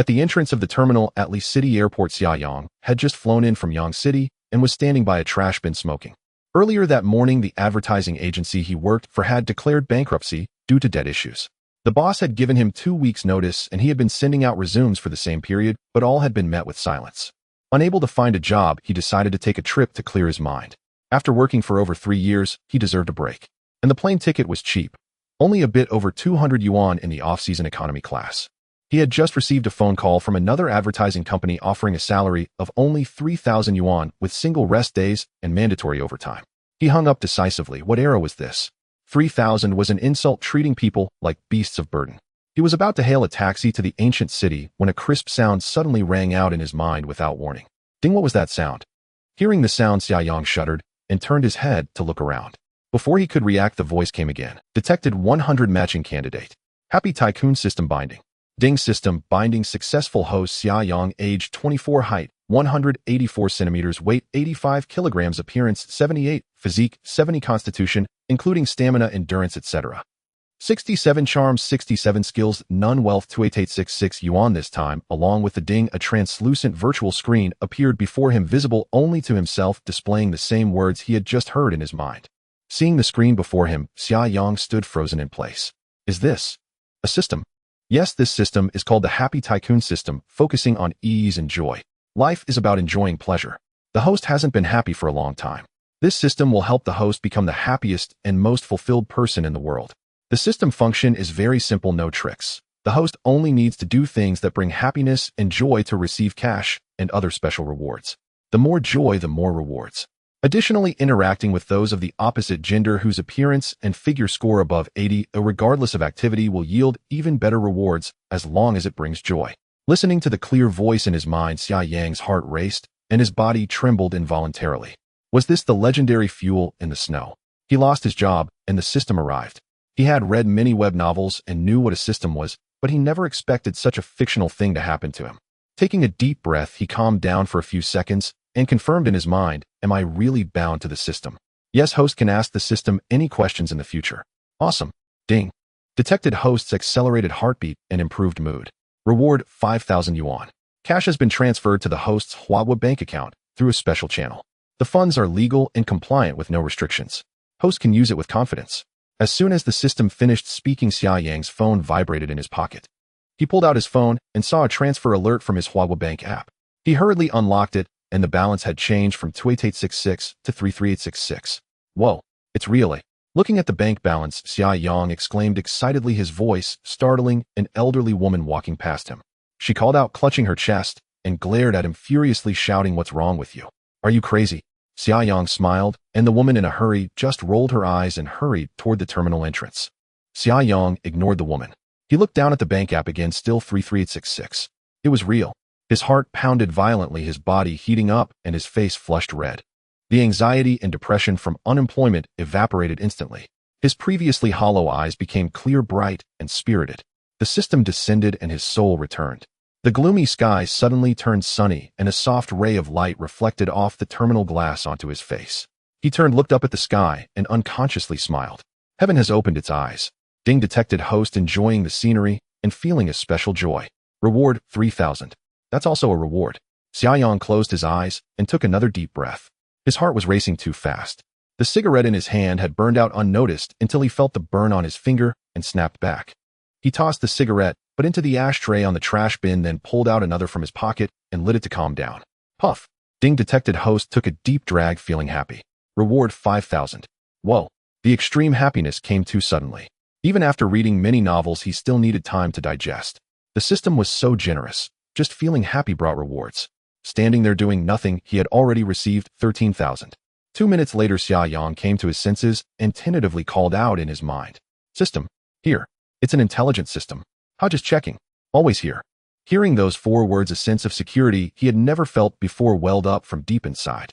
At the entrance of the terminal at Lee City Airport, Xia Yang had just flown in from Yang City and was standing by a trash bin smoking. Earlier that morning, the advertising agency he worked for had declared bankruptcy due to debt issues. The boss had given him 2 weeks' notice, and he had been sending out resumes for the same period, but all had been met with silence. Unable to find a job, he decided to take a trip to clear his mind. After working for over 3 years, he deserved a break. And the plane ticket was cheap, only a bit over 200 yuan in the off-season economy class. He had just received a phone call from another advertising company offering a salary of only 3,000 yuan with single rest days and mandatory overtime. He hung up decisively. What era was this? 3,000 was an insult, treating people like beasts of burden. He was about to hail a taxi to the ancient city when a crisp sound suddenly rang out in his mind without warning. Ding! What was that sound? Hearing the sound, Xia Yang shuddered and turned his head to look around. Before he could react, the voice came again. Detected 100 matching candidate. Happy Tycoon system binding. Ding! System binding successful. Host Xia Yang, age 24, height 184 centimeters, weight 85 kilograms, appearance 78, physique 70, constitution, including stamina, endurance, etc. 67 charms, 67 skills, none, wealth 2866 yuan. This time, along with the ding, a translucent virtual screen appeared before him, visible only to himself, displaying the same words he had just heard in his mind. Seeing the screen before him, Xia Yang stood frozen in place. Is this a system? Yes, this system is called the Happy Tycoon system, focusing on ease and joy. Life is about enjoying pleasure. The host hasn't been happy for a long time. This system will help the host become the happiest and most fulfilled person in the world. The system function is very simple, no tricks. The host only needs to do things that bring happiness and joy to receive cash and other special rewards. The more joy, the more rewards. Additionally, interacting with those of the opposite gender whose appearance and figure score above 80, regardless of activity, will yield even better rewards as long as it brings joy. Listening to the clear voice in his mind, Xia Yang's heart raced and his body trembled involuntarily. Was this the legendary fuel in the snow? He lost his job and the system arrived. He had read many web novels and knew what a system was, but he never expected such a fictional thing to happen to him. Taking a deep breath, he calmed down for a few seconds and confirmed in his mind, am I really bound to the system? Yes, host can ask the system any questions in the future. Awesome. Ding. Detected host's accelerated heartbeat and improved mood. Reward 5,000 yuan. Cash has been transferred to the host's Huawei bank account through a special channel. The funds are legal and compliant with no restrictions. Host can use it with confidence. As soon as the system finished speaking, Xia Yang's phone vibrated in his pocket. He pulled out his phone and saw a transfer alert from his Huawei bank app. He hurriedly unlocked it, and the balance had changed from 28866 to 33866. Whoa, it's real. Looking at the bank balance, Xia Yang exclaimed excitedly, his voice startling an elderly woman walking past him. She called out, clutching her chest, and glared at him furiously, shouting, what's wrong with you? Are you crazy? Xia Yang smiled, and the woman in a hurry just rolled her eyes and hurried toward the terminal entrance. Xia Yang ignored the woman. He looked down at the bank app again, still 33866. It was real. His heart pounded violently, his body heating up, and his face flushed red. The anxiety and depression from unemployment evaporated instantly. His previously hollow eyes became clear, bright, and spirited. The system descended and his soul returned. The gloomy sky suddenly turned sunny, and a soft ray of light reflected off the terminal glass onto his face. He turned, looked up at the sky, and unconsciously smiled. Heaven has opened its eyes. Ding! Detected host enjoying the scenery and feeling a special joy. Reward 3,000. That's also a reward. Xia Yang closed his eyes and took another deep breath. His heart was racing too fast. The cigarette in his hand had burned out unnoticed until he felt the burn on his finger and snapped back. He tossed the cigarette, but into the ashtray on the trash bin, then pulled out another from his pocket and lit it to calm down. Puff. Ding! Detected host took a deep drag, feeling happy. Reward 5,000. Whoa. The extreme happiness came too suddenly. Even after reading many novels, he still needed time to digest. The system was so generous. Just feeling happy brought rewards. Standing there doing nothing, he had already received 13,000. 2 minutes later, Xia Yang came to his senses and tentatively called out in his mind. System. Here. It's an intelligent system. How, just checking. Always here. Hearing those 4 words, a sense of security he had never felt before welled up from deep inside.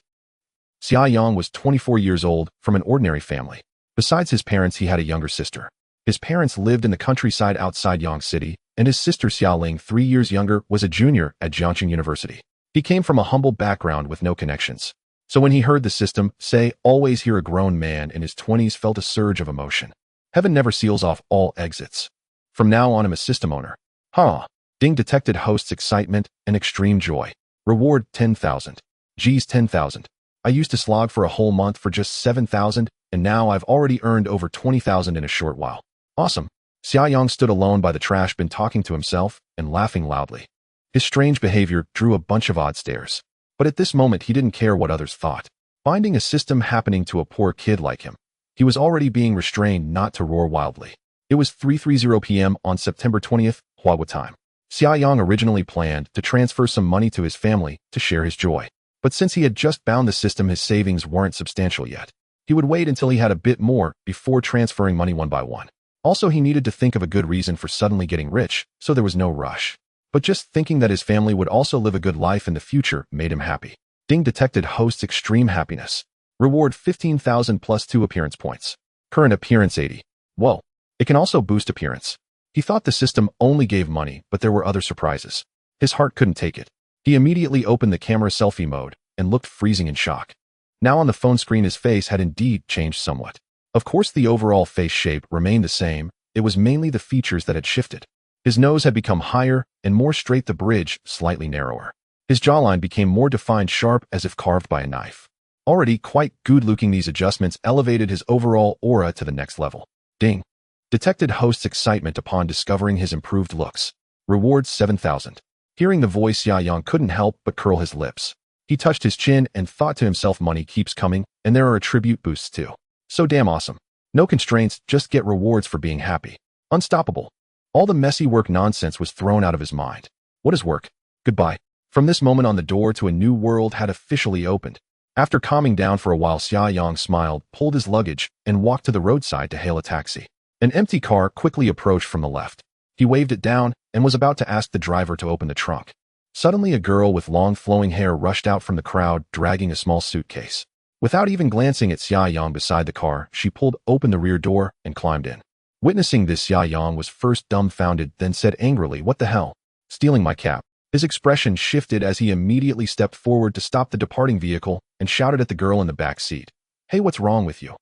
Xia Yang was 24 years old, from an ordinary family. Besides his parents, he had a younger sister. His parents lived in the countryside outside Yang City, and his sister Xiaoling, 3 years younger, was a junior at Jiangxing University. He came from a humble background with no connections. So when he heard the system say, always here, a grown man in his 20s felt a surge of emotion. Heaven never seals off all exits. From now on, I'm a system owner. Huh. Ding detected host's excitement and extreme joy. Reward 10,000. Geez, 10,000. I used to slog for a whole month for just 7,000, and now I've already earned over 20,000 in a short while. Awesome. Xiaoyang stood alone by the trash bin talking to himself and laughing loudly. His strange behavior drew a bunch of odd stares. But at this moment he didn't care what others thought. Finding a system happening to a poor kid like him, he was already being restrained not to roar wildly. It was 3:30 p.m. on September 20th, Hua time. Xiaoyang originally planned to transfer some money to his family to share his joy. But since he had just bound the system, his savings weren't substantial yet. He would wait until he had a bit more before transferring money one by one. Also, he needed to think of a good reason for suddenly getting rich, so there was no rush. But just thinking that his family would also live a good life in the future made him happy. Ding detected host's extreme happiness. Reward 15,000 plus 2 appearance points. Current appearance 80. Whoa. It can also boost appearance. He thought the system only gave money, but there were other surprises. His heart couldn't take it. He immediately opened the camera selfie mode and looked freezing in shock. Now on the phone screen his face had indeed changed somewhat. Of course the overall face shape remained the same, it was mainly the features that had shifted. His nose had become higher and more straight, the bridge slightly narrower. His jawline became more defined, sharp as if carved by a knife. Already quite good-looking, these adjustments elevated his overall aura to the next level. Ding. Detected host's excitement upon discovering his improved looks. Reward 7,000. Hearing the voice, Xiaoyang couldn't help but curl his lips. He touched his chin and thought to himself, money keeps coming, and there are attribute boosts too. So damn awesome. No constraints, just get rewards for being happy. Unstoppable. All the messy work nonsense was thrown out of his mind. What is work? Goodbye. From this moment on, the door to a new world had officially opened. After calming down for a while, Xiaoyang smiled, pulled his luggage, and walked to the roadside to hail a taxi. An empty car quickly approached from the left. He waved it down and was about to ask the driver to open the trunk. Suddenly a girl with long flowing hair rushed out from the crowd, dragging a small suitcase. Without even glancing at Xiaoyang beside the car, she pulled open the rear door and climbed in. Witnessing this, Xiaoyang was first dumbfounded, then said angrily, "What the hell? Stealing my cap?" His expression shifted as he immediately stepped forward to stop the departing vehicle and shouted at the girl in the back seat. "Hey, what's wrong with you?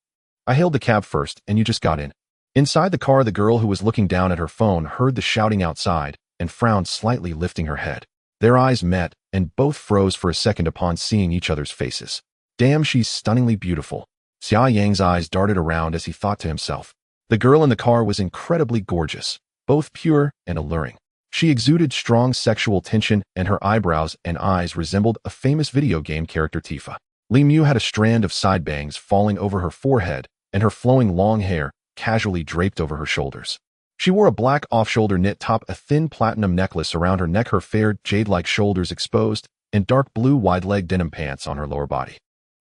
I hailed the cab first, and you just got in." Inside the car, the girl, who was looking down at her phone, heard the shouting outside and frowned slightly, lifting her head. Their eyes met, and both froze for a second upon seeing each other's faces. Damn, she's stunningly beautiful. Xiaoyang's eyes darted around as he thought to himself. The girl in the car was incredibly gorgeous, both pure and alluring. She exuded strong sexual tension, and her eyebrows and eyes resembled a famous video game character, Tifa. Li Mu had a strand of side bangs falling over her forehead, and her flowing long hair casually draped over her shoulders. She wore a black off-shoulder knit top, a thin platinum necklace around her neck, her fair jade-like shoulders exposed, and dark blue wide-leg denim pants on her lower body.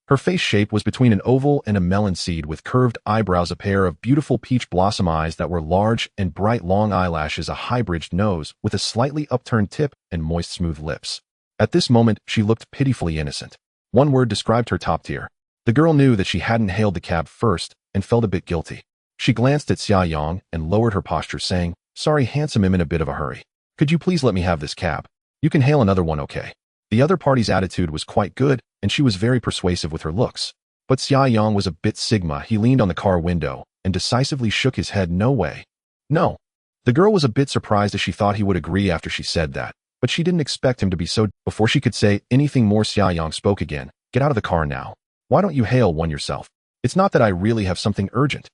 Her face shape was between an oval and a melon seed, with curved eyebrows, a pair of beautiful peach blossom eyes that were large, and bright long eyelashes, a high-bridged nose with a slightly upturned tip, and moist smooth lips. At this moment, she looked pitifully innocent. One word described her: top tier. The girl knew that she hadn't hailed the cab first and felt a bit guilty. She glanced at Xiaoyang and lowered her posture, saying, "Sorry, handsome, I'm in a bit of a hurry. Could you please let me have this cab? You can hail another one, okay?" The other party's attitude was quite good, and she was very persuasive with her looks. But Xiaoyang was a bit sigma. He leaned on the car window and decisively shook his head. "No way. No." The girl was a bit surprised, as she thought he would agree after she said that, but she didn't expect him to be so. Before she could say anything more, Xiaoyang spoke again. "Get out of the car now. Why don't you hail one yourself? It's not that I really have something urgent.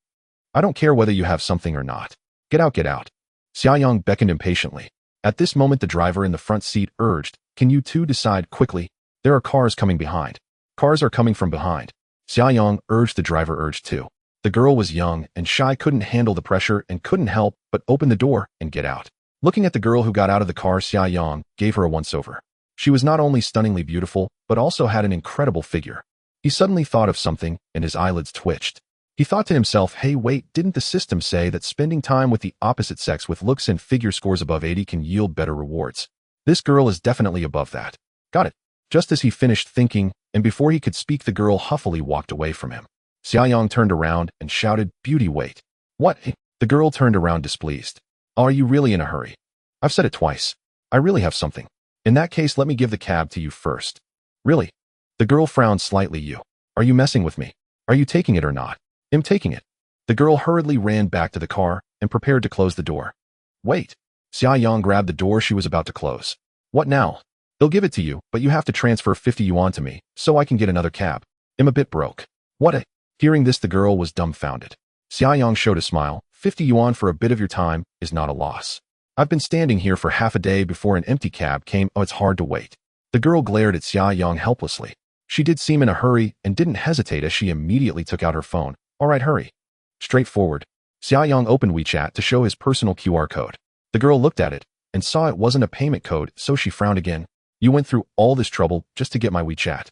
I don't care whether you have something or not. Get out, get out." Xiaoyang beckoned impatiently. At this moment, the driver in the front seat urged, "Can you two decide quickly? There are cars coming behind. Cars are coming from behind." Xiaoyang urged, the driver urged too. The girl was young and shy, couldn't handle the pressure, and couldn't help but open the door and get out. Looking at the girl who got out of the car, Xiaoyang gave her a once-over. She was not only stunningly beautiful, but also had an incredible figure. He suddenly thought of something, and his eyelids twitched. He thought to himself, "Hey, wait, didn't the system say that spending time with the opposite sex with looks and figure scores above 80 can yield better rewards? This girl is definitely above that. Got it." Just as he finished thinking, and before he could speak, the girl huffily walked away from him. Xiaoyang turned around and shouted, "Beauty, wait." "What?" The girl turned around displeased. "Are you really in a hurry? I've said it twice. I really have something. In that case, let me give the cab to you first." "Really?" The girl frowned slightly. "You. Are you messing with me? Are you taking it or not?" "I'm taking it." The girl hurriedly ran back to the car and prepared to close the door. "Wait." Xia Yang grabbed the door she was about to close. What now? They'll give it to you, but you have to transfer 50 yuan to me, so I can get another cab. I'm a bit broke. What a... Hearing this, the girl was dumbfounded. Xia Yang showed a smile. 50 yuan for a bit of your time is not a loss. I've been standing here for half a day before an empty cab came. Oh, it's hard to wait. The girl glared at Xia Yang helplessly. She did seem in a hurry and didn't hesitate as she immediately took out her phone. All right, hurry. Straightforward. Xia Yang opened WeChat to show his personal QR code. The girl looked at it and saw it wasn't a payment code, so she frowned again. You went through all this trouble just to get my WeChat.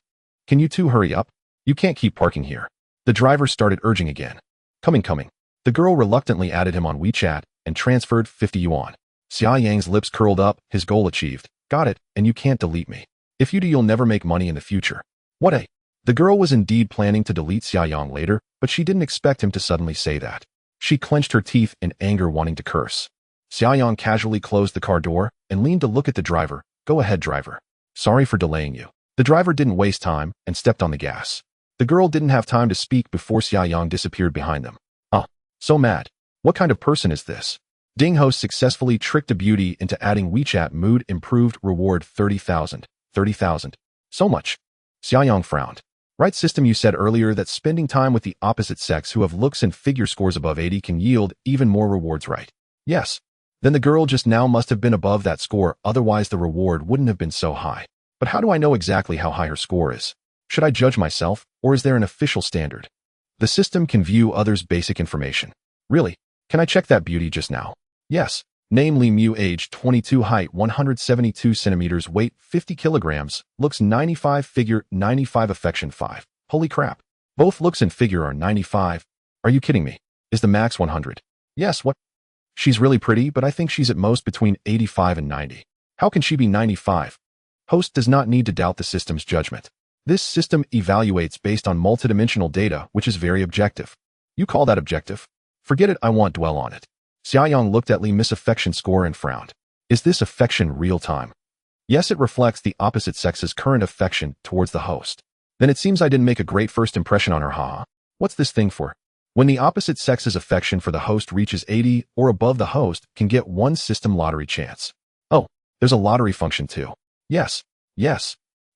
Can you two hurry up? You can't keep parking here. The driver started urging again. Coming. The girl reluctantly added him on WeChat and transferred 50 yuan. Xia Yang's lips curled up, his goal achieved. Got it, and you can't delete me. If you do, you'll never make money in the future. What a... The girl was indeed planning to delete Xia Yang later, but she didn't expect him to suddenly say that. She clenched her teeth in anger, wanting to curse. Xia Yang casually closed the car door and leaned to look at the driver. Go ahead, driver. Sorry for delaying you. The driver didn't waste time and stepped on the gas. The girl didn't have time to speak before Xia Yang disappeared behind them. Oh, so mad. What kind of person is this? Ding host successfully tricked a beauty into adding WeChat mood improved reward 30,000. 30,000. So much. Xia Yang frowned. Right system, you said earlier that spending time with the opposite sex who have looks and figure scores above 80 can yield even more rewards, right? Yes. Then the girl just now must have been above that score, otherwise the reward wouldn't have been so high. But how do I know exactly how high her score is? Should I judge myself, or is there an official standard? The system can view others' basic information. Really? Can I check that beauty just now? Yes. Namely, Mew, age 22, height 172 centimeters, weight 50 kilograms, looks 95, figure 95, affection 5. Holy crap. Both looks and figure are 95. Are you kidding me? Is the max 100? Yes, what? She's really pretty, but I think she's at most between 85 and 90. How can she be 95? Host does not need to doubt the system's judgment. This system evaluates based on multidimensional data, which is very objective. You call that objective? Forget it, I won't dwell on it. Xia Yang looked at Li Miss affection score and frowned. Is this affection real time? Yes, it reflects the opposite sex's current affection towards the host. Then it seems I didn't make a great first impression on her, haha. What's this thing for? When the opposite sex's affection for the host reaches 80 or above, the host can get one system lottery chance. Oh, there's a lottery function too. Yes.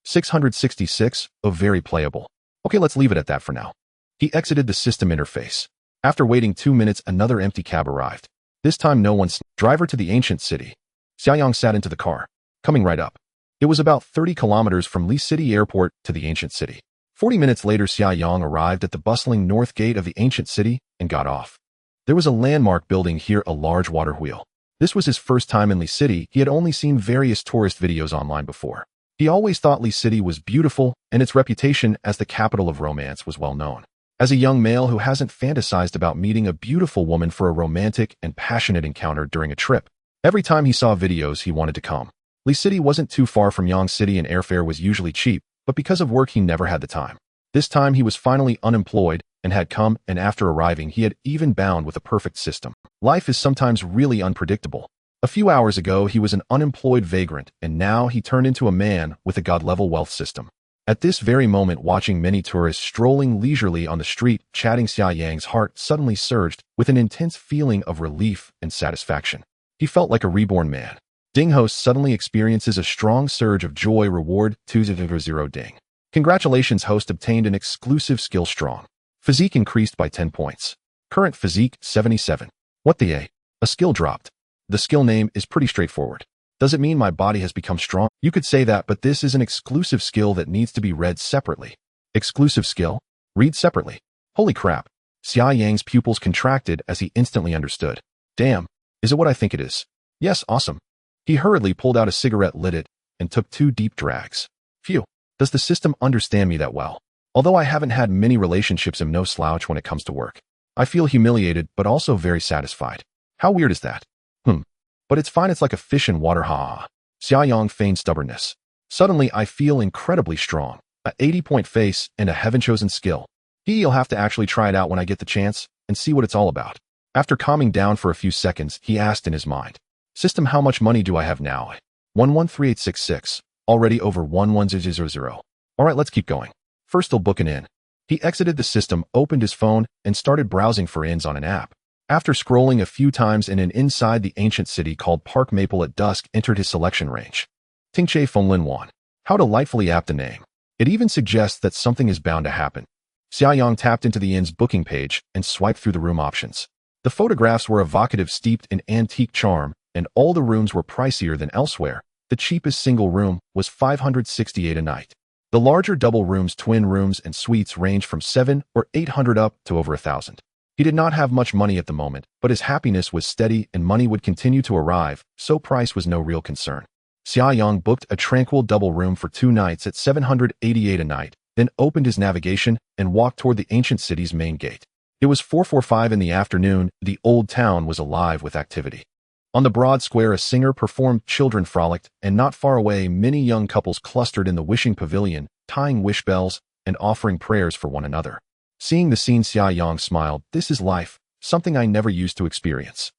666, oh, very playable. Okay, let's leave it at that for now. He exited the system interface. After waiting 2 minutes, another empty cab arrived. This time no one's driver to the ancient city. Xia Yang sat into the car. Coming right up. It was about 30 kilometers from Li City Airport to the ancient city. 40 minutes later, Xia Yang arrived at the bustling north gate of the ancient city and got off. There was a landmark building here, a large water wheel. This was his first time in Li City. He had only seen various tourist videos online before. He always thought Li City was beautiful, and its reputation as the capital of romance was well known. As a young male who hasn't fantasized about meeting a beautiful woman for a romantic and passionate encounter during a trip, every time he saw videos he wanted to come. Li City wasn't too far from Yang City and airfare was usually cheap, but because of work he never had the time. This time he was finally unemployed and had come, and after arriving he had even bound with a perfect system. Life is sometimes really unpredictable. A few hours ago he was an unemployed vagrant, and now he turned into a man with a god-level wealth system. At this very moment, watching many tourists strolling leisurely on the street, chatting, Xia Yang's heart suddenly surged with an intense feeling of relief and satisfaction. He felt like a reborn man. Ding host suddenly experiences a strong surge of joy. Reward 200 ding. Congratulations, host obtained an exclusive skill. Strong physique increased by 10 points. Current physique 77. What the a? A skill dropped. The skill name is pretty straightforward. Does it mean my body has become strong? You could say that, but this is an exclusive skill that needs to be read separately. Exclusive skill? Read separately. Holy crap. Xia Yang's pupils contracted as he instantly understood. Damn, is it what I think it is? Yes, awesome. He hurriedly pulled out a cigarette, lit it, and took 2 deep drags. Phew, does the system understand me that well? Although I haven't had many relationships, I'm no slouch when it comes to work. I feel humiliated, but also very satisfied. How weird is that? But it's fine, it's like a fish in water, ha. Xia Yang feigned stubbornness. Suddenly I feel incredibly strong. A 80-point face and a heaven-chosen skill. You'll have to actually try it out when I get the chance and see what it's all about. After calming down for a few seconds, he asked in his mind. System, how much money do I have now? 113866. Already over 11000. Alright, let's keep going. First I'll book an inn. He exited the system, opened his phone, and started browsing for inns on an app. After scrolling a few times in an inside the ancient city called Park Maple at dusk entered his selection range. Tingche Fenglin Wan. How delightfully apt a name. It even suggests that something is bound to happen. Xiaoyang tapped into the inn's booking page and swiped through the room options. The photographs were evocative, steeped in antique charm, and all the rooms were pricier than elsewhere. The cheapest single room was $568 a night. The larger double rooms, twin rooms, and suites ranged from $700 or $800 up to over $1,000. He did not have much money at the moment, but his happiness was steady and money would continue to arrive, so price was no real concern. Xiaoyang booked a tranquil double room for 2 nights at $788 a night, then opened his navigation and walked toward the ancient city's main gate. It was 4:45 in the afternoon. The old town was alive with activity. On the broad square, a singer performed, children frolicked, and not far away, many young couples clustered in the wishing pavilion, tying wish bells and offering prayers for one another. Seeing the scene, Xiaoyang smiled. This is life, something I never used to experience.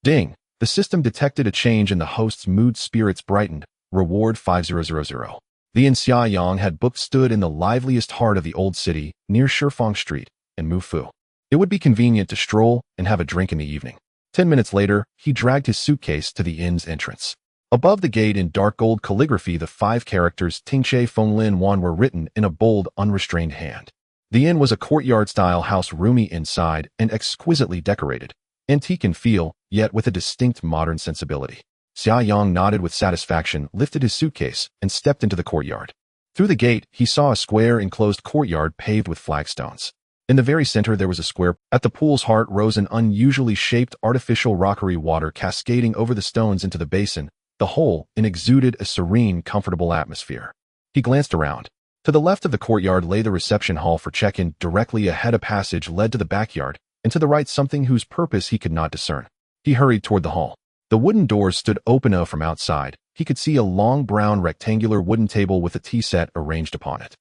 Ding! The system detected a change in the host's mood. Spirits brightened. Reward 5000. The inn Xiaoyang had booked stood in the liveliest heart of the old city, near Shifeng Street and Mufu. It would be convenient to stroll and have a drink in the evening. 10 minutes later, he dragged his suitcase to the inn's entrance. Above the gate in dark gold calligraphy, the 5 characters Tingche Fenglin Wan were written in a bold, unrestrained hand. The inn was a courtyard-style house, roomy inside and exquisitely decorated. Antique in feel, yet with a distinct modern sensibility. Xiaoyang nodded with satisfaction, lifted his suitcase, and stepped into the courtyard. Through the gate, he saw a square enclosed courtyard paved with flagstones. In the very center there was a square. At the pool's heart rose an unusually shaped artificial rockery, water cascading over the stones into the basin. The whole exuded a serene, comfortable atmosphere. He glanced around. To the left of the courtyard lay the reception hall for check-in. Directly ahead a passage led to the backyard, and to the right something whose purpose he could not discern. He hurried toward the hall. The wooden doors stood open from outside. He could see a long brown rectangular wooden table with a tea set arranged upon it.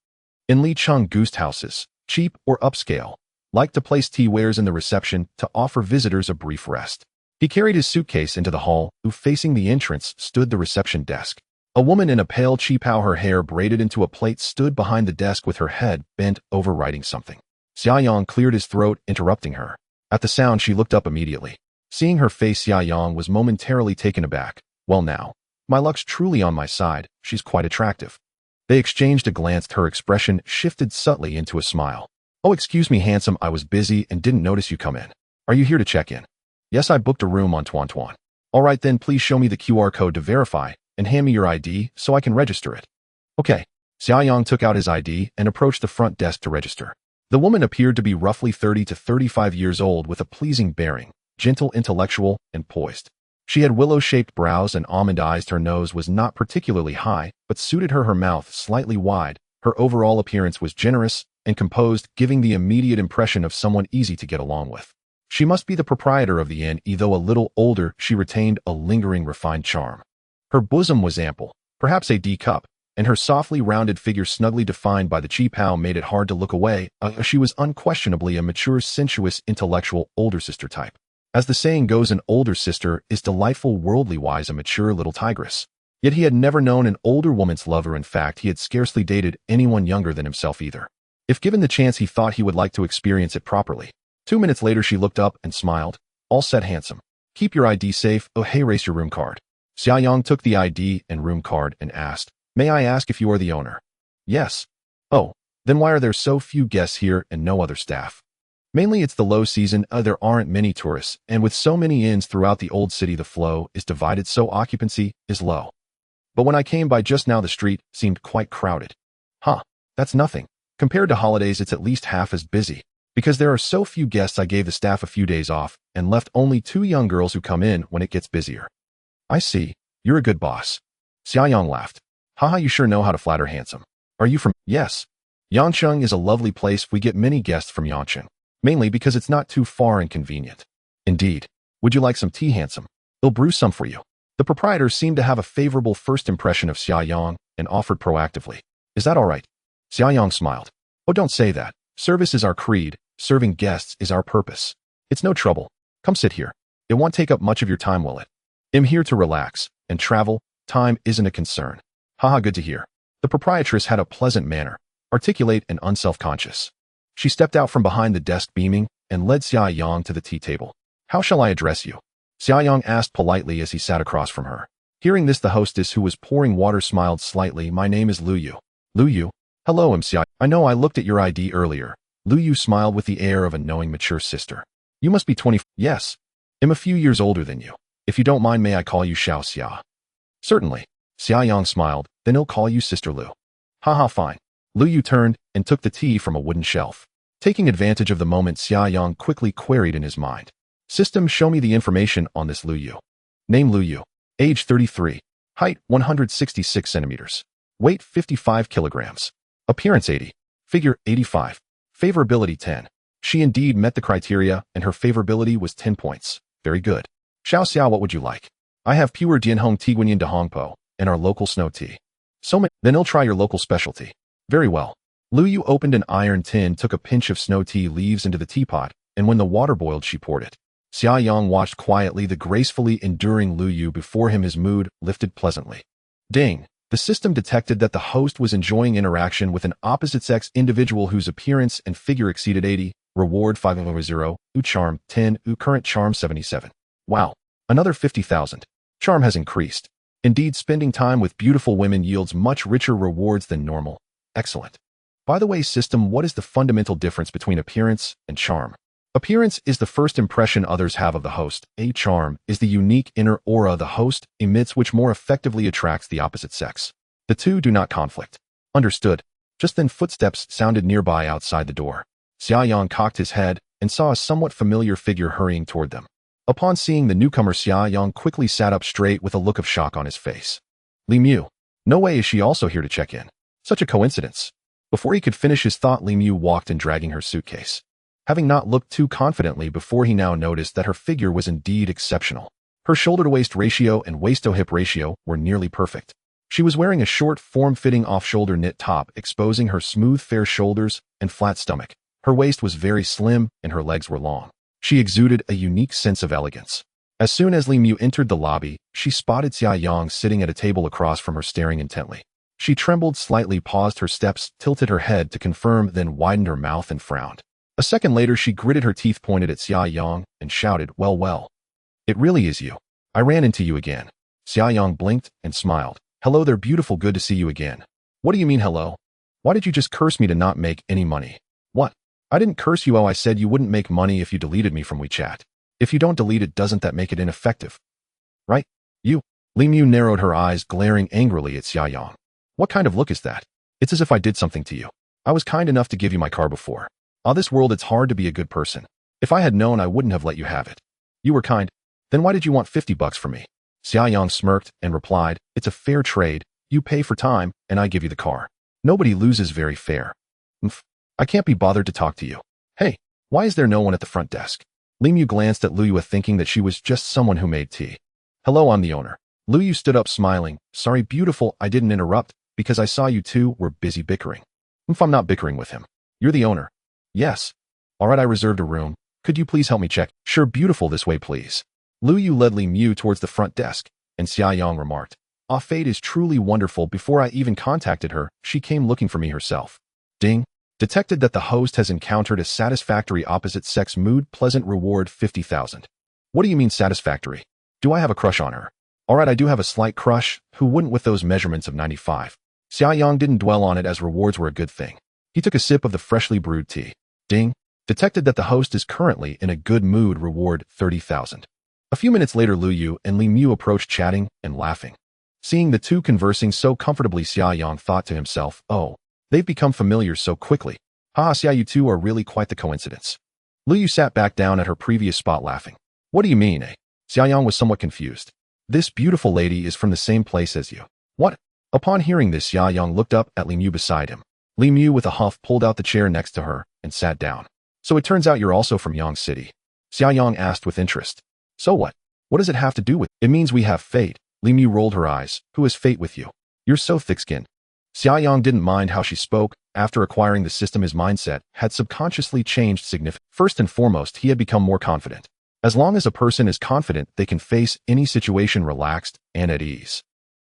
In Licheng guest houses, cheap or upscale, like to place teawares in the reception to offer visitors a brief rest. He carried his suitcase into the hall. Facing the entrance stood the reception desk. A woman in a pale cheapao, her hair braided into a plait, stood behind the desk with her head bent over writing something. Xiaoyang cleared his throat, interrupting her. At the sound, she looked up immediately. Seeing her face, Xiaoyang was momentarily taken aback. Well now, my luck's truly on my side. She's quite attractive. They exchanged a glance. Her expression shifted subtly into a smile. Oh, excuse me, handsome, I was busy and didn't notice you come in. Are you here to check in? Yes, I booked a room on Tuan Tuan. All right then, please show me the QR code to verify and hand me your ID so I can register it. Okay. Xiaoyang took out his ID and approached the front desk to register. The woman appeared to be roughly 30 to 35 years old with a pleasing bearing, gentle, intellectual, and poised. She had willow-shaped brows and almond eyes. Her nose was not particularly high, but suited her. Her mouth slightly wide. Her overall appearance was generous and composed, giving the immediate impression of someone easy to get along with. She must be the proprietor of the inn. Though a little older, she retained a lingering, refined charm. Her bosom was ample, perhaps a D cup, and her softly rounded figure, snugly defined by the cheapao, made it hard to look away. She was unquestionably a mature, sensuous, intellectual, older sister type. As the saying goes, an older sister is delightful, worldly-wise, a mature little tigress. Yet he had never known an older woman's lover. In fact, he had scarcely dated anyone younger than himself either. If given the chance, he thought he would like to experience it properly. 2 minutes later, she looked up and smiled. All set, handsome. Keep your ID safe. Oh, hey, race your room card. Xiaoyang took the ID and room card and asked, may I ask if you are the owner? Yes. Oh, then why are there so few guests here and no other staff? Mainly it's the low season. There aren't many tourists, and with so many inns throughout the old city, the flow is divided, so occupancy is low. But when I came by just now, the street seemed quite crowded. Huh, that's nothing. Compared to holidays, it's at least half as busy. Because there are so few guests, I gave the staff a few days off and left only 2 young girls who come in when it gets busier. I see. You're a good boss. Xiaoyang laughed. Haha, you sure know how to flatter, handsome. Are you from? Yes. Yancheng is a lovely place. We get many guests from Yancheng, mainly because it's not too far and convenient. Indeed. Would you like some tea, handsome? I'll brew some for you. The proprietor seemed to have a favorable first impression of Xiaoyang and offered proactively. Is that all right? Xiaoyang smiled. Oh, don't say that. Service is our creed. Serving guests is our purpose. It's no trouble. Come sit here. It won't take up much of your time, will it? I'm here to relax and travel. Time isn't a concern. Haha, good to hear. The proprietress had a pleasant manner, articulate and unself-conscious. She stepped out from behind the desk, beaming, and led Xiaoyang to the tea table. How shall I address you? Xiaoyang asked politely as he sat across from her. Hearing this, the hostess, who was pouring water, smiled slightly. My name is Lu Yu. Lu Yu? Hello, Xiao. I know I looked at your ID earlier. Lu Yu smiled with the air of a knowing, mature sister. You must be 20. Yes. I'm a few years older than you. If you don't mind, may I call you Xiao Xia? Certainly. Xiaoyang smiled. Then I'll call you Sister Lu. Haha, fine. Lu Yu turned and took the tea from a wooden shelf. Taking advantage of the moment, Xiaoyang quickly queried in his mind. System, show me the information on this Lu Yu. Name Lu Yu. Age 33. Height 166 centimeters. Weight 55 kilograms. Appearance 80. Figure 85. Favorability 10. She indeed met the criteria, and her favorability was 10 points. Very good. Xiao Xiao, what would you like? I have pure Dianhong Tiguanyin de Hongpo, and our local snow tea. Then I'll try your local specialty. Very well. Lu Yu opened an iron tin, took a pinch of snow tea leaves into the teapot, and when the water boiled, she poured it. Xiaoyang watched quietly the gracefully enduring Lu Yu before him. His mood lifted pleasantly. Ding! The system detected that the host was enjoying interaction with an opposite-sex individual whose appearance and figure exceeded 80. Reward 500. Charm 10. Current charm 77. Wow. Another 50,000. Charm has increased. Indeed, spending time with beautiful women yields much richer rewards than normal. Excellent. By the way, system, what is the fundamental difference between appearance and charm? Appearance is the first impression others have of the host. A charm is the unique inner aura the host emits, which more effectively attracts the opposite sex. The two do not conflict. Understood. Just then footsteps sounded nearby outside the door. Xiaoyang cocked his head and saw a somewhat familiar figure hurrying toward them. Upon seeing the newcomer, Xiaoyang quickly sat up straight with a look of shock on his face. Li Mu. No way is she also here to check in. Such a coincidence. Before he could finish his thought, Li Mu walked in, dragging her suitcase. Having not looked too confidently before, he now noticed that her figure was indeed exceptional. Her shoulder-to-waist ratio and waist-to-hip ratio were nearly perfect. She was wearing a short, form-fitting off-shoulder knit top, exposing her smooth, fair shoulders and flat stomach. Her waist was very slim and her legs were long. She exuded a unique sense of elegance. As soon as Li Mu entered the lobby, she spotted Xiaoyang sitting at a table across from her, staring intently. She trembled slightly, paused her steps, tilted her head to confirm, then widened her mouth and frowned. A second later, she gritted her teeth, pointed at Xiaoyang, and shouted, Well, well. It really is you. I ran into you again. Xiaoyang blinked and smiled. Hello there, beautiful, good to see you again. What do you mean, hello? Why did you just curse me to not make any money? What? I didn't curse you. Oh, I said you wouldn't make money if you deleted me from WeChat. If you don't delete it, doesn't that make it ineffective? Right? You? Li Mu narrowed her eyes, glaring angrily at Xiaoyang. What kind of look is that? It's as if I did something to you. I was kind enough to give you my car before. On this world, it's hard to be a good person. If I had known, I wouldn't have let you have it. You were kind. Then why did you want $50 from me? Xiaoyang smirked and replied, It's a fair trade. You pay for time, and I give you the car. Nobody loses. Very fair. I can't be bothered to talk to you. Hey, why is there no one at the front desk? Li Mu glanced at Lu Yu, thinking that she was just someone who made tea. Hello, I'm the owner. Lu Yu stood up, smiling. Sorry, beautiful, I didn't interrupt, because I saw you two were busy bickering. I'm not bickering with him. You're the owner. Yes. All right, I reserved a room. Could you please help me check? Sure, beautiful, this way, please. Lu Yu led Li Mu towards the front desk, and Xiaoyang remarked, Ah, fate is truly wonderful. Before I even contacted her, she came looking for me herself. Ding. Detected that the host has encountered a satisfactory opposite-sex mood. Pleasant reward 50,000. What do you mean satisfactory? Do I have a crush on her? All right, I do have a slight crush. Who wouldn't with those measurements of 95? Xiaoyang didn't dwell on it, as rewards were a good thing. He took a sip of the freshly brewed tea. Ding. Detected that the host is currently in a good mood. Reward 30,000. A few minutes later, Lu Yu and Li Mu approached, chatting and laughing. Seeing the two conversing so comfortably, Xiaoyang thought to himself, Oh, they've become familiar so quickly. Ha, Xia, you two are really quite the coincidence. Lu Yu sat back down at her previous spot, laughing. What do you mean, eh? Xiaoyang was somewhat confused. This beautiful lady is from the same place as you. What? Upon hearing this, Xiaoyang looked up at Li Mu beside him. Li Mu, with a huff, pulled out the chair next to her and sat down. So it turns out you're also from Yang City. Xiaoyang asked with interest. So what? What does it have to do with it? It means we have fate. Li Mu rolled her eyes. Who is fate with you? You're so thick-skinned. Xiaoyang didn't mind how she spoke. After acquiring the system, his mindset had subconsciously changed significantly. First and foremost, he had become more confident. As long as a person is confident, they can face any situation relaxed and at ease.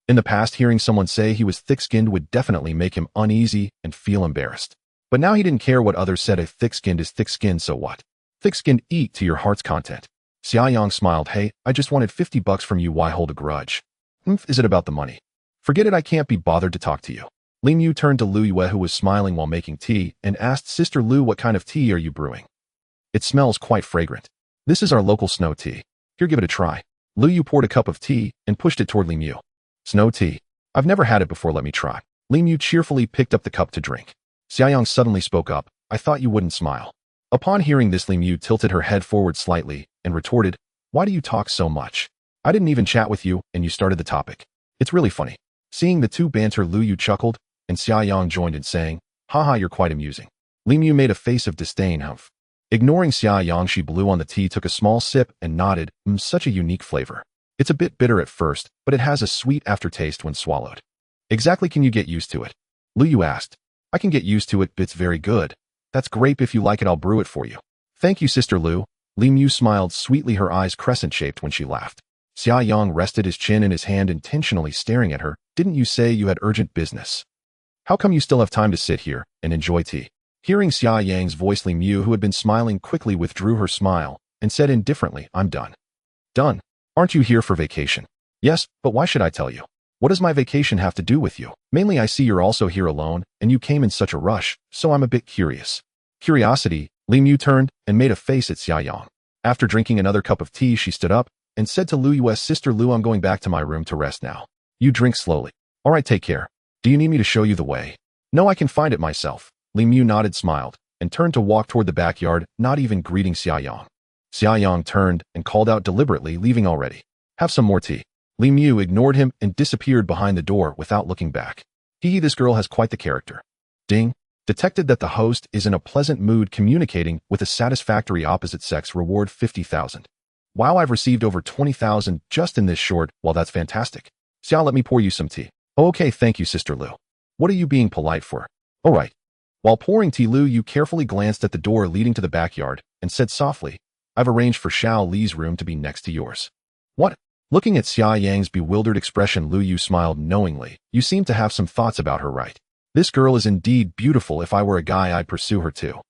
In the past, hearing someone say he was thick-skinned would definitely make him uneasy and feel embarrassed. But now he didn't care what others said. A thick-skinned is thick-skinned, so what? Thick-skinned, eat to your heart's content. Xiaoyang smiled. Hey, I just wanted 50 bucks from you. Why hold a grudge? Is it about the money? Forget it, I can't be bothered to talk to you. Ling Yu turned to Lu Yue, who was smiling while making tea, and asked, Sister Lu, what kind of tea are you brewing? It smells quite fragrant. This is our local snow tea. Here, give it a try. Lu Yu poured a cup of tea and pushed it toward Ling Yu. Snow tea. I've never had it before, let me try. Ling Yu cheerfully picked up the cup to drink. Xiaoyang suddenly spoke up. I thought you wouldn't smile. Upon hearing this, Ling Yu tilted her head forward slightly and retorted, Why do you talk so much? I didn't even chat with you, and you started the topic. It's really funny. Seeing the two banter, Lu Yu chuckled, and Xiaoyang joined in saying, Haha, you're quite amusing. Ling Yu made a face of disdain. Ignoring Xiaoyang, she blew on the tea, took a small sip, and nodded, such a unique flavor. It's a bit bitter at first, but it has a sweet aftertaste when swallowed. Exactly, can you get used to it? Lu Yu asked. I can get used to it, but it's very good. That's great, if you like it, I'll brew it for you. Thank you, Sister Lu. Ling Yu smiled sweetly, her eyes crescent-shaped when she laughed. Xiaoyang rested his chin in his hand, intentionally staring at her. Didn't you say you had urgent business? How come you still have time to sit here and enjoy tea? Hearing Xiaoyang's voice, Ling Yu, who had been smiling, quickly withdrew her smile and said indifferently, I'm done. Done? Aren't you here for vacation? Yes, but why should I tell you? What does my vacation have to do with you? Mainly, I see you're also here alone, and you came in such a rush, so I'm a bit curious. Curiosity? Ling Yu turned and made a face at Xiaoyang. After drinking another cup of tea, she stood up and said to Lu Yue's Sister Lu, I'm going back to my room to rest now. You drink slowly. All right, take care. Do you need me to show you the way? No, I can find it myself. Ling Yu nodded, smiled, and turned to walk toward the backyard, not even greeting Xiaoyang. Xiaoyang turned and called out deliberately, leaving already. Have some more tea. Ling Yu ignored him and disappeared behind the door without looking back. This girl has quite the character. Ding. Detected that the host is in a pleasant mood, communicating with a satisfactory opposite sex. Reward 50,000. Wow, I've received over 20,000 just in this short. Well, that's fantastic. Xiao, let me pour you some tea. Oh, okay, thank you, Sister Lu. What are you being polite for? All right. While pouring tea, Lu Yu carefully glanced at the door leading to the backyard and said softly, I've arranged for Xiao Li's room to be next to yours. What? Looking at Xiaoyang's bewildered expression, Lu Yu smiled knowingly. You seem to have some thoughts about her, right? This girl is indeed beautiful. If I were a guy, I'd pursue her too.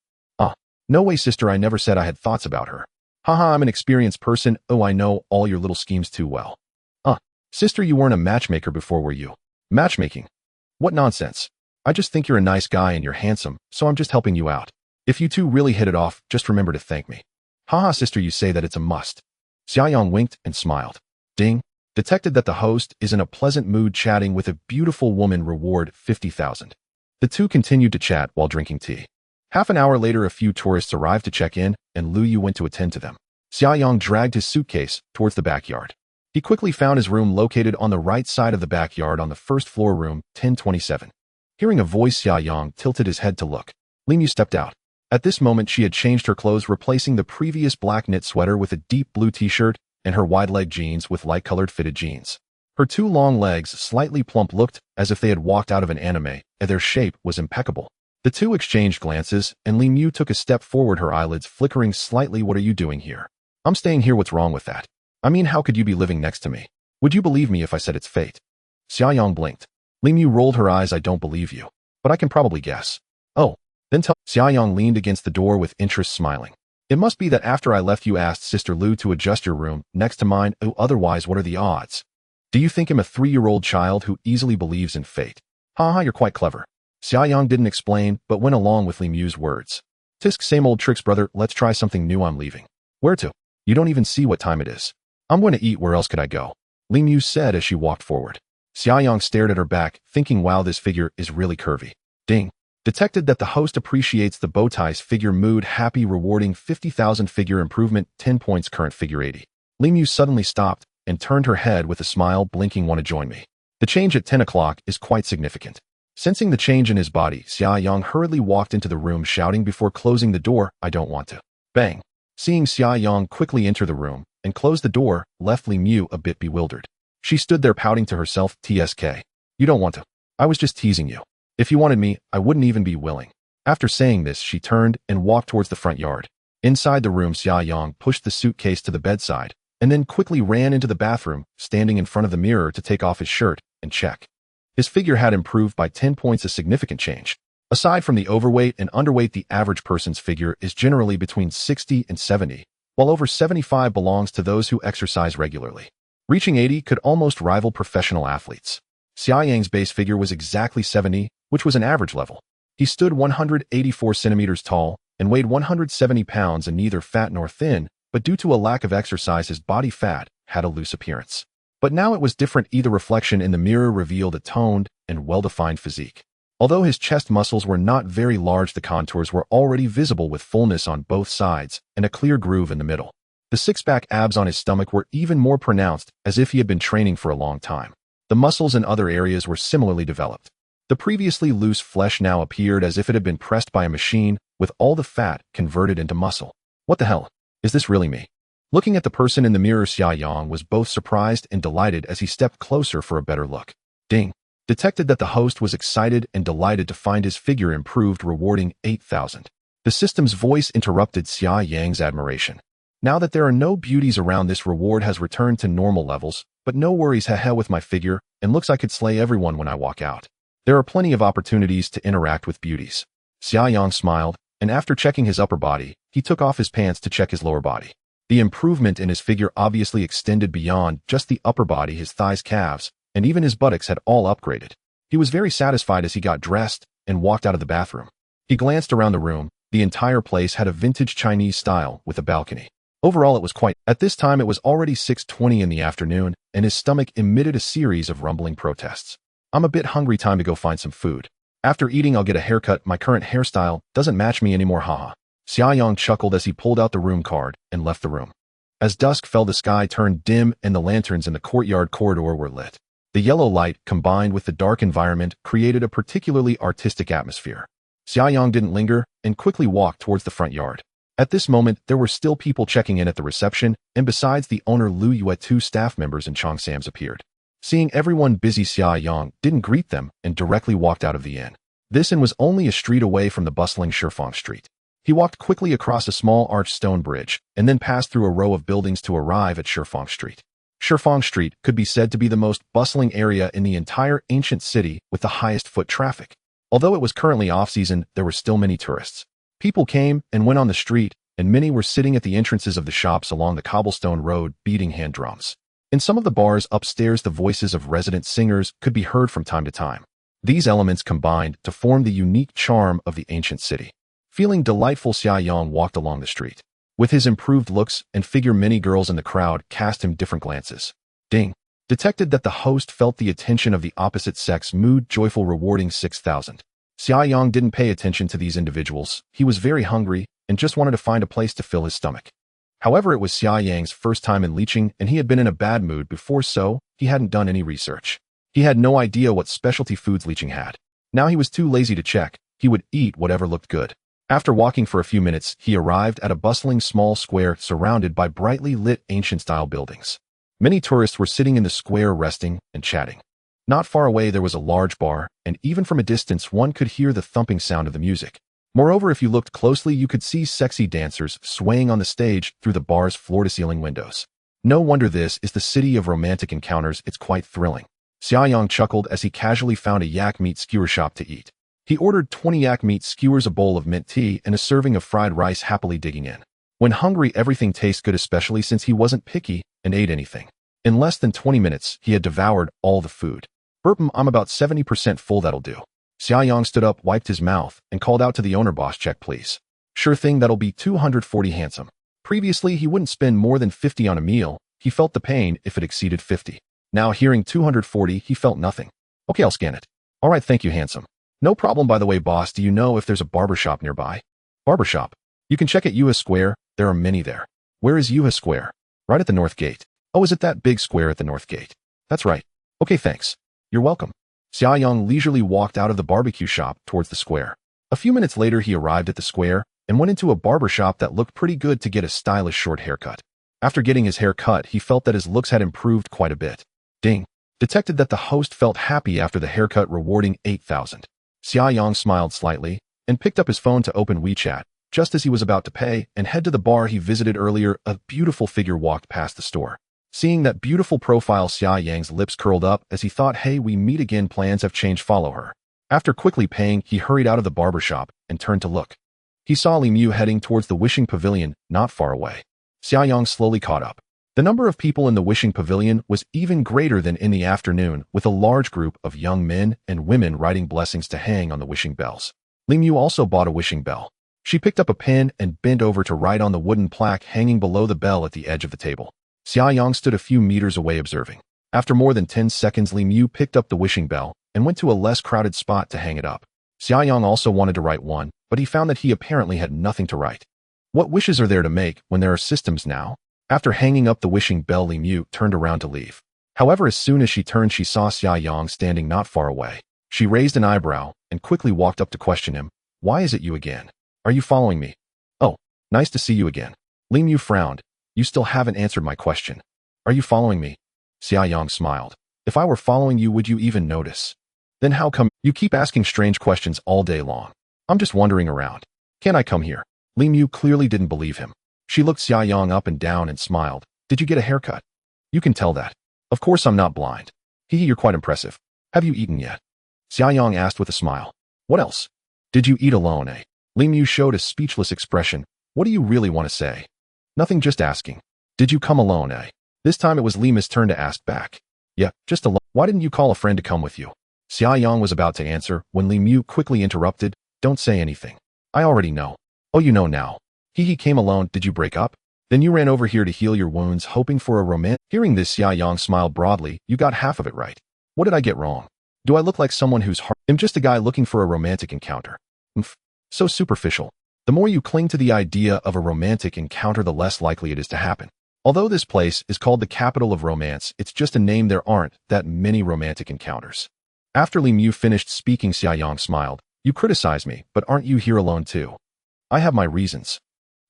No way, sister, I never said I had thoughts about her. Haha, I'm an experienced person. Oh, I know all your little schemes too well. Sister, you weren't a matchmaker before, were you? Matchmaking? What nonsense. I just think you're a nice guy and you're handsome, so I'm just helping you out. If you two really hit it off, just remember to thank me. Haha, sister, you say that it's a must. Xiaoyang winked and smiled. Ding. Detected that the host is in a pleasant mood, chatting with a beautiful woman. Reward 50,000. The two continued to chat while drinking tea. Half an hour later, a few tourists arrived to check in, and Lu Yu went to attend to them. Xiaoyang dragged his suitcase towards the backyard. He quickly found his room located on the right side of the backyard on the first floor, room 1027. Hearing a voice, Xiaoyang tilted his head to look. Ling Yu stepped out. At this moment, she had changed her clothes, replacing the previous black knit sweater with a deep blue t-shirt and her wide-leg jeans with light-colored fitted jeans. Her two long legs, slightly plump, looked as if they had walked out of an anime, and their shape was impeccable. The two exchanged glances, and Ling Yu took a step forward, her eyelids flickering slightly. What are you doing here? I'm staying here. What's wrong with that? I mean, how could you be living next to me? Would you believe me if I said it's fate? Xiaoyang blinked. Ling Yu rolled her eyes. I don't believe you, but I can probably guess. Oh, then tell. Xiaoyang leaned against the door with interest, smiling. It must be that after I left, you asked Sister Lu to adjust your room next to mine. Oh, otherwise, what are the odds? Do you think I'm a 3-year-old child who easily believes in fate? Haha, you're quite clever. Xiaoyang didn't explain, but went along with Ling Yu's words. Tisk, same old tricks, brother. Let's try something new. I'm leaving. Where to? You don't even see what time it is. I'm going to eat. Where else could I go? Ling Yu said as she walked forward. Xiaoyang stared at her back, thinking, wow, this figure is really curvy. Ding. Detected that the host appreciates the bow ties. Figure mood happy, rewarding 50,000. Figure improvement 10 points, current figure 80. Ling Yu suddenly stopped and turned her head with a smile, blinking. Want to join me? The change at 10 o'clock is quite significant. Sensing the change in his body, Xiaoyang hurriedly walked into the room, shouting before closing the door, I don't want to. Bang. Seeing Xiaoyang quickly enter the room and close the door, left Ling Yu a bit bewildered. She stood there pouting to herself, TSK. You don't want to. I was just teasing you. If you wanted me, I wouldn't even be willing. After saying this, she turned and walked towards the front yard. Inside the room, Xiaoyang pushed the suitcase to the bedside and then quickly ran into the bathroom, standing in front of the mirror to take off his shirt and check. His figure had improved by 10 points, a significant change. Aside from the overweight and underweight, the average person's figure is generally between 60 and 70, while over 75 belongs to those who exercise regularly. Reaching 80 could almost rival professional athletes. Xia Yang's base figure was exactly 70, which was an average level. He stood 184 centimeters tall and weighed 170 pounds and neither fat nor thin, but due to a lack of exercise his body fat had a loose appearance. But now it was different. Either reflection in the mirror revealed a toned and well-defined physique. Although his chest muscles were not very large, the contours were already visible with fullness on both sides and a clear groove in the middle. The six-pack abs on his stomach were even more pronounced, as if he had been training for a long time. The muscles in other areas were similarly developed. The previously loose flesh now appeared as if it had been pressed by a machine, with all the fat converted into muscle. What the hell? Is this really me? Looking at the person in the mirror, Xia Yang was both surprised and delighted as he stepped closer for a better look. Ding! Detected that the host was excited and delighted to find his figure improved, rewarding 8,000. The system's voice interrupted Xia Yang's admiration. Now that there are no beauties around, this reward has returned to normal levels, but no worries, haha, with my figure, and looks I could slay everyone when I walk out. There are plenty of opportunities to interact with beauties. Xia Yang smiled, and after checking his upper body, he took off his pants to check his lower body. The improvement in his figure obviously extended beyond just the upper body. His thighs, calves, and even his buttocks had all upgraded. He was very satisfied as he got dressed and walked out of the bathroom. He glanced around the room. The entire place had a vintage Chinese style with a balcony. Overall, it was quite. At this time, it was already 6:20 in the afternoon, and his stomach emitted a series of rumbling protests. I'm a bit hungry, time to go find some food. After eating, I'll get a haircut. My current hairstyle doesn't match me anymore, haha. Xia Yang chuckled as he pulled out the room card and left the room. As dusk fell, the sky turned dim and the lanterns in the courtyard corridor were lit. The yellow light, combined with the dark environment, created a particularly artistic atmosphere. Xia Yang didn't linger and quickly walked towards the front yard. At this moment, there were still people checking in at the reception, and besides the owner Lu Yue, 2 staff members and Chong Sams appeared. Seeing everyone busy, Xia Yang didn't greet them and directly walked out of the inn. This inn was only a street away from the bustling Shifeng Street. He walked quickly across a small arched stone bridge and then passed through a row of buildings to arrive at Shifeng Street. Shifeng Street could be said to be the most bustling area in the entire ancient city with the highest foot traffic. Although it was currently off-season, there were still many tourists. People came and went on the street, and many were sitting at the entrances of the shops along the cobblestone road, beating hand drums. In some of the bars upstairs, the voices of resident singers could be heard from time to time. These elements combined to form the unique charm of the ancient city. Feeling delightful, Xia Yang walked along the street. With his improved looks and figure, many girls in the crowd cast him different glances. Ding! Detected that the host felt the attention of the opposite sex, mood joyful, rewarding 6,000. Xia Yang didn't pay attention to these individuals. He was very hungry and just wanted to find a place to fill his stomach. However, it was Xia Yang's first time in leeching, and he had been in a bad mood before, so he hadn't done any research. He had no idea what specialty foods leeching had. Now he was too lazy to check. He would eat whatever looked good. After walking for a few minutes, he arrived at a bustling small square surrounded by brightly lit ancient-style buildings. Many tourists were sitting in the square resting and chatting. Not far away there was a large bar, and even from a distance one could hear the thumping sound of the music. Moreover, if you looked closely, you could see sexy dancers swaying on the stage through the bar's floor-to-ceiling windows. No wonder this is the city of romantic encounters. It's quite thrilling. Xia Yang chuckled as he casually found a yak meat skewer shop to eat. He ordered 20 yak meat skewers, a bowl of mint tea, and a serving of fried rice, happily digging in. When hungry, everything tastes good, especially since he wasn't picky and ate anything. In less than 20 minutes, he had devoured all the food. I'm about 70% full, that'll do. Xia Yang stood up, wiped his mouth, and called out to the owner, boss, check please. Sure thing, that'll be 240 handsome. Previously, he wouldn't spend more than 50 on a meal. He felt the pain if it exceeded 50. Now, hearing 240, he felt nothing. Okay, I'll scan it. All right, thank you, handsome. No problem. By the way, boss, do you know if there's a barbershop nearby? Barbershop? You can check at Yuha Square. There are many there. Where is Yuha Square? Right at the north gate. Oh, is it that big square at the north gate? That's right. Okay, thanks. You're welcome. Xia Yang leisurely walked out of the barbecue shop towards the square. A few minutes later, he arrived at the square and went into a barber shop that looked pretty good to get a stylish short haircut. After getting his hair cut, he felt that his looks had improved quite a bit. Ding! Detected that the host felt happy after the haircut, rewarding 8,000. Xia Yang smiled slightly and picked up his phone to open WeChat. Just as he was about to pay and head to the bar he visited earlier, a beautiful figure walked past the store. Seeing that beautiful profile, Xia Yang's lips curled up as he thought, hey, we meet again, plans have changed, follow her. After quickly paying, he hurried out of the barber shop and turned to look. He saw Li Mu heading towards the wishing pavilion not far away. Xiaoyang slowly caught up. The number of people in the wishing pavilion was even greater than in the afternoon, with a large group of young men and women writing blessings to hang on the wishing bells. Li Mu also bought a wishing bell. She picked up a pen and bent over to write on the wooden plaque hanging below the bell at the edge of the table. Xiaoyang stood a few meters away observing. After more than 10 seconds, Li Mu picked up the wishing bell and went to a less crowded spot to hang it up. Xiaoyang also wanted to write one, but he found that he apparently had nothing to write. What wishes are there to make when there are systems now? After hanging up the wishing bell, Li Mu turned around to leave. However, as soon as she turned, she saw Xiaoyang standing not far away. She raised an eyebrow and quickly walked up to question him. Why is it you again? Are you following me? Oh, nice to see you again. Li Mu frowned. You still haven't answered my question. Are you following me? Xiaoyang smiled. If I were following you, would you even notice? Then how come you keep asking strange questions all day long? I'm just wandering around. Can't I come here? Li Mu clearly didn't believe him. She looked Xiaoyang up and down and smiled. Did you get a haircut? You can tell that. Of course I'm not blind. Hee, you're quite impressive. Have you eaten yet? Xiaoyang asked with a smile. What else? Did you eat alone, eh? Li Mu showed a speechless expression. What do you really want to say? Nothing, just asking. Did you come alone, eh? This time it was Li Mu's turn to ask back. Yeah, just alone. Why didn't you call a friend to come with you? Xiaoyang was about to answer when Li Mu quickly interrupted. Don't say anything. I already know. Oh, you know now. He came alone. Did you break up? Then you ran over here to heal your wounds, hoping for a romance. Hearing this, Xiaoyang smiled broadly. You got half of it right. What did I get wrong? Do I look like someone who's I'm just a guy looking for a romantic encounter. So superficial. The more you cling to the idea of a romantic encounter, the less likely it is to happen. Although this place is called the capital of romance, it's just a name. There aren't that many romantic encounters. After Li Mu finished speaking, Xiaoyang smiled. You criticize me, but aren't you here alone too? I have my reasons.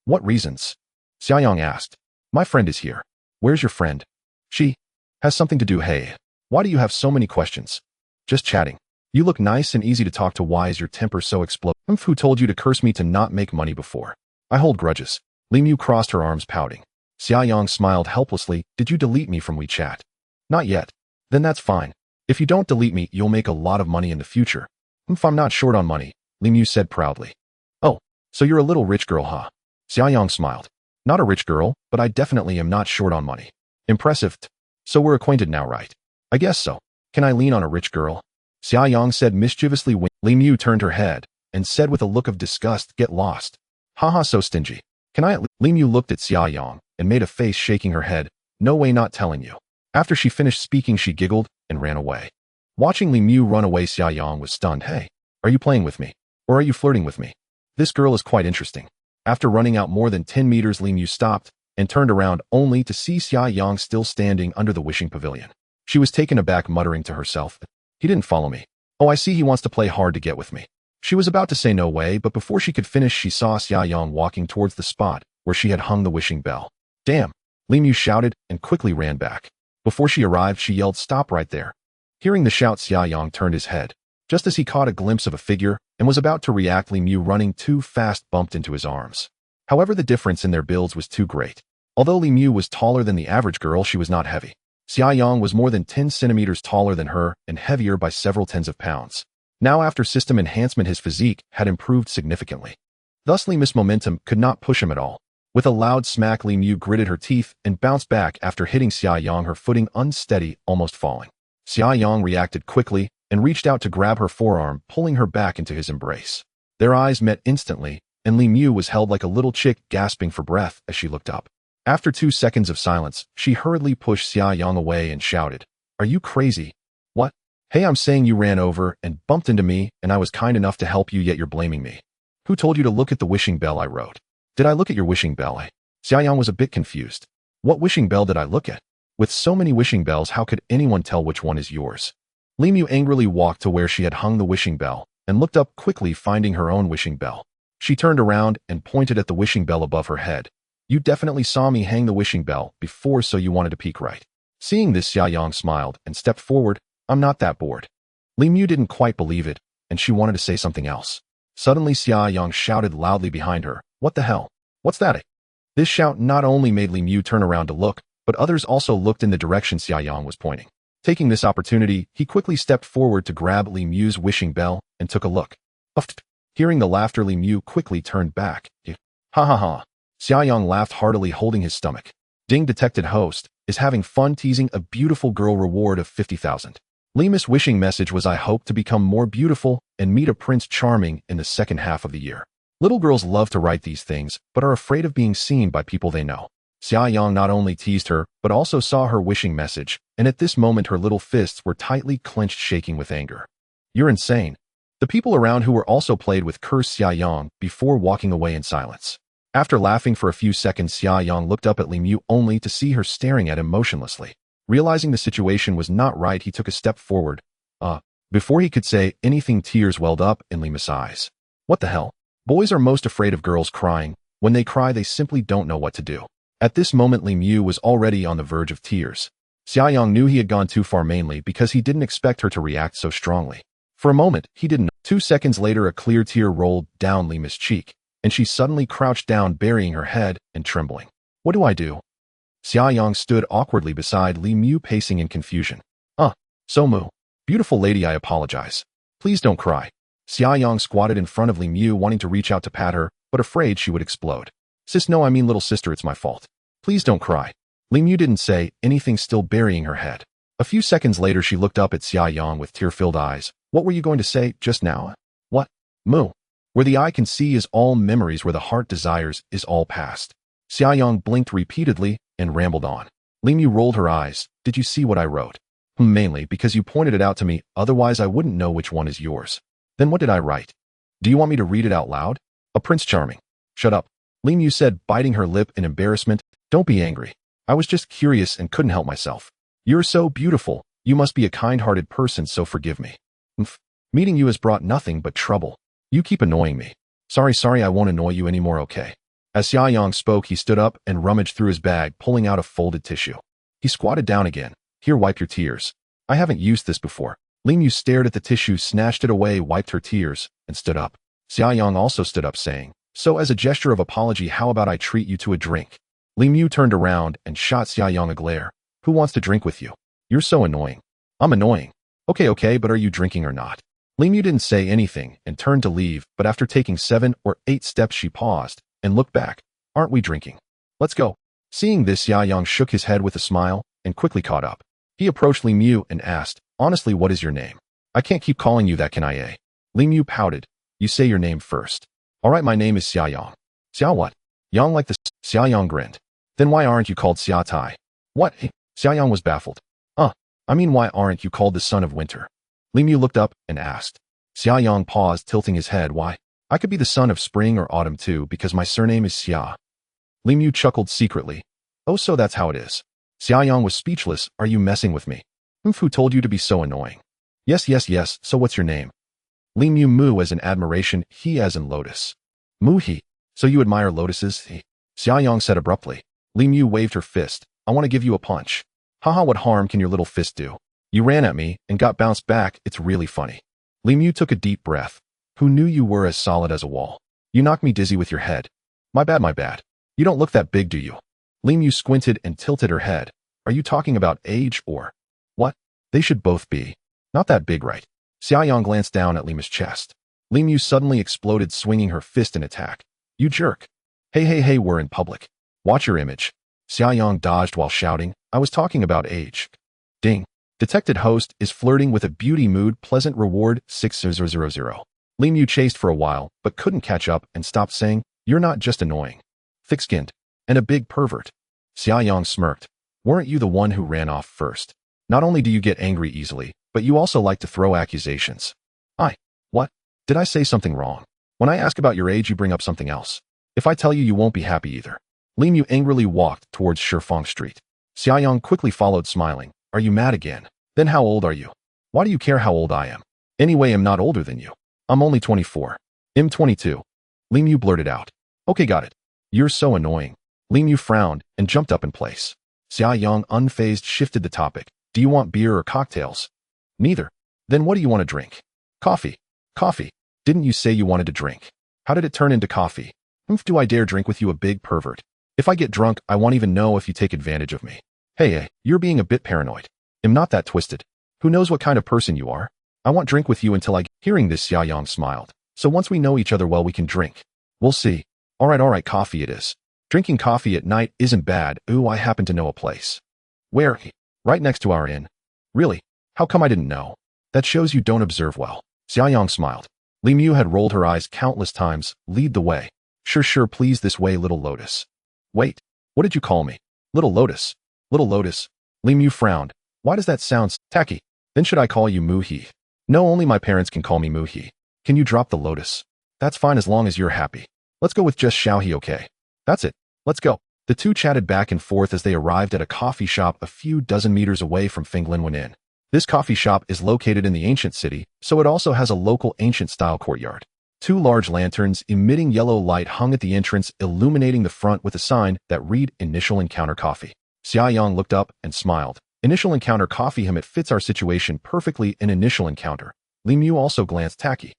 What reasons? Xiaoyang asked. My friend is here. Where's your friend? She has something to do. Hey, why do you have so many questions? Just chatting. You look nice and easy to talk to. Why is your temper so explosive? Who told you to curse me to not make money before? I hold grudges. Li Mu crossed her arms, pouting. Xiaoyang smiled helplessly. Did you delete me from WeChat? Not yet. Then that's fine. If you don't delete me, you'll make a lot of money in the future. I'm not short on money, Li Mu said proudly. Oh, so you're a little rich girl, huh? Xiaoyang smiled. Not a rich girl, but I definitely am not short on money. Impressive. So we're acquainted now, right? I guess so. Can I lean on a rich girl? Xiaoyang said mischievously. Li Mu turned her head and said with a look of disgust, get lost. Haha, so stingy. Can I? Li Mu looked at Xiaoyang and made a face, shaking her head. No way, not telling you. After she finished speaking, she giggled and ran away. Watching Li Mu run away, Xiaoyang was stunned. Hey, are you playing with me? Or are you flirting with me? This girl is quite interesting. After running out more than 10 meters, Li Mu stopped and turned around only to see Xiaoyang still standing under the wishing pavilion. She was taken aback, muttering to herself, he didn't follow me. Oh, I see, he wants to play hard to get with me. She was about to say no way, but before she could finish, she saw Xiaoyang walking towards the spot where she had hung the wishing bell. Damn! Li Mu shouted and quickly ran back. Before she arrived, she yelled, stop right there. Hearing the shout, Xiaoyang turned his head. Just as he caught a glimpse of a figure and was about to react, Li Mu, running too fast, bumped into his arms. However, the difference in their builds was too great. Although Li Mu was taller than the average girl, she was not heavy. Xiaoyang was more than 10 centimeters taller than her and heavier by several tens of pounds. Now, after system enhancement, his physique had improved significantly. Thus, Li Mu's momentum could not push him at all. With a loud smack, Li Mu gritted her teeth and bounced back after hitting Xiaoyang, her footing unsteady, almost falling. Xiaoyang reacted quickly and reached out to grab her forearm, pulling her back into his embrace. Their eyes met instantly, and Li Mu was held like a little chick, gasping for breath as she looked up. After 2 seconds of silence, she hurriedly pushed Xiaoyang away and shouted, are you crazy? What? Hey, I'm saying you ran over and bumped into me, and I was kind enough to help you, yet you're blaming me. Who told you to look at the wishing bell I wrote? Did I look at your wishing bell? Xiaoyang was a bit confused. What wishing bell did I look at? With so many wishing bells, how could anyone tell which one is yours? Li Mu angrily walked to where she had hung the wishing bell and looked up quickly, finding her own wishing bell. She turned around and pointed at the wishing bell above her head. You definitely saw me hang the wishing bell before, so you wanted to peek, right? Seeing this, Xiaoyang smiled and stepped forward. I'm not that bored. Li Mu didn't quite believe it, and she wanted to say something else. Suddenly, Xiaoyang shouted loudly behind her, what the hell? What's that? This shout not only made Li Mu turn around to look, but others also looked in the direction Xiaoyang was pointing. Taking this opportunity, he quickly stepped forward to grab Li Mu's wishing bell and took a look. Hearing the laughter, Li Mu quickly turned back. Ha ha ha. Xiaoyang laughed heartily, holding his stomach. Ding, detected host is having fun teasing a beautiful girl, reward of 50,000. Lima's wishing message was, I hope to become more beautiful and meet a Prince Charming in the second half of the year. Little girls love to write these things, but are afraid of being seen by people they know. Xiaoyang not only teased her, but also saw her wishing message, and at this moment her little fists were tightly clenched, shaking with anger. You're insane. The people around who were also played with cursed Xiaoyang before walking away in silence. After laughing for a few seconds, Xiaoyang looked up at Li Mu only to see her staring at him motionlessly. Realizing the situation was not right, he took a step forward. Before he could say anything, tears welled up in Lima's eyes. What the hell? Boys are most afraid of girls crying. When they cry, they simply don't know what to do. At this moment, Li Mu was already on the verge of tears. Xiaoyang knew he had gone too far, mainly because he didn't expect her to react so strongly. For a moment, he didn't know. 2 seconds later, a clear tear rolled down Lima's cheek, and she suddenly crouched down, burying her head and trembling. What do I do? Xiaoyang stood awkwardly beside Li Mu, pacing in confusion. So Mu. Beautiful lady, I apologize. Please don't cry. Xiaoyang squatted in front of Li Mu, wanting to reach out to pat her, but afraid she would explode. Sis, no, I mean little sister, it's my fault. Please don't cry. Li Mu didn't say anything, still burying her head. A few seconds later, she looked up at Xiaoyang with tear-filled eyes. What were you going to say just now? What? Mu. Where the eye can see is all memories, where the heart desires is all past. Xiaoyang blinked repeatedly and rambled on. Li Mu rolled her eyes. Did you see what I wrote? Mainly because you pointed it out to me, otherwise I wouldn't know which one is yours. Then what did I write? Do you want me to read it out loud? A Prince Charming. Shut up. Li Mu said, biting her lip in embarrassment. Don't be angry. I was just curious and couldn't help myself. You're so beautiful. You must be a kind-hearted person, so forgive me. Meeting you has brought nothing but trouble. You keep annoying me. Sorry, I won't annoy you anymore, okay? As Xiaoyang spoke, he stood up and rummaged through his bag, pulling out a folded tissue. He squatted down again. Here, wipe your tears. I haven't used this before. Li Mu stared at the tissue, snatched it away, wiped her tears, and stood up. Xiaoyang also stood up, saying, so as a gesture of apology, how about I treat you to a drink? Li Mu turned around and shot Xiaoyang a glare. Who wants to drink with you? You're so annoying. I'm annoying. Okay, but are you drinking or not? Li Mu didn't say anything and turned to leave, but after taking 7 or 8 steps, she paused and looked back. Aren't we drinking? Let's go. Seeing this, Xiaoyang shook his head with a smile and quickly caught up. He approached Li Mu and asked, honestly, what is your name? I can't keep calling you that, can I? Li Mu pouted. You say your name first. All right, my name is Xiaoyang. Xiao what? Yang like the Xiaoyang grinned. Then why aren't you called Xia Tai? What? Xiaoyang was baffled. I mean, why aren't you called the son of winter? Li Mu looked up and asked. Xiaoyang paused, tilting his head. Why? I could be the son of spring or autumn too, because my surname is Xia. Li Mu chuckled secretly. Oh, so that's how it is. Xiaoyang was speechless. Are you messing with me? Who told you to be so annoying? Yes, so what's your name? Li Mu. Mu as in admiration, he as in lotus. Mu he. So you admire lotuses? He. Xiaoyang said abruptly. Li Mu waved her fist. I want to give you a punch. Haha, what harm can your little fist do? You ran at me and got bounced back. It's really funny. Li Mu took a deep breath. Who knew you were as solid as a wall? You knocked me dizzy with your head. My bad. You don't look that big, do you? Li Mu squinted and tilted her head. Are you talking about age or what? They should both be. Not that big, right? Xiaoyang glanced down at Lima's chest. Li Mu suddenly exploded, swinging her fist in attack. You jerk. Hey, we're in public. Watch your image. Xiaoyang dodged while shouting, I was talking about age. Ding. Detected host is flirting with a beauty mood, pleasant reward 6000. Li Mu chased for a while, but couldn't catch up and stopped, saying, you're not just annoying. Thick-skinned. And a big pervert. Xiaoyang smirked. Weren't you the one who ran off first? Not only do you get angry easily, but you also like to throw accusations. What? Did I say something wrong? When I ask about your age, you bring up something else. If I tell you, you won't be happy either. Li Mu angrily walked towards Shifeng Street. Xiaoyang quickly followed, smiling. Are you mad again? Then how old are you? Why do you care how old I am? Anyway, I'm not older than you. I'm only 24. I'm 22. Li Mu blurted out. Okay, got it. You're so annoying. Li Mu frowned and jumped up in place. Xiaoyang, unfazed, shifted the topic. Do you want beer or cocktails? Neither. Then what do you want to drink? Coffee. Didn't you say you wanted to drink? How did it turn into coffee? Do I dare drink with you, a big pervert? If I get drunk, I won't even know if you take advantage of me. Hey, you're being a bit paranoid. I'm not that twisted. Who knows what kind of person you are? I won't drink with you until I... Hearing this, Xiaoyang smiled. So once we know each other well, we can drink. We'll see. All right, coffee it is. Drinking coffee at night isn't bad. Ooh, I happen to know a place. Where? Right next to our inn. Really? How come I didn't know? That shows you don't observe well. Xiaoyang smiled. Li Mu had rolled her eyes countless times. Lead the way. Sure, please, this way, little lotus. Wait, what did you call me? Little lotus. Little lotus. Li Mu frowned. Why does that sound tacky? Then should I call you Mu He? No, only my parents can call me Mu He. Can you drop the lotus? That's fine as long as you're happy. Let's go with just Xiao He, okay? That's it. Let's go. The two chatted back and forth as they arrived at a coffee shop a few dozen meters away from Fenglinwen Inn. This coffee shop is located in the ancient city, so it also has a local ancient-style courtyard. Two large lanterns emitting yellow light hung at the entrance, illuminating the front with a sign that read Initial Encounter Coffee. Xiaoyang looked up and smiled. Initial Encounter Coffee, it fits our situation perfectly. An initial encounter. Li Mu also glanced tacky.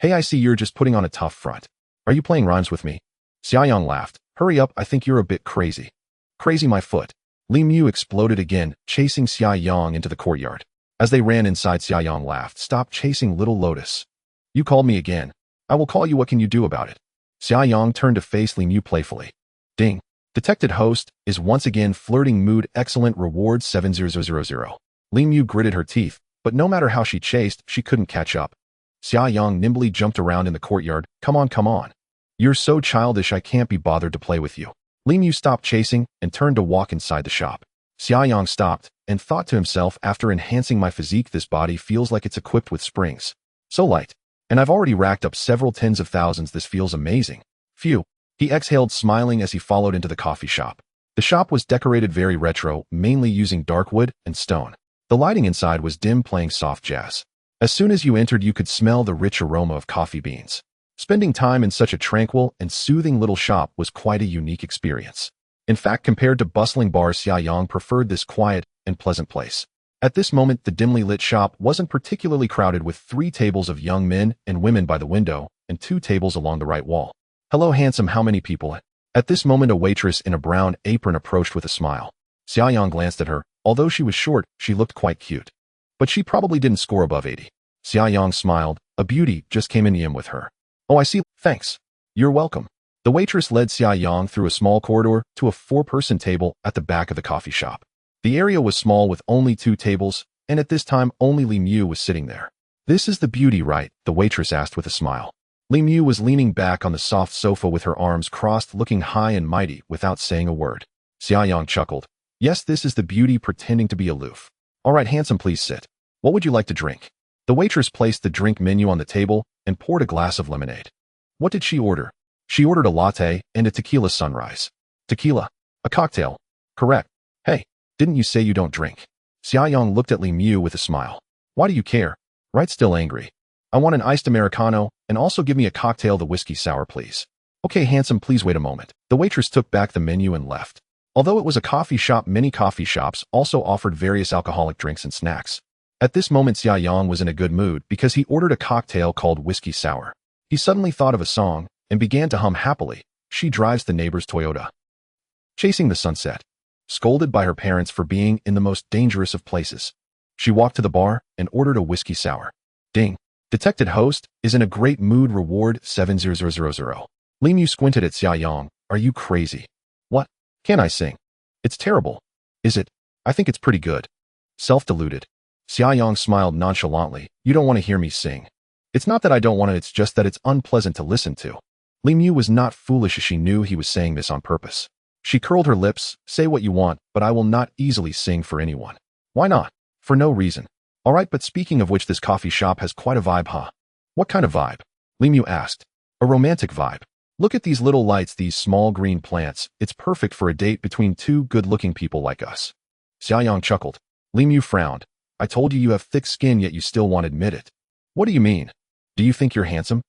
Hey, I see you're just putting on a tough front. Are you playing rhymes with me? Xiaoyang laughed. Hurry up, I think you're a bit crazy. Crazy my foot. Li Mu exploded again, chasing Xiaoyang into the courtyard. As they ran inside, Xiaoyang laughed. Stop chasing little lotus. You called me again. I will call you. What can you do about it? Xiaoyang turned to face Li Mu playfully. Ding. Detected host is once again flirting mood. Excellent reward 7000. Li Mu gritted her teeth, but no matter how she chased, she couldn't catch up. Xiaoyang nimbly jumped around in the courtyard. Come on. You're so childish, I can't be bothered to play with you. Li Mu stopped chasing and turned to walk inside the shop. Xiaoyang stopped and thought to himself, after enhancing my physique, this body feels like it's equipped with springs. So light. And I've already racked up several tens of thousands. This feels amazing. Phew. He exhaled, smiling as he followed into the coffee shop. The shop was decorated very retro, mainly using dark wood and stone. The lighting inside was dim, playing soft jazz. As soon as you entered, you could smell the rich aroma of coffee beans. Spending time in such a tranquil and soothing little shop was quite a unique experience. In fact, compared to bustling bars, Xiaoyang preferred this quiet and pleasant place. At this moment, the dimly lit shop wasn't particularly crowded, with 3 tables of young men and women by the window and 2 tables along the right wall. Hello, handsome, how many people? At this moment, a waitress in a brown apron approached with a smile. Xiaoyang glanced at her. Although she was short, she looked quite cute. But she probably didn't score above 80. Xiaoyang smiled. A beauty just came in with her. Oh, I see. Thanks. You're welcome. The waitress led Xiaoyang through a small corridor to a 4-person table at the back of the coffee shop. The area was small, with only 2 tables, and at this time only Li Mu was sitting there. This is the beauty, right? The waitress asked with a smile. Li Mu was leaning back on the soft sofa with her arms crossed, looking high and mighty without saying a word. Xiaoyang chuckled. Yes, this is the beauty, pretending to be aloof. All right, handsome, please sit. What would you like to drink? The waitress placed the drink menu on the table and poured a glass of lemonade. What did she order? She ordered a latte and a tequila sunrise. Tequila? A cocktail? Correct. Hey, didn't you say you don't drink? Xiaoyang looked at Li Mu with a smile. Why do you care? Right, still angry. I want an iced Americano, and also give me a cocktail, the whiskey sour, please. Okay, handsome, please wait a moment. The waitress took back the menu and left. Although it was a coffee shop, many coffee shops also offered various alcoholic drinks and snacks. At this moment, Xiaoyang was in a good mood because he ordered a cocktail called whiskey sour. He suddenly thought of a song and began to hum happily. She drives the neighbor's Toyota. Chasing the sunset. Scolded by her parents for being in the most dangerous of places. She walked to the bar and ordered a whiskey sour. Ding. Detected host is in a great mood. Reward 7000. Li Mu squinted at Xiaoyang. Are you crazy? What? Can I sing? It's terrible. Is it? I think it's pretty good. Self-deluded. Xiaoyang smiled nonchalantly. You don't want to hear me sing. It's not that I don't want to, it's just that it's unpleasant to listen to. Li Mu was not foolish, as she knew he was saying this on purpose. She curled her lips. Say what you want, but I will not easily sing for anyone. Why not? For no reason. All right, but speaking of which, this coffee shop has quite a vibe, huh? What kind of vibe? Li Mu asked. A romantic vibe. Look at these little lights, these small green plants. It's perfect for a date between 2 good-looking people like us. Xiaoyang chuckled. Li Mu frowned. I told you you have thick skin, yet you still won't admit it. What do you mean? Do you think you're handsome?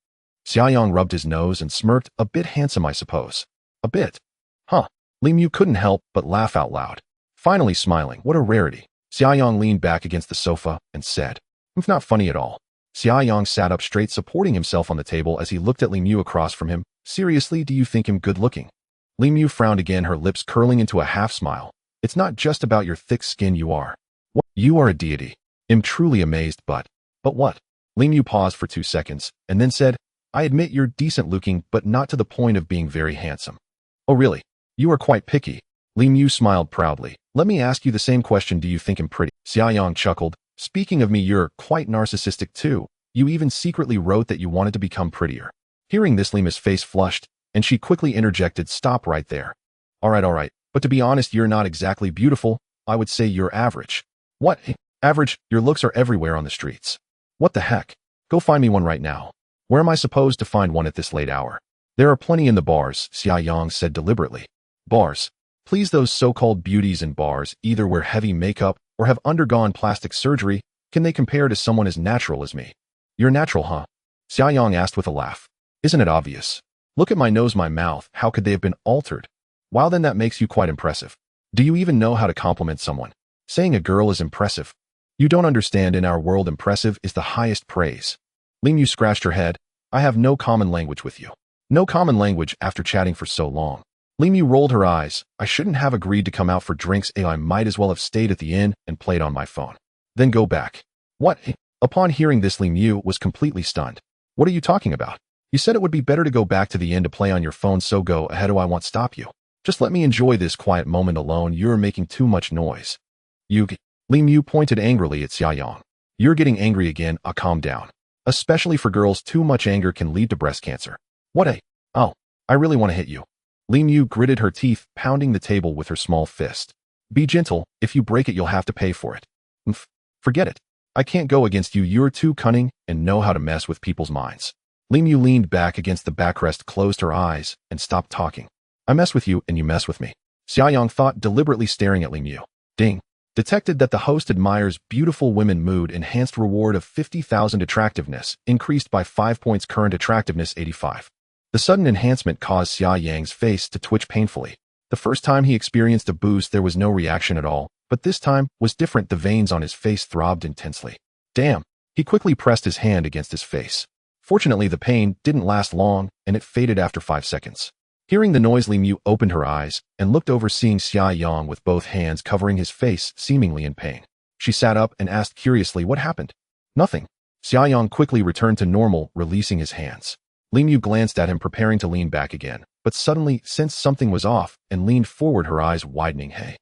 Xiaoyang rubbed his nose and smirked. A bit handsome, I suppose. A bit. Huh. Li Mu couldn't help but laugh out loud. Finally smiling. What a rarity. Xiaoyang leaned back against the sofa and said, It's not funny at all. Xiaoyang sat up straight, supporting himself on the table as he looked at Li Mu across from him. Seriously, do you think him good-looking? Li Mu frowned again, her lips curling into a half-smile. It's not just about your thick skin, you are. What? You are a deity. I'm truly amazed, but what? Li Mu paused for 2 seconds, and then said, I admit you're decent-looking, but not to the point of being very handsome. Oh really? You are quite picky. Li Mu smiled proudly. Let me ask you the same question. Do you think I'm pretty? Xiaoyang chuckled. Speaking of me, you're quite narcissistic too. You even secretly wrote that you wanted to become prettier. Hearing this, Lima's face flushed, and she quickly interjected, stop right there. All right. But to be honest, you're not exactly beautiful. I would say you're average. What? Average? Your looks are everywhere on the streets. What the heck? Go find me one right now. Where am I supposed to find one at this late hour? There are plenty in the bars, Xiaoyang said deliberately. Bars? Please, those so-called beauties in bars either wear heavy makeup or have undergone plastic surgery. Can they compare to someone as natural as me? You're natural, huh? Xiaoyang asked with a laugh. Isn't it obvious? Look at my nose, my mouth. How could they have been altered? Wow, then that makes you quite impressive. Do you even know how to compliment someone? Saying a girl is impressive. You don't understand, in our world impressive is the highest praise. Li Mu scratched her head. I have no common language with you. No common language after chatting for so long. Li Mu rolled her eyes. I shouldn't have agreed to come out for drinks. I might as well have stayed at the inn and played on my phone. Then go back. What? Upon hearing this, Li Mu was completely stunned. What are you talking about? You said it would be better to go back to the inn to play on your phone, so go ahead. I won't stop you. Just let me enjoy this quiet moment alone. You're making too much noise. Li Mu pointed angrily at Xiaoyang. You're getting angry again. Calm down. Especially for girls, too much anger can lead to breast cancer. What? Oh, I really want to hit you. Li Mu gritted her teeth, pounding the table with her small fist. Be gentle. If you break it, you'll have to pay for it. Forget it. I can't go against you. You're too cunning and know how to mess with people's minds. Li Mu leaned back against the backrest, closed her eyes, and stopped talking. I mess with you and you mess with me. Xiaoyang thought, deliberately staring at Li Mu. Ding. Detected that the host admires beautiful women. Mood enhanced, reward of 50,000. Attractiveness increased by 5 points. Current attractiveness 85. The sudden enhancement caused Xiaoyang's face to twitch painfully. The first time he experienced a boost, there was no reaction at all, but this time was different. The veins on his face throbbed intensely. Damn. He quickly pressed his hand against his face. Fortunately, the pain didn't last long, and it faded after 5 seconds. Hearing the noise, Li Mu opened her eyes and looked over, seeing Xiaoyang with both hands covering his face, seemingly in pain. She sat up and asked curiously, what happened? Nothing. Xiaoyang quickly returned to normal, releasing his hands. Li Mu glanced at him, preparing to lean back again, but suddenly sensed something was off and leaned forward, her eyes widening. Hey.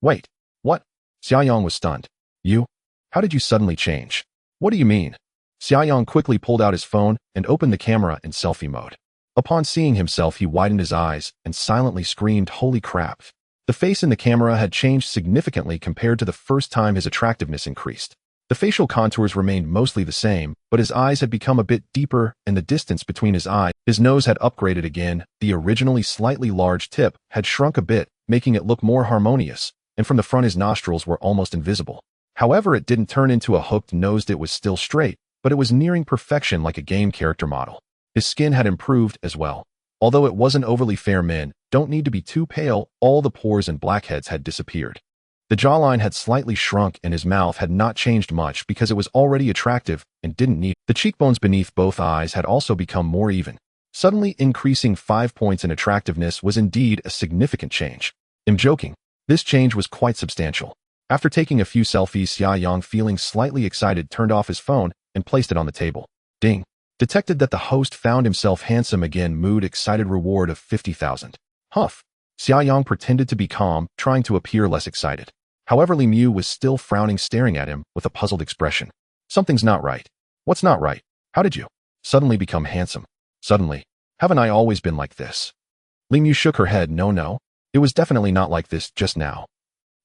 Wait. What? Xiaoyang was stunned. You? How did you suddenly change? What do you mean? Xiaoyang quickly pulled out his phone and opened the camera in selfie mode. Upon seeing himself, he widened his eyes and silently screamed, holy crap. The face in the camera had changed significantly compared to the first time his attractiveness increased. The facial contours remained mostly the same, but his eyes had become a bit deeper and the distance between his eyes. His nose had upgraded again. The originally slightly large tip had shrunk a bit, making it look more harmonious, and from the front his nostrils were almost invisible. However, it didn't turn into a hooked nose. It was still straight, but it was nearing perfection, like a game character model. His skin had improved as well. Although it wasn't overly fair, men don't need to be too pale. All the pores and blackheads had disappeared. The jawline had slightly shrunk and his mouth had not changed much because it was already attractive and didn't need. The cheekbones beneath both eyes had also become more even. Suddenly increasing 5 points in attractiveness was indeed a significant change. I'm joking. This change was quite substantial. After taking a few selfies, Xiaoyang, feeling slightly excited, turned off his phone and placed it on the table. Ding. Detected that the host found himself handsome again. Mood excited, reward of 50,000. Huff. Xiaoyang pretended to be calm, trying to appear less excited. However, Li Mu was still frowning, staring at him with a puzzled expression. Something's not right. What's not right? How did you suddenly become handsome? Suddenly. Haven't I always been like this? Li Mu shook her head. No. It was definitely not like this just now.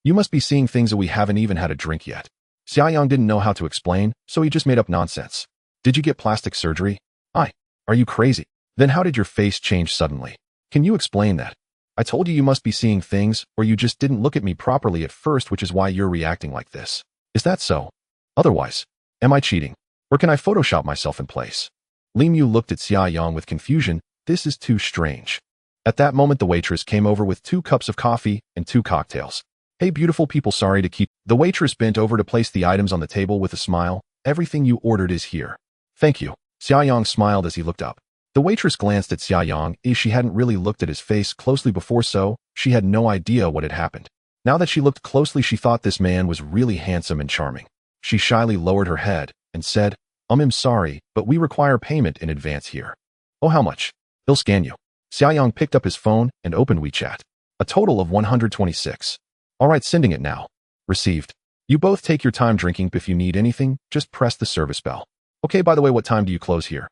You must be seeing things that we haven't even had a drink yet. Xiaoyang didn't know how to explain, so he just made up nonsense. Did you get plastic surgery? Are you crazy? Then how did your face change suddenly? Can you explain that? I told you must be seeing things, or you just didn't look at me properly at first, which is why you're reacting like this. Is that so? Otherwise, am I cheating? Or can I Photoshop myself in place? Li Mu looked at Xiaoyang with confusion. This is too strange. At that moment, the waitress came over with 2 cups of coffee and 2 cocktails. Hey, beautiful people, sorry to keep. The waitress bent over to place the items on the table with a smile. Everything you ordered is here. Thank you. Xiaoyang smiled as he looked up. The waitress glanced at Xiaoyang, as she hadn't really looked at his face closely before, so she had no idea what had happened. Now that she looked closely, she thought this man was really handsome and charming. She shyly lowered her head and said, I'm sorry, but we require payment in advance here. Oh, how much? He'll scan you. Xiaoyang picked up his phone and opened WeChat. A total of 126. Alright, sending it now. Received. You both take your time drinking. If you need anything, just press the service bell. Okay, by the way, what time do you close here?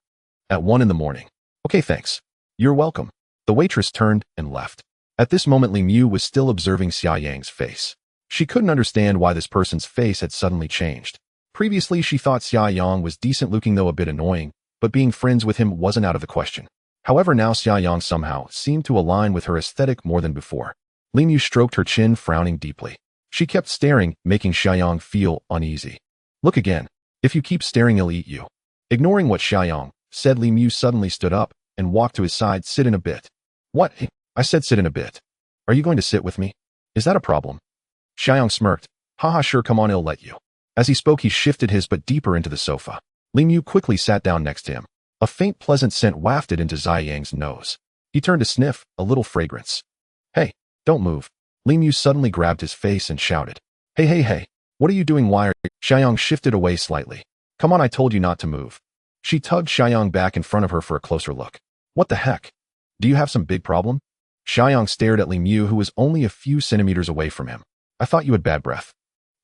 At 1 in the morning. Okay, thanks. You're welcome. The waitress turned and left. At this moment, Li Mu was still observing Xia Yang's face. She couldn't understand why this person's face had suddenly changed. Previously, she thought Xia Yang was decent looking, though a bit annoying, but being friends with him wasn't out of the question. However, now Xia Yang somehow seemed to align with her aesthetic more than before. Li Mu stroked her chin, frowning deeply. She kept staring, making Xia Yang feel uneasy. Look again. If you keep staring, he'll eat you. Ignoring what Xia Yang said, Li Mu suddenly stood up and walked to his side. Sit in a bit. What? I said sit in a bit. Are you going to sit with me? Is that a problem? Xia Yang smirked. Haha, sure, come on, I'll let you. As he spoke, he shifted his butt deeper into the sofa. Li Mu quickly sat down next to him. A faint, pleasant scent wafted into Xia Yang's nose. He turned to sniff, a little fragrance. Hey, don't move. Li Mu suddenly grabbed his face and shouted. Hey, what are you doing? Why are you? Xia Yang shifted away slightly. Come on, I told you not to move. She tugged Xia Yang back in front of her for a closer look. What the heck? Do you have some big problem? Xia Yang stared at Li Mu, who was only a few centimeters away from him. I thought you had bad breath.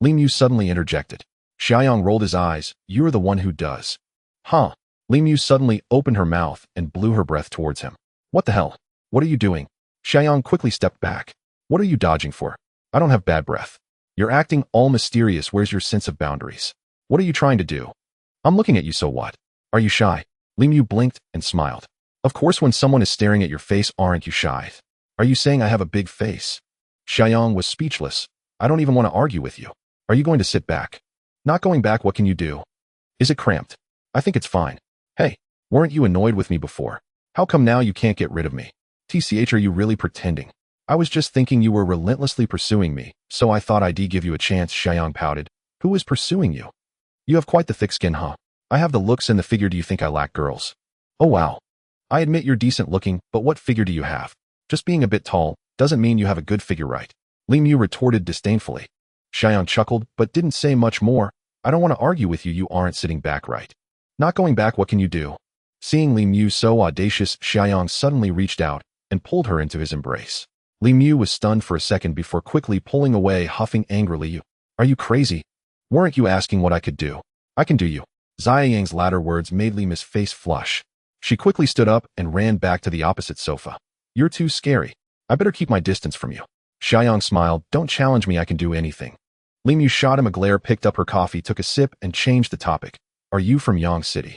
Li Mu suddenly interjected. Xia Yang rolled his eyes. You're the one who does. Huh? Li Mu suddenly opened her mouth and blew her breath towards him. What the hell? What are you doing? Xia Yang quickly stepped back. What are you dodging for? I don't have bad breath. You're acting all mysterious. Where's your sense of boundaries? What are you trying to do? I'm looking at you, so what? Are you shy? Li Mu blinked and smiled. Of course, when someone is staring at your face, aren't you shy? Are you saying I have a big face? Xia Yang was speechless. I don't even want to argue with you. Are you going to sit back? Not going back, what can you do? Is it cramped? I think it's fine. Hey, weren't you annoyed with me before? How come now you can't get rid of me? TCH, are you really pretending? I was just thinking you were relentlessly pursuing me, so I thought I'd give you a chance. Xia Yang pouted. Who is pursuing you? You have quite the thick skin, huh? I have the looks and the figure. Do you think I lack girls? Oh wow. I admit you're decent looking, but what figure do you have? Just being a bit tall doesn't mean you have a good figure, right? Li Mu retorted disdainfully. Xia Yang chuckled, but didn't say much more. I don't want to argue with you. You aren't sitting back right. Not going back, what can you do? Seeing Li Mu so audacious, Xia Yang suddenly reached out and pulled her into his embrace. Li Mu was stunned for a second before quickly pulling away, huffing angrily. Are you crazy? Weren't you asking what I could do? I can do you. Xia Yang's latter words made Li Mu's face flush. She quickly stood up and ran back to the opposite sofa. You're too scary. I better keep my distance from you. Xia Yang smiled. Don't challenge me, I can do anything. Li Mu shot him a glare, picked up her coffee, took a sip, and changed the topic. Are you from Yang City?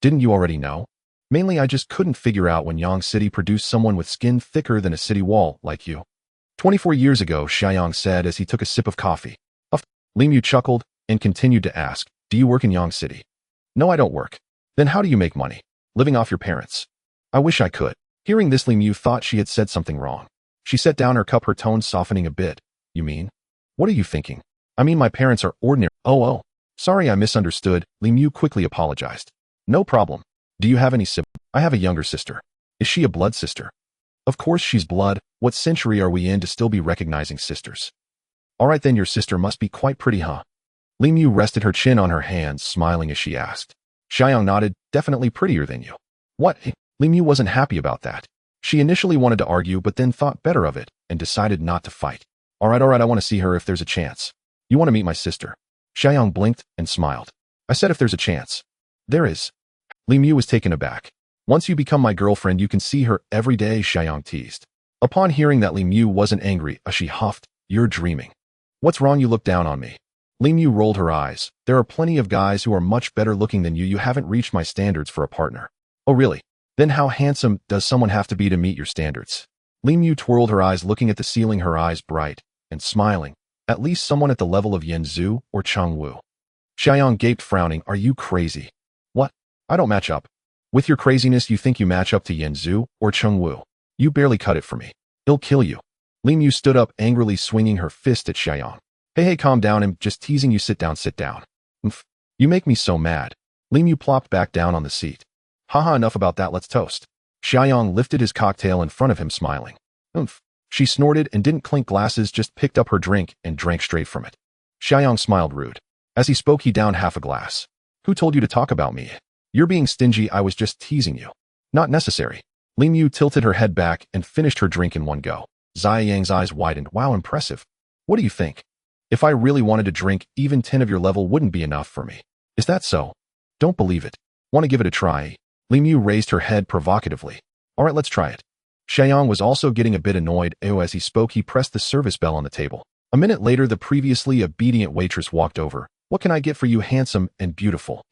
Didn't you already know? Mainly, I just couldn't figure out when Yang City produced someone with skin thicker than a city wall like you. 24 years ago, Xia Yang said as he took a sip of coffee. Li Mu chuckled and continued to ask, do you work in Yang City? No, I don't work. Then how do you make money? Living off your parents. I wish I could. Hearing this, Li Mu thought she had said something wrong. She set down her cup, her tone softening a bit. You mean? What are you thinking? I mean, my parents are ordinary. Oh. Sorry, I misunderstood. Li Mu quickly apologized. No problem. Do you have any siblings? I have a younger sister. Is she a blood sister? Of course she's blood. What century are we in to still be recognizing sisters? Alright then, your sister must be quite pretty, huh? Li Mu rested her chin on her hands, smiling as she asked. Xia Yang nodded. Definitely prettier than you. What? Li Mu wasn't happy about that. She initially wanted to argue, but then thought better of it and decided not to fight. Alright, I want to see her if there's a chance. You want to meet my sister? Xia Yang blinked and smiled. I said if there's a chance. There is. Li Mu was taken aback. Once you become my girlfriend, you can see her every day, Xia Yang teased. Upon hearing that, Li Mu wasn't angry, she huffed. You're dreaming. What's wrong? You look down on me. Li Mu rolled her eyes. There are plenty of guys who are much better looking than you. You haven't reached my standards for a partner. Oh really? Then how handsome does someone have to be to meet your standards? Li Mu twirled her eyes, looking at the ceiling, her eyes bright and smiling. At least someone at the level of Yan Zhu or Cheng Wu. Xia Yang gaped, frowning. Are you crazy? What? I don't match up. With your craziness, you think you match up to Yan Zhu or Cheng Wu. You barely cut it for me. He'll kill you. Li Mu stood up, angrily swinging her fist at Xia Yang. Hey, calm down. I'm just teasing you. Sit down. You make me so mad. Li Mu plopped back down on the seat. Haha, enough about that. Let's toast. Xia Yang lifted his cocktail in front of him, smiling. She snorted and didn't clink glasses, just picked up her drink and drank straight from it. Xia Yang smiled rude. As he spoke, he downed half a glass. Who told you to talk about me? You're being stingy. I was just teasing you. Not necessary. Li Mu tilted her head back and finished her drink in one go. Xia Yang's eyes widened. Wow, impressive. What do you think? If I really wanted to drink, even 10 of your level wouldn't be enough for me. Is that so? Don't believe it. Want to give it a try? Li Mu raised her head provocatively. All right, let's try it. Xiaoyang was also getting a bit annoyed. As he spoke, he pressed the service bell on the table. A minute later, the previously obedient waitress walked over. What can I get for you, handsome and beautiful?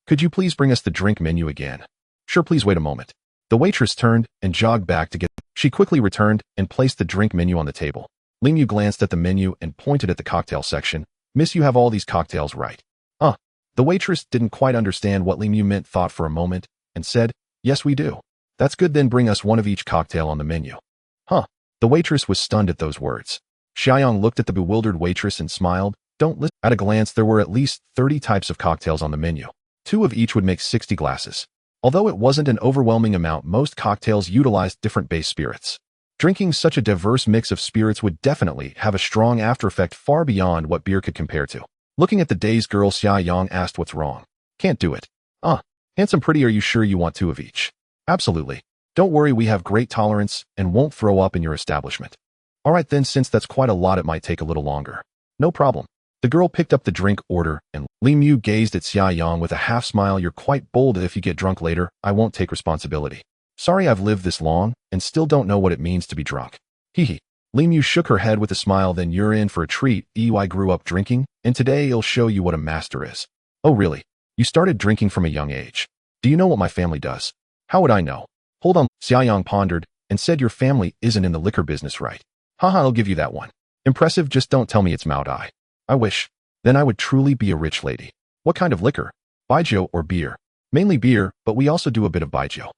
Could you please bring us the drink menu again? Sure, please wait a moment. The waitress turned and jogged back to get. She quickly returned and placed the drink menu on the table. Li Mu glanced at the menu and pointed at the cocktail section. Miss, you have all these cocktails, right? The waitress didn't quite understand what Li Mu meant, thought for a moment, and said, yes, we do. That's good, then bring us one of each cocktail on the menu. The waitress was stunned at those words. Xiaoyang looked at the bewildered waitress and smiled. Don't listen. At a glance, there were at least 30 types of cocktails on the menu. 2 of each would make 60 glasses. Although it wasn't an overwhelming amount, most cocktails utilized different base spirits. Drinking such a diverse mix of spirits would definitely have a strong after effect far beyond what beer could compare to. Looking at the dazed girl, Xiaoyang asked, what's wrong? Can't do it. Handsome pretty, are you sure you want 2 of each? Absolutely. Don't worry, we have great tolerance and won't throw up in your establishment. All right then, since that's quite a lot, it might take a little longer. No problem. The girl picked up the drink order and Li Mu gazed at Xiaoyang with a half smile. You're quite bold. If you get drunk later, I won't take responsibility. Sorry I've lived this long and still don't know what it means to be drunk. Hee. Li Mu shook her head with a smile. Then you're in for a treat. I grew up drinking, and today I'll show you what a master is. Oh really? You started drinking from a young age. Do you know what my family does? How would I know? Hold on. Xiaoyang pondered and said, your family isn't in the liquor business, right? I'll give you that one. Impressive, just don't tell me it's Mao Dai. I wish. Then I would truly be a rich lady. What kind of liquor? Baijiu or beer? Mainly beer, but we also do a bit of baijiu.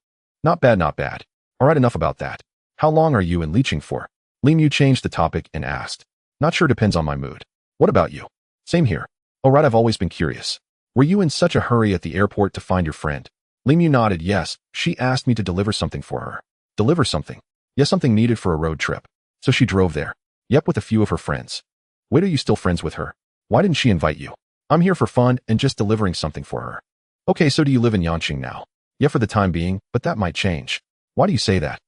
Not bad, not bad. All right, enough about that. How long are you in leeching for? Li Mu changed the topic and asked. Not sure, depends on my mood. What about you? Same here. Oh right, I've always been curious. Were you in such a hurry at the airport to find your friend? Li Mu nodded. Yes, she asked me to deliver something for her. Deliver something? Yes, something needed for a road trip. So she drove there. Yep, with a few of her friends. Wait, are you still friends with her? Why didn't she invite you? I'm here for fun and just delivering something for her. Okay, so do you live in Yanqing now? Yeah, for the time being, but that might change. Why do you say that?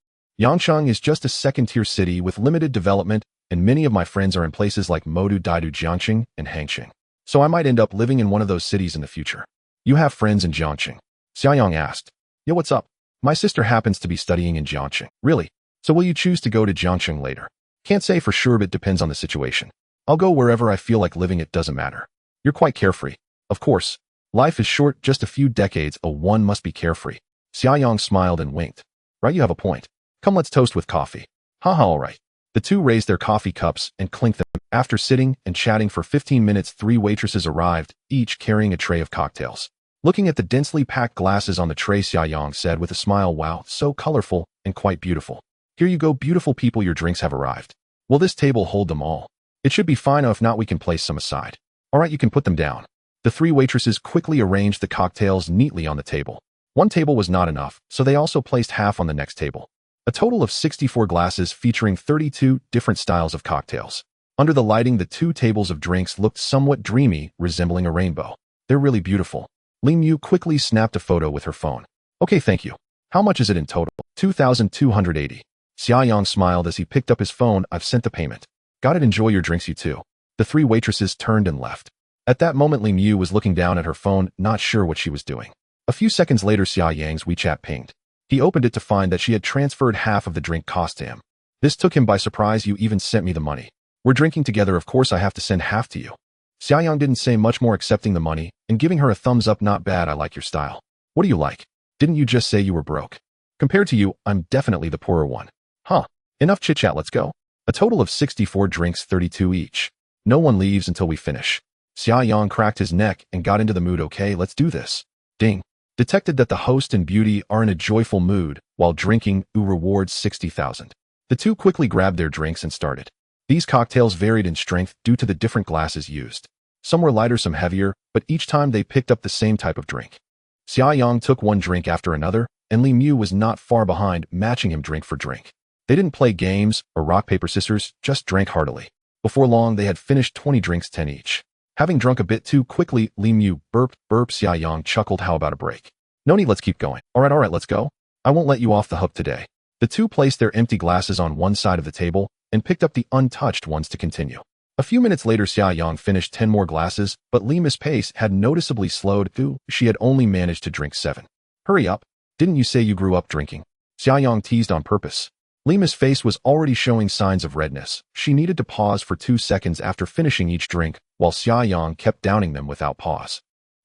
Yanqing is just a second-tier city with limited development, and many of my friends are in places like Modu Daidu Jiangqing and Hangqing. So I might end up living in one of those cities in the future. You have friends in Jiangqing? Xiaoyang asked. Yeah, what's up? My sister happens to be studying in Jiangqing. Really? So will you choose to go to Jiangqing later? Can't say for sure, but depends on the situation. I'll go wherever I feel like living, it doesn't matter. You're quite carefree. Of course. Life is short, just a few decades, one must be carefree. Xiaoyang smiled and winked. Right, you have a point. Come, let's toast with coffee. All right. The two raised their coffee cups and clinked them. After sitting and chatting for 15 minutes, 3 waitresses arrived, each carrying a tray of cocktails. Looking at the densely packed glasses on the tray, Xiaoyang said with a smile, wow, so colorful and quite beautiful. Here you go, beautiful people, your drinks have arrived. Will this table hold them all? It should be fine, if not we can place some aside. All right, you can put them down. The 3 waitresses quickly arranged the cocktails neatly on the table. One table was not enough, so they also placed half on the next table. A total of 64 glasses featuring 32 different styles of cocktails. Under the lighting, the 2 tables of drinks looked somewhat dreamy, resembling a rainbow. They're really beautiful. Li Mu quickly snapped a photo with her phone. Okay, thank you. How much is it in total? 2,280. Xiaoyang smiled as he picked up his phone. I've sent the payment. Got it, enjoy your drinks, you too. The 3 waitresses turned and left. At that moment, Li Mu was looking down at her phone, not sure what she was doing. A few seconds later, Xiaoyang's WeChat pinged. He opened it to find that she had transferred half of the drink cost to him. This took him by surprise. You even sent me the money. We're drinking together, of course I have to send half to you. Xiaoyang didn't say much more, accepting the money and giving her a thumbs up. Not bad, I like your style. What do you like? Didn't you just say you were broke? Compared to you, I'm definitely the poorer one. Enough chit-chat, let's go. A total of 64 drinks, 32 each. No one leaves until we finish. Xiaoyang cracked his neck and got into the mood. Okay, let's do this. Ding. Detected that the host and beauty are in a joyful mood while drinking. Rewards 60,000. The 2 quickly grabbed their drinks and started. These cocktails varied in strength due to the different glasses used. Some were lighter, some heavier, but each time they picked up the same type of drink. Xiaoyang took one drink after another, and Li Mu was not far behind, matching him drink for drink. They didn't play games or rock, paper, scissors, just drank heartily. Before long, they had finished 20 drinks, 10 each. Having drunk a bit too quickly, Li Mu burped. Xiaoyang chuckled. How about a break? No need, let's keep going. All right, let's go. I won't let you off the hook today. The 2 placed their empty glasses on one side of the table and picked up the untouched ones to continue. A few minutes later, Xia Yang finished 10 more glasses, but Lima's pace had noticeably slowed too. She had only managed to drink 7. Hurry up. Didn't you say you grew up drinking? Xia Yang teased on purpose. Lima's face was already showing signs of redness. She needed to pause for 2 seconds after finishing each drink, while Xia Yang kept downing them without pause.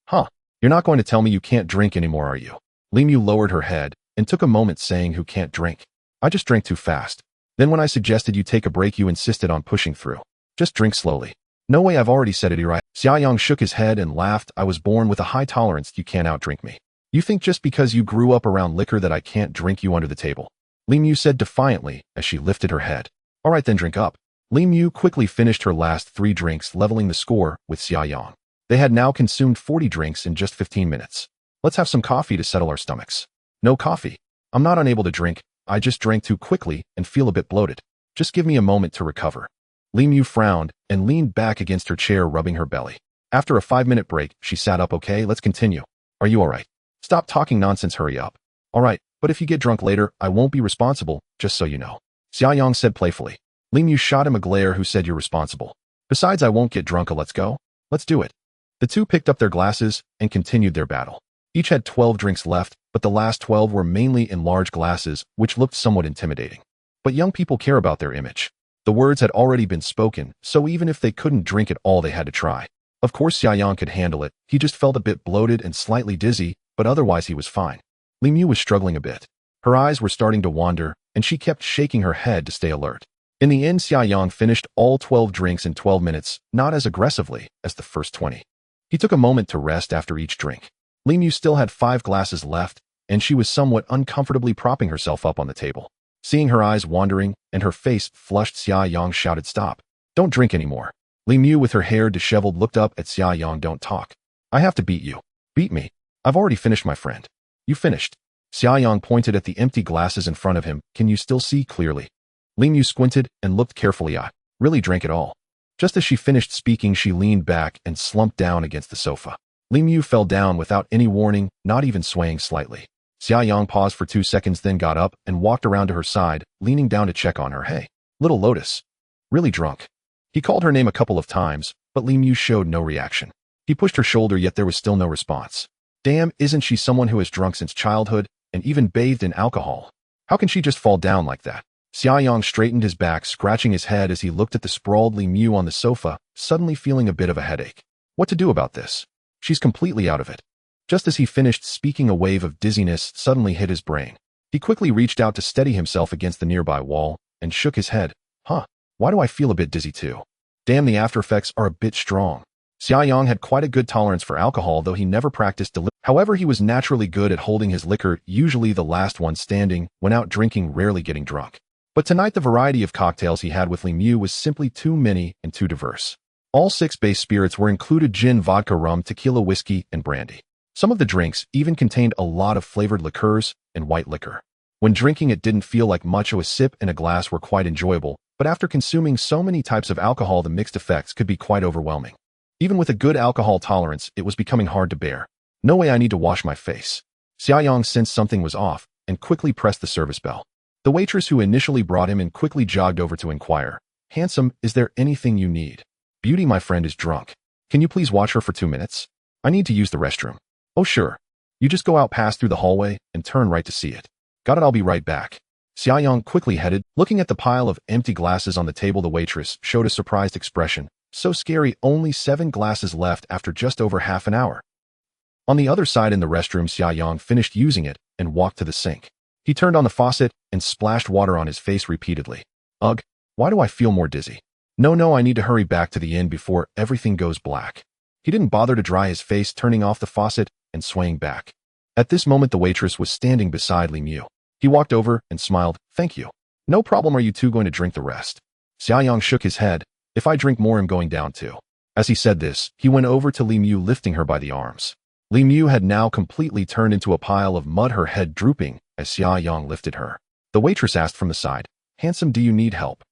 Huh. You're not going to tell me you can't drink anymore, are you? Limu lowered her head and took a moment saying, who can't drink? I just drank too fast. Then when I suggested you take a break, you insisted on pushing through. Just drink slowly. No way, I've already said it, right? Xia Yang shook his head and laughed. I was born with a high tolerance. You can't outdrink me. You think just because you grew up around liquor that I can't drink you under the table? Limu said defiantly as she lifted her head. All right then, drink up. Limu quickly finished her last 3 drinks, leveling the score with Xia Yang. They had now consumed 40 drinks in just 15 minutes. Let's have some coffee to settle our stomachs. No coffee. I'm not unable to drink. I just drank too quickly and feel a bit bloated. Just give me a moment to recover. Limu frowned and leaned back against her chair, rubbing her belly. After a 5-minute break, she sat up. Okay, let's continue. Are you all right? Stop talking nonsense, hurry up. All right, but if you get drunk later, I won't be responsible, just so you know. Xia Yang said playfully. Limu shot him a glare. Who said you're responsible? Besides, I won't get drunk. Let's go. Let's do it. The two picked up their glasses and continued their battle. Each had 12 drinks left, but the last 12 were mainly in large glasses, which looked somewhat intimidating. But young people care about their image. The words had already been spoken, so even if they couldn't drink it all, they had to try. Of course, Xia Yang could handle it. He just felt a bit bloated and slightly dizzy, but otherwise he was fine. Limu was struggling a bit. Her eyes were starting to wander, and she kept shaking her head to stay alert. In the end, Xia Yang finished all 12 drinks in 12 minutes, not as aggressively as the first 20. He took a moment to rest after each drink. Limu still had 5 glasses left, and she was somewhat uncomfortably propping herself up on the table. Seeing her eyes wandering and her face flushed, Xia Yang shouted, "Stop. Don't drink anymore." Limu, with her hair disheveled, looked up at Xia Yang. "Don't talk. I have to beat you." "Beat me? I've already finished, my friend." "You finished." Xia Yang pointed at the empty glasses in front of him. "Can you still see clearly?" Limu squinted and looked carefully. "I really drank it all." Just as she finished speaking, she leaned back and slumped down against the sofa. Limu fell down without any warning, not even swaying slightly. Xia Yang paused for 2 seconds, then got up and walked around to her side, leaning down to check on her. "Hey, little Lotus. Really drunk?" He called her name a couple of times, but Limu showed no reaction. He pushed her shoulder, yet there was still no response. Damn, isn't she someone who has drunk since childhood and even bathed in alcohol? How can she just fall down like that? Xia Yang straightened his back, scratching his head as he looked at the sprawled Limu on the sofa, suddenly feeling a bit of a headache. What to do about this? She's completely out of it. Just as he finished speaking, a wave of dizziness suddenly hit his brain. He quickly reached out to steady himself against the nearby wall and shook his head. Huh, why do I feel a bit dizzy too? Damn, the after effects are a bit strong. Xia Yang had quite a good tolerance for alcohol, though he never practiced deliberately. However, he was naturally good at holding his liquor, usually the last one standing, when out drinking, rarely getting drunk. But tonight the variety of cocktails he had with Limu was simply too many and too diverse. All 6 base spirits were included: gin, vodka, rum, tequila, whiskey, and brandy. Some of the drinks even contained a lot of flavored liqueurs and white liquor. When drinking, it didn't feel like much. A sip and a glass were quite enjoyable, but after consuming so many types of alcohol, the mixed effects could be quite overwhelming. Even with a good alcohol tolerance, it was becoming hard to bear. No way, I need to wash my face. Xia Yang sensed something was off and quickly pressed the service bell. The waitress who initially brought him in quickly jogged over to inquire. "Handsome, is there anything you need?" "Beauty, my friend is drunk. Can you please watch her for 2 minutes? I need to use the restroom." "Oh sure. You just go out past through the hallway and turn right to see it." "Got it, I'll be right back." Xia Yang quickly headed. Looking at the pile of empty glasses on the table, the waitress showed a surprised expression. So scary, only 7 glasses left after just over half an hour. On the other side in the restroom, Xia Yang finished using it and walked to the sink. He turned on the faucet and splashed water on his face repeatedly. "Ugh, why do I feel more dizzy? No, I need to hurry back to the inn before everything goes black." He didn't bother to dry his face, turning off the faucet and swaying back. At this moment, the waitress was standing beside Limu. He walked over and smiled. "Thank you. No problem. Are you two going to drink the rest?" Xia Yang shook his head. "If I drink more, I'm going down too." As he said this, he went over to Limu, lifting her by the arms. Limu had now completely turned into a pile of mud, her head drooping as Xia Yang lifted her. The waitress asked from the side, "Handsome, do you need help?"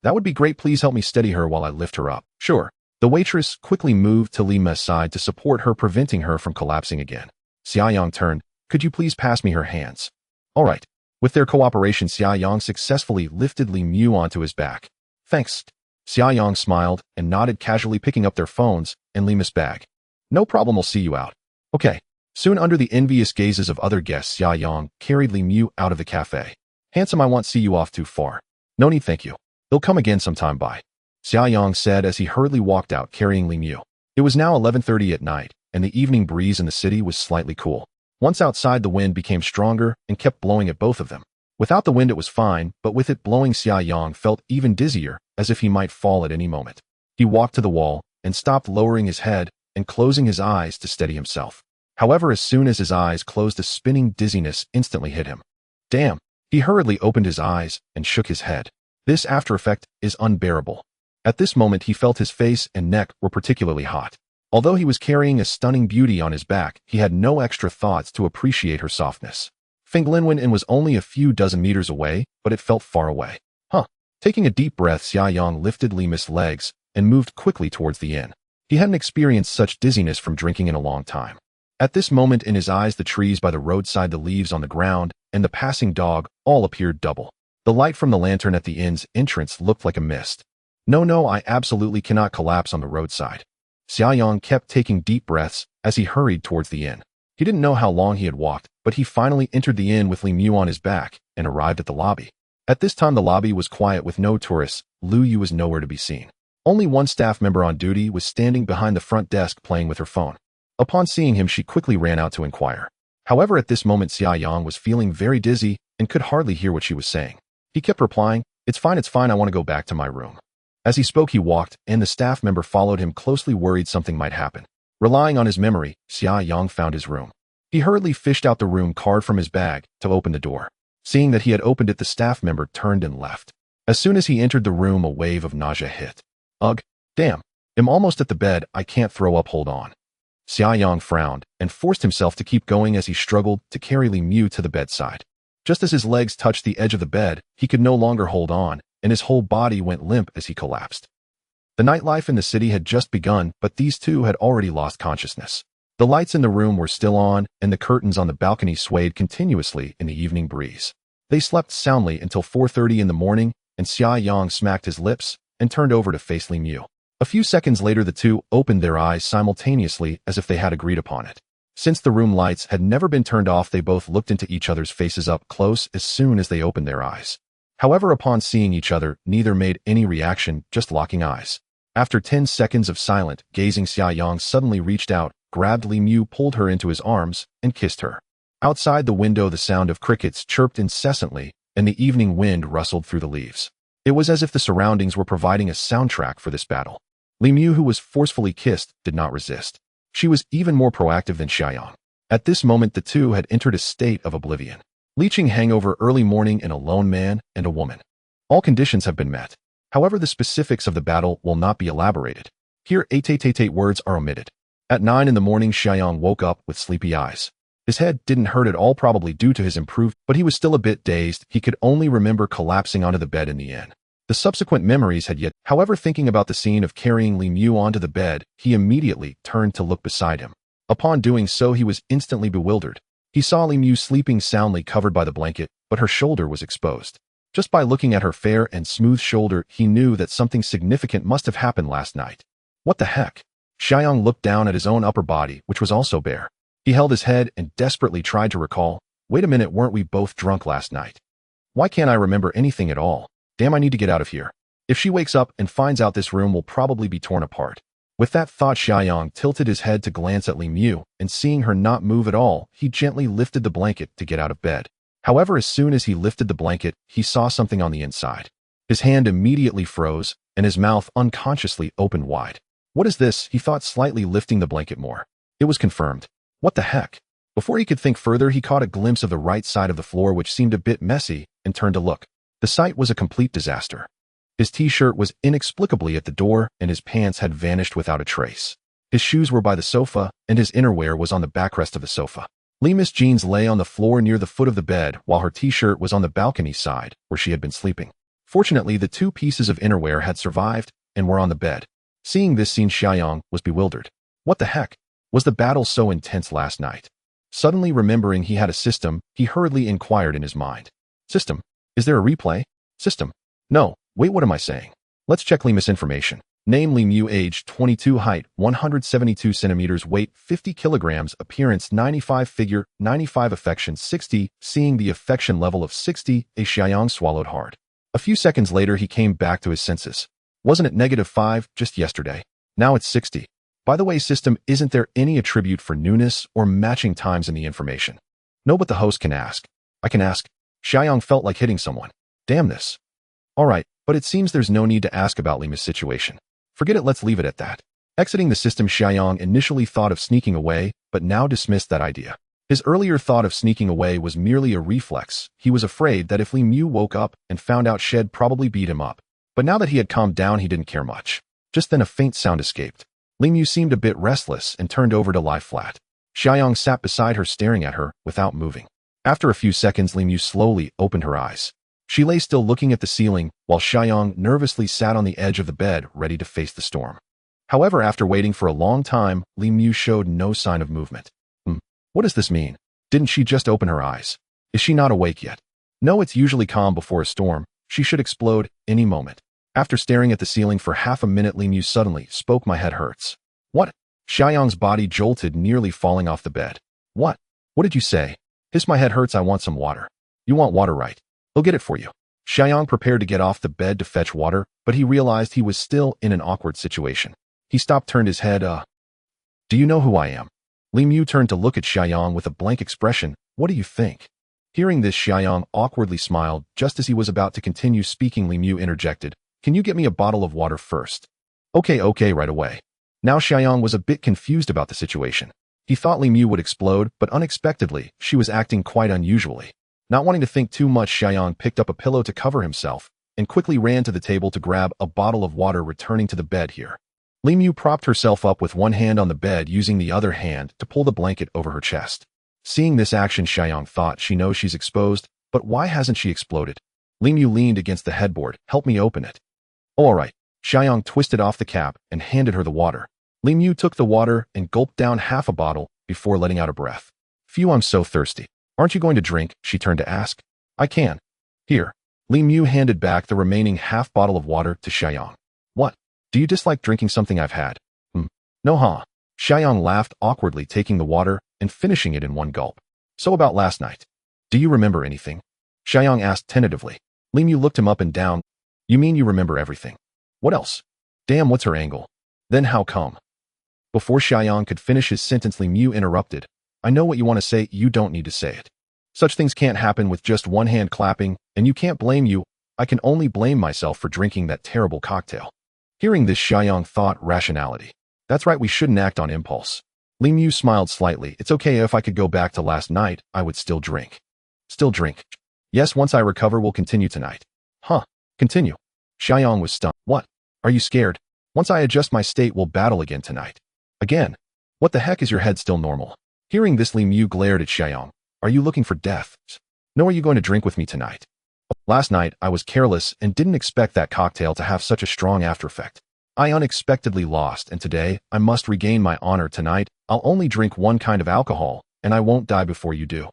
"That would be great. Please help me steady her while I lift her up." "Sure." The waitress quickly moved to Lima's side to support her, preventing her from collapsing again. Xia Yang turned. "Could you please pass me her hands?" "All right." With their cooperation, Xia Yang successfully lifted Limu onto his back. Thanks. Xiaoyang smiled and nodded, casually picking up their phones and Lima's bag. No problem, I'll see you out. Okay. Soon, under the envious gazes of other guests, Xiaoyang carried Li Mu out of the cafe. Handsome, I won't see you off too far. No need, thank you. He'll come again sometime, bye. Xiaoyang said as he hurriedly walked out carrying Li Mu. It was now 11:30 at night, and the evening breeze in the city was slightly cool. Once outside, the wind became stronger and kept blowing at both of them. Without the wind it was fine, but with it blowing, Xiaoyang felt even dizzier, as if he might fall at any moment. He walked to the wall and stopped, lowering his head and closing his eyes to steady himself. However, as soon as his eyes closed, a spinning dizziness instantly hit him. Damn! He hurriedly opened his eyes and shook his head. This after effect is unbearable. At this moment he felt his face and neck were particularly hot. Although he was carrying a stunning beauty on his back, he had no extra thoughts to appreciate her softness. Fenglinwen was only a few dozen meters away, but it felt far away. Taking a deep breath, Xiaoyang lifted Lima's legs and moved quickly towards the inn. He hadn't experienced such dizziness from drinking in a long time. At this moment, in his eyes, the trees by the roadside, the leaves on the ground, and the passing dog all appeared double. The light from the lantern at the inn's entrance looked like a mist. No, I absolutely cannot collapse on the roadside. Xiaoyang kept taking deep breaths as he hurried towards the inn. He didn't know how long he had walked, but he finally entered the inn with Li Mu on his back and arrived at the lobby. At this time, the lobby was quiet with no tourists. Lu Yu was nowhere to be seen. Only one staff member on duty was standing behind the front desk playing with her phone. Upon seeing him, she quickly ran out to inquire. However, at this moment, Xiaoyang was feeling very dizzy and could hardly hear what she was saying. He kept replying, it's fine, I want to go back to my room. As he spoke, he walked, and the staff member followed him closely, worried something might happen. Relying on his memory, Xiaoyang found his room. He hurriedly fished out the room card from his bag to open the door. Seeing that he had opened it, the staff member turned and left. As soon as he entered the room, a wave of nausea hit. Ugh, damn, I'm almost at the bed, I can't throw up, hold on. Xiaoyang frowned and forced himself to keep going as he struggled to carry Li Mu to the bedside. Just as his legs touched the edge of the bed, he could no longer hold on, and his whole body went limp as he collapsed. The nightlife in the city had just begun, but these two had already lost consciousness. The lights in the room were still on, and the curtains on the balcony swayed continuously in the evening breeze. They slept soundly until 4:30 in the morning, and Xiaoyang smacked his lips and turned over to face Li Mu. A few seconds later, the two opened their eyes simultaneously as if they had agreed upon it. Since the room lights had never been turned off, they both looked into each other's faces up close as soon as they opened their eyes. However, upon seeing each other, neither made any reaction, just locking eyes. After 10 seconds of silent gazing, Xiaoyang suddenly reached out, grabbed Li Mu, pulled her into his arms, and kissed her. Outside the window, the sound of crickets chirped incessantly, and the evening wind rustled through the leaves. It was as if the surroundings were providing a soundtrack for this battle. Li Mu, who was forcefully kissed, did not resist. She was even more proactive than Xiaoyang. At this moment, the two had entered a state of oblivion. Leeching hangover, early morning, and a lone man and a woman. All conditions have been met. However, the specifics of the battle will not be elaborated. Here, 8 words are omitted. At 9 in the morning, Xiaoyang woke up with sleepy eyes. His head didn't hurt at all, probably due to his improved, but he was still a bit dazed. He could only remember collapsing onto the bed in the inn. The subsequent memories had yet. However, thinking about the scene of carrying Li Mu onto the bed, he immediately turned to look beside him. Upon doing so, he was instantly bewildered. He saw Li Mu sleeping soundly, covered by the blanket, but her shoulder was exposed. Just by looking at her fair and smooth shoulder, he knew that something significant must have happened last night. What the heck? Xiaoyang looked down at his own upper body, which was also bare. He held his head and desperately tried to recall, wait a minute, weren't we both drunk last night? Why can't I remember anything at all? Damn, I need to get out of here. If she wakes up and finds out, this room will probably be torn apart. With that thought, Xiaoyang tilted his head to glance at Li Mu, and seeing her not move at all, he gently lifted the blanket to get out of bed. However, as soon as he lifted the blanket, he saw something on the inside. His hand immediately froze, and his mouth unconsciously opened wide. What is this? He thought, slightly lifting the blanket more. It was confirmed. What the heck? Before he could think further, he caught a glimpse of the right side of the floor, which seemed a bit messy, and turned to look. The sight was a complete disaster. His t-shirt was inexplicably at the door, and his pants had vanished without a trace. His shoes were by the sofa, and his innerwear was on the backrest of the sofa. Lima's jeans lay on the floor near the foot of the bed, while her t-shirt was on the balcony side, where she had been sleeping. Fortunately, the two pieces of innerwear had survived, and were on the bed. Seeing this scene, Xiaoyang was bewildered. What the heck? Was the battle so intense last night? Suddenly remembering he had a system, he hurriedly inquired in his mind. System? Is there a replay? System? No, wait, what am I saying? Let's check Lima's information. Name Li Mu, age 22, height 172 centimeters, weight 50 kilograms, appearance 95, figure 95, affection 60. Seeing the affection level of 60, Xiaoyang swallowed hard. A few seconds later, he came back to his senses. Wasn't it -5 just yesterday? Now it's 60. By the way, system, isn't there any attribute for newness or matching times in the information? No, but the host can ask. I can ask. Xiaoyang felt like hitting someone. Damn this. All right, but it seems there's no need to ask about Lima's situation. Forget it, let's leave it at that. Exiting the system, Xiaoyang initially thought of sneaking away, but now dismissed that idea. His earlier thought of sneaking away was merely a reflex. He was afraid that if Li Mu woke up and found out, she'd probably beat him up. But now that he had calmed down, he didn't care much. Just then a faint sound escaped. Li Mu seemed a bit restless and turned over to lie flat. Xiaoyang sat beside her, staring at her without moving. After a few seconds, Li Mu slowly opened her eyes. She lay still, looking at the ceiling, while Xiaoyang nervously sat on the edge of the bed, ready to face the storm. However, after waiting for a long time, Li Mu showed no sign of movement. What does this mean? Didn't she just open her eyes? Is she not awake yet? No, it's usually calm before a storm. She should explode any moment. After staring at the ceiling for half a minute, Li Mu suddenly spoke, "My head hurts." What? Xiaoyang's body jolted, nearly falling off the bed. What? What did you say? "My head hurts, I want some water." You want water, right? I'll get it for you. Xiaoyang prepared to get off the bed to fetch water, but he realized he was still in an awkward situation. He stopped, turned his head. Do you know who I am? Li Mu turned to look at Xiaoyang with a blank expression. What do you think? Hearing this, Xiaoyang awkwardly smiled. Just as he was about to continue speaking, Li Mu interjected. Can you get me a bottle of water first? Okay, right away. Now Xiaoyang was a bit confused about the situation. He thought Li Mu would explode, but unexpectedly, she was acting quite unusually. Not wanting to think too much, Xiaoyang picked up a pillow to cover himself and quickly ran to the table to grab a bottle of water, returning to the bed here. Li Mu propped herself up with one hand on the bed, using the other hand to pull the blanket over her chest. Seeing this action, Xiaoyang thought, she knows she's exposed, but why hasn't she exploded? Li Mu leaned against the headboard. Help me open it. Oh, all right. Xiaoyang twisted off the cap and handed her the water. Li Mu took the water and gulped down half a bottle before letting out a breath. Phew, I'm so thirsty. Aren't you going to drink? She turned to ask. I can. Here. Li Mu handed back the remaining half bottle of water to Xiaoyang. What? Do you dislike drinking something I've had? No, huh? Xiaoyang laughed awkwardly, taking the water and finishing it in one gulp. So about last night. Do you remember anything? Xiaoyang asked tentatively. Li Mu looked him up and down. You mean you remember everything? What else? Damn, what's her angle? Then how come? Before Xiaoyang could finish his sentence, Li Mu interrupted. I know what you want to say, you don't need to say it. Such things can't happen with just one hand clapping, and you can't blame you. I can only blame myself for drinking that terrible cocktail. Hearing this, Xiaoyang thought rationality. That's right, we shouldn't act on impulse. Li Mu smiled slightly. It's okay, if I could go back to last night, I would still drink. Still drink? Yes, once I recover, we'll continue tonight. Huh? Continue? Xiaoyang was stunned. What? Are you scared? Once I adjust my state, we'll battle again tonight. Again? What the heck, is your head still normal? Hearing this, Li Mu glared at Xiaoyang. Are you looking for death? No, are you going to drink with me tonight? Last night, I was careless and didn't expect that cocktail to have such a strong after effect. I unexpectedly lost, and today, I must regain my honor. Tonight, I'll only drink one kind of alcohol, and I won't die before you do.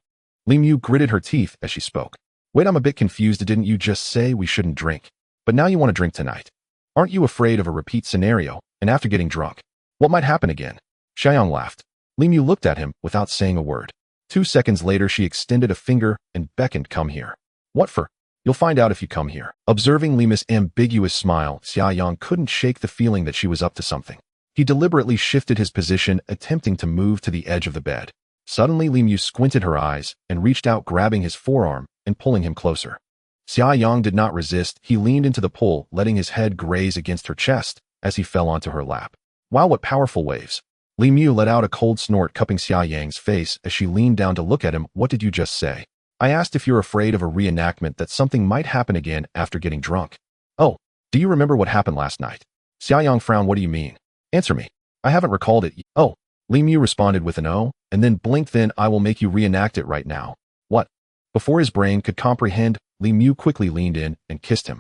Li Mu gritted her teeth as she spoke. Wait, I'm a bit confused. Didn't you just say we shouldn't drink? But now you want to drink tonight. Aren't you afraid of a repeat scenario, and after getting drunk, what might happen again? Xiaoyang laughed. Li Mu looked at him without saying a word. 2 seconds later, she extended a finger and beckoned, come here. What for? You'll find out if you come here. Observing Lima's ambiguous smile, Xiaoyang couldn't shake the feeling that she was up to something. He deliberately shifted his position, attempting to move to the edge of the bed. Suddenly, Li Mu squinted her eyes and reached out, grabbing his forearm and pulling him closer. Xiaoyang did not resist. He leaned into the pull, letting his head graze against her chest as he fell onto her lap. Wow, what powerful waves. Li Mu let out a cold snort, cupping Xiaoyang's face as she leaned down to look at him. What did you just say? I asked if you're afraid of a reenactment, that something might happen again after getting drunk. Oh, do you remember what happened last night? Xiaoyang frowned. What do you mean? Answer me. I haven't recalled it. Oh, Li Mu responded with an O, and then blinked. Then I will make you reenact it right now. What? Before his brain could comprehend, Li Mu quickly leaned in and kissed him.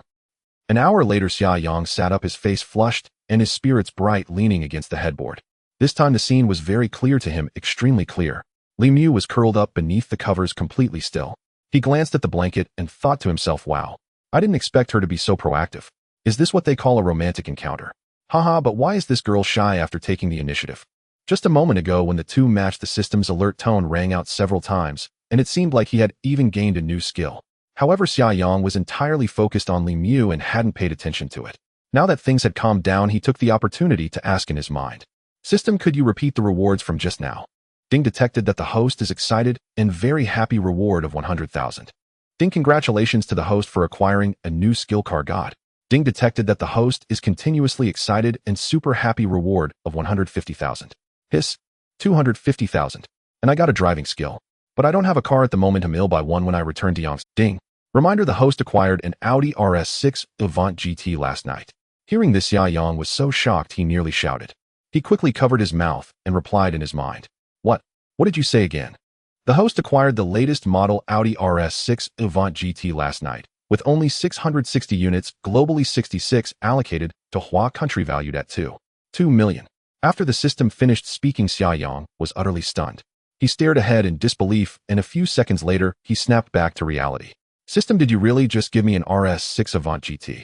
An hour later, Xiaoyang sat up, his face flushed and his spirits bright, leaning against the headboard. This time the scene was very clear to him, extremely clear. Li Mu was curled up beneath the covers, completely still. He glanced at the blanket and thought to himself, wow, I didn't expect her to be so proactive. Is this what they call a romantic encounter? Haha, but why is this girl shy after taking the initiative? Just a moment ago when the two matched, the system's alert tone rang out several times, and it seemed like he had even gained a new skill. However, Xia Yang was entirely focused on Li Mu and hadn't paid attention to it. Now that things had calmed down, he took the opportunity to ask in his mind. System, could you repeat the rewards from just now? Ding detected that the host is excited and very happy. Reward of 100,000. Ding, congratulations to the host for acquiring a new skill car god. Ding detected that the host is continuously excited and super happy. Reward of 150,000. Hiss, 250,000. And I got a driving skill. But I don't have a car at the moment. I'll buy one when I return to Yang's. Ding. Reminder, the host acquired an Audi RS6 Avant GT last night. Hearing this, Xia Yang was so shocked he nearly shouted. He quickly covered his mouth and replied in his mind. What? What did you say again? The host acquired the latest model Audi RS6 Avant GT last night, with only 660 units, globally 66 allocated to Hua country, valued at 2 million. After the system finished speaking, Xia Yang was utterly stunned. He stared ahead in disbelief, and a few seconds later, he snapped back to reality. System, did you really just give me an RS6 Avant GT?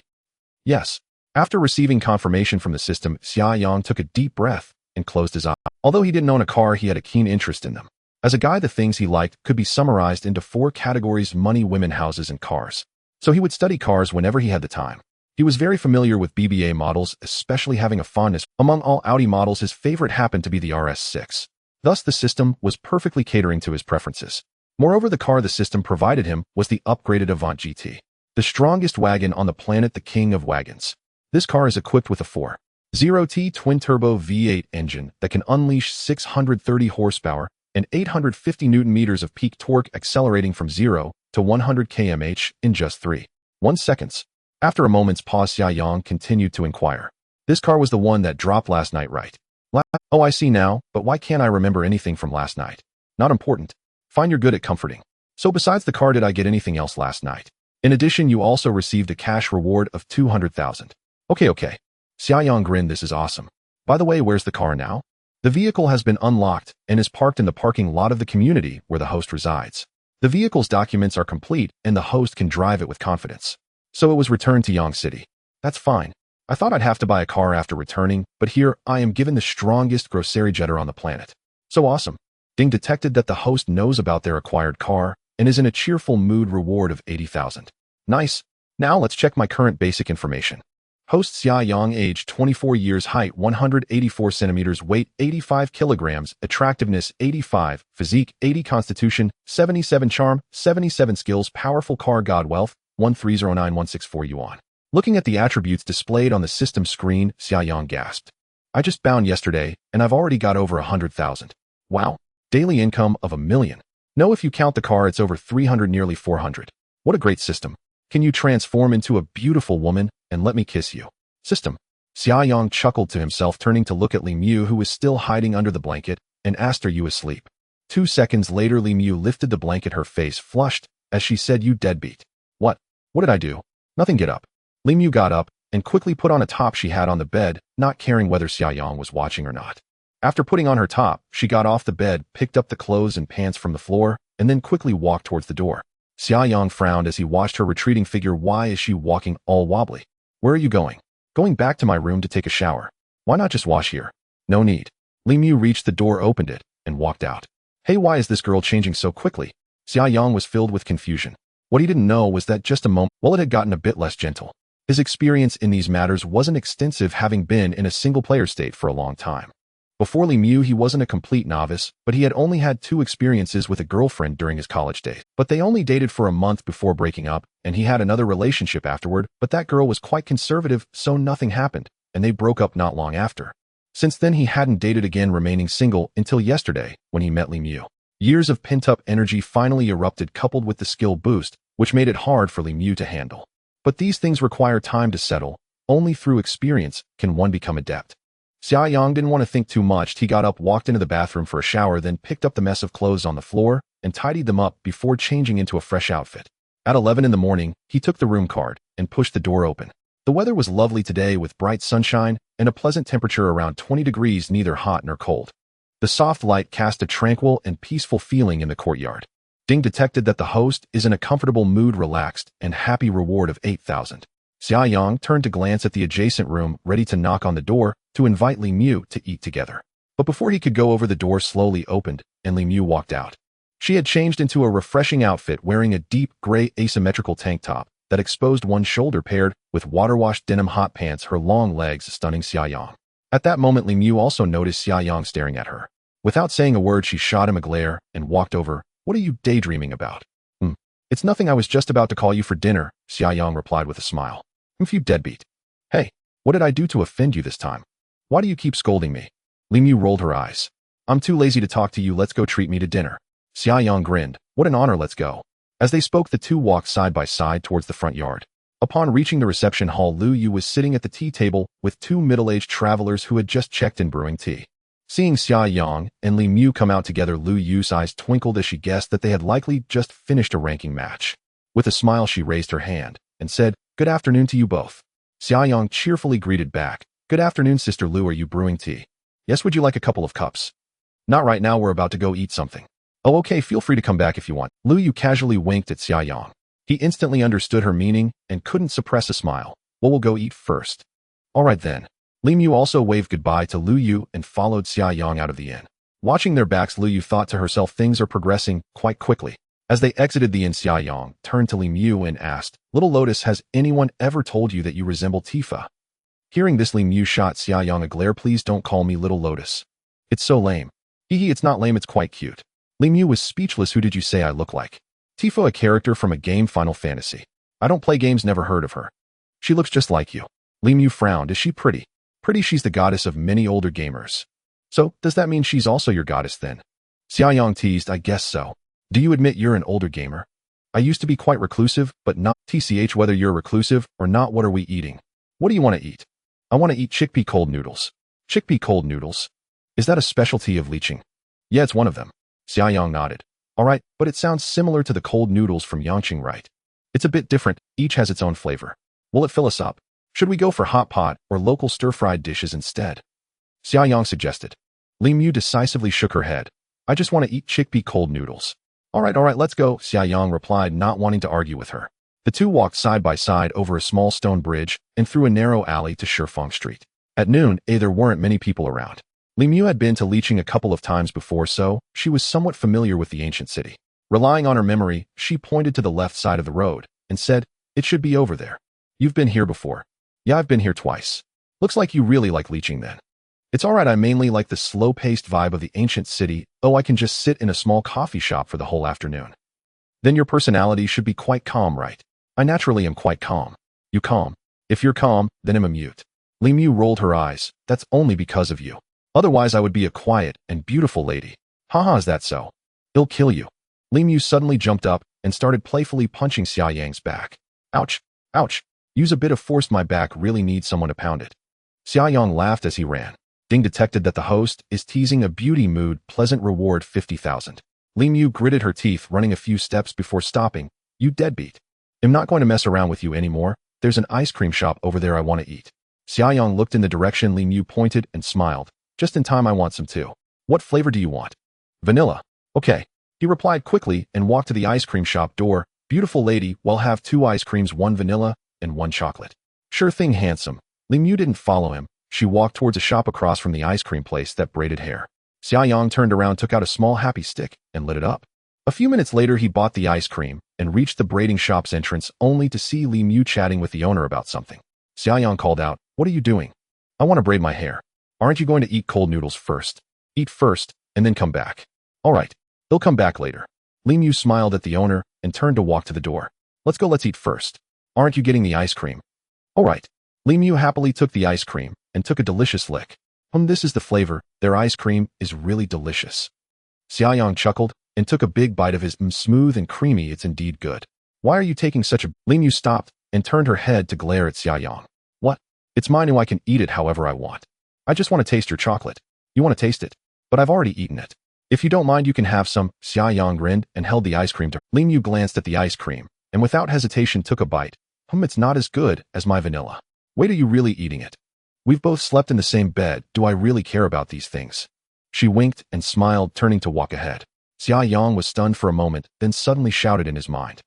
Yes. After receiving confirmation from the system, Xia Yang took a deep breath and closed his eyes. Although he didn't own a car, he had a keen interest in them. As a guy, the things he liked could be summarized into 4 categories: money, women, houses, and cars. So he would study cars whenever he had the time. He was very familiar with BBA models, especially having a fondness. Among all Audi models, his favorite happened to be the RS6. Thus, the system was perfectly catering to his preferences. Moreover, the car the system provided him was the upgraded Avant GT, the strongest wagon on the planet, the king of wagons. This car is equipped with a 4.0T twin-turbo V8 engine that can unleash 630 horsepower and 850 Nm of peak torque, accelerating from 0 to 100 km/h in just 3.1 seconds. After a moment's pause, Xia Yang continued to inquire. This car was the one that dropped last night, right? Oh, I see now, but why can't I remember anything from last night? Not important. Fine, you're good at comforting. So besides the car, did I get anything else last night? In addition, you also received a cash reward of 200,000. Okay. Xia Yang grinned. This is awesome. By the way, where's the car now? The vehicle has been unlocked and is parked in the parking lot of the community where the host resides. The vehicle's documents are complete and the host can drive it with confidence. So it was returned to Yang City. That's fine. I thought I'd have to buy a car after returning, but here I am given the strongest grocery jetter on the planet. So awesome. Ding detected that the host knows about their acquired car and is in a cheerful mood. Reward of 80,000. Nice. Now let's check my current basic information. Host Xia Yang, age 24 years, height 184 centimeters, weight 85 kilograms, attractiveness 85, physique 80, constitution 77, charm 77, skills powerful car god, wealth 1309164 yuan. Looking at the attributes displayed on the system screen, Xia Yang gasped. I just bound yesterday and I've already got over 100,000. Wow. Daily income of 1 million. No, if you count the car, it's over 300, nearly 400. What a great system. Can you transform into a beautiful woman and let me kiss you? System. Xia Yang chuckled to himself, turning to look at Li Mu, who was still hiding under the blanket, and asked, are you asleep? 2 seconds later, Li Mu lifted the blanket, her face flushed, as she said, you deadbeat. What? What did I do? Nothing, get up. Li Mu got up and quickly put on a top she had on the bed, not caring whether Xia Yang was watching or not. After putting on her top, she got off the bed, picked up the clothes and pants from the floor, and then quickly walked towards the door. Xia Yang frowned as he watched her retreating figure. Why is she walking all wobbly? Where are you going? Going back to my room to take a shower. Why not just wash here? No need. Li Mu reached the door, opened it, and walked out. Hey, why is this girl changing so quickly? Xia Yang was filled with confusion. What he didn't know was that just a moment, it had gotten a bit less gentle. His experience in these matters wasn't extensive, having been in a single-player state for a long time. Before Li Mu, he wasn't a complete novice, but he had only had 2 experiences with a girlfriend during his college days. But they only dated for a month before breaking up, and he had another relationship afterward, but that girl was quite conservative, so nothing happened, and they broke up not long after. Since then, he hadn't dated again, remaining single until yesterday when he met Li Mu. Years of pent-up energy finally erupted, coupled with the skill boost, which made it hard for Li Mu to handle. But these things require time to settle. Only through experience can one become adept. Xia Yang didn't want to think too much. He got up, walked into the bathroom for a shower, then picked up the mess of clothes on the floor and tidied them up before changing into a fresh outfit. At 11 in the morning, he took the room card and pushed the door open. The weather was lovely today, with bright sunshine and a pleasant temperature around 20 degrees, neither hot nor cold. The soft light cast a tranquil and peaceful feeling in the courtyard. Ding detected that the host is in a comfortable mood, relaxed and happy. Reward of 8,000. Xia Yang turned to glance at the adjacent room, ready to knock on the door to invite Li Mu to eat together. But before he could go over, the door slowly opened, and Li Mu walked out. She had changed into a refreshing outfit, wearing a deep gray asymmetrical tank top that exposed one shoulder, paired with water-washed denim hot pants, her long legs stunning Xia Yang. At that moment, Li Mu also noticed Xia Yang staring at her. Without saying a word, she shot him a glare and walked over. "What are you daydreaming about?" "It's nothing. I was just about to call you for dinner," Xia Yang replied with a smile. "You deadbeat. Hey, what did I do to offend you this time? Why do you keep scolding me?" Li Mu rolled her eyes. "I'm too lazy to talk to you. Let's go treat me to dinner." Xia Yang grinned. "What an honor, let's go." As they spoke, the two walked side by side towards the front yard. Upon reaching the reception hall, Lu Yu was sitting at the tea table with two middle-aged travelers who had just checked in brewing tea. Seeing Xia Yang and Li Mu come out together, Lu Yu's eyes twinkled as she guessed that they had likely just finished a ranking match. With a smile, she raised her hand and said, "Good afternoon to you both." Xia Yang cheerfully greeted back, "Good afternoon, Sister Lu. Are you brewing tea?" "Yes, would you like a couple of cups?" "Not right now, we're about to go eat something." "Oh, okay, feel free to come back if you want." Lu Yu casually winked at Xia Yang. He instantly understood her meaning and couldn't suppress a smile. "Well, we'll go eat first." "All right then." Li Mu also waved goodbye to Lu Yu and followed Xia Yang out of the inn. Watching their backs, Lu Yu thought to herself, things are progressing quite quickly. As they exited the inn, Xia Yang turned to Li Mu and asked, "Little Lotus, has anyone ever told you that you resemble Tifa?" Hearing this, Li Mu shot Xia Yang a glare. "Please don't call me Little Lotus. It's so lame." "Hee, it's not lame, it's quite cute." Li Mu was speechless. "Who did you say I look like?" "Tifa, a character from a game, Final Fantasy." "I don't play games, never heard of her." "She looks just like you." Li Mu frowned. "Is she pretty?" "Pretty, she's the goddess of many older gamers." "So, does that mean she's also your goddess then?" Xia Yang teased. "I guess so." "Do you admit you're an older gamer?" "I used to be quite reclusive, but not TCH. Whether you're reclusive or not, what are we eating?" "What do you want to eat?" "I want to eat chickpea cold noodles." "Chickpea cold noodles? Is that a specialty of Licheng?" "Yeah, it's one of them." Xia Yang nodded. "All right, but it sounds similar to the cold noodles from Yangqing, right?" "It's a bit different, each has its own flavor." "Will it fill us up? Should we go for hot pot or local stir-fried dishes instead?" Xia Yang suggested. Li Mu decisively shook her head. "I just want to eat chickpea cold noodles." All right, let's go," Xia Yang replied, not wanting to argue with her. The two walked side by side over a small stone bridge and through a narrow alley to Shifeng Street. At noon, there weren't many people around. Li Mu had been to Licheng a couple of times before, so she was somewhat familiar with the ancient city. Relying on her memory, she pointed to the left side of the road and said, "It should be over there." "You've been here before?" "Yeah, I've been here twice." "Looks like you really like Licheng then." "It's alright, I mainly like the slow-paced vibe of the ancient city. Oh, I can just sit in a small coffee shop for the whole afternoon." "Then your personality should be quite calm, right?" "I naturally am quite calm." "You calm? If you're calm, then I'm a mute." Li Mu rolled her eyes. "That's only because of you. Otherwise I would be a quiet and beautiful lady." "Haha, is that so? It'll kill you." Li Mu suddenly jumped up and started playfully punching Xia Yang's back. "Ouch! Ouch! Use a bit of force, my back really needs someone to pound it." Xia Yang laughed as he ran. Ding detected that the host is teasing a beauty mood. Pleasant reward 50,000. Li Mu gritted her teeth, running a few steps before stopping. "You deadbeat. I'm not going to mess around with you anymore. There's an ice cream shop over there I want to eat." Xia Yang looked in the direction Li Mu pointed and smiled. "Just in time, I want some too." "What flavor do you want?" "Vanilla." "Okay," he replied quickly and walked to the ice cream shop door. "Beautiful lady, we'll have 2 ice creams, 1 vanilla and 1 chocolate." "Sure thing, handsome." Li Mu didn't follow him. She walked towards a shop across from the ice cream place that braided hair. Xia Yang turned around, took out a small happy stick, and lit it up. A few minutes later, he bought the ice cream and reached the braiding shop's entrance, only to see Li Mu chatting with the owner about something. Xia Yang called out, "What are you doing?" "I want to braid my hair." "Aren't you going to eat cold noodles first?" "Eat first, and then come back." "All right, they'll come back later." Li Mu smiled at the owner and turned to walk to the door. "Let's go, let's eat first." "Aren't you getting the ice cream?" "All right." Li Mu happily took the ice cream and took a delicious lick. This is the flavor. Their ice cream is really delicious." Xia Yang chuckled and took a big bite of his smooth and creamy. "It's indeed good." "Why are you taking such a—" Li Mu stopped and turned her head to glare at Xia Yang. "What? It's mine and I can eat it however I want. I just want to taste your chocolate." "You want to taste it? But I've already eaten it." "If you don't mind, you can have some." Xia Yang grinned and held the ice cream to her. Li Mu glanced at the ice cream and without hesitation took a bite. It's not as good as my vanilla." "Wait, are you really eating it?" "We've both slept in the same bed. Do I really care about these things?" She winked and smiled, turning to walk ahead. Xia Yang was stunned for a moment, then suddenly shouted in his mind.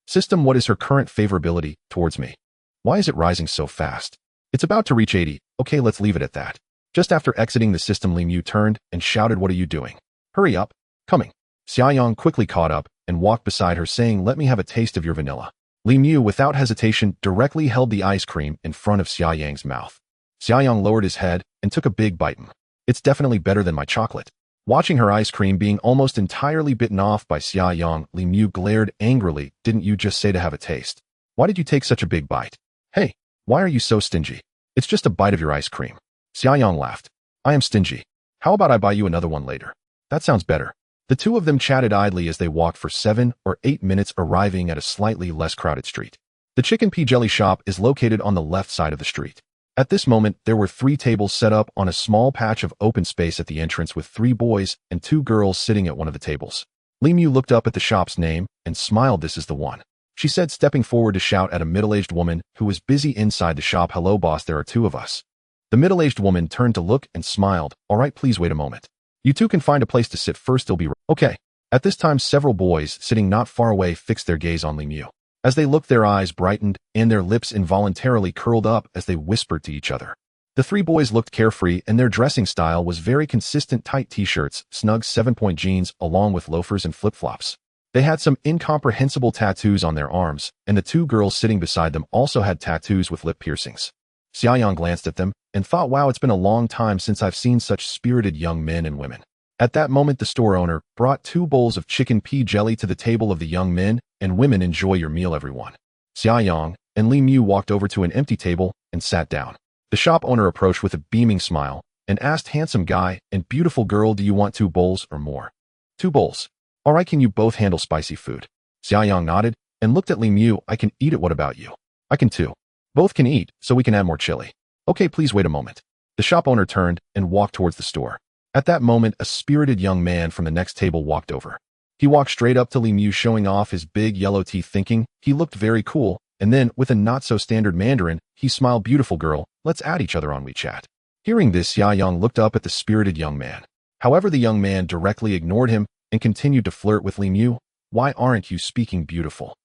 "System, what is her current favorability towards me?" Why is it rising so fast? It's about to reach 80. Okay, let's leave it at that. Just after exiting the system, Li Mu turned and shouted, "What are you doing? Hurry up. Coming." Xia Yang quickly caught up and walked beside her, saying, "Let me have a taste of your vanilla." Li Mu, without hesitation, directly held the ice cream in front of Xia Yang's mouth. Xia Yang lowered his head and took a big bite. "It's definitely better than my chocolate." Watching her ice cream being almost entirely bitten off by Xia Yang, Li Mu glared angrily. "Didn't you just say to have a taste? Why did you take such a big bite? Hey, why are you so stingy? It's just a bite of your ice cream." Xia Yang laughed. "I am stingy. How about I buy you another one later?" "That sounds better." The two of them chatted idly as they walked for 7 or 8 minutes, arriving at a slightly less crowded street. The chicken pea jelly shop is located on the left side of the street. At this moment, there were 3 tables set up on a small patch of open space at the entrance, with 3 boys and 2 girls sitting at one of the tables. Li Mu looked up at the shop's name and smiled. "This is the one," she said, stepping forward to shout at a middle-aged woman who was busy inside the shop. "Hello, boss, there are 2 of us." The middle-aged woman turned to look and smiled. "All right, please wait a moment. You two can find a place to sit first. It'll be right." "Okay." At this time, several boys sitting not far away fixed their gaze on Li Mu. As they looked, their eyes brightened and their lips involuntarily curled up as they whispered to each other. The 3 boys looked carefree, and their dressing style was very consistent: tight t-shirts, snug 7-point jeans, along with loafers and flip-flops. They had some incomprehensible tattoos on their arms, and the 2 girls sitting beside them also had tattoos with lip piercings. Xia Yang glanced at them and thought, "Wow, it's been a long time since I've seen such spirited young men and women." At that moment, the store owner brought 2 bowls of chicken pea jelly to the table of the young men and women. "Enjoy your meal, everyone." Xia Yang and Li Mu walked over to an empty table and sat down. The shop owner approached with a beaming smile and asked, "Handsome guy and beautiful girl, do you want 2 bowls or more?" "2 bowls. All right, can you both handle spicy food?" Xia Yang nodded and looked at Li Mu. "I can eat it. What about you?" "I can too. Both can eat, so we can add more chili." "Okay, please wait a moment." The shop owner turned and walked towards the store. At that moment, a spirited young man from the next table walked over. He walked straight up to Li Mu, showing off his big yellow teeth, thinking he looked very cool, and then, with a not-so-standard Mandarin, he smiled, "Beautiful girl, let's add each other on WeChat." Hearing this, Xia Yang looked up at the spirited young man. However, the young man directly ignored him and continued to flirt with Li Mu. "Why aren't you speaking, beautiful?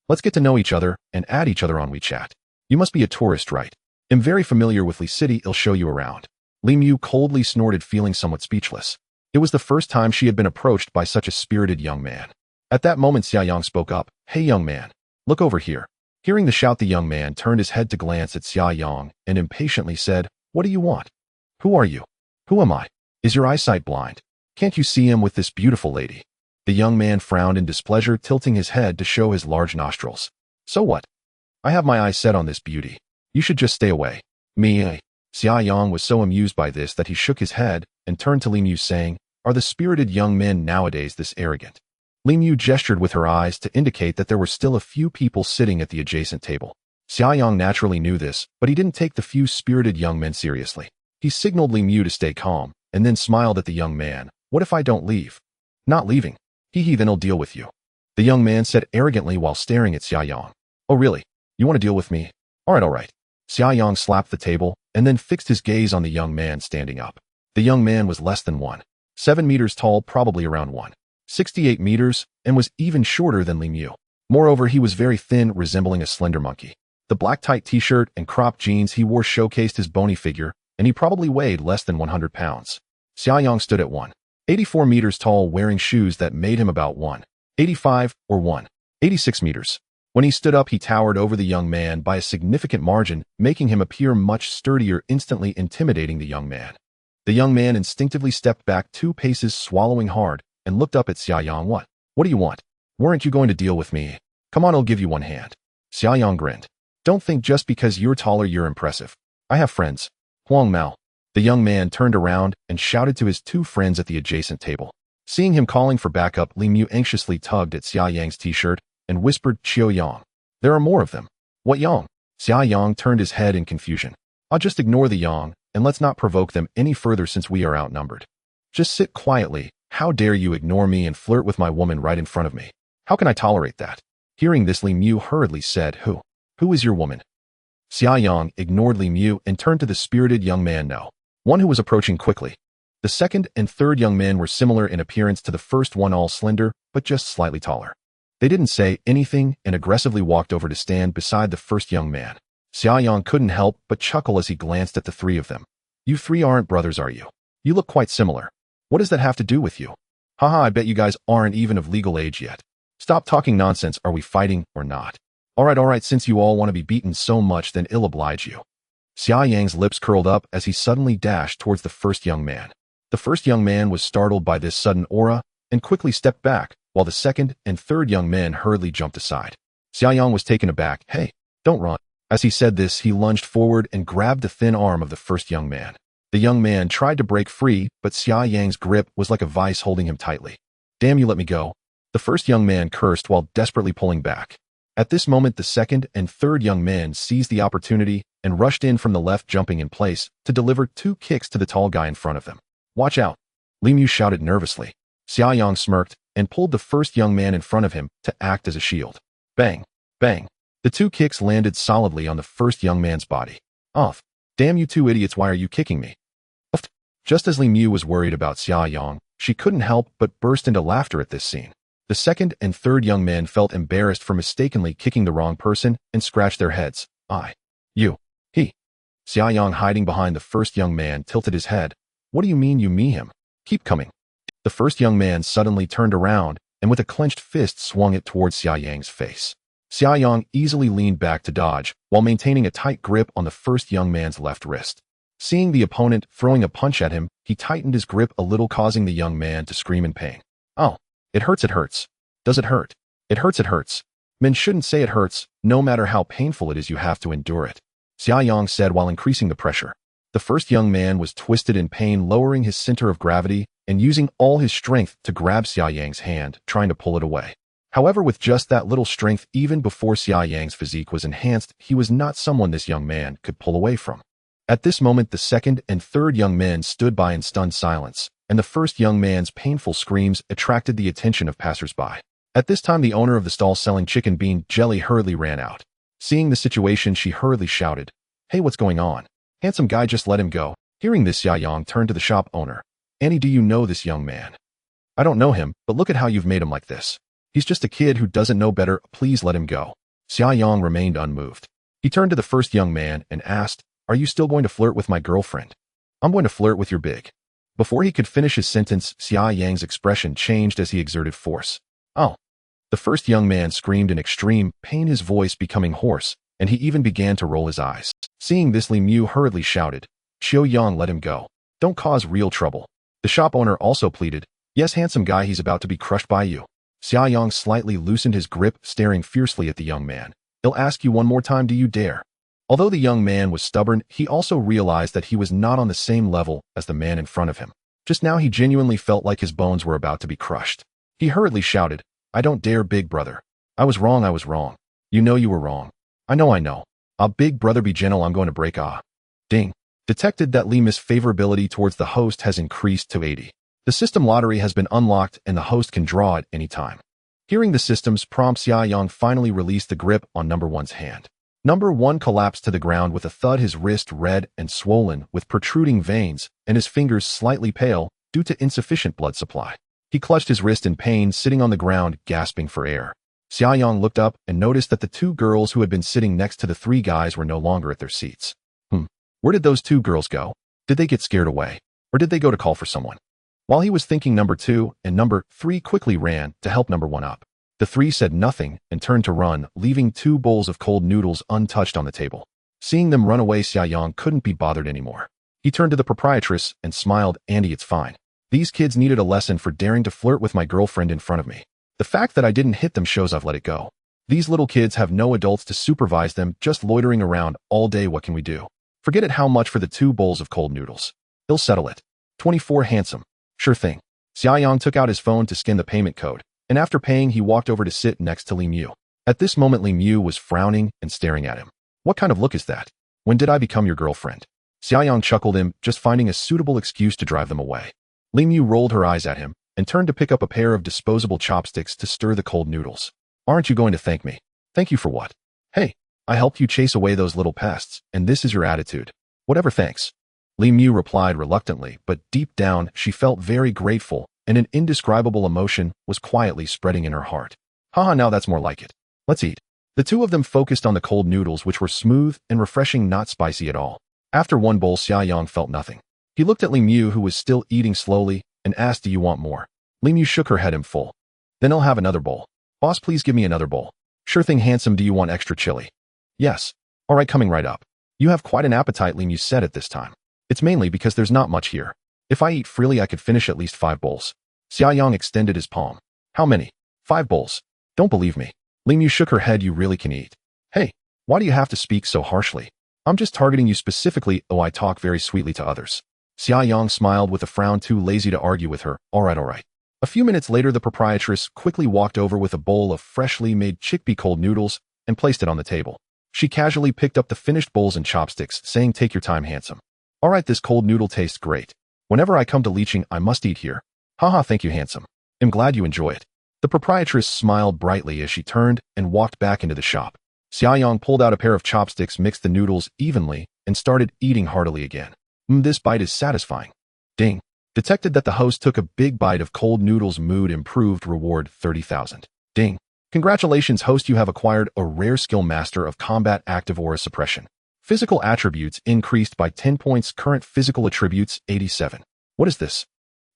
Let's get to know each other and add each other on WeChat. You must be a tourist, right? I'm very familiar with Li City. I'll show you around." Li Mu coldly snorted, feeling somewhat speechless. It was the first time she had been approached by such a spirited young man. At that moment, Xia Yang spoke up. "Hey, young man, look over here." Hearing the shout, the young man turned his head to glance at Xia Yang and impatiently said, "What do you want? Who are you? Who am I? Is your eyesight blind? Can't you see him with this beautiful lady?" The young man frowned in displeasure, tilting his head to show his large nostrils. "So what? I have my eyes set on this beauty. You should just stay away." "Me?" Xia Yang was so amused by this that he shook his head and turned to Li Mu, saying, "Are the spirited young men nowadays this arrogant?" Li Mu gestured with her eyes to indicate that there were still a few people sitting at the adjacent table. Xia Yang naturally knew this, but he didn't take the few spirited young men seriously. He signaled Li Mu to stay calm, and then smiled at the young man. "What if I don't leave?" "Not leaving? Hee, then I'll deal with you," the young man said arrogantly while staring at Xia Yang. "Oh really? You want to deal with me? All right. Xia Yang slapped the table and then fixed his gaze on the young man standing up. The young man was less than 1.7 meters tall, probably around 1.68 meters, and was even shorter than Li Mu. Moreover, he was very thin, resembling a slender monkey. The black tight t-shirt and cropped jeans he wore showcased his bony figure, and he probably weighed less than 100 pounds. Xia Yang stood at 1.84 meters tall, wearing shoes that made him about 1.85 or 1.86 meters. When he stood up, he towered over the young man by a significant margin, making him appear much sturdier, instantly intimidating the young man. The young man instinctively stepped back 2 paces, swallowing hard, and looked up at Xia Yang. What do you want? Weren't you going to deal with me? Come on, I'll give you one hand." Xia Yang grinned. "Don't think just because you're taller you're impressive. I have friends. Huang Mao." The young man turned around and shouted to his 2 friends at the adjacent table. Seeing him calling for backup, Li Mu anxiously tugged at Xia Yang's t-shirt and whispered, "Qiu Yang. There are more of them." "What Yang?" Xia Yang turned his head in confusion. "I'll just ignore the Yang, and let's not provoke them any further since we are outnumbered. Just sit quietly. How dare you ignore me and flirt with my woman right in front of me? How can I tolerate that?" Hearing this, Li Mu hurriedly said, Who is your woman?" Xia Yang ignored Li Mu and turned to the spirited young man, one who was approaching quickly. The second and third young men were similar in appearance to the first one, all slender, but just slightly taller. They didn't say anything and aggressively walked over to stand beside the first young man. Xiaoyang couldn't help but chuckle as he glanced at the three of them. You three aren't brothers, are you? You look quite similar. What does that have to do with you? Haha, I bet you guys aren't even of legal age yet. Stop talking nonsense, are we fighting or not? Alright, since you all want to be beaten so much, then I'll oblige you. Xiaoyang's lips curled up as he suddenly dashed towards the first young man. The first young man was startled by this sudden aura and quickly stepped back, while the second and third young men hurriedly jumped aside. Xiaoyang was taken aback. Hey, don't run. As he said this, he lunged forward and grabbed the thin arm of the first young man. The young man tried to break free, but Xiaoyang's grip was like a vice holding him tightly. Damn, you let me go. The first young man cursed while desperately pulling back. At this moment, the second and third young men seized the opportunity and rushed in from the left, jumping in place to deliver 2 kicks to the tall guy in front of them. Watch out! Li Mu shouted nervously. Xiaoyang smirked and pulled the first young man in front of him to act as a shield. Bang! Bang! The 2 kicks landed solidly on the first young man's body. Off! Damn you 2 idiots, why are you kicking me? Just as Li Mu was worried about Xiaoyang, she couldn't help but burst into laughter at this scene. The second and third young men felt embarrassed for mistakenly kicking the wrong person and scratched their heads. You. He. Xiaoyang, hiding behind the first young man, tilted his head. What do you mean you me him? Keep coming. The first young man suddenly turned around and with a clenched fist swung it towards Xiaoyang's face. Xiaoyang easily leaned back to dodge while maintaining a tight grip on the first young man's left wrist. Seeing the opponent throwing a punch at him, he tightened his grip a little, causing the young man to scream in pain. Oh, it hurts, it hurts. Does it hurt? It hurts, it hurts. Men shouldn't say it hurts, no matter how painful it is, you have to endure it, Xiaoyang said while increasing the pressure. The first young man was twisted in pain, lowering his center of gravity and using all his strength to grab Xiaoyang's hand, trying to pull it away. However, with just that little strength, even before Xiaoyang's physique was enhanced, he was not someone this young man could pull away from. At this moment, the second and third young men stood by in stunned silence, and the first young man's painful screams attracted the attention of passers-by. At this time, the owner of the stall selling chicken bean jelly hurriedly ran out. Seeing the situation, she hurriedly shouted, Hey, what's going on? Handsome guy, just let him go. Hearing this, Xiaoyang turned to the shop owner. Annie, do you know this young man? I don't know him, but look at how you've made him like this. He's just a kid who doesn't know better. Please let him go. Xiaoyang remained unmoved. He turned to the first young man and asked, Are you still going to flirt with my girlfriend? I'm going to flirt with your big. Before he could finish his sentence, Xiaoyang's expression changed as he exerted force. Oh. The first young man screamed in extreme pain, his voice becoming hoarse, and he even began to roll his eyes. Seeing this, Li Mu hurriedly shouted, Xiaoyang, let him go. Don't cause real trouble. The shop owner also pleaded, Yes, handsome guy, he's about to be crushed by you. Xiaoyang slightly loosened his grip, staring fiercely at the young man. I'll ask you one more time, do you dare? Although the young man was stubborn, he also realized that he was not on the same level as the man in front of him. Just now he genuinely felt like his bones were about to be crushed. He hurriedly shouted, I don't dare, big brother. I was wrong, I was wrong. You know you were wrong. I know. Big brother, be gentle, I'm going to break. Ding. Detected that Li Mu's favorability towards the host has increased to 80. The system lottery has been unlocked and the host can draw at any time. Hearing the system's prompt, Xiaoyang finally released the grip on number 1's hand. Number 1 collapsed to the ground with a thud, his wrist red and swollen with protruding veins and his fingers slightly pale due to insufficient blood supply. He clutched his wrist in pain, sitting on the ground, gasping for air. Xiaoyang looked up and noticed that the 2 girls who had been sitting next to the 3 guys were no longer at their seats. Where did those 2 girls go? Did they get scared away? Or did they go to call for someone? While he was thinking, number 2 and number 3 quickly ran to help number 1 up. The 3 said nothing and turned to run, leaving 2 bowls of cold noodles untouched on the table. Seeing them run away, Xiaoyang couldn't be bothered anymore. He turned to the proprietress and smiled, Andy, it's fine. These kids needed a lesson for daring to flirt with my girlfriend in front of me. The fact that I didn't hit them shows I've let it go. These little kids have no adults to supervise them, just loitering around all day. What can we do? Forget it. How much for the 2 bowls of cold noodles? He'll settle it. 24, handsome. Sure thing. Xiaoyang took out his phone to scan the payment code, and after paying, he walked over to sit next to Li Mu. At this moment, Li Mu was frowning and staring at him. What kind of look is that? When did I become your girlfriend? Xiaoyang chuckled him, just finding a suitable excuse to drive them away. Li Mu rolled her eyes at him and turned to pick up a pair of disposable chopsticks to stir the cold noodles. Aren't you going to thank me? Thank you for what? Hey, I helped you chase away those little pests, and this is your attitude. Whatever, thanks. Li Mu replied reluctantly, but deep down she felt very grateful, and an indescribable emotion was quietly spreading in her heart. Haha, now that's more like it. Let's eat. The two of them focused on the cold noodles, which were smooth and refreshing, not spicy at all. After one bowl, Xiaoyang felt nothing. He looked at Li Mu, who was still eating slowly, and asked, "Do you want more?" Li Mu shook her head in full. "Then I'll have another bowl." "Boss, please give me another bowl." "Sure thing, handsome. Do you want extra chili?" "Yes." "All right, coming right up." "You have quite an appetite," Li Mu said at this time. "It's mainly because there's not much here. If I eat freely, I could finish at least 5 bowls." Xiaoyang extended his palm. "How many?" "5 bowls." "Don't believe me." Li Mu shook her head. "You really can eat." "Hey, why do you have to speak so harshly? I'm just targeting you specifically. Oh, I talk very sweetly to others." Xiaoyang smiled with a frown, too lazy to argue with her. All right. A few minutes later, the proprietress quickly walked over with a bowl of freshly made chickpea cold noodles and placed it on the table. She casually picked up the finished bowls and chopsticks, saying, "Take your time, handsome." "All right, this cold noodle tastes great. Whenever I come to Licheng, I must eat here." "Haha, thank you, handsome. I'm glad you enjoy it." The proprietress smiled brightly as she turned and walked back into the shop. Xiaoyang pulled out a pair of chopsticks, mixed the noodles evenly, and started eating heartily again. This bite is satisfying." Ding. Detected that the host took a big bite of cold noodles. Mood improved. Reward 30,000. Ding. Congratulations, host. You have acquired a rare skill, Master of Combat, Active Aura Suppression. Physical attributes increased by 10 points. Current physical attributes 87. What is this?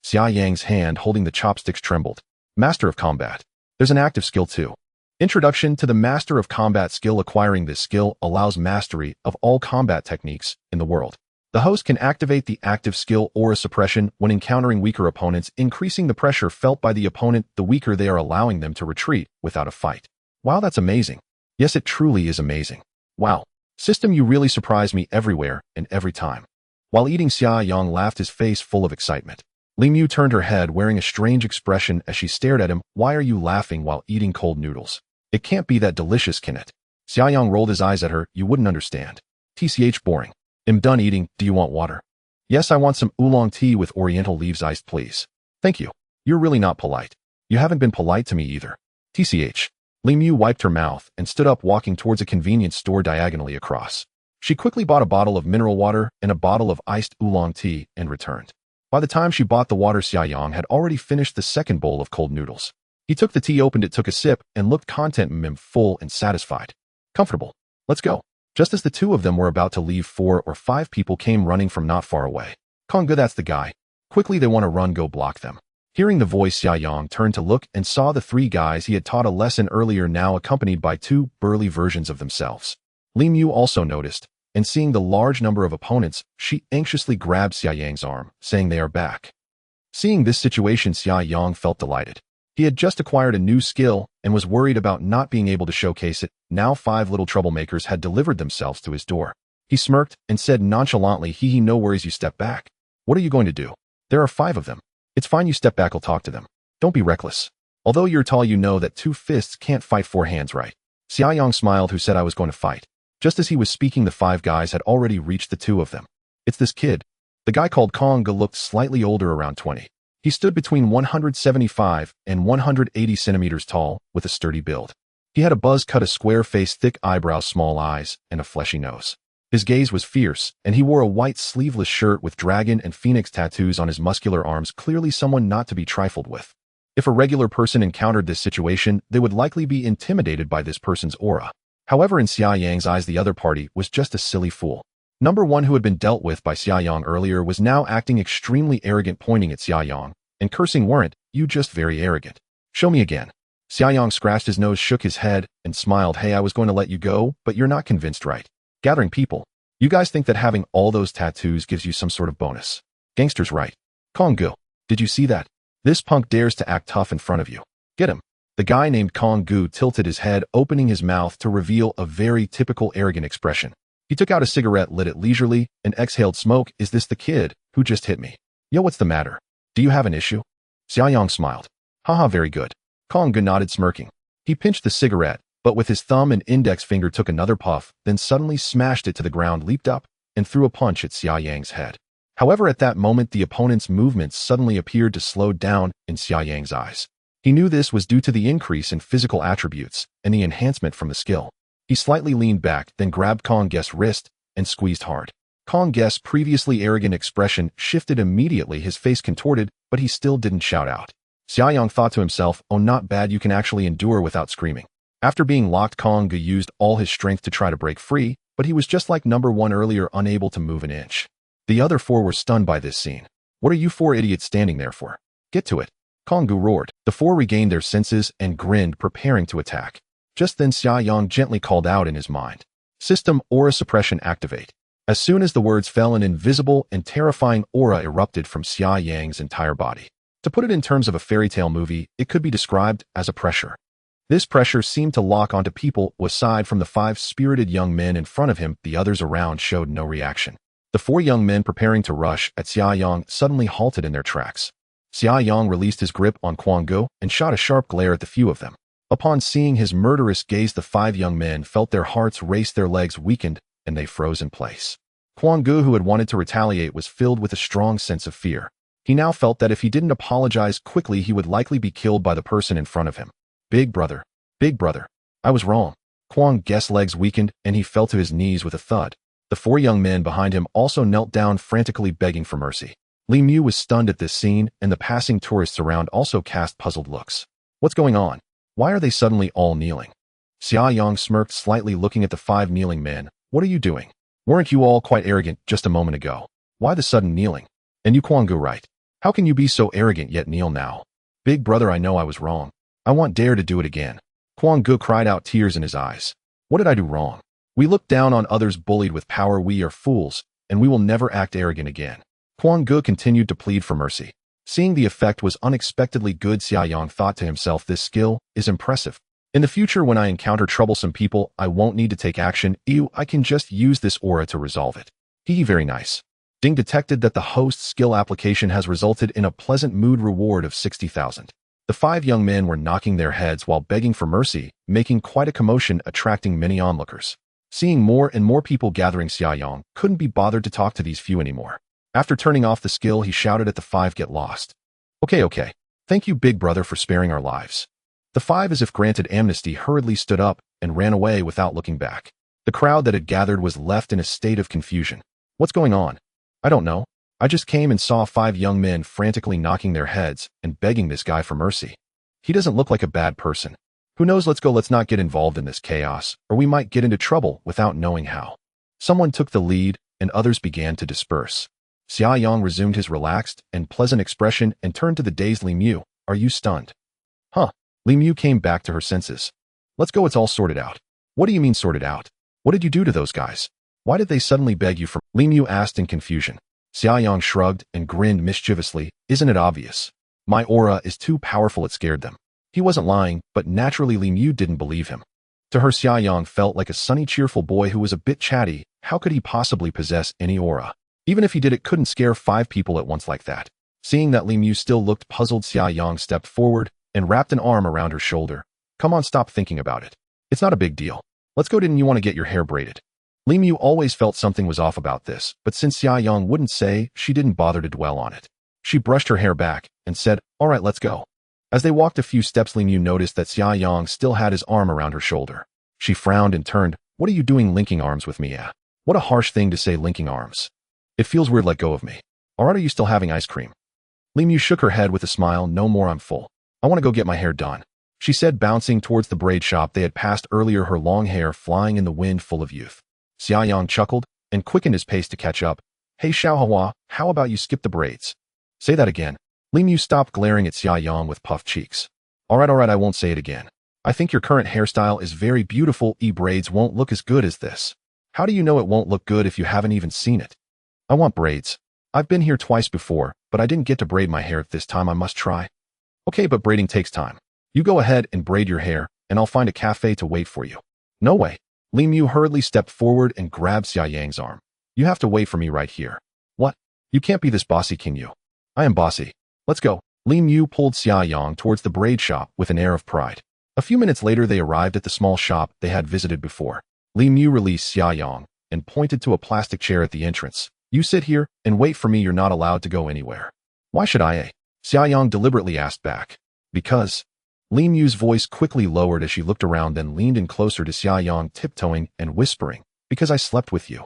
Xiaoyang's hand holding the chopsticks trembled. Master of Combat. There's an active skill too. Introduction to the Master of Combat skill. Acquiring this skill allows mastery of all combat techniques in the world. The host can activate the active skill Aura Suppression when encountering weaker opponents, increasing the pressure felt by the opponent. The weaker they are, allowing them to retreat without a fight. Wow, that's amazing. Yes, it truly is amazing. Wow. System, you really surprise me everywhere and every time. While eating, Xiaoyang laughed, his face full of excitement. Li Mu turned her head, wearing a strange expression as she stared at him. "Why are you laughing while eating cold noodles? It can't be that delicious, can it?" Xiaoyang rolled his eyes at her. "You wouldn't understand. TCH boring. I'm done eating. Do you want water?" "Yes, I want some oolong tea with oriental leaves iced, please." "Thank you. You're really not polite. You haven't been polite to me either." TCH. Li Mu wiped her mouth and stood up, walking towards a convenience store diagonally across. She quickly bought a bottle of mineral water and a bottle of iced oolong tea and returned. By the time she bought the water, Xiaoyang had already finished the second bowl of cold noodles. He took the tea, opened it, took a sip, and looked content, full and satisfied. "Comfortable. Let's go." Just as the two of them were about to leave, 4 or 5 people came running from not far away. "Konggu, that's the guy. Quickly, they want to run, go block them." Hearing the voice, Xiaoyang turned to look and saw the 3 guys he had taught a lesson earlier, now accompanied by 2 burly versions of themselves. Li Mu also noticed, and seeing the large number of opponents, she anxiously grabbed Xiaoyang's arm, saying, "They are back." Seeing this situation, Xiaoyang felt delighted. He had just acquired a new skill and was worried about not being able to showcase it. Now 5 little troublemakers had delivered themselves to his door. He smirked and said nonchalantly, "Hee, no worries, you step back." "What are you going to do?" "There are 5 of them." "It's fine, you step back, I'll talk to them." "Don't be reckless. Although you're tall, you know that 2 fists can't fight 4 hands, right?" Xiaoyang smiled. "Who said I was going to fight?" Just as he was speaking, the 5 guys had already reached the 2 of them. "It's this kid." The guy called Konggu looked slightly older, around 20. He stood between 175 and 180 centimeters tall, with a sturdy build. He had a buzz-cut, a square face, thick eyebrows, small eyes, and a fleshy nose. His gaze was fierce, and he wore a white sleeveless shirt with dragon and phoenix tattoos on his muscular arms, clearly someone not to be trifled with. If a regular person encountered this situation, they would likely be intimidated by this person's aura. However, in Xiaoyang's eyes, the other party was just a silly fool. Number 1, who had been dealt with by Xiaoyang earlier, was now acting extremely arrogant, pointing at Xiaoyang and cursing, "Weren't you just very arrogant? Show me again." Xiaoyang scratched his nose, shook his head, and smiled. "Hey, I was going to let you go, but you're not convinced, right? Gathering people. You guys think that having all those tattoos gives you some sort of bonus. Gangsters, right? Konggu, did you see that? This punk dares to act tough in front of you. Get him." The guy named Konggu tilted his head, opening his mouth to reveal a very typical arrogant expression. He took out a cigarette, lit it leisurely, and exhaled smoke. "Is this the kid who just hit me? Yo, what's the matter? Do you have an issue?" Xiaoyang smiled. "Haha, very good." Konggu nodded, smirking. He pinched the cigarette, but with his thumb and index finger took another puff, then suddenly smashed it to the ground, leaped up, and threw a punch at Xiaoyang's head. However, at that moment, the opponent's movements suddenly appeared to slow down in Xiaoyang's eyes. He knew this was due to the increase in physical attributes and the enhancement from the skill. He slightly leaned back, then grabbed Konggu's wrist and squeezed hard. Konggu's previously arrogant expression shifted immediately, his face contorted, but he still didn't shout out. Xiaoyang thought to himself, "Oh, not bad, you can actually endure without screaming." After being locked, Kong Gu used all his strength to try to break free, but he was just like number one earlier, unable to move an inch. The other four were stunned by this scene. What are you four idiots standing there for? Get to it. Kong Gu roared. The four regained their senses and grinned, preparing to attack. Just then Xia Yang gently called out in his mind. System aura suppression activate. As soon as the words fell, an invisible and terrifying aura erupted from Xia Yang's entire body. To put it in terms of a fairy tale movie, it could be described as a pressure. This pressure seemed to lock onto people. Aside from the 5 spirited young men in front of him, the others around showed no reaction. The 4 young men preparing to rush at Xia Yang suddenly halted in their tracks. Xia Yang released his grip on Kong Gu and shot a sharp glare at the few of them. Upon seeing his murderous gaze, the 5 young men felt their hearts race, their legs weakened, and they froze in place. Kong Gu, who had wanted to retaliate, was filled with a strong sense of fear. He now felt that if he didn't apologize quickly, he would likely be killed by the person in front of him. Big brother, I was wrong. Kong Gu's legs weakened, and he fell to his knees with a thud. The 4 young men behind him also knelt down, frantically begging for mercy. Li Mu was stunned at this scene, and the passing tourists around also cast puzzled looks. What's going on? Why are they suddenly all kneeling? Xia Yang smirked slightly, looking at the 5 kneeling men. What are you doing? Weren't you all quite arrogant just a moment ago? Why the sudden kneeling? And you, Kong Gu, right? How can you be so arrogant yet kneel now? Big brother, I know I was wrong. I won't dare to do it again. Kong Gu cried out, tears in his eyes. What did I do wrong? We look down on others bullied with power. We are fools, and we will never act arrogant again. Kong Gu continued to plead for mercy. Seeing the effect was unexpectedly good, Xia Yang thought to himself, this skill is impressive. In the future, when I encounter troublesome people, I won't need to take action. I can just use this aura to resolve it. Very nice. Ding detected that the host's skill application has resulted in a pleasant mood reward of 60,000. The 5 young men were knocking their heads while begging for mercy, making quite a commotion, attracting many onlookers. Seeing more and more people gathering, Xia Yang couldn't be bothered to talk to these few anymore. After turning off the skill, he shouted at the 5, get lost. Okay. Thank you, big brother, for sparing our lives. The 5, as if granted amnesty, hurriedly stood up and ran away without looking back. The crowd that had gathered was left in a state of confusion. What's going on? I don't know. I just came and saw 5 young men frantically knocking their heads and begging this guy for mercy. He doesn't look like a bad person. Who knows? Let's not get involved in this chaos, or we might get into trouble without knowing how. Someone took the lead, and others began to disperse. Xia Yang resumed his relaxed and pleasant expression and turned to the dazed Li Mu. Are you stunned? Huh. Li Mu came back to her senses. Let's go, it's all sorted out. What do you mean sorted out? What did you do to those guys? Why did they suddenly beg you for? Li Mu asked in confusion. Xia Yang shrugged and grinned mischievously. Isn't it obvious? My aura is too powerful, it scared them. He wasn't lying, but naturally Li Mu didn't believe him. To her, Xia Yang felt like a sunny, cheerful boy who was a bit chatty. How could he possibly possess any aura? Even if he did, it couldn't scare 5 people at once like that. Seeing that Li Mu still looked puzzled, Xia Yang stepped forward and wrapped an arm around her shoulder. Come on, stop thinking about it. It's not a big deal. Let's go. Didn't you want to get your hair braided? Li Mu always felt something was off about this, but since Xia Yang wouldn't say, she didn't bother to dwell on it. She brushed her hair back and said, all right, let's go. As they walked a few steps, Li Mu noticed that Xia Yang still had his arm around her shoulder. She frowned and turned. What are you doing linking arms with me? What a harsh thing to say, linking arms. It feels weird, let go of me. Alright, are you still having ice cream? Li Mu shook her head with a smile. No more, I'm full. I want to go get my hair done, she said, bouncing towards the braid shop they had passed earlier, her long hair flying in the wind full of youth. Xia Yang chuckled and quickened his pace to catch up. Hey Xiaohua, how about you skip the braids? Say that again. Li Mu stopped glaring at Xia Yang with puffed cheeks. Alright, I won't say it again. I think your current hairstyle is very beautiful. Braids won't look as good as this. How do you know it won't look good if you haven't even seen it? I want braids. I've been here twice before, but I didn't get to braid my hair. This time I must try. Okay, but braiding takes time. You go ahead and braid your hair, and I'll find a cafe to wait for you. No way. Li Mu hurriedly stepped forward and grabbed Xia Yang's arm. You have to wait for me right here. What? You can't be this bossy, can you? I am bossy. Let's go. Li Mu pulled Xia Yang towards the braid shop with an air of pride. A few minutes later, they arrived at the small shop they had visited before. Li Mu released Xia Yang and pointed to a plastic chair at the entrance. You sit here and wait for me. You're not allowed to go anywhere. Why should I? Xia Yang deliberately asked back. Because. Li Mu's voice quickly lowered as she looked around, then leaned in closer to Xia Yang, tiptoeing and whispering, because I slept with you.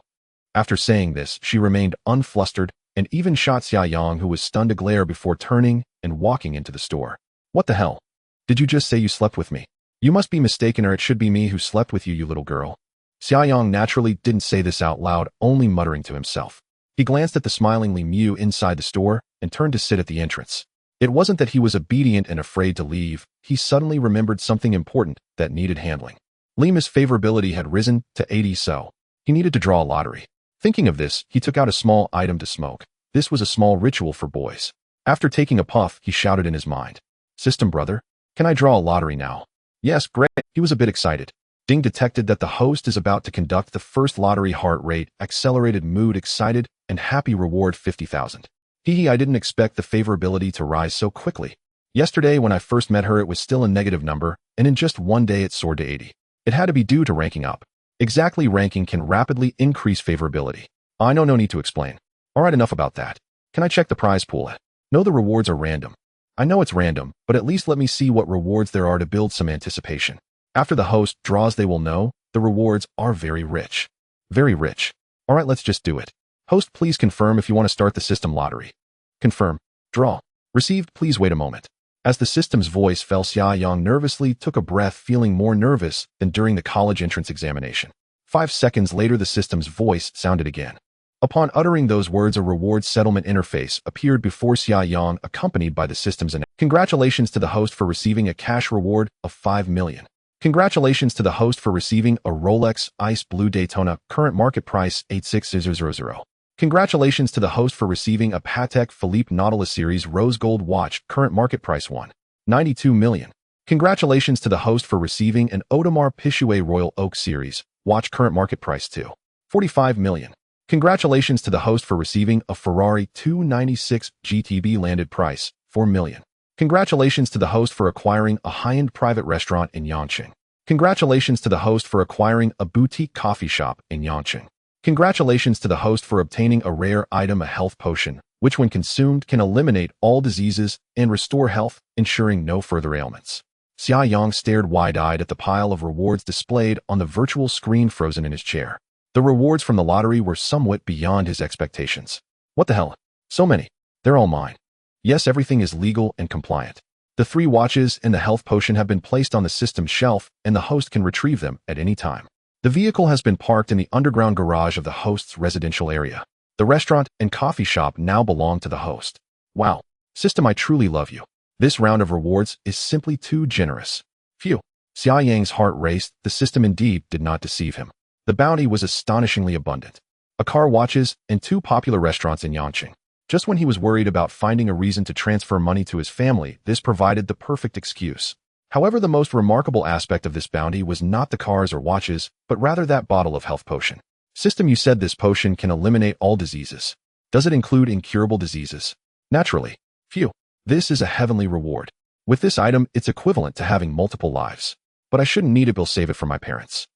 After saying this, she remained unflustered and even shot Xia Yang, who was stunned, a glare before turning and walking into the store. What the hell? Did you just say you slept with me? You must be mistaken, or it should be me who slept with you, you little girl. Xiaoyang naturally didn't say this out loud, only muttering to himself. He glanced at the smiling Li Mu inside the store and turned to sit at the entrance. It wasn't that he was obedient and afraid to leave. He suddenly remembered something important that needed handling. Lima's favorability had risen to 80, so he needed to draw a lottery. Thinking of this, he took out a small item to smoke. This was a small ritual for boys. After taking a puff, he shouted in his mind, "System brother, can I draw a lottery now?" "Yes, great." He was a bit excited. Ding detected that the host is about to conduct the first lottery. Heart rate, accelerated mood, excited, and happy. Reward 50,000. I didn't expect the favorability to rise so quickly. Yesterday when I first met her it was still a negative number, and in just one day it soared to 80. It had to be due to ranking up. Exactly, ranking can rapidly increase favorability. I know, no need to explain. Alright, enough about that. Can I check the prize pool? No, the rewards are random. I know it's random, but at least let me see what rewards there are to build some anticipation. After the host draws they will know, the rewards are very rich. Very rich. Alright, let's just do it. Host, please confirm if you want to start the system lottery. Confirm. Draw. Received, please wait a moment. As the system's voice fell, Xiaoyang nervously took a breath, feeling more nervous than during the college entrance examination. 5 seconds later the system's voice sounded again. Upon uttering those words, a reward settlement interface appeared before Xiaoyang, accompanied by the system's announcement. Congratulations to the host for receiving a cash reward of 5 million. Congratulations to the host for receiving a Rolex Ice Blue Daytona, current market price 86000. Congratulations to the host for receiving a Patek Philippe Nautilus Series Rose Gold watch, current market price 192 million. Congratulations to the host for receiving an Audemars Piguet Royal Oak Series watch, current market price 245 million. Congratulations to the host for receiving a Ferrari 296 GTB, landed price 4 million. Congratulations to the host for acquiring a high-end private restaurant in Yangqing. Congratulations to the host for acquiring a boutique coffee shop in Yangqing. Congratulations to the host for obtaining a rare item, a health potion, which when consumed can eliminate all diseases and restore health, ensuring no further ailments. Xiaoyang stared wide-eyed at the pile of rewards displayed on the virtual screen, frozen in his chair. The rewards from the lottery were somewhat beyond his expectations. What the hell? So many. They're all mine. Yes, everything is legal and compliant. The 3 watches and the health potion have been placed on the system's shelf, and the host can retrieve them at any time. The vehicle has been parked in the underground garage of the host's residential area. The restaurant and coffee shop now belong to the host. Wow. System, I truly love you. This round of rewards is simply too generous. Phew. Xiaoyang's heart raced. The system indeed did not deceive him. The bounty was astonishingly abundant. A car, watches, and 2 popular restaurants in Yangqing. Just when he was worried about finding a reason to transfer money to his family, this provided the perfect excuse. However, the most remarkable aspect of this bounty was not the cars or watches, but rather that bottle of health potion. System, you said this potion can eliminate all diseases. Does it include incurable diseases? Naturally. Phew. This is a heavenly reward. With this item, it's equivalent to having multiple lives. But I shouldn't need it, we'll save it for my parents.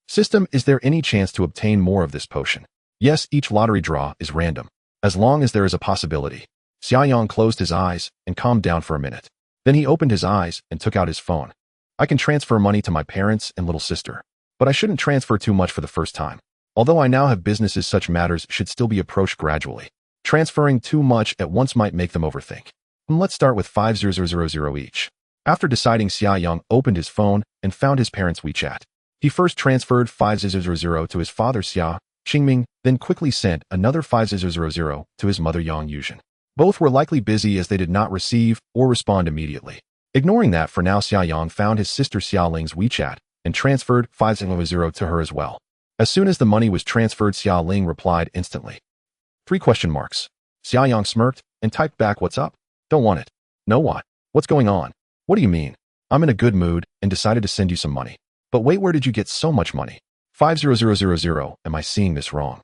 System, is there any chance to obtain more of this potion? Yes, each lottery draw is random. As long as there is a possibility. Xiaoyang closed his eyes and calmed down for a minute. Then he opened his eyes and took out his phone. I can transfer money to my parents and little sister. But I shouldn't transfer too much for the first time. Although I now have businesses, such matters should still be approached gradually. Transferring too much at once might make them overthink. Let's start with 5,000 each. After deciding, Xiaoyang opened his phone and found his parents' WeChat. He first transferred 5,000 to his father Xia Qingming, then quickly sent another 5,000 to his mother Yang Yuzhen. Both were likely busy as they did not receive or respond immediately. Ignoring that for now, Xiaoyang found his sister Xiaoling's WeChat and transferred 5,000 to her as well. As soon as the money was transferred, Xiaoling replied instantly. 3 question marks. Xiaoyang smirked and typed back, "What's up? Don't want it." "No, what? What's going on?" "What do you mean? I'm in a good mood and decided to send you some money." "But wait, where did you get so much money?" 5,000. Am I seeing this wrong?"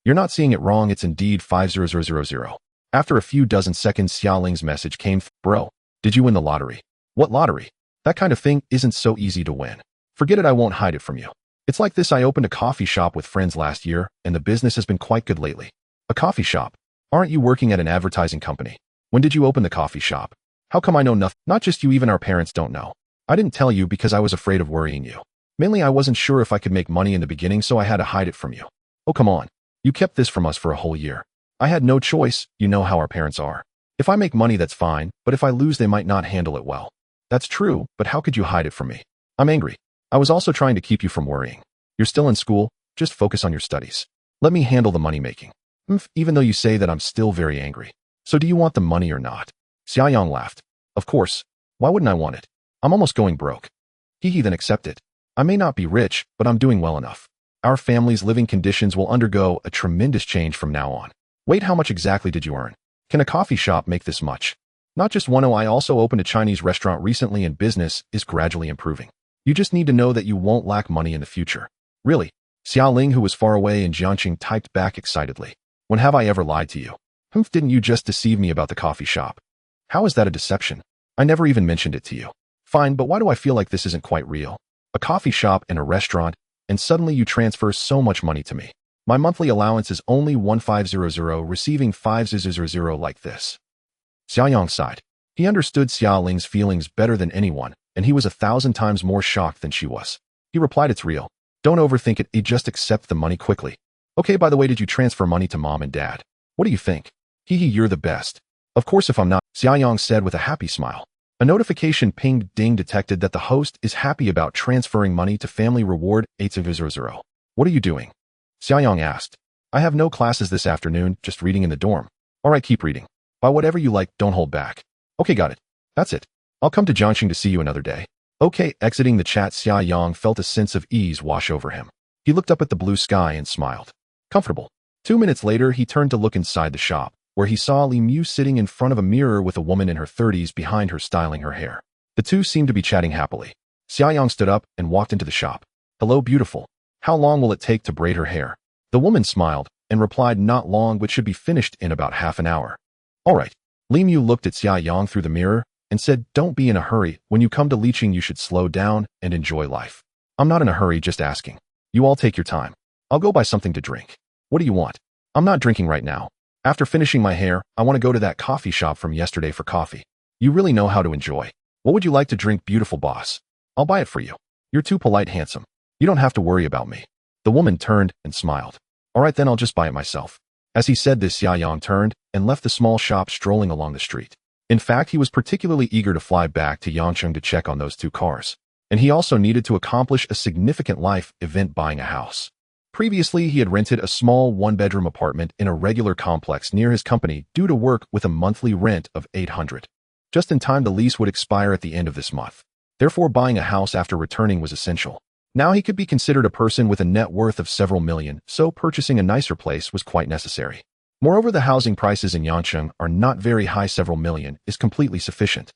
"You're not seeing it wrong, it's indeed 5,000. After a few dozen seconds, Xiaoling's message came. "Bro, did you win the lottery?" "What lottery? That kind of thing isn't so easy to win. Forget it, I won't hide it from you. It's like this, I opened a coffee shop with friends last year, and the business has been quite good lately." "A coffee shop? Aren't you working at an advertising company? When did you open the coffee shop?" "How come I know nothing? Not just you, even our parents don't know. I didn't tell you because I was afraid of worrying you. Mainly I wasn't sure if I could make money in the beginning, so I had to hide it from you." "Oh, come on. You kept this from us for a whole year." "I had no choice, you know how our parents are. If I make money, that's fine, but if I lose, they might not handle it well." "That's true, but how could you hide it from me?" I'm angry. I was also trying to keep you from worrying. You're still in school, just focus on your studies. Let me handle the money-making. Even though you say that I'm still very angry. So do you want the money or not? Xiaoyang laughed. Of course. Why wouldn't I want it? I'm almost going broke. He then accept it. I may not be rich, but I'm doing well enough. Our family's living conditions will undergo a tremendous change from now on. Wait, how much exactly did you earn? Can a coffee shop make this much? Not just one. I also opened a Chinese restaurant recently and business is gradually improving. You just need to know that you won't lack money in the future. Really? Xiaoling, who was far away in Jiangqing, typed back excitedly. When have I ever lied to you? Didn't you just deceive me about the coffee shop? How is that a deception? I never even mentioned it to you. Fine, but why do I feel like this isn't quite real? A coffee shop and a restaurant, and suddenly you transfer so much money to me. My monthly allowance is only 1500, receiving 500 like this. Xiaoyang sighed. He understood Xiaoling's feelings better than anyone, and he was 1,000 times more shocked than she was. He replied, it's real. Don't overthink it, just accept the money quickly. Okay, by the way, did you transfer money to mom and dad? What do you think? You're the best. Of course, if I'm not, Xiaoyang said with a happy smile. A notification pinged. Ding detected that the host is happy about transferring money to family reward 8000. What are you doing? Xiaoyang asked. I have no classes this afternoon, just reading in the dorm. Alright, keep reading. Buy whatever you like, don't hold back. Okay, got it. That's it. I'll come to Jiangqing to see you another day. Okay, exiting the chat, Xiaoyang felt a sense of ease wash over him. He looked up at the blue sky and smiled. Comfortable. 2 minutes later, he turned to look inside the shop, where he saw Li Mu sitting in front of a mirror with a woman in her 30s behind her styling her hair. The two seemed to be chatting happily. Xiaoyang stood up and walked into the shop. Hello, beautiful. How long will it take to braid her hair? The woman smiled and replied, not long, but should be finished in about half an hour. All right. Li Mu looked at Xiaoyang through the mirror and said, don't be in a hurry. When you come to Liqing, you should slow down and enjoy life. I'm not in a hurry, just asking. You all take your time. I'll go buy something to drink. What do you want? I'm not drinking right now. After finishing my hair, I want to go to that coffee shop from yesterday for coffee. You really know how to enjoy. What would you like to drink, beautiful boss? I'll buy it for you. You're too polite, handsome. You don't have to worry about me. The woman turned and smiled. All right, then I'll just buy it myself. As he said this, Xiaoyang turned and left the small shop, strolling along the street. In fact, he was particularly eager to fly back to Yangcheng to check on those two cars. And he also needed to accomplish a significant life event, buying a house. Previously, he had rented a small one-bedroom apartment in a regular complex near his company due to work with a monthly rent of 800. Just in time, the lease would expire at the end of this month. Therefore, buying a house after returning was essential. Now he could be considered a person with a net worth of several million, so purchasing a nicer place was quite necessary. Moreover, the housing prices in Yangcheng are not very high. Several million is completely sufficient.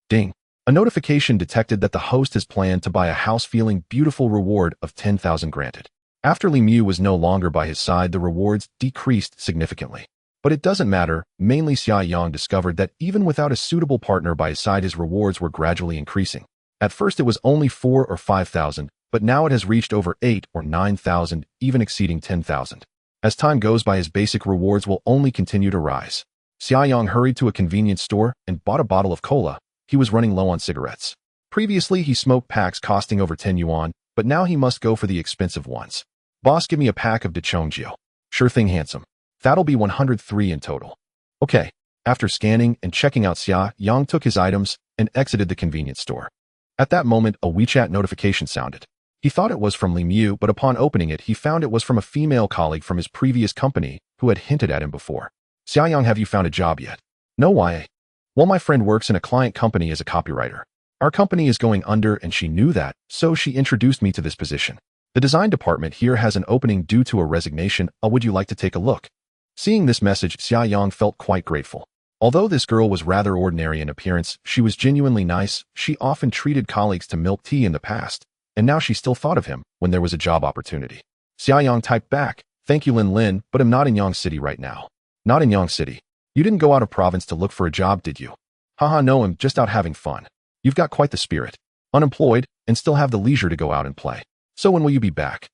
Ding. A notification detected that the host has planned to buy a house, feeling beautiful, reward of 10,000 granted. After Li Mu was no longer by his side, the rewards decreased significantly. But it doesn't matter. Mainly, Xiaoyang discovered that even without a suitable partner by his side, his rewards were gradually increasing. At first, it was only 4,000 or 5,000, but now it has reached over 8,000 or 9,000, even exceeding 10,000. As time goes by, his basic rewards will only continue to rise. Xiaoyang hurried to a convenience store and bought a bottle of cola. He was running low on cigarettes. Previously, he smoked packs costing over 10 yuan, but now he must go for the expensive ones. Boss, give me a pack of Dechongjiu. Sure thing, handsome. That'll be 103 in total. Okay. After scanning and checking out, Xiaoyang took his items and exited the convenience store. At that moment, a WeChat notification sounded. He thought it was from Li Mu, but upon opening it, he found it was from a female colleague from his previous company who had hinted at him before. Xiaoyang, have you found a job yet? No, why? Well, my friend works in a client company as a copywriter. Our company is going under and she knew that, so she introduced me to this position. The design department here has an opening due to a resignation. Would you like to take a look? Seeing this message, Xiaoyang felt quite grateful. Although this girl was rather ordinary in appearance, she was genuinely nice. She often treated colleagues to milk tea in the past, and now she still thought of him when there was a job opportunity. Xiaoyang typed back, thank you, Lin, but I'm not in Yang City right now. Not in Yang City. You didn't go out of province to look for a job, did you? Haha, no, I'm just out having fun. You've got quite the spirit. Unemployed, and still have the leisure to go out and play. So when will you be back?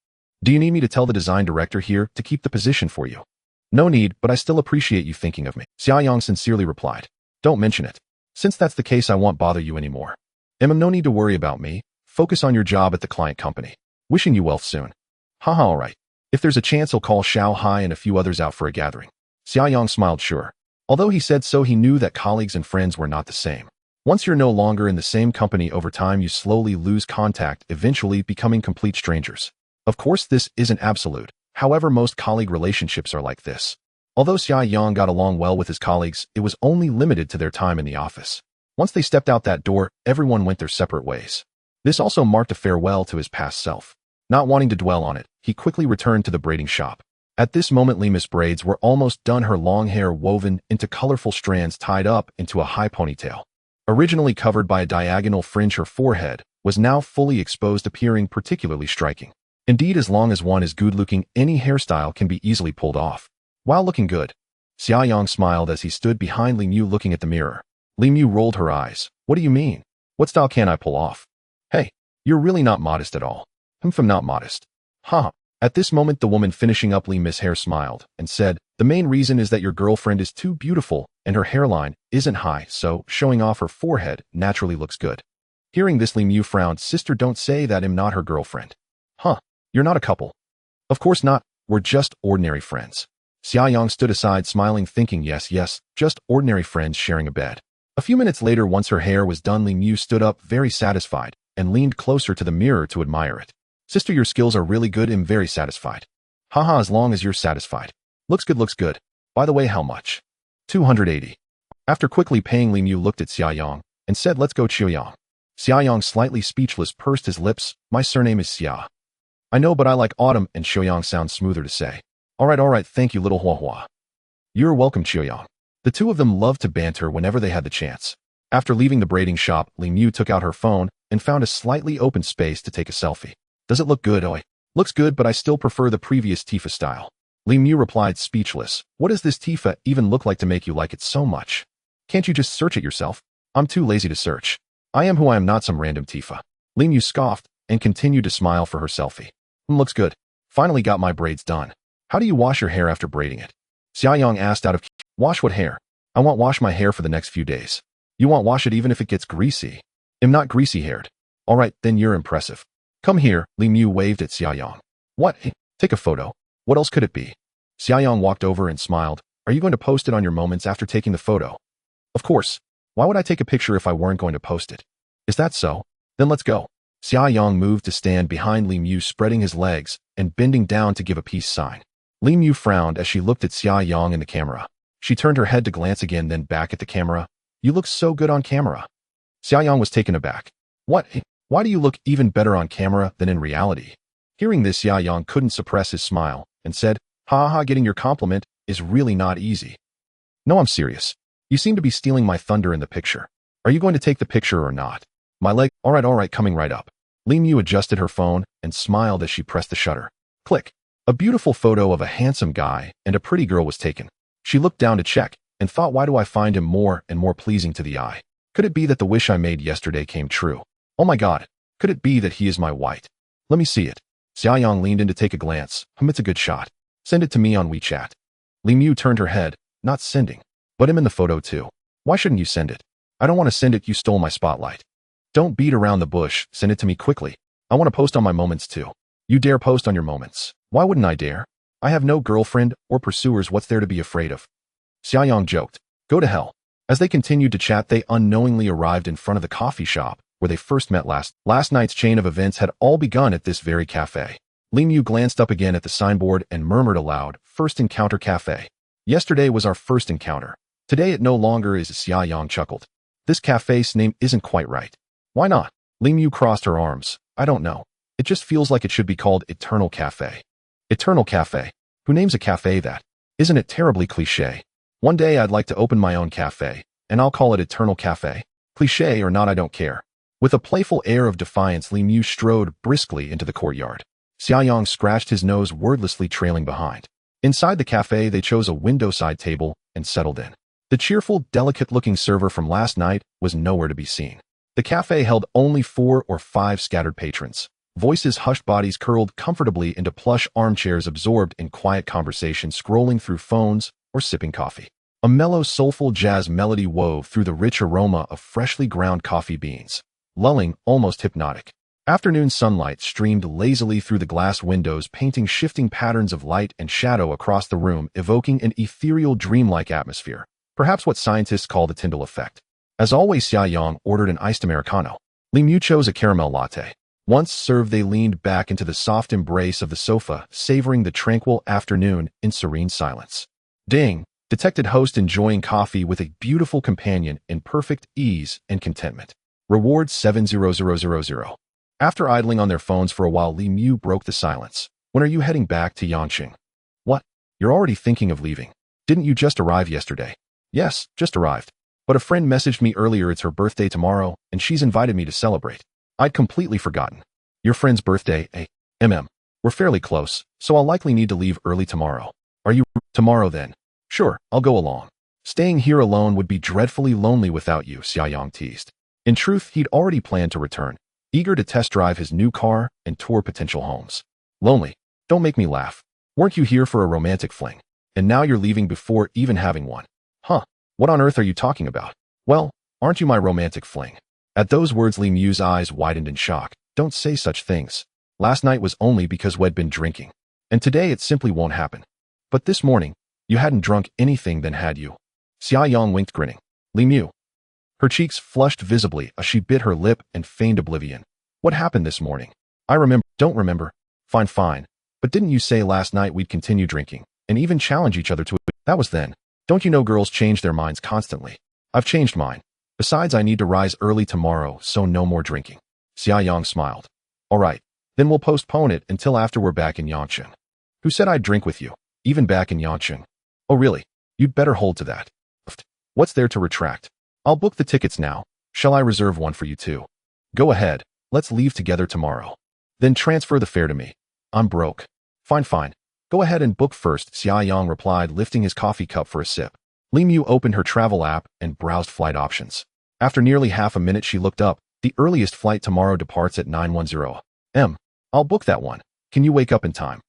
Do you need me to tell the design director here to keep the position for you? No need, but I still appreciate you thinking of me. Xiaoyang sincerely replied. Don't mention it. Since that's the case, I won't bother you anymore. No need to worry about me. Focus on your job at the client company. Wishing you wealth soon. Haha, alright. If there's a chance, I'll call Xiao Hai and a few others out for a gathering. Xiaoyang smiled, sure. Although he said so, he knew that colleagues and friends were not the same. Once you're no longer in the same company over time, you slowly lose contact, eventually becoming complete strangers. Of course, this isn't absolute. However, most colleague relationships are like this. Although Xia Yang got along well with his colleagues, it was only limited to their time in the office. Once they stepped out that door, everyone went their separate ways. This also marked a farewell to his past self. Not wanting to dwell on it, he quickly returned to the braiding shop. At this moment, Lima's braids were almost done, her long hair woven into colorful strands tied up into a high ponytail. Originally covered by a diagonal fringe, her forehead was now fully exposed, appearing particularly striking. Indeed, as long as one is good-looking, any hairstyle can be easily pulled off. While looking good, Xia Yang smiled as he stood behind Li Mu looking at the mirror. Li Mu rolled her eyes. What do you mean? What style can I pull off? Hey, you're really not modest at all. I'm not modest. Huh. At this moment, the woman finishing up Li Mu's hair smiled and said, the main reason is that your girlfriend is too beautiful and her hairline isn't high, so showing off her forehead naturally looks good. Hearing this, Li Mu frowned. Sister, don't say that I'm not her girlfriend. Huh. You're not a couple. Of course not. We're just ordinary friends. Xia Yang stood aside smiling, thinking, yes, just ordinary friends sharing a bed. A few minutes later, once her hair was done, Li Mu stood up very satisfied and leaned closer to the mirror to admire it. Sister, your skills are really good. I'm very satisfied. Haha, as long as you're satisfied. Looks good, looks good. By the way, how much? 280. After quickly paying, Li Mu looked at Xia Yang and said, let's go, Xia Yang. Xia Yang, slightly speechless, pursed his lips. My surname is Xia. I know, but I like autumn, and Xia Yang sounds smoother to say. All right, thank you, little Hua Hua. You're welcome, Xia Yang. The two of them loved to banter whenever they had the chance. After leaving the braiding shop, Li Mu took out her phone and found a slightly open space to take a selfie. Does it look good, Oi? Looks good, but I still prefer the previous Tifa style. Li Mu replied, speechless. What does this Tifa even look like to make you like it so much? Can't you just search it yourself? I'm too lazy to search. I am who I am, not some random Tifa. Li Mu scoffed and continued to smile for her selfie. Looks good. Finally got my braids done. How do you wash your hair after braiding it? Xia Yang asked out of Wash what hair? I won't wash my hair for the next few days. You won't wash it even if it gets greasy? I'm not greasy-haired. All right, then you're impressive. Come here, Li Mu waved at Xia Yang. What? Take a photo. What else could it be? Xia Yang walked over and smiled. Are you going to post it on your moments after taking the photo? Of course. Why would I take a picture if I weren't going to post it? Is that so? Then let's go. Xia Yang moved to stand behind Li Mu, spreading his legs and bending down to give a peace sign. Li Mu frowned as she looked at Xia Yang in the camera. She turned her head to glance again, then back at the camera. You look so good on camera. Xia Yang was taken aback. What? Why do you look even better on camera than in reality? Hearing this, Xia Yang couldn't suppress his smile and said, ha, getting your compliment is really not easy. No, I'm serious. You seem to be stealing my thunder in the picture. Are you going to take the picture or not? My leg, all right, coming right up. Li Mu adjusted her phone and smiled as she pressed the shutter. Click. A beautiful photo of a handsome guy and a pretty girl was taken. She looked down to check and thought, why do I find him more and more pleasing to the eye? Could it be that the wish I made yesterday came true? Oh my God, could it be that he is my white? Let me see it. Xia Yang leaned in to take a glance. It's a good shot. Send it to me on WeChat. Li Mu turned her head, not sending. But I'm in the photo too. Why shouldn't you send it? I don't want to send it, you stole my spotlight. Don't beat around the bush, send it to me quickly. I want to post on my moments too. You dare post on your moments. Why wouldn't I dare? I have no girlfriend or pursuers, what's there to be afraid of? Xia Yang joked. Go to hell. As they continued to chat, they unknowingly arrived in front of the coffee shop where they first met last. Last night's chain of events had all begun at this very cafe. Li Mu glanced up again at the signboard and murmured aloud, First Encounter Cafe. Yesterday was our first encounter. Today it no longer is. Xia Yang chuckled. This cafe's name isn't quite right. Why not? Li Mu crossed her arms. I don't know. It just feels like it should be called Eternal Cafe. Eternal Cafe. Who names a cafe that? Isn't it terribly cliché? One day I'd like to open my own cafe, and I'll call it Eternal Cafe. Cliché or not, I don't care. With a playful air of defiance, Li Mu strode briskly into the courtyard. Xia Yang scratched his nose, wordlessly trailing behind. Inside the cafe, they chose a window-side table and settled in. The cheerful, delicate-looking server from last night was nowhere to be seen. The cafe held only 4 or 5 scattered patrons. Voices hushed, bodies curled comfortably into plush armchairs, absorbed in quiet conversation, scrolling through phones or sipping coffee. A mellow, soulful jazz melody wove through the rich aroma of freshly ground coffee beans, lulling, almost hypnotic. Afternoon sunlight streamed lazily through the glass windows, painting shifting patterns of light and shadow across the room, evoking an ethereal, dreamlike atmosphere. Perhaps what scientists call the Tyndall effect. As always, Xia Yang ordered an iced Americano. Li Mu chose a caramel latte. Once served, they leaned back into the soft embrace of the sofa, savoring the tranquil afternoon in serene silence. Ding! Detected host enjoying coffee with a beautiful companion in perfect ease and contentment. Reward 70000. After idling on their phones for a while, Li Mu broke the silence. When are you heading back to Yangqing? What? You're already thinking of leaving. Didn't you just arrive yesterday? Yes, just arrived. But a friend messaged me earlier it's her birthday tomorrow, and she's invited me to celebrate. I'd completely forgotten. Your friend's birthday, eh? We're fairly close, so I'll likely need to leave early tomorrow. Are you tomorrow then? Sure, I'll go along. Staying here alone would be dreadfully lonely without you, Xia Yang teased. In truth, he'd already planned to return, eager to test drive his new car and tour potential homes. Lonely? Don't make me laugh. Weren't you here for a romantic fling? And now you're leaving before even having one. Huh? What on earth are you talking about? Well, aren't you my romantic fling? At those words, Li Mu's eyes widened in shock. Don't say such things. Last night was only because we'd been drinking. And today it simply won't happen. But this morning, you hadn't drunk anything then, had you? Xia Yang winked, grinning. Li Mu. Her cheeks flushed visibly as she bit her lip and feigned oblivion. What happened this morning? I remember. Don't remember. Fine. But didn't you say last night we'd continue drinking, and even challenge each other to it? That was then. Don't you know girls change their minds constantly? I've changed mine. Besides, I need to rise early tomorrow, so no more drinking. Xia Yang smiled. All right, then we'll postpone it until after we're back in Yangqing. Who said I'd drink with you, even back in Yangqing? Oh really? You'd better hold to that. What's there to retract? I'll book the tickets now. Shall I reserve one for you too? Go ahead, let's leave together tomorrow. Then transfer the fare to me. I'm broke. Fine. Go ahead and book first, Xia Yang replied, lifting his coffee cup for a sip. Li Mu opened her travel app and browsed flight options. After nearly half a minute, she looked up. The earliest flight tomorrow departs at 9:10 am. I'll book that one. Can you wake up in time?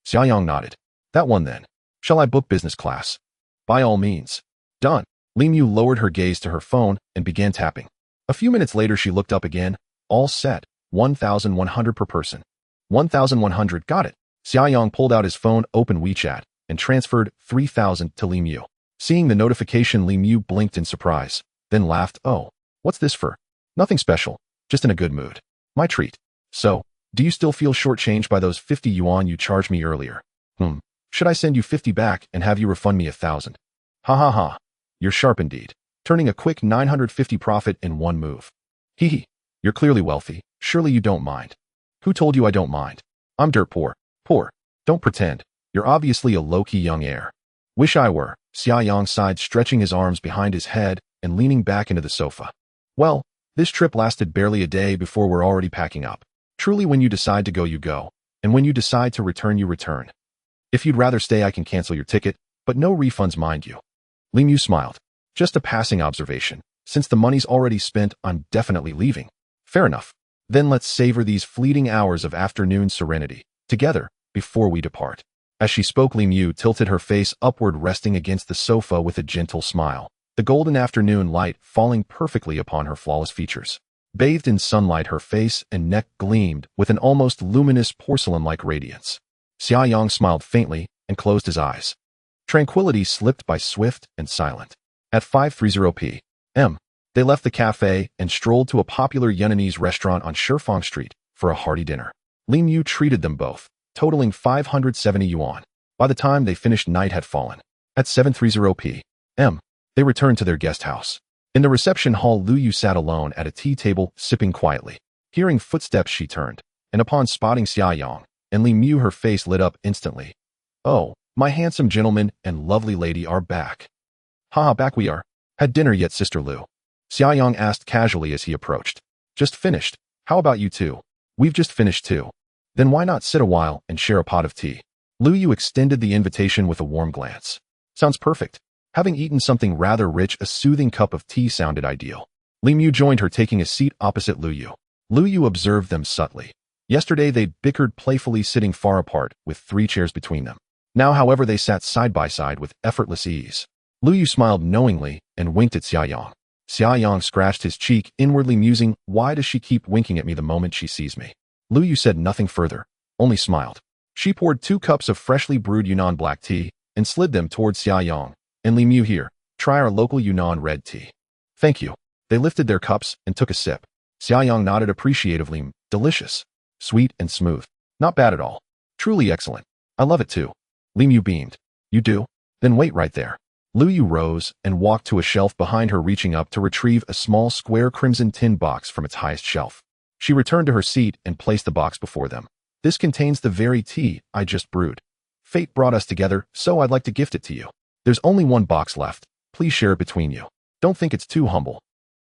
Xia Yang nodded. That one then. Shall I book business class? By all means. Done. Li Mu lowered her gaze to her phone and began tapping. A few minutes later, she looked up again. All set. 1,100 per person. 1,100, got it. Xia Yang pulled out his phone, opened WeChat, and transferred 3,000 to Li Mu. Seeing the notification, Li Mu blinked in surprise, then laughed. Oh, what's this for? Nothing special, just in a good mood. My treat. So, do you still feel shortchanged by those 50 yuan you charged me earlier? Should I send you 50 back and have you refund me 1,000? Ha. You're sharp indeed, turning a quick 950 profit in one move. Hee. You're clearly wealthy. Surely you don't mind. Who told you I don't mind? I'm dirt poor. Poor. Don't pretend. You're obviously a low-key young heir. Wish I were. Xia Yang sighed, stretching his arms behind his head and leaning back into the sofa. Well, this trip lasted barely a day before we're already packing up. Truly, when you decide to go, you go. And when you decide to return, you return. If you'd rather stay, I can cancel your ticket, but no refunds, mind you. Li Mu smiled. Just a passing observation. Since the money's already spent, I'm definitely leaving. Fair enough. Then let's savor these fleeting hours of afternoon serenity together before we depart. As she spoke, Li Mu tilted her face upward, resting against the sofa with a gentle smile, the golden afternoon light falling perfectly upon her flawless features. Bathed in sunlight, her face and neck gleamed with an almost luminous porcelain-like radiance. Xia Yang smiled faintly and closed his eyes. Tranquility slipped by, swift and silent. At 5:30 p.m., they left the cafe and strolled to a popular Yunanese restaurant on Shifeng Street for a hearty dinner. Li Mu treated them both, totaling 570 yuan. By the time they finished, night had fallen. At 7:30 p.m., they returned to their guest house. In the reception hall, Lu Yu sat alone at a tea table, sipping quietly. Hearing footsteps, she turned, and upon spotting Xia Yang and Li Mu, her face lit up instantly. Oh, my handsome gentleman and lovely lady are back. Haha, back we are. Had dinner yet, Sister Lu? Xia Yang asked casually as he approached. Just finished. How about you two? We've just finished too. Then why not sit a while and share a pot of tea? Lu Yu extended the invitation with a warm glance. Sounds perfect. Having eaten something rather rich, a soothing cup of tea sounded ideal. Li Mu joined her, taking a seat opposite Lu Yu. Lu Yu observed them subtly. Yesterday they'd bickered playfully, sitting far apart with 3 chairs between them. Now, however, they sat side by side with effortless ease. Lu Yu smiled knowingly and winked at Xia Yang. Xia Yang scratched his cheek, inwardly musing, why does she keep winking at me the moment she sees me? Lu Yu said nothing further, only smiled. She poured 2 cups of freshly brewed Yunnan black tea and slid them towards Xia Yang. And Li Mu, here, try our local Yunnan red tea. Thank you. They lifted their cups and took a sip. Xiaoyang nodded appreciatively. Delicious. Sweet and smooth. Not bad at all. Truly excellent. I love it too. Li Mu beamed. You do? Then wait right there. Lu Yu rose and walked to a shelf behind her, reaching up to retrieve a small square crimson tin box from its highest shelf. She returned to her seat and placed the box before them. This contains the very tea I just brewed. Fate brought us together, so I'd like to gift it to you. There's only one box left. Please share it between you. Don't think it's too humble.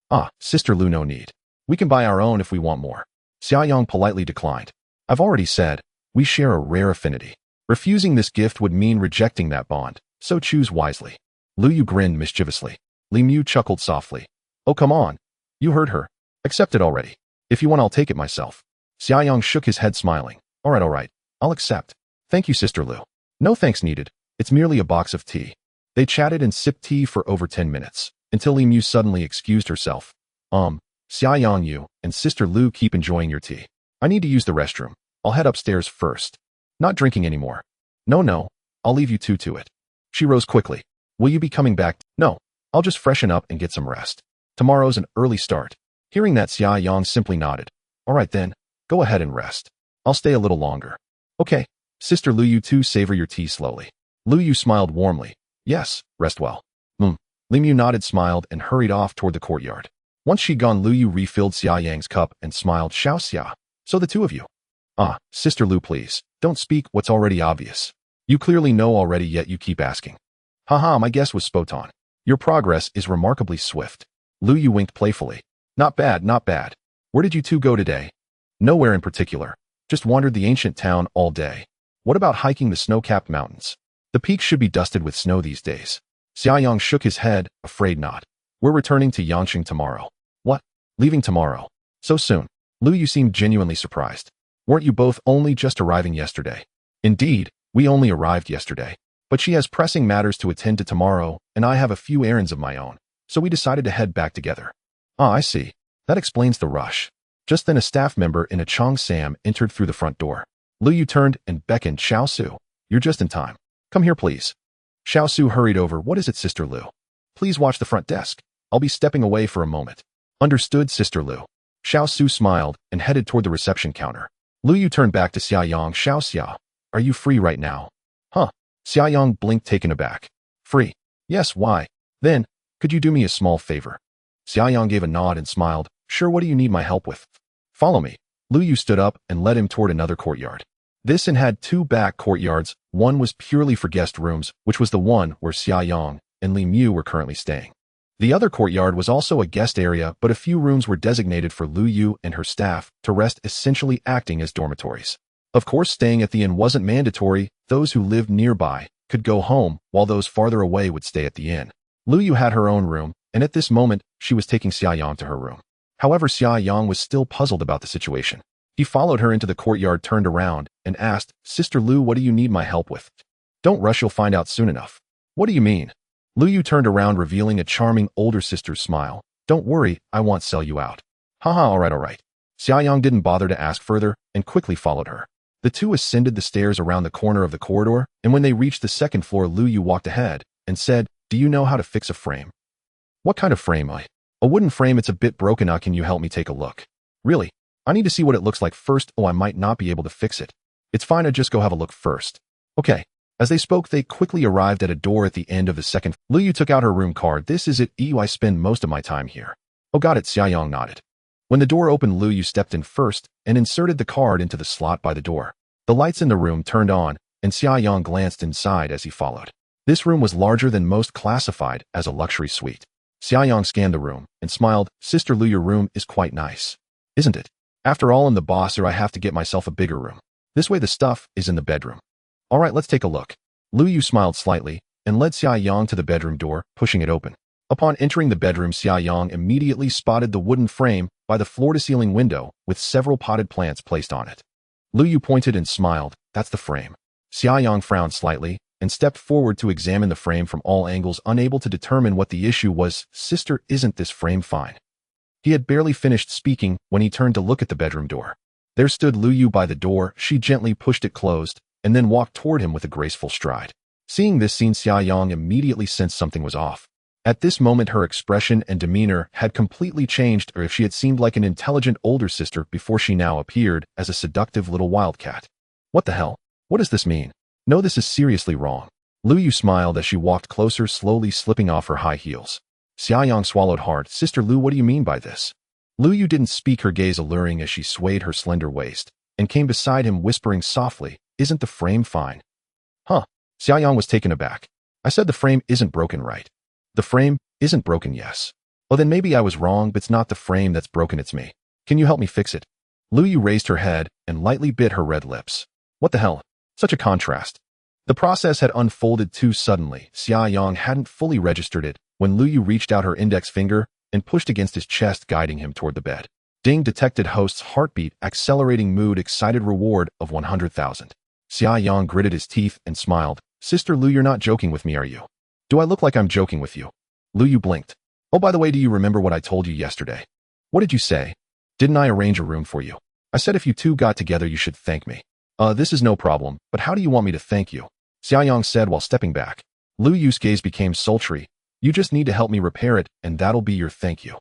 Ah, Sister Lu, no need. We can buy our own if we want more. Xiaoyang politely declined. I've already said, we share a rare affinity. Refusing this gift would mean rejecting that bond, so choose wisely. Lu Yu grinned mischievously. Li Mu chuckled softly. Oh, come on. You heard her. Accept it already. If you want, I'll take it myself. Xiaoyang shook his head, smiling. All right. I'll accept. Thank you, Sister Lu. No thanks needed. It's merely a box of tea. They chatted and sipped tea for over 10 minutes, until Li Mu suddenly excused herself. Xiaoyang, you and Sister Lu keep enjoying your tea. I need to use the restroom. I'll head upstairs first. Not drinking anymore. No. I'll leave you two to it. She rose quickly. Will you be coming back? No. I'll just freshen up and get some rest. Tomorrow's an early start. Hearing that, Xiaoyang simply nodded. All right then. Go ahead and rest. I'll stay a little longer. Okay. Sister Lu, you too savor your tea slowly. Lu Yu smiled warmly. Yes, rest well. Li Mu nodded, smiled, and hurried off toward the courtyard. Once she'd gone, Lu Yu refilled Xiaoyang's cup and smiled. Xiao Xia. So the two of you. Ah, Sister Lu, please, don't speak what's already obvious. You clearly know already, yet you keep asking. Haha, my guess was spot on. Your progress is remarkably swift. Lu Yu winked playfully. Not bad. Where did you two go today? Nowhere in particular. Just wandered the ancient town all day. What about hiking the snow-capped mountains? The peaks should be dusted with snow these days. Xiaoyang shook his head, afraid not. We're returning to Yangqing tomorrow. What? Leaving tomorrow? So soon? Lu Yu seemed genuinely surprised. Weren't you both only just arriving yesterday? Indeed, we only arrived yesterday. But she has pressing matters to attend to tomorrow, and I have a few errands of my own, so we decided to head back together. Ah, I see. That explains the rush. Just then a staff member in a cheongsam entered through the front door. Lu Yu turned and beckoned. Xiao Su, you're just in time. Come here, please. Xiao Su hurried over. What is it, Sister Lu? Please watch the front desk. I'll be stepping away for a moment. Understood, Sister Lu. Xiao Su smiled and headed toward the reception counter. Lu Yu turned back to Xiaoyang. Xiao Xia, are you free right now? Huh? Xiaoyang blinked, taken aback. Free? Yes, why? Then, could you do me a small favor? Xiaoyang gave a nod and smiled. Sure, what do you need my help with? Follow me. Lu Yu stood up and led him toward another courtyard. This inn had two back courtyards. One was purely for guest rooms, which was the one where Xiaoyang and Li Mu were currently staying. The other courtyard was also a guest area, but a few rooms were designated for Lu Yu and her staff to rest, essentially acting as dormitories. Of course, staying at the inn wasn't mandatory. Those who lived nearby could go home, while those farther away would stay at the inn. Lu Yu had her own room, and at this moment, she was taking Xiaoyang to her room. However, Xiaoyang was still puzzled about the situation. He followed her into the courtyard, turned around, and asked, Sister Lu, what do you need my help with? Don't rush, you'll find out soon enough. What do you mean? Lu Yu turned around, revealing a charming older sister's smile. Don't worry, I won't sell you out. Haha, all right. Xiaoyang didn't bother to ask further, and quickly followed her. The two ascended the stairs around the corner of the corridor, and when they reached the second floor, Lu Yu walked ahead and said, Do you know how to fix a frame? What kind of frame? A wooden frame. It's a bit broken. Can you help me take a look? Really? I need to see what it looks like first. I might not be able to fix it. It's fine, I'll just go have a look first. Okay. As they spoke, they quickly arrived at a door at the end of the second. Lu Yu took out her room card. This is it. I spend most of my time here. Oh, got it. Xiaoyang nodded. When the door opened, Lu Yu stepped in first and inserted the card into the slot by the door. The lights in the room turned on, and Xiaoyang glanced inside as he followed. This room was larger than most, classified as a luxury suite. Xiaoyang scanned the room and smiled. Sister Lu, your room is quite nice, isn't it? After all, I'm the boss, or I have to get myself a bigger room. This way the stuff is in the bedroom. All right, let's take a look. Lu Yu smiled slightly and led Xiaoyang to the bedroom door, pushing it open. Upon entering the bedroom, Xiaoyang immediately spotted the wooden frame by the floor-to-ceiling window with several potted plants placed on it. Lu Yu pointed and smiled. That's the frame. Xiaoyang frowned slightly and stepped forward to examine the frame from all angles, unable to determine what the issue was. Sister, isn't this frame fine? He had barely finished speaking when he turned to look at the bedroom door. There stood Lu Yu by the door. She gently pushed it closed and then walked toward him with a graceful stride. Seeing this scene, Xiaoyang immediately sensed something was off. At this moment her expression and demeanor had completely changed, or if she had seemed like an intelligent older sister before, she now appeared as a seductive little wildcat. What the hell? What does this mean? No, this is seriously wrong. Lu Yu smiled as she walked closer, slowly slipping off her high heels. Xiaoyang swallowed hard. Sister Lu, what do you mean by this? Lu Yu didn't speak, her gaze alluring as she swayed her slender waist, and came beside him whispering softly, isn't the frame fine? Huh? Xiaoyang was taken aback. I said the frame isn't broken, right? The frame isn't broken, yes. Oh, then maybe I was wrong, but it's not the frame that's broken, it's me. Can you help me fix it? Lu Yu raised her head and lightly bit her red lips. What the hell? Such a contrast. The process had unfolded too suddenly. Xiaoyang hadn't fully registered it when Lu Yu reached out her index finger and pushed against his chest, guiding him toward the bed. Ding, detected host's heartbeat, accelerating mood, excited reward of 100,000. Xiaoyang gritted his teeth and smiled. Sister Lu, you're not joking with me, are you? Do I look like I'm joking with you? Lu Yu blinked. Oh, by the way, do you remember what I told you yesterday? What did you say? Didn't I arrange a room for you? I said if you two got together you should thank me. This is no problem, but how do you want me to thank you? Xiaoyang said while stepping back. Lu Yu's gaze became sultry. You just need to help me repair it, and that'll be your thank you.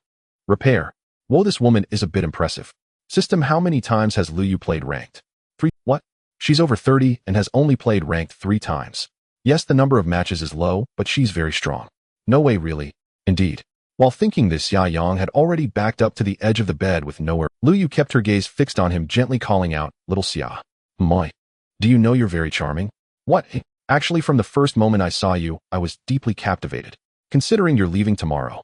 Repair? Whoa, this woman is a bit impressive. System, how many times has Lu Yu played ranked? 3. What? She's over 30 and has only played ranked 3 times. Yes, the number of matches is low, but she's very strong. No way, really. Indeed. While thinking this, Xiaoyang had already backed up to the edge of the bed with nowhere. Lu Yu kept her gaze fixed on him, gently calling out, Little Xia. Moi. Do you know you're very charming? What? Actually, from the first moment I saw you, I was deeply captivated. Considering you're leaving tomorrow.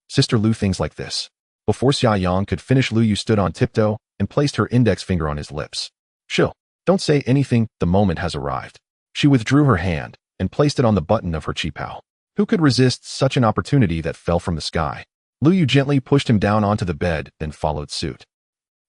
Sister Lu, things like this. Before Xiaoyang could finish, Lu Yu stood on tiptoe and placed her index finger on his lips. Chill. Don't say anything, the moment has arrived. She withdrew her hand and placed it on the button of her qipao. Who could resist such an opportunity that fell from the sky? Lu Yu gently pushed him down onto the bed, then followed suit.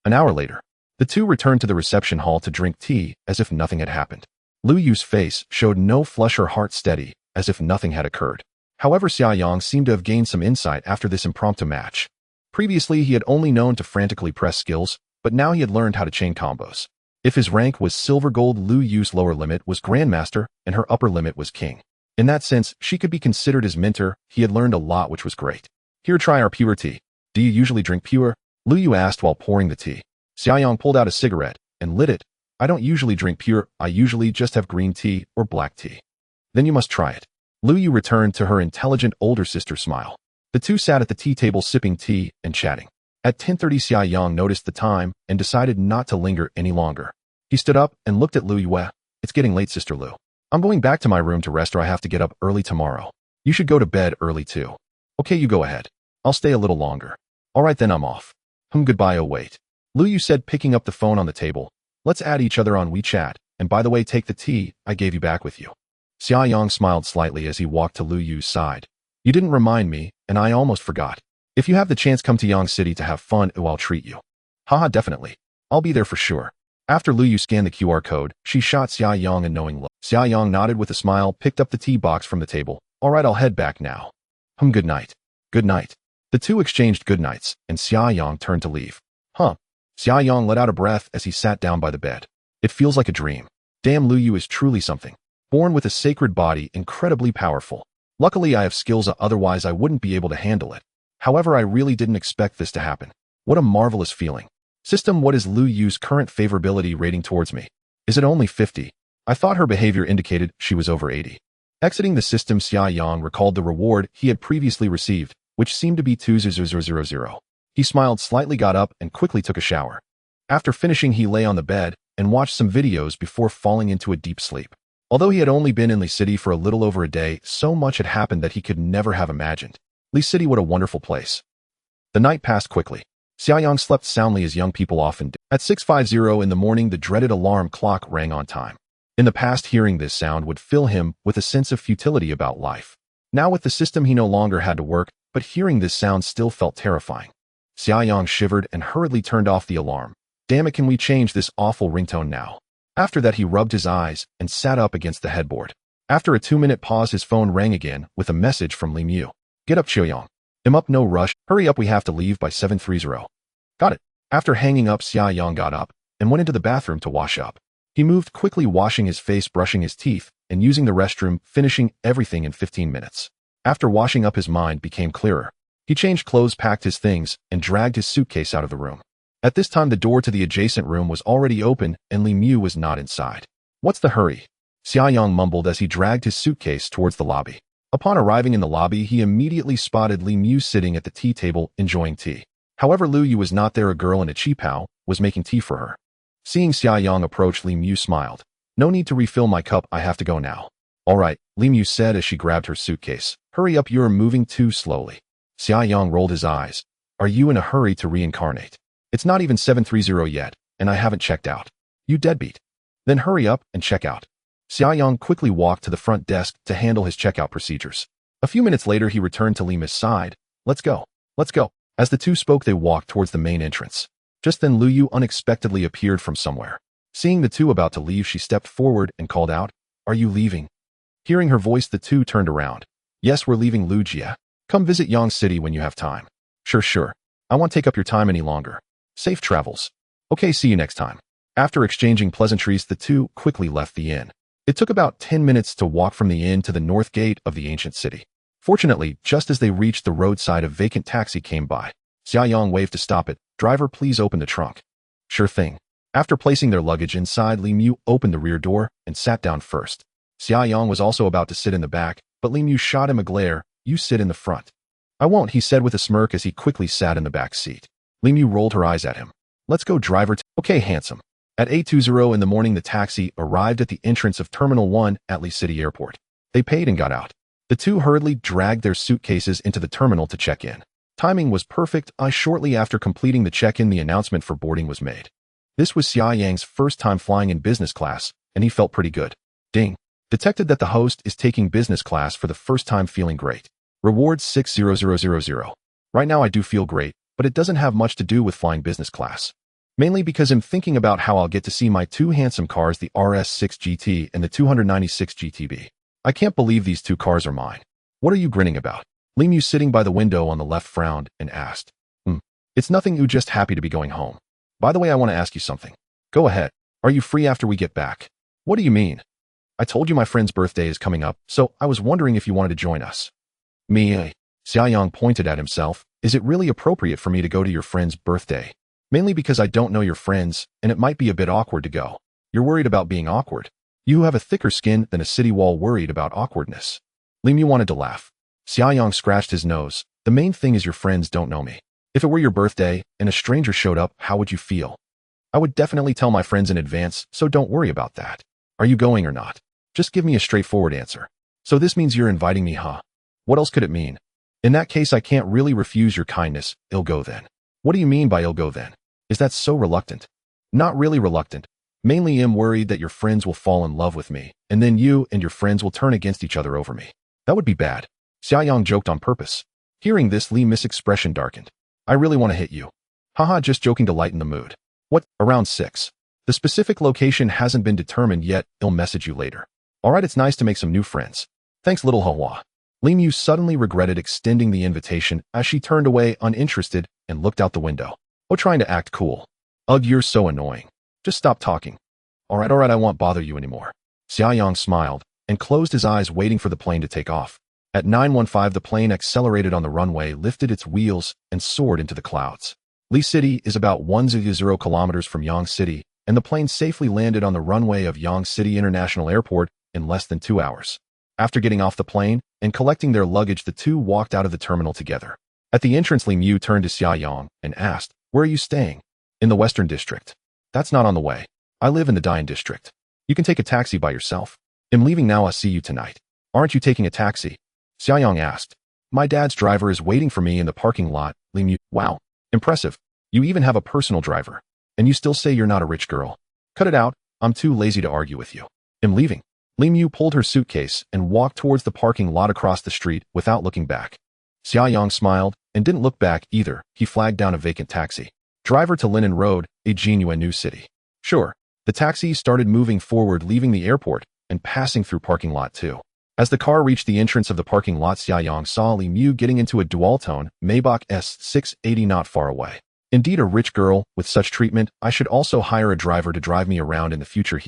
An hour later, the two returned to the reception hall to drink tea as if nothing had happened. Lu Yu's face showed no flush, her heart steady, as if nothing had occurred. However, Xiaoyang seemed to have gained some insight after this impromptu match. Previously, he had only known to frantically press skills, but now he had learned how to chain combos. If his rank was silver gold, Lu Yu's lower limit was grandmaster, and her upper limit was king. In that sense, she could be considered his mentor. He had learned a lot, which was great. Here, try our pure tea. Do you usually drink pure? Lu Yu asked while pouring the tea. Xiaoyang pulled out a cigarette and lit it. I don't usually drink pure, I usually just have green tea or black tea. Then you must try it. Lu Yu returned to her intelligent older sister smile. The two sat at the tea table sipping tea and chatting. At 10:30, Xiaoyang noticed the time and decided not to linger any longer. He stood up and looked at Lu Yu. It's getting late, Sister Lu. I'm going back to my room to rest, or I have to get up early tomorrow. You should go to bed early too. Okay, you go ahead. I'll stay a little longer. All right, then I'm off. Goodbye. Oh, wait. Lu Yu said, picking up the phone on the table. Let's add each other on WeChat, and by the way, take the tea I gave you back with you. Xiaoyang smiled slightly as he walked to Lu Yu's side. You didn't remind me, and I almost forgot. If you have the chance, come to Yang City to have fun, I'll treat you. Haha, definitely. I'll be there for sure. After Lu Yu scanned the QR code, she shot Xiaoyang a knowing look. Xiaoyang nodded with a smile, picked up the tea box from the table. All right, I'll head back now. Good night. Good night. The two exchanged good nights, and Xiaoyang turned to leave. Xiaoyang let out a breath as he sat down by the bed. It feels like a dream. Damn, Lu Yu is truly something. Born with a sacred body, incredibly powerful. Luckily, I have skills, otherwise I wouldn't be able to handle it. However, I really didn't expect this to happen. What a marvelous feeling. System, what is Lu Yu's current favorability rating towards me? Is it only 50? I thought her behavior indicated she was over 80. Exiting the system, Xiaoyang recalled the reward he had previously received, which seemed to be 2,000. He smiled slightly, got up, and quickly took a shower. After finishing, he lay on the bed and watched some videos before falling into a deep sleep. Although he had only been in Li City for a little over a day, so much had happened that he could never have imagined. Li City, what a wonderful place. The night passed quickly. Xiaoyang slept soundly as young people often do. At 6:50 in the morning, the dreaded alarm clock rang on time. In the past, hearing this sound would fill him with a sense of futility about life. Now with the system, he no longer had to work, but hearing this sound still felt terrifying. Xiaoyang shivered and hurriedly turned off the alarm. Damn it, can we change this awful ringtone now? After that, he rubbed his eyes and sat up against the headboard. After a 2-minute pause, his phone rang again with a message from Li Mu. Get up, Xiaoyang. I'm up, no rush. Hurry up, we have to leave by 7:30. Got it. After hanging up, Xiaoyang got up and went into the bathroom to wash up. He moved quickly, washing his face, brushing his teeth, and using the restroom, finishing everything in 15 minutes. After washing up, his mind became clearer. He changed clothes, packed his things, and dragged his suitcase out of the room. At this time, the door to the adjacent room was already open, and Li Mu was not inside. What's the hurry? Xia Yang mumbled as he dragged his suitcase towards the lobby. Upon arriving in the lobby, he immediately spotted Li Mu sitting at the tea table, enjoying tea. However, Lu Yu was not there. A girl in a qipao was making tea for her. Seeing Xia Yang approach, Li Mu smiled. No need to refill my cup, I have to go now. All right, Li Mu said as she grabbed her suitcase. Hurry up, you're moving too slowly. Xia Yang rolled his eyes. Are you in a hurry to reincarnate? It's not even 7:30 yet, and I haven't checked out. You deadbeat. Then hurry up and check out. Xia Yang quickly walked to the front desk to handle his checkout procedures. A few minutes later, he returned to Li Mu's side. Let's go. Let's go. As the two spoke, they walked towards the main entrance. Just then, Lu Yu unexpectedly appeared from somewhere. Seeing the two about to leave, she stepped forward and called out, Are you leaving? Hearing her voice, the two turned around. Yes, we're leaving, Lu Jia. Come visit Yang City when you have time. Sure. I won't take up your time any longer. Safe travels. Okay, see you next time. After exchanging pleasantries, the two quickly left the inn. It took about 10 minutes to walk from the inn to the north gate of the ancient city. Fortunately, just as they reached the roadside, a vacant taxi came by. Xia Yang waved to stop it. Driver, please open the trunk. Sure thing. After placing their luggage inside, Li Mu opened the rear door and sat down first. Xia Yang was also about to sit in the back, but Li Mu shot him a glare. You sit in the front. I won't, he said with a smirk as he quickly sat in the back seat. Li Mu rolled her eyes at him. Let's go, driver. Okay, handsome. At 8:20 in the morning, the taxi arrived at the entrance of Terminal 1 at Li City Airport. They paid and got out. The two hurriedly dragged their suitcases into the terminal to check in. Timing was perfect. Shortly after completing the check-in, the announcement for boarding was made. This was Xia Yang's first time flying in business class, and he felt pretty good. Ding. Detected that the host is taking business class for the first time, feeling great. Reward 60000. Right now I do feel great, but it doesn't have much to do with flying business class. Mainly because I'm thinking about how I'll get to see my two handsome cars, the RS6 GT and the 296 GTB. I can't believe these two cars are mine. What are you grinning about? Li Mu, sitting by the window on the left, frowned and asked. It's nothing, you just happy to be going home. By the way, I want to ask you something. Go ahead. Are you free after we get back? What do you mean? I told you my friend's birthday is coming up, so I was wondering if you wanted to join us. Me? Xia Yang pointed at himself. Is it really appropriate for me to go to your friend's birthday? Mainly because I don't know your friends, and it might be a bit awkward to go. You're worried about being awkward. You have a thicker skin than a city wall, worried about awkwardness. Li Mu wanted to laugh. Xia Yang scratched his nose. The main thing is your friends don't know me. If it were your birthday and a stranger showed up, how would you feel? I would definitely tell my friends in advance, so don't worry about that. Are you going or not? Just give me a straightforward answer. So this means you're inviting me, huh? What else could it mean? In that case, I can't really refuse your kindness. I'll go then. What do you mean by I'll go then? Is that so reluctant? Not really reluctant. Mainly am worried that your friends will fall in love with me, and then you and your friends will turn against each other over me. That would be bad. Xia Yang joked on purpose. Hearing this, Li Mu's expression darkened. I really want to hit you. Haha, just joking to lighten the mood. What? Around 6. The specific location hasn't been determined yet. I'll message you later. Alright, it's nice to make some new friends. Thanks, little Hua. Li Mu suddenly regretted extending the invitation as she turned away uninterested and looked out the window. Oh, trying to act cool. Ugh, you're so annoying. Just stop talking. Alright, I won't bother you anymore. Xia Yang smiled and closed his eyes, waiting for the plane to take off. At 9:15, the plane accelerated on the runway, lifted its wheels, and soared into the clouds. Li City is about 100 kilometers from Yang City, and the plane safely landed on the runway of Yang City International Airport in less than 2 hours. After getting off the plane and collecting their luggage, the two walked out of the terminal together. At the entrance, Li Mu turned to Xia Yang and asked, Where are you staying? In the Western District. That's not on the way. I live in the Dian District. You can take a taxi by yourself. I'm leaving now. I'll see you tonight. Aren't you taking a taxi? Xia Yang asked. My dad's driver is waiting for me in the parking lot. Li Mu. Wow. Impressive. You even have a personal driver. And you still say you're not a rich girl. Cut it out. I'm too lazy to argue with you. I'm leaving. Li Mu pulled her suitcase and walked towards the parking lot across the street without looking back. Xia Yang smiled and didn't look back either. He flagged down a vacant taxi. Driver to Linen Road, a genuine new city. Sure. The taxi started moving forward, leaving the airport and passing through parking lot 2. As the car reached the entrance of the parking lot, Xia Yang saw Li Mu getting into a dual-tone Maybach S680 not far away. Indeed, a rich girl with such treatment. I should also hire a driver to drive me around in the future.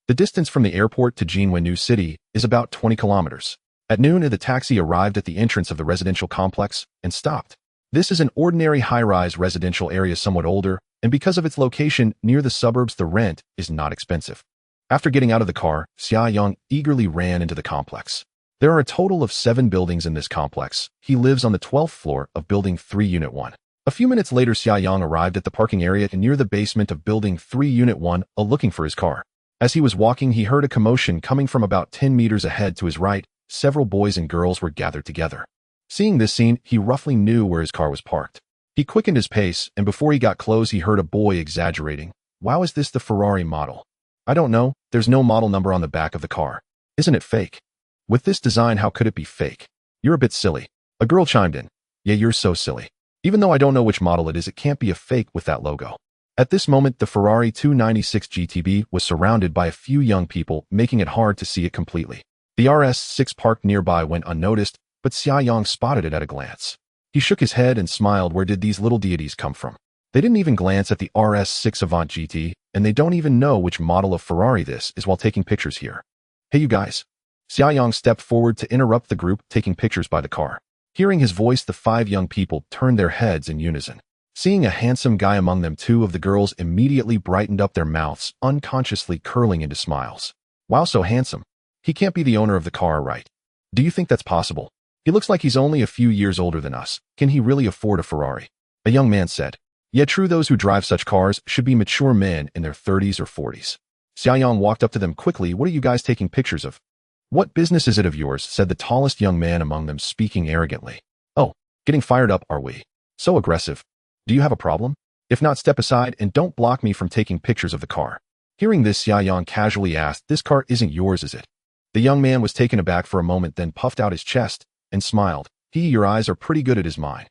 The distance from the airport to Jinwen New City is about 20 kilometers. At noon, the taxi arrived at the entrance of the residential complex and stopped. This is an ordinary high-rise residential area, somewhat older, and because of its location near the suburbs, the rent is not expensive. After getting out of the car, Xiaoyang eagerly ran into the complex. There are a total of 7 buildings in this complex. He lives on the 12th floor of Building 3 Unit 1. A few minutes later, Xiaoyang arrived at the parking area near the basement of Building 3 Unit 1, looking for his car. As he was walking, he heard a commotion coming from about 10 meters ahead to his right. Several boys and girls were gathered together. Seeing this scene, he roughly knew where his car was parked. He quickened his pace, and before he got close, he heard a boy exaggerating. "Wow, is this the Ferrari model?" "I don't know. There's no model number on the back of the car. Isn't it fake?" "With this design, how could it be fake?" "You're a bit silly." A girl chimed in. "Yeah, you're so silly. Even though I don't know which model it is, it can't be a fake with that logo." At this moment, the Ferrari 296 GTB was surrounded by a few young people, making it hard to see it completely. The RS6 parked nearby went unnoticed, but Xiaoyang spotted it at a glance. He shook his head and smiled. Where did these little deities come from? They didn't even glance at the RS6 Avant GT, and they don't even know which model of Ferrari this is while taking pictures here. "Hey, you guys." Xiaoyang stepped forward to interrupt the group taking pictures by the car. Hearing his voice, the 5 young people turned their heads in unison. Seeing a handsome guy among them, 2 of the girls immediately brightened up, their mouths unconsciously curling into smiles. "Wow, so handsome. He can't be the owner of the car, right? Do you think that's possible? He looks like he's only a few years older than us. Can he really afford a Ferrari?" A young man said. "Yeah, true, those who drive such cars should be mature men in their 30s or 40s. Xiaoyang walked up to them quickly. "What are you guys taking pictures of?" "What business is it of yours?" said the tallest young man among them, speaking arrogantly. "Oh, getting fired up, are we? So aggressive. Do you have a problem? If not, step aside and don't block me from taking pictures of the car." Hearing this, Xiaoyang casually asked, "This car isn't yours, is it?" The young man was taken aback for a moment, then puffed out his chest and smiled. Your eyes are pretty good at his mind."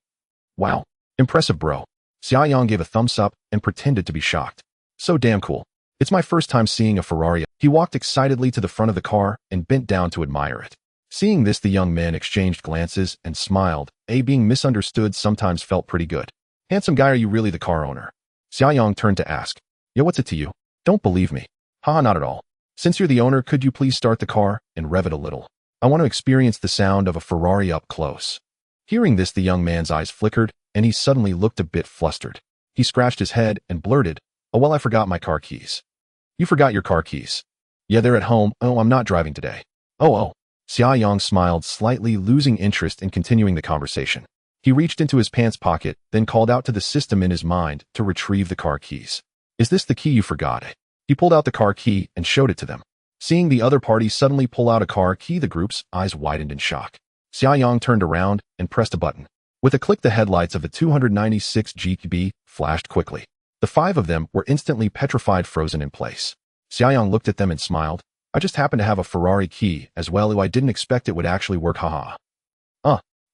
"Wow, impressive, bro." Xiaoyang gave a thumbs up and pretended to be shocked. "So damn cool. It's my first time seeing a Ferrari." He walked excitedly to the front of the car and bent down to admire it. Seeing this, the young men exchanged glances and smiled. Being misunderstood sometimes felt pretty good. "Handsome guy, are you really the car owner?" Xiaoyang turned to ask. "Yeah, what's it to you? Don't believe me." "Haha, not at all. Since you're the owner, could you please start the car and rev it a little? I want to experience the sound of a Ferrari up close." Hearing this, the young man's eyes flickered, and he suddenly looked a bit flustered. He scratched his head and blurted, "Oh well, I forgot my car keys." "You forgot your car keys?" "Yeah, they're at home. Oh, I'm not driving today." Oh. Xiaoyang smiled slightly, losing interest in continuing the conversation. He reached into his pants pocket, then called out to the system in his mind to retrieve the car keys. "Is this the key you forgot?" He pulled out the car key and showed it to them. Seeing the other party suddenly pull out a car key, the group's eyes widened in shock. Xiaoyang turned around and pressed a button. With a click, the headlights of the 296 GTB flashed quickly. The 5 of them were instantly petrified, frozen in place. Xiaoyang looked at them and smiled. "I just happen to have a Ferrari key as well. I didn't expect it would actually work, haha."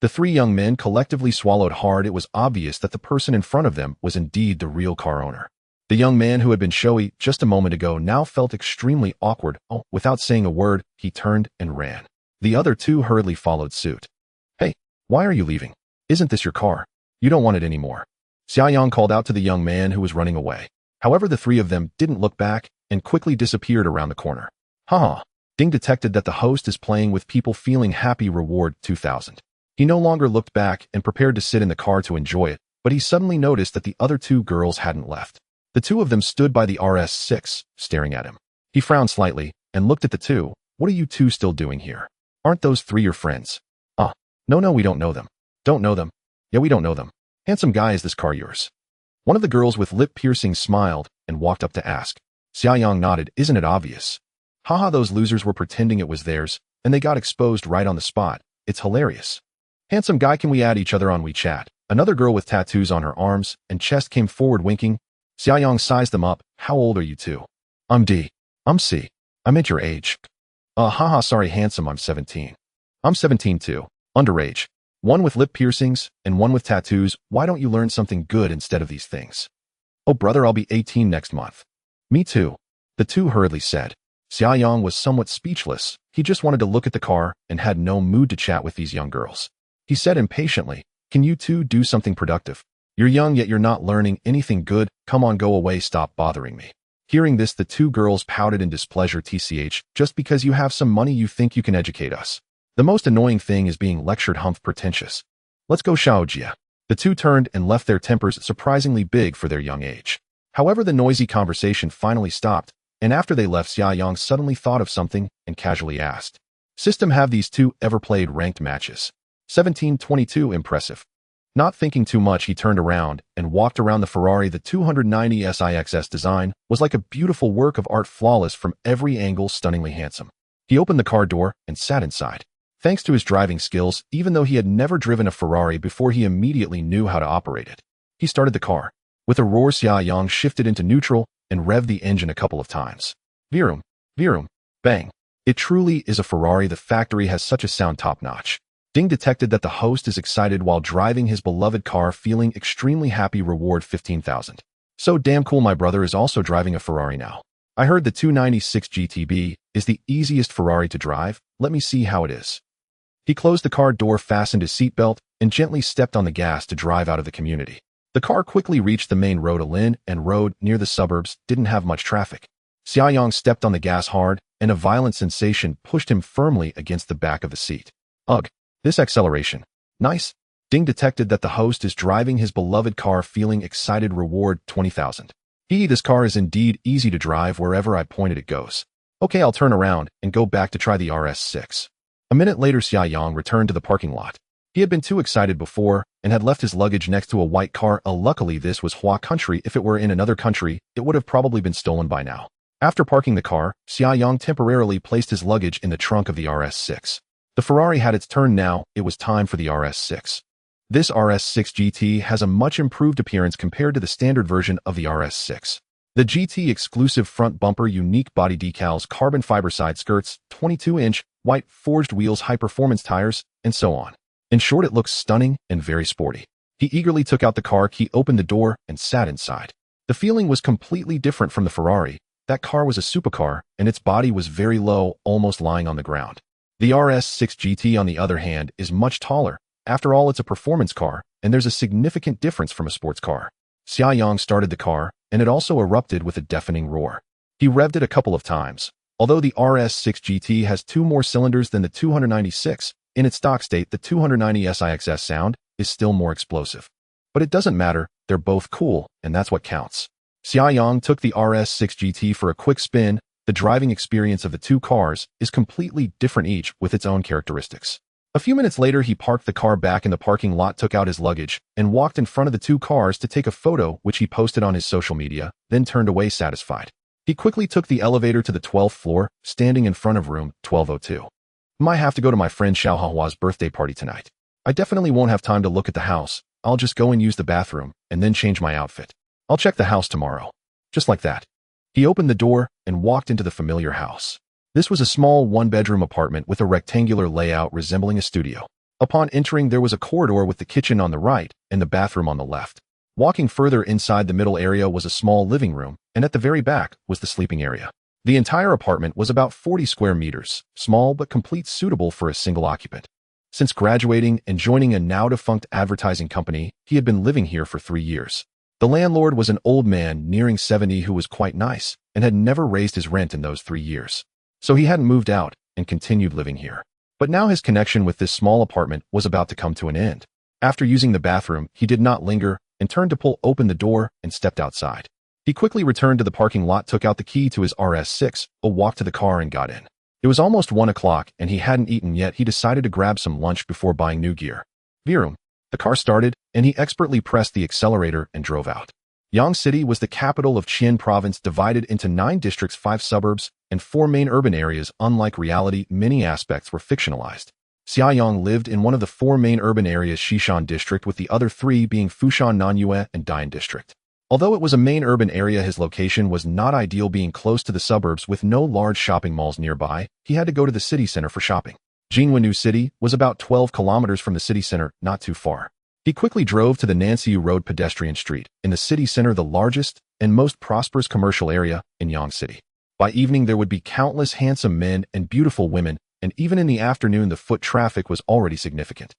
The 3 young men collectively swallowed hard. It was obvious that the person in front of them was indeed the real car owner. The young man who had been showy just a moment ago now felt extremely awkward. Without saying a word, he turned and ran. The other 2 hurriedly followed suit. "Hey, why are you leaving? Isn't this your car? You don't want it anymore." Xiaoyang called out to the young man who was running away. However, the 3 of them didn't look back and quickly disappeared around the corner. Ding detected that the host is playing with people, feeling happy. Reward 2,000. He no longer looked back and prepared to sit in the car to enjoy it, but he suddenly noticed that the other 2 girls hadn't left. The 2 of them stood by the RS6, staring at him. He frowned slightly and looked at the 2. "What are you 2 still doing here? Aren't those 3 your friends?" No, we don't know them." "Don't know them?" "Yeah, we don't know them." "Handsome guy, is this car yours?" One of the girls with lip piercing smiled and walked up to ask. Xiaoyang nodded. "Isn't it obvious? Haha, those losers were pretending it was theirs, and they got exposed right on the spot. It's hilarious." "Handsome guy, can we add each other on WeChat?" Another girl with tattoos on her arms and chest came forward, winking. Xiaoyang sized them up. "How old are you 2? "I'm D. I'm C. I meant your age." Haha, sorry, handsome, I'm 17. "I'm 17 too. Underage. One with lip piercings and one with tattoos. Why don't you learn something good instead of these things?" "Oh brother, I'll be 18 next month." "Me too," the 2 hurriedly said. Xiaoyang was somewhat speechless. He just wanted to look at the car and had no mood to chat with these young girls. He said impatiently, "Can you 2 do something productive? You're young, yet you're not learning anything good. Come on, go away, stop bothering me." Hearing this, the 2 girls pouted in displeasure. "TCH, just because you have some money you think you can educate us?" The most annoying thing is being lectured humph pretentious. Let's go Xiaojia. The two turned and left, their tempers surprisingly big for their young age. However, the noisy conversation finally stopped, and after they left, Xia Yang suddenly thought of something and casually asked, "System, have these two ever played ranked matches?" 1722 impressive. Not thinking too much, he turned around and walked around the Ferrari. The 290 SIXS design was like a beautiful work of art, flawless from every angle, stunningly handsome. He opened the car door and sat inside. Thanks to his driving skills, even though he had never driven a Ferrari before, he immediately knew how to operate it. He started the car. With a roar, Xia Yang shifted into neutral and revved the engine a couple of times. Vroom, vroom, bang. It truly is a Ferrari. The factory has such a sound, top-notch. Ding detected that the host is excited while driving his beloved car, feeling extremely happy. Reward 15,000. So damn cool, my brother is also driving a Ferrari now. I heard the 296 GTB is the easiest Ferrari to drive. Let me see how it is. He closed the car door, fastened his seatbelt, and gently stepped on the gas to drive out of the community. The car quickly reached the main road. A Lin and road near the suburbs didn't have much traffic. Xia Yang stepped on the gas hard, and a violent sensation pushed him firmly against the back of the seat. Ugh, this acceleration. Nice. Ding detected that the host is driving his beloved car, feeling excited. Reward 20,000. This car is indeed easy to drive. Wherever I point it goes. Okay, I'll turn around and go back to try the RS6. A minute later, Xia Yang returned to the parking lot. He had been too excited before and had left his luggage next to a white car. Luckily, this was Hua country. If it were in another country, it would have probably been stolen by now. After parking the car, Xia Yang temporarily placed his luggage in the trunk of the RS6. The Ferrari had its turn now. It was time for the RS6. This RS6 GT has a much improved appearance compared to the standard version of the RS6. The GT exclusive front bumper, unique body decals, carbon fiber side skirts, 22-inch white forged wheels, high-performance tires, and so on. In short, it looks stunning and very sporty. He eagerly took out the car key, opened the door, and sat inside. The feeling was completely different from the Ferrari. That car was a supercar, and its body was very low, almost lying on the ground. The RS6 GT, on the other hand, is much taller. After all, it's a performance car, and there's a significant difference from a sports car. Xia Yang started the car, and it also erupted with a deafening roar. He revved it a couple of times. Although the RS6 GT has 2 more cylinders than the 296, in its stock state, the 290 SIXS sound is still more explosive. But it doesn't matter, they're both cool, and that's what counts. Xia Yang took the RS6 GT for a quick spin. The driving experience of the two cars is completely different, each with its own characteristics. A few minutes later, he parked the car back in the parking lot, took out his luggage, and walked in front of the two cars to take a photo, which he posted on his social media, then turned away satisfied. He quickly took the elevator to the 12th floor, standing in front of room 1202. Might have to go to my friend Xiaohua's birthday party tonight. I definitely won't have time to look at the house. I'll just go and use the bathroom, and then change my outfit. I'll check the house tomorrow. Just like that. He opened the door and walked into the familiar house. This was a small one-bedroom apartment with a rectangular layout resembling a studio. Upon entering, there was a corridor with the kitchen on the right and the bathroom on the left. Walking further inside, the middle area was a small living room, and at the very back was the sleeping area. The entire apartment was about 40 square meters, small but complete, suitable for a single occupant. Since graduating and joining a now-defunct advertising company, he had been living here for 3 years. The landlord was an old man nearing 70 who was quite nice and had never raised his rent in those 3 years. So he hadn't moved out and continued living here. But now his connection with this small apartment was about to come to an end. After using the bathroom, he did not linger and turned to pull open the door and stepped outside. He quickly returned to the parking lot, took out the key to his RS6, walked to the car and got in. It was almost 1 o'clock and he hadn't eaten yet. He decided to grab some lunch before buying new gear. Vroom. The car started and he expertly pressed the accelerator and drove out. Yang City was the capital of Qian province, divided into 9 districts, 5 suburbs, and 4 main urban areas. Unlike reality, many aspects were fictionalized. Xia Yang lived in one of the 4 main urban areas, Xishan district, with the other 3 being Fushan, Nanyue, and Dian district. Although it was a main urban area, his location was not ideal, being close to the suburbs with no large shopping malls nearby. He had to go to the city center for shopping. Jingwenu City was about 12 kilometers from the city center, not too far. He quickly drove to the Nanxiu Road pedestrian street, in the city center, the largest and most prosperous commercial area in Yang City. By evening, there would be countless handsome men and beautiful women, and even in the afternoon, the foot traffic was already significant.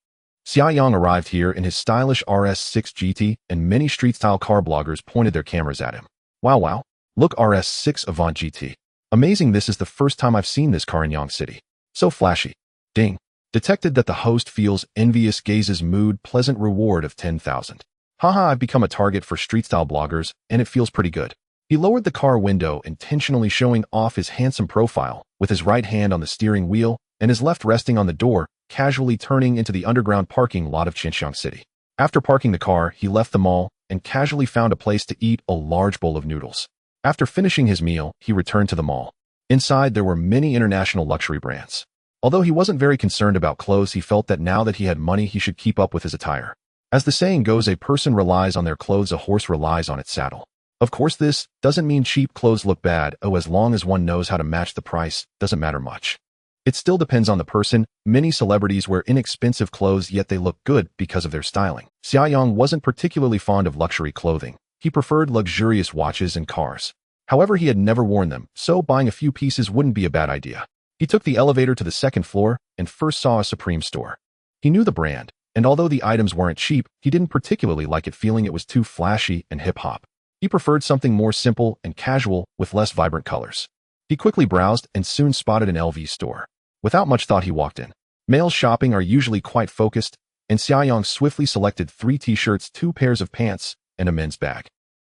Xia Yang arrived here in his stylish RS6 GT, and many street-style car bloggers pointed their cameras at him. Wow, look, RS6 Avant GT. Amazing, this is the first time I've seen this car in Yang City. So flashy. Ding. Detected that the host feels envious gazes mood pleasant reward of 10,000. Haha, I've become a target for street-style bloggers, and it feels pretty good. He lowered the car window, intentionally showing off his handsome profile, with his right hand on the steering wheel and his left resting on the door, casually turning into the underground parking lot of Xinjiang City. After parking the car, he left the mall and casually found a place to eat a large bowl of noodles. After finishing his meal, he returned to the mall. Inside, there were many international luxury brands. Although he wasn't very concerned about clothes, he felt that now that he had money, he should keep up with his attire. As the saying goes, a person relies on their clothes, a horse relies on its saddle. Of course, this doesn't mean cheap clothes look bad. As long as one knows how to match the price, doesn't matter much. It still depends on the person. Many celebrities wear inexpensive clothes, yet they look good because of their styling. Xia Yang wasn't particularly fond of luxury clothing. He preferred luxurious watches and cars. However, he had never worn them, so buying a few pieces wouldn't be a bad idea. He took the elevator to the second floor and first saw a Supreme store. He knew the brand, and although the items weren't cheap, he didn't particularly like it, feeling it was too flashy and hip-hop. He preferred something more simple and casual with less vibrant colors. He quickly browsed and soon spotted an LV store. Without much thought, he walked in. Male shopping are usually quite focused, and Xia Yang swiftly selected 3 t-shirts, 2 pairs of pants, and a men's bag.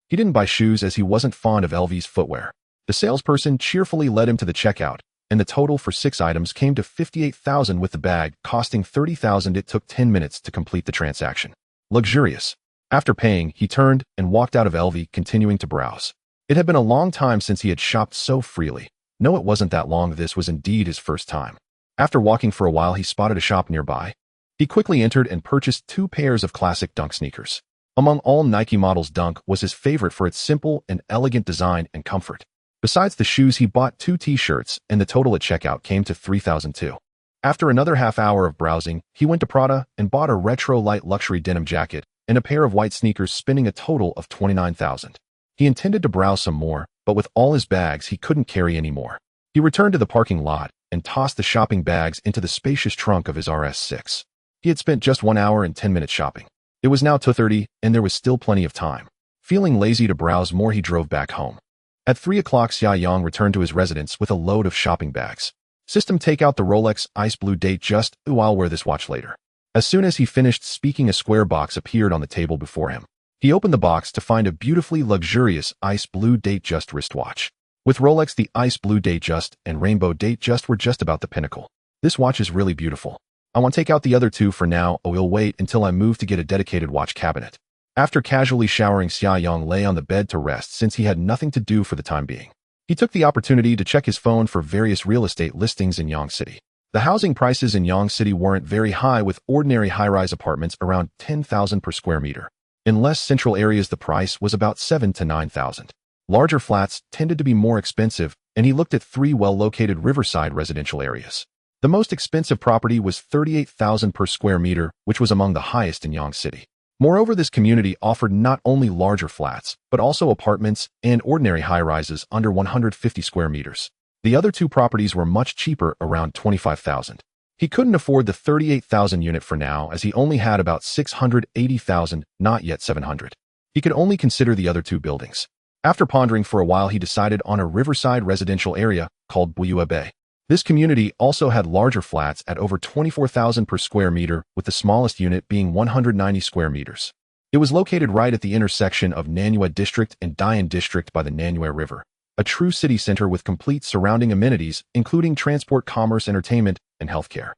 He didn't buy shoes as he wasn't fond of LV's footwear. The salesperson cheerfully led him to the checkout, and the total for 6 items came to 58,000 with the bag costing 30,000. It took 10 minutes to complete the transaction. Luxurious. After paying, he turned and walked out of LV, continuing to browse. It had been a long time since he had shopped so freely. No, it wasn't that long. This was indeed his first time. After walking for a while, he spotted a shop nearby. He quickly entered and purchased 2 pairs of classic Dunk sneakers. Among all Nike models, Dunk was his favorite for its simple and elegant design and comfort. Besides the shoes, he bought 2 t-shirts, and the total at checkout came to 3,002. After another half hour of browsing, he went to Prada and bought a retro light luxury denim jacket and a pair of white sneakers, spending a total of 29,000. He intended to browse some more, but with all his bags, he couldn't carry any more. He returned to the parking lot and tossed the shopping bags into the spacious trunk of his RS6. He had spent just 1 hour and 10 minutes shopping. It was now 2:30, and there was still plenty of time. Feeling lazy to browse more, he drove back home. At 3 o'clock, Xia Yang returned to his residence with a load of shopping bags. System, take out the Rolex Ice Blue Date Just. I'll wear this watch later. As soon as he finished speaking, a square box appeared on the table before him. He opened the box to find a beautifully luxurious Ice Blue Date Just wristwatch. With Rolex, the Ice Blue Date Just and Rainbow Date Just were just about the pinnacle. This watch is really beautiful. I want to take out the other 2 for now. I'll wait until I move to get a dedicated watch cabinet. After casually showering, Xia Yang lay on the bed to rest since he had nothing to do for the time being. He took the opportunity to check his phone for various real estate listings in Yang City. The housing prices in Yang City weren't very high, with ordinary high-rise apartments around 10,000 per square meter. In less central areas, the price was about 7,000 to 9,000. Larger flats tended to be more expensive, and he looked at 3 well-located riverside residential areas. The most expensive property was 38,000 per square meter, which was among the highest in Yang City. Moreover, this community offered not only larger flats, but also apartments and ordinary high-rises under 150 square meters. The other 2 properties were much cheaper, around 25,000. He couldn't afford the 38,000 unit for now, as he only had about 680,000, not yet 700. He could only consider the other 2 buildings. After pondering for a while, he decided on a riverside residential area called Buyue Bay. This community also had larger flats at over 24,000 per square meter, with the smallest unit being 190 square meters. It was located right at the intersection of Nanyue District and Dian District by the Nanyue River, a true city center with complete surrounding amenities, including transport, commerce, entertainment, and healthcare.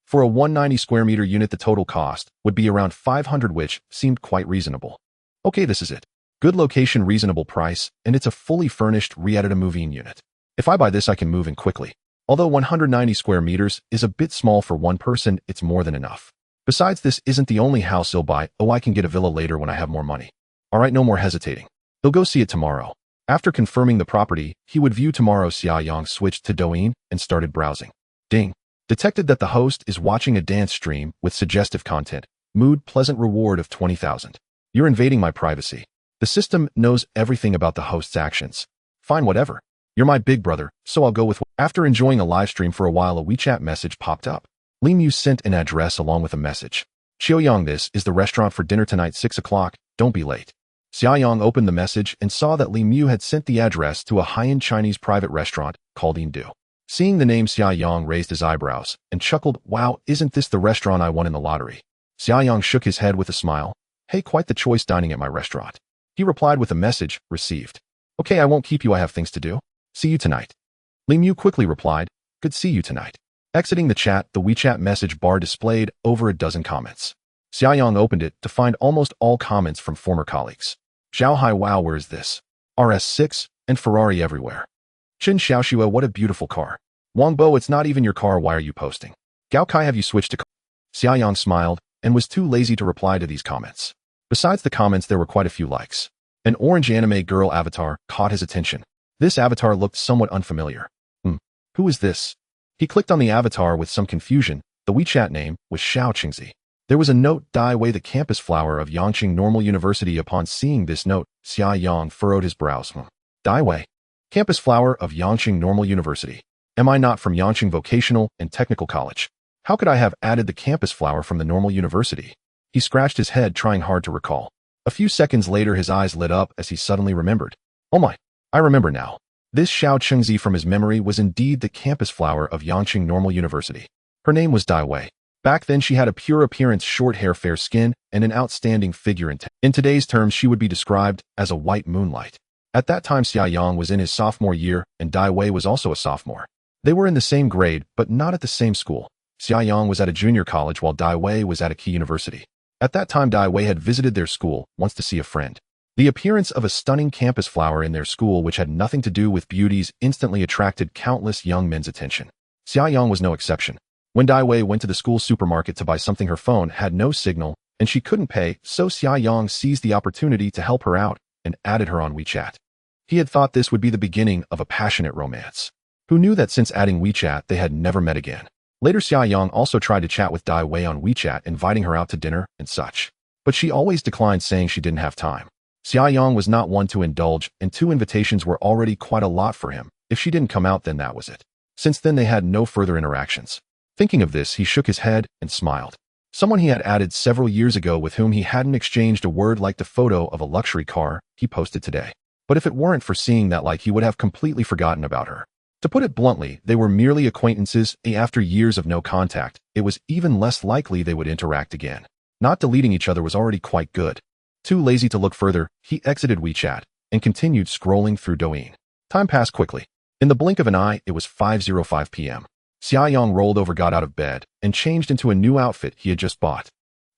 For a 190 square meter unit, the total cost would be around 500, which seemed quite reasonable. Okay, this is it. Good location, reasonable price, and it's a fully furnished, re-edited moving unit. If I buy this, I can move in quickly. Although 190 square meters is a bit small for one person, it's more than enough. Besides, this isn't the only house he'll buy. I can get a villa later when I have more money. Alright, no more hesitating. He'll go see it tomorrow. After confirming the property, he would view tomorrow. Xia Yang switched to Douyin and started browsing. Ding. Detected that the host is watching a dance stream with suggestive content. Mood pleasant reward of 20,000. You're invading my privacy. The system knows everything about the host's actions. Fine, whatever. You're my big brother, so I'll go with what. After enjoying a live stream for a while, a WeChat message popped up. Li Mu sent an address along with a message. Qiuyang, this is the restaurant for dinner tonight, 6 o'clock. Don't be late. Xia Yang opened the message and saw that Li Mu had sent the address to a high-end Chinese private restaurant called Indu. Seeing the name Xia Yang raised his eyebrows and chuckled, "Wow, isn't this the restaurant I won in the lottery?" Xia Yang shook his head with a smile. "Hey, quite the choice dining at my restaurant." He replied with a message, received. "Okay, I won't keep you, I have things to do. See you tonight." Li Mu quickly replied, "Good see you tonight." Exiting the chat, the WeChat message bar displayed over a dozen comments. Xia Yang opened it to find almost all comments from former colleagues. "Zhao Hai, wow, where is this? RS6 and Ferrari everywhere. Qin Xiaoxua, what a beautiful car. Wang Bo, it's not even your car, why are you posting? Gao Kai, have you switched to car?" Xia Yang smiled and was too lazy to reply to these comments. Besides the comments, there were quite a few likes. An orange anime girl avatar caught his attention. This avatar looked somewhat unfamiliar. Who is this? He clicked on the avatar with some confusion. The WeChat name was Xiao Qingzi. There was a note, Dai Wei, the campus flower of Yangqing Normal University. Upon seeing this note, Xia Yang furrowed his brows. Dai Wei, campus flower of Yangqing Normal University. Am I not from Yangqing Vocational and Technical College? How could I have added the campus flower from the Normal University? He scratched his head, trying hard to recall. A few seconds later, his eyes lit up as he suddenly remembered. Oh my, I remember now. This Xiao Qingzi from his memory was indeed the campus flower of Yangqing Normal University. Her name was Dai Wei. Back then she had a pure appearance, short hair, fair skin, and an outstanding figure. In today's terms, she would be described as a white moonlight. At that time, Xia Yang was in his sophomore year, and Dai Wei was also a sophomore. They were in the same grade, but not at the same school. Xia Yang was at a junior college while Dai Wei was at a key university. At that time, Dai Wei had visited their school once to see a friend. The appearance of a stunning campus flower in their school, which had nothing to do with beauties, instantly attracted countless young men's attention. Xia Yang was no exception. When Dai Wei went to the school supermarket to buy something, her phone had no signal, and she couldn't pay, so Xia Yang seized the opportunity to help her out and added her on WeChat. He had thought this would be the beginning of a passionate romance. Who knew that since adding WeChat, they had never met again? Later, Xia Yang also tried to chat with Dai Wei on WeChat, inviting her out to dinner and such. But she always declined, saying she didn't have time. Xia Yang was not one to indulge, and 2 invitations were already quite a lot for him. If she didn't come out, then that was it. Since then, they had no further interactions. Thinking of this, he shook his head and smiled. Someone he had added several years ago with whom he hadn't exchanged a word liked a photo of a luxury car he posted today. But if it weren't for seeing that like, he would have completely forgotten about her. To put it bluntly, they were merely acquaintances, and after years of no contact, it was even less likely they would interact again. Not deleting each other was already quite good. Too lazy to look further, he exited WeChat and continued scrolling through Douyin. Time passed quickly. In the blink of an eye, it was 5:05 p.m. Xia Yang rolled over, got out of bed, and changed into a new outfit he had just bought.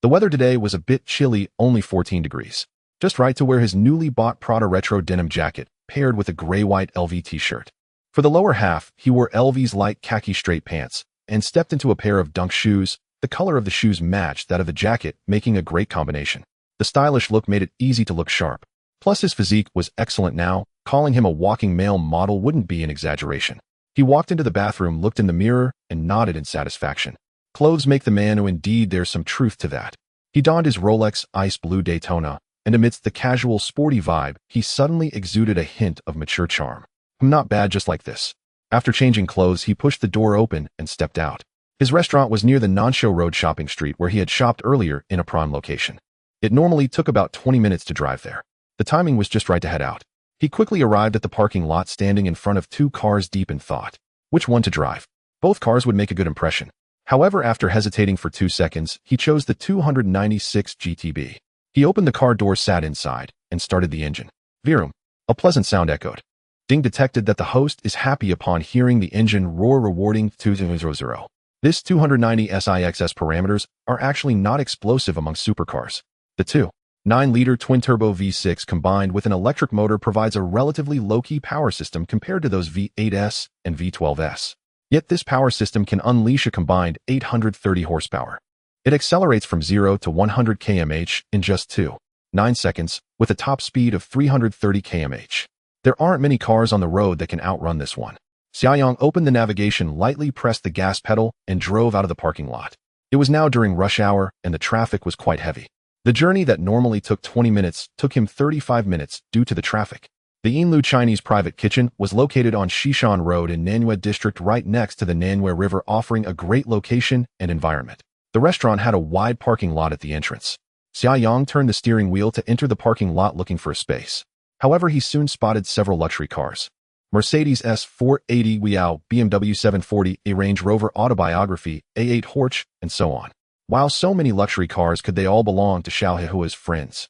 The weather today was a bit chilly, only 14 degrees. Just right to wear his newly bought Prada retro denim jacket, paired with a gray-white LV t-shirt. For the lower half, he wore LV's light khaki straight pants and stepped into a pair of Dunk shoes. The color of the shoes matched that of the jacket, making a great combination. The stylish look made it easy to look sharp. Plus, his physique was excellent now. Calling him a walking male model wouldn't be an exaggeration. He walked into the bathroom, looked in the mirror, and nodded in satisfaction. Clothes make the man, indeed there's some truth to that. He donned his Rolex Ice Blue Daytona, and amidst the casual, sporty vibe, he suddenly exuded a hint of mature charm. Not bad, just like this. After changing clothes, he pushed the door open and stepped out. His restaurant was near the Nansho Road shopping street where he had shopped earlier in a prawn location. It normally took about 20 minutes to drive there. The timing was just right to head out. He quickly arrived at the parking lot, standing in front of 2 cars deep in thought. Which one to drive? Both cars would make a good impression. However, after hesitating for 2 seconds, he chose the 296 GTB. He opened the car door, sat inside, and started the engine. Virum. A pleasant sound echoed. Ding detected that the host is happy upon hearing the engine roar, rewarding 200. This 290 SIXS parameters are actually not explosive among supercars. The 2.9-liter twin-turbo V6 combined with an electric motor provides a relatively low-key power system compared to those V8S and V12S. Yet this power system can unleash a combined 830 horsepower. It accelerates from 0 to 100 km/h in just 2.9 seconds, with a top speed of 330 km/h. There aren't many cars on the road that can outrun this one. Xia Yang opened the navigation, lightly pressed the gas pedal, and drove out of the parking lot. It was now during rush hour, and the traffic was quite heavy. The journey that normally took 20 minutes took him 35 minutes due to the traffic. The Yinlu Chinese Private Kitchen was located on Xishan Road in Nanyue District, right next to the Nanyue River, offering a great location and environment. The restaurant had a wide parking lot at the entrance. Xia Yang turned the steering wheel to enter the parking lot looking for a space. However, he soon spotted several luxury cars. Mercedes S480 Weow, BMW 740, a Range Rover Autobiography, A8 Horch, and so on. Wow, so many luxury cars, could they all belong to Xiao Hehua's friends?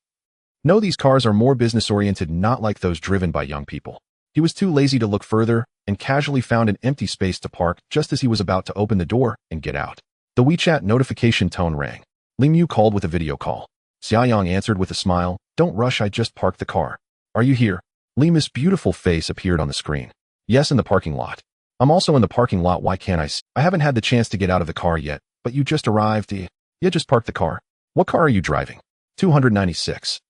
No, these cars are more business-oriented, not like those driven by young people. He was too lazy to look further and casually found an empty space to park just as he was about to open the door and get out. The WeChat notification tone rang. Li Mu called with a video call. Xiaoyang answered with a smile. Don't rush, I just parked the car. Are you here? Li Mu's beautiful face appeared on the screen. Yes, in the parking lot. I'm also in the parking lot, why can't I see? I haven't had the chance to get out of the car yet, but you just arrived. Yeah, just parked the car. What car are you driving? 296.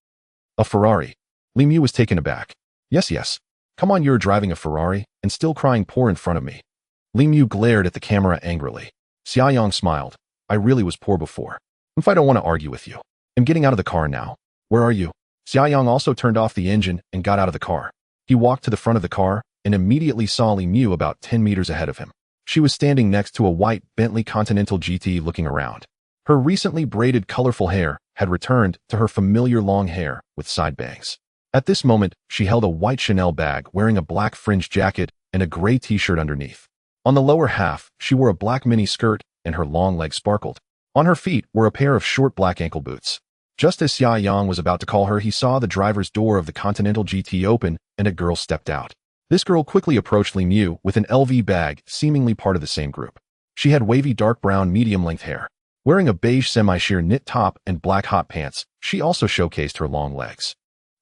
A Ferrari. Li Mu was taken aback. Yes. Come on, you're driving a Ferrari and still crying poor in front of me. Li Mu glared at the camera angrily. Xiaoyang smiled. I really was poor before. If I don't want to argue with you. I'm getting out of the car now. Where are you? Xiaoyang also turned off the engine and got out of the car. He walked to the front of the car and immediately saw Li Mu about 10 meters ahead of him. She was standing next to a white Bentley Continental GT looking around. Her recently braided colorful hair had returned to her familiar long hair with side bangs. At this moment, she held a white Chanel bag wearing a black fringed jacket and a gray t-shirt underneath. On the lower half, she wore a black mini skirt and her long legs sparkled. On her feet were a pair of short black ankle boots. Just as Xiaoyang was about to call her, he saw the driver's door of the Continental GT open and a girl stepped out. This girl quickly approached Li Mu with an LV bag, seemingly part of the same group. She had wavy dark brown medium-length hair. Wearing a beige semi-sheer knit top and black hot pants, she also showcased her long legs.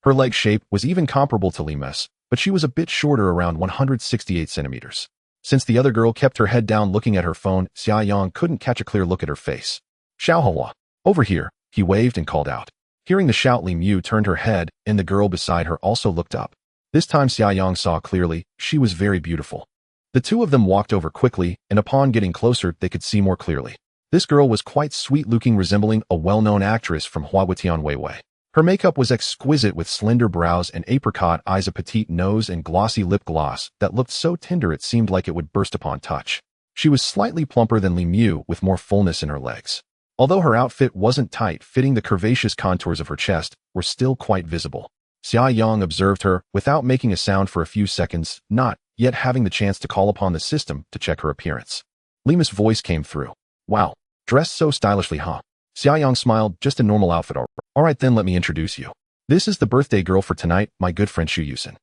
Her leg shape was even comparable to Li Mu's, but she was a bit shorter, around 168 centimeters. Since the other girl kept her head down looking at her phone, Xiaoyang couldn't catch a clear look at her face. Xiaohua, over here, he waved and called out. Hearing the shout, Li Mu turned her head, and the girl beside her also looked up. This time Xiaoyang saw clearly, she was very beautiful. The two of them walked over quickly, and upon getting closer, they could see more clearly. This girl was quite sweet-looking, resembling a well-known actress from Huaguotian Weiwei. Her makeup was exquisite with slender brows and apricot eyes, a petite nose, and glossy lip gloss that looked so tender it seemed like it would burst upon touch. She was slightly plumper than Li Mu, with more fullness in her legs. Although her outfit wasn't tight-fitting, the curvaceous contours of her chest were still quite visible. Xiaoyang observed her without making a sound for a few seconds, not yet having the chance to call upon the system to check her appearance. Li Mu's voice came through. Wow, dressed so stylishly, huh? Xiaoyang smiled. Just a normal outfit. Alright then, let me introduce you. This is the birthday girl for tonight, my good friend Xu Yusin.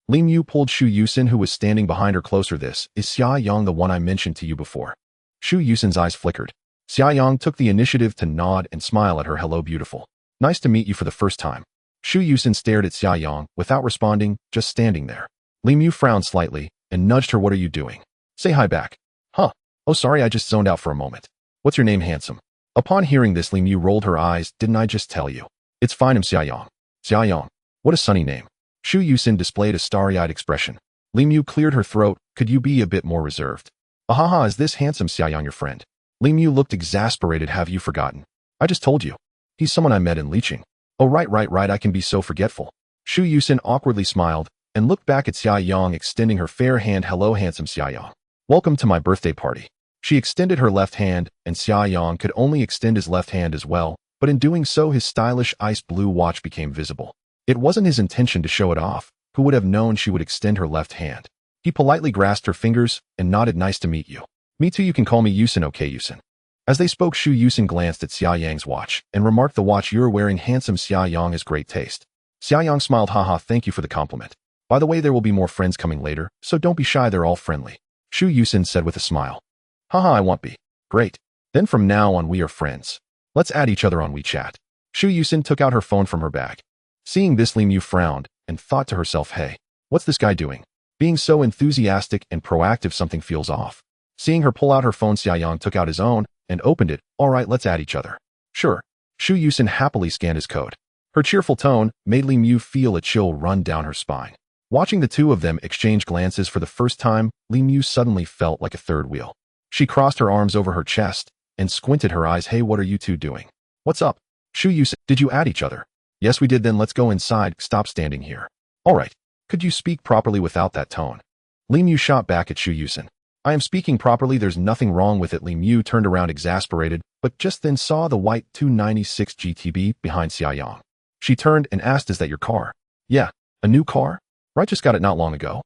Li Mu pulled Xu Yusin, who was standing behind her, closer. This is Xiaoyang, the one I mentioned to you before. Xu Yusin's eyes flickered. Xiaoyang took the initiative to nod and smile at her. Hello, beautiful. Nice to meet you for the first time. Xu Yusin stared at Xiaoyang without responding, just standing there. Li Mu frowned slightly and nudged her. What are you doing? Say hi back. Huh. Oh, sorry, I just zoned out for a moment. What's your name, handsome? Upon hearing this, Li Mu rolled her eyes. Didn't I just tell you? It's fine, I'm Xiaoyang. Xiaoyang. What a sunny name. Xu Yusin displayed a starry-eyed expression. Li Mu cleared her throat. Could you be a bit more reserved? Ahaha, is this handsome Xiaoyang your friend? Li Mu looked exasperated. Have you forgotten? I just told you. He's someone I met in Liqing. Oh, right, I can be so forgetful. Xu Yusin awkwardly smiled and looked back at Xiaoyang, extending her fair hand. Hello, handsome Xiaoyang. Welcome to my birthday party. She extended her left hand, and Xiaoyang could only extend his left hand as well, but in doing so his stylish ice blue watch became visible. It wasn't his intention to show it off. Who would have known she would extend her left hand? He politely grasped her fingers and nodded. Nice to meet you. Me too, you can call me Yusin, okay Yusin. As they spoke, Xu Yusin glanced at Xiaoyang's watch and remarked, the watch you're wearing, handsome Xiaoyang, has great taste. Xiaoyang smiled. Haha, thank you for the compliment. By the way, there will be more friends coming later, so don't be shy, they're all friendly. Xu Yusin said with a smile. Haha, I won't be. Great. Then from now on we are friends. Let's add each other on WeChat. Xu Yusin took out her phone from her bag. Seeing this, Li Mu frowned and thought to herself, hey, what's this guy doing? Being so enthusiastic and proactive, something feels off. Seeing her pull out her phone, Xiaoyang took out his own and opened it. Alright, let's add each other. Sure. Xu Yusin happily scanned his code. Her cheerful tone made Li Mu feel a chill run down her spine. Watching the two of them exchange glances for the first time, Li Mu suddenly felt like a third wheel. She crossed her arms over her chest and squinted her eyes. Hey, what are you two doing? What's up? Xu Yusin, did you add each other? Yes, we did. Then let's go inside. Stop standing here. Alright. Could you speak properly without that tone? Li Mu shot back at Xu Yusin. I am speaking properly, there's nothing wrong with it. Li Mu turned around exasperated, but just then saw the white 296 GTB behind Xiaoyang. She turned and asked, is that your car? Yeah. A new car? Right, just got it not long ago.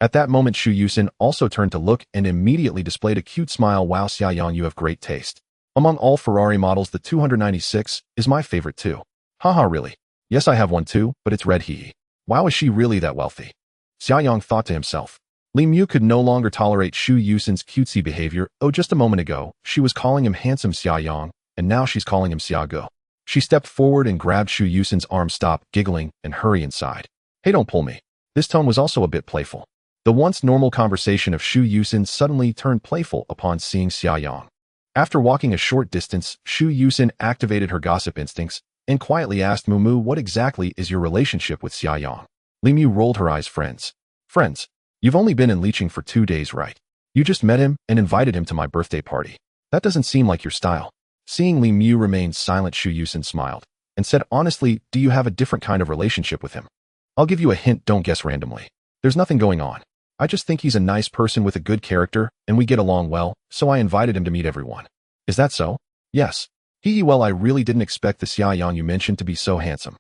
At that moment, Shu Yusin also turned to look and immediately displayed a cute smile. Wow, Xiaoyang, you have great taste. Among all Ferrari models, the 296 is my favorite too. Haha, really? Yes, I have one too, but it's red. Hee. Wow, is she really that wealthy? Xiaoyang thought to himself. Li Mu could no longer tolerate Shu Yusin's cutesy behavior. Oh, just a moment ago, she was calling him handsome Xiaoyang, and now she's calling him Xiaogo. She stepped forward and grabbed Shu Yusin's arm. Stop giggling and hurry inside. Hey, don't pull me. This tone was also a bit playful. The once normal conversation of Shu Yusin suddenly turned playful upon seeing Xiaoyang. After walking a short distance, Shu Yusin activated her gossip instincts and quietly asked Mumu, what exactly is your relationship with Xiaoyang? Li Mu rolled her eyes. Friends. Friends. You've only been in Licheng for 2 days, right? You just met him and invited him to my birthday party. That doesn't seem like your style. Seeing Li Mu remain silent, Shu Yusin smiled and said, honestly, do you have a different kind of relationship with him? I'll give you a hint, don't guess randomly. There's nothing going on. I just think he's a nice person with a good character, and we get along well, so I invited him to meet everyone. Is that so? Yes. Well, I really didn't expect the Xiaoyang you mentioned to be so handsome.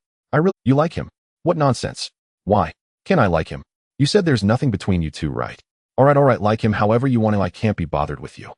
You like him? What nonsense. Why? Can I like him? You said there's nothing between you two, right? Alright, like him however you want to. I can't be bothered with you.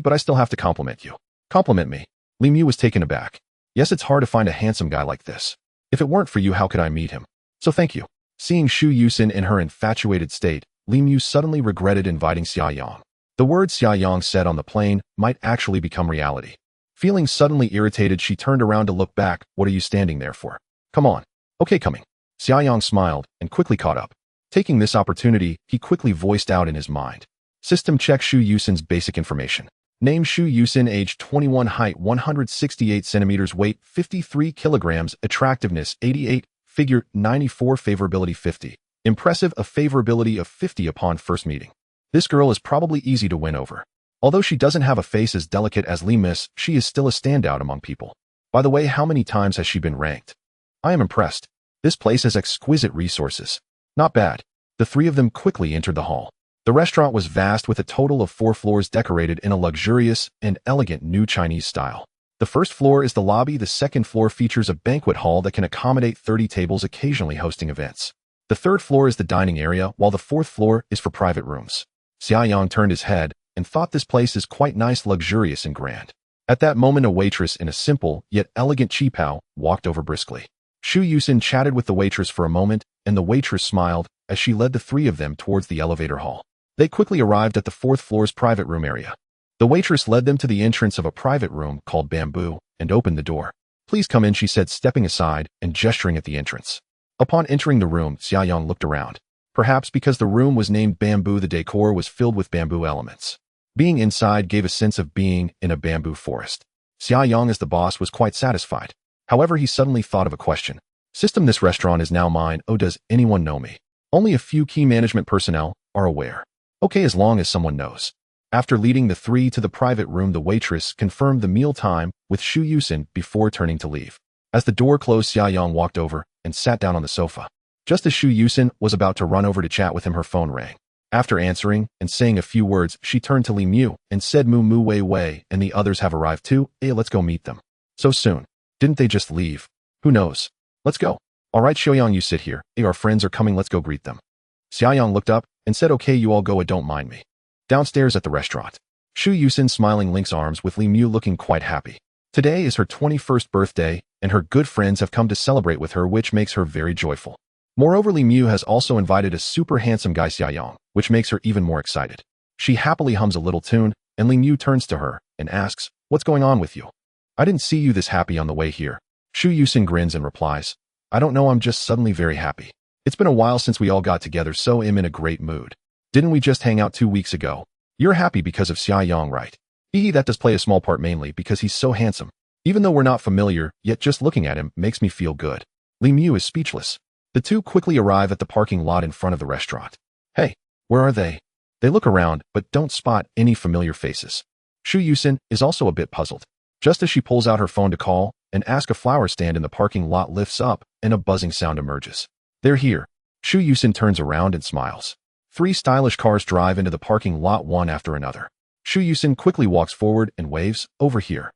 But I still have to compliment you. Compliment me. Li Mu was taken aback. Yes, it's hard to find a handsome guy like this. If it weren't for you, how could I meet him? So thank you. Seeing Shu Yusin in her infatuated state, Li Mu suddenly regretted inviting Xiaoyang. The words Xiaoyang said on the plane might actually become reality. Feeling suddenly irritated, she turned around to look back. What are you standing there for? Come on. Okay, coming. Xiaoyang smiled and quickly caught up. Taking this opportunity, he quickly voiced out in his mind. System check Shu Yusin's basic information. Name Shu Yusin, age 21, height 168 centimeters, weight 53 kilograms, attractiveness 88, figure 94, favorability 50. Impressive, a favorability of 50 upon first meeting. This girl is probably easy to win over. Although she doesn't have a face as delicate as Li Miss, she is still a standout among people. By the way, how many times has she been ranked? I am impressed. This place has exquisite resources. Not bad. The three of them quickly entered the hall. The restaurant was vast with a total of 4 floors decorated in a luxurious and elegant new Chinese style. The first floor is the lobby. The second floor features a banquet hall that can accommodate 30 tables, occasionally hosting events. The third floor is the dining area, while the fourth floor is for private rooms. Xiaoyang turned his head and thought this place is quite nice, luxurious, and grand. At that moment, a waitress in a simple yet elegant qipao walked over briskly. Shu Yusin chatted with the waitress for a moment, and the waitress smiled as she led the three of them towards the elevator hall. They quickly arrived at the fourth floor's private room area. The waitress led them to the entrance of a private room called Bamboo and opened the door. Please come in, she said, stepping aside and gesturing at the entrance. Upon entering the room, Xiaoyang looked around. Perhaps because the room was named Bamboo, the decor was filled with bamboo elements. Being inside gave a sense of being in a bamboo forest. Xiaoyang, as the boss, was quite satisfied. However, he suddenly thought of a question. System, this restaurant is now mine. Oh, does anyone know me? Only a few key management personnel are aware. Okay, as long as someone knows. After leading the three to the private room, the waitress confirmed the meal time with Shu Yusin before turning to leave. As the door closed, Xiaoyang walked over and sat down on the sofa. Just as Shu Yusin was about to run over to chat with him, her phone rang. After answering and saying a few words, she turned to Li Mu and said, Mu Wei Wei and the others have arrived too. Hey, let's go meet them. So soon. Didn't they just leave? Who knows? Let's go. Alright, Xiaoyang, you sit here. Hey, our friends are coming, let's go greet them. Xiaoyang looked up and said, okay, you all go, don't mind me. Downstairs at the restaurant, Shu Yusin smiling links arms with Li Mu, looking quite happy. Today is her 21st birthday, and her good friends have come to celebrate with her, which makes her very joyful. Moreover, Li Mu has also invited a super handsome guy, Xiaoyang, which makes her even more excited. She happily hums a little tune, and Li Mu turns to her and asks, what's going on with you? I didn't see you this happy on the way here. Shu Yusin grins and replies, I don't know, I'm just suddenly very happy. It's been a while since we all got together, so I'm in a great mood. Didn't we just hang out 2 weeks ago? You're happy because of Xiaoyang, right? That does play a small part, mainly because he's so handsome. Even though we're not familiar, yet just looking at him makes me feel good. Li Mu is speechless. The two quickly arrive at the parking lot in front of the restaurant. Hey, where are they? They look around, but don't spot any familiar faces. Shu Yusin is also a bit puzzled. Just as she pulls out her phone to call and ask, a flower stand in the parking lot lifts up and a buzzing sound emerges. They're here. Shu Yusin turns around and smiles. 3 stylish cars drive into the parking lot one after another. Shu Yusin quickly walks forward and waves, over here.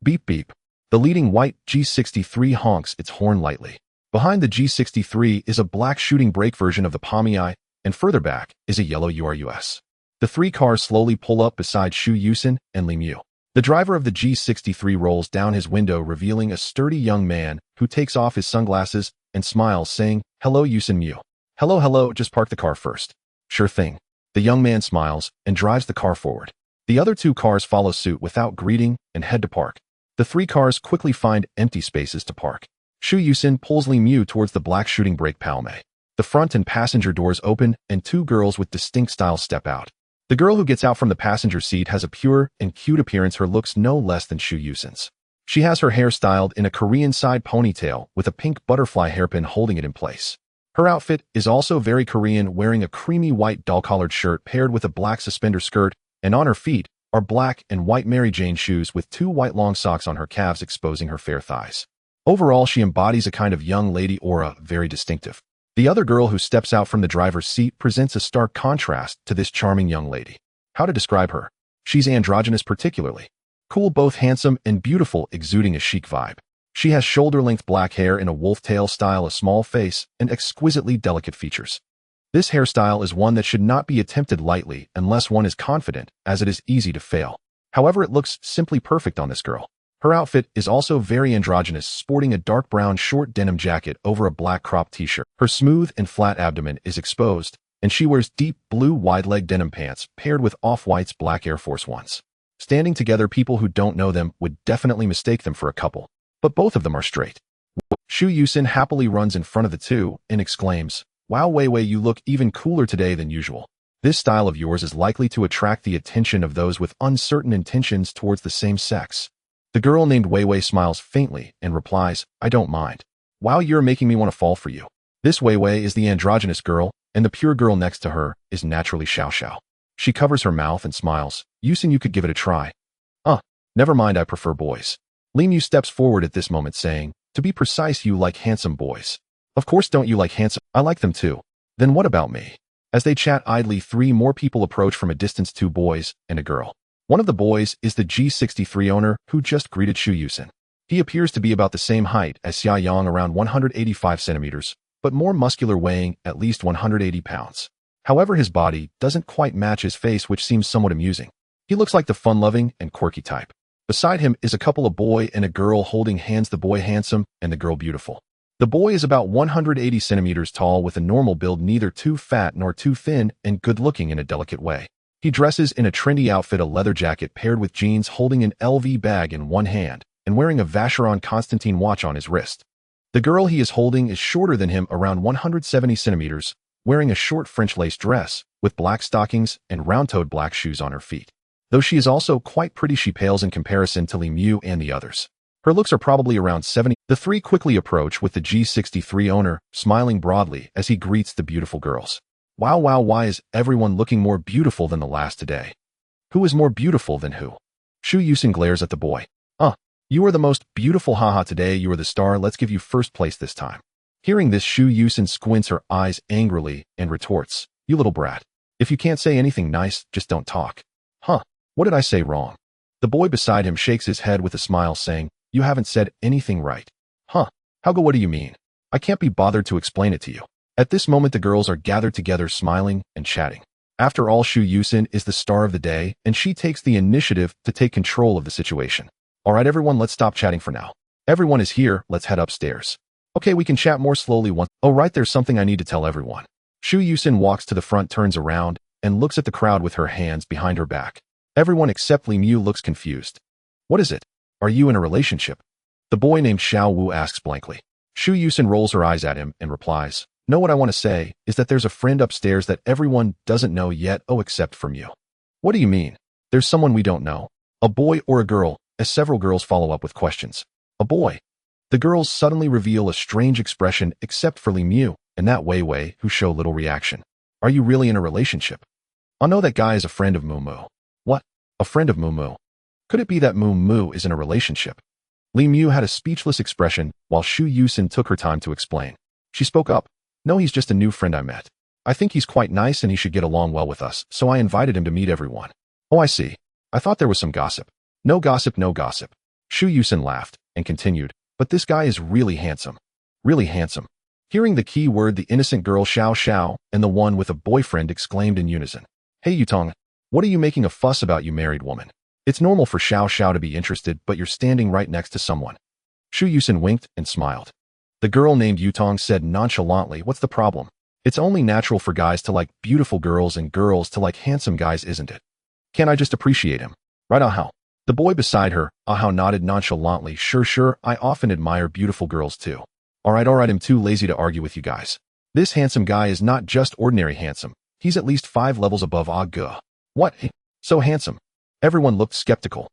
Beep beep. The leading white G63 honks its horn lightly. Behind the G63 is a black shooting brake version of the Pomei, and further back is a yellow URUS. The three cars slowly pull up beside Shu Yusin and Li Mu. The driver of the G63 rolls down his window, revealing a sturdy young man who takes off his sunglasses and smiles, saying, "Hello, Yusin Mu." "Hello, hello, just park the car first." "Sure thing." The young man smiles and drives the car forward. The other two cars follow suit without greeting and head to park. The three cars quickly find empty spaces to park. Shu Yusin pulls Li Mu towards the black shooting brake Palme. The front and passenger doors open and two girls with distinct styles step out. The girl who gets out from the passenger seat has a pure and cute appearance. Her looks no less than Shu Yusin's. She has her hair styled in a Korean side ponytail with a pink butterfly hairpin holding it in place. Her outfit is also very Korean, wearing a creamy white dull-collared shirt paired with a black suspender skirt, and on her feet are black and white Mary Jane shoes with two white long socks on her calves exposing her fair thighs. Overall, she embodies a kind of young lady aura, very distinctive. The other girl who steps out from the driver's seat presents a stark contrast to this charming young lady. How to describe her? She's androgynous particularly. Cool, both handsome and beautiful, exuding a chic vibe. She has shoulder-length black hair in a wolf-tail style, a small face, and exquisitely delicate features. This hairstyle is one that should not be attempted lightly unless one is confident, as it is easy to fail. However, it looks simply perfect on this girl. Her outfit is also very androgynous, sporting a dark brown short denim jacket over a black cropped t-shirt. Her smooth and flat abdomen is exposed, and she wears deep blue wide-leg denim pants paired with off-white's black Air Force Ones. Standing together, people who don't know them would definitely mistake them for a couple, but both of them are straight. Shu Yusin happily runs in front of the two and exclaims, "Wow, Wei Wei, you look even cooler today than usual. This style of yours is likely to attract the attention of those with uncertain intentions towards the same sex." The girl named Wei Wei smiles faintly and replies, "I don't mind. Wow, you're making me want to fall for you." This Wei Wei is the androgynous girl, and the pure girl next to her is naturally Xiao Xiao. She covers her mouth and smiles. "Yusin, you could give it a try." Never mind, I prefer boys." Li Mu steps forward at this moment, saying, "To be precise, you like handsome boys." "Of course don't you like handsome? I like them too." "Then what about me?" As they chat idly, three more people approach from a distance, two boys and a girl. One of the boys is the G63 owner who just greeted Shu Yusin. He appears to be about the same height as Xia Yang, around 185 centimeters, but more muscular, weighing at least 180 pounds. However, his body doesn't quite match his face, which seems somewhat amusing. He looks like the fun-loving and quirky type. Beside him is a couple, a boy and a girl holding hands, the boy handsome and the girl beautiful. The boy is about 180 centimeters tall with a normal build, neither too fat nor too thin, and good-looking in a delicate way. He dresses in a trendy outfit, a leather jacket paired with jeans, holding an LV bag in one hand and wearing a Vacheron Constantin watch on his wrist. The girl he is holding is shorter than him, around 170 centimeters, wearing a short French lace dress with black stockings and round-toed black shoes on her feet. Though she is also quite pretty, she pales in comparison to Li Mu and the others. Her looks are probably around 70. The three quickly approach with the G63 owner, smiling broadly as he greets the beautiful girls. "Wow, wow, why is everyone looking more beautiful than the last today?" "Who is more beautiful than who?" Shu Yusin glares at the boy. You are the most beautiful, haha, today you are the star, let's give you first place this time." Hearing this, Shu Yusin squints her eyes angrily and retorts, "You little brat. If you can't say anything nice, just don't talk." What did I say wrong?" The boy beside him shakes his head with a smile, saying, "You haven't said anything right." How go, what do you mean? I can't be bothered to explain it to you." At this moment, the girls are gathered together, smiling and chatting. After all, Shu Yusin is the star of the day, and she takes the initiative to take control of the situation. "All right, everyone, let's stop chatting for now. Everyone is here, let's head upstairs." "Okay, we can chat more slowly once." "Oh right, there's something I need to tell everyone." Shu Yusin walks to the front, turns around, and looks at the crowd with her hands behind her back. Everyone except Li Mu looks confused. "What is it? Are you in a relationship?" The boy named Xiao Wu asks blankly. Shu Yusin rolls her eyes at him and replies, "No, what I want to say is that there's a friend upstairs that everyone doesn't know yet, except from you." "What do you mean? There's someone we don't know? A boy or a girl?" As several girls follow up with questions. "A boy." The girls suddenly reveal a strange expression except for Li Mu and that Wei Wei, who show little reaction. "Are you really in a relationship?" "I know that guy is a friend of Moo Moo." "What? A friend of Moo Moo? Could it be that Moo Moo is in a relationship?" Li Mu had a speechless expression while Shu Yusin took her time to explain. She spoke up. "No, he's just a new friend I met. I think he's quite nice and he should get along well with us, so I invited him to meet everyone." "Oh, I see. I thought there was some gossip." "No gossip, no gossip." Shu Yusin laughed and continued, "But this guy is really handsome. Really handsome." Hearing the key word, the innocent girl Xiao Xiao and the one with a boyfriend exclaimed in unison. Hey Yutong, what are you making a fuss about, you married woman? It's normal for Xiao Xiao to be interested, but you're standing right next to someone. Shu Yusin winked and smiled. The girl named Yutong said nonchalantly, what's the problem? It's only natural for guys to like beautiful girls and girls to like handsome guys, isn't it? Can't I just appreciate him? Right, Ahao? The boy beside her, Ahao, nodded nonchalantly. Sure, I often admire beautiful girls too. Alright, I'm too lazy to argue with you guys. This handsome guy is not just ordinary handsome. He's at least 5 levels above Agua. What? So handsome? Everyone looked skeptical.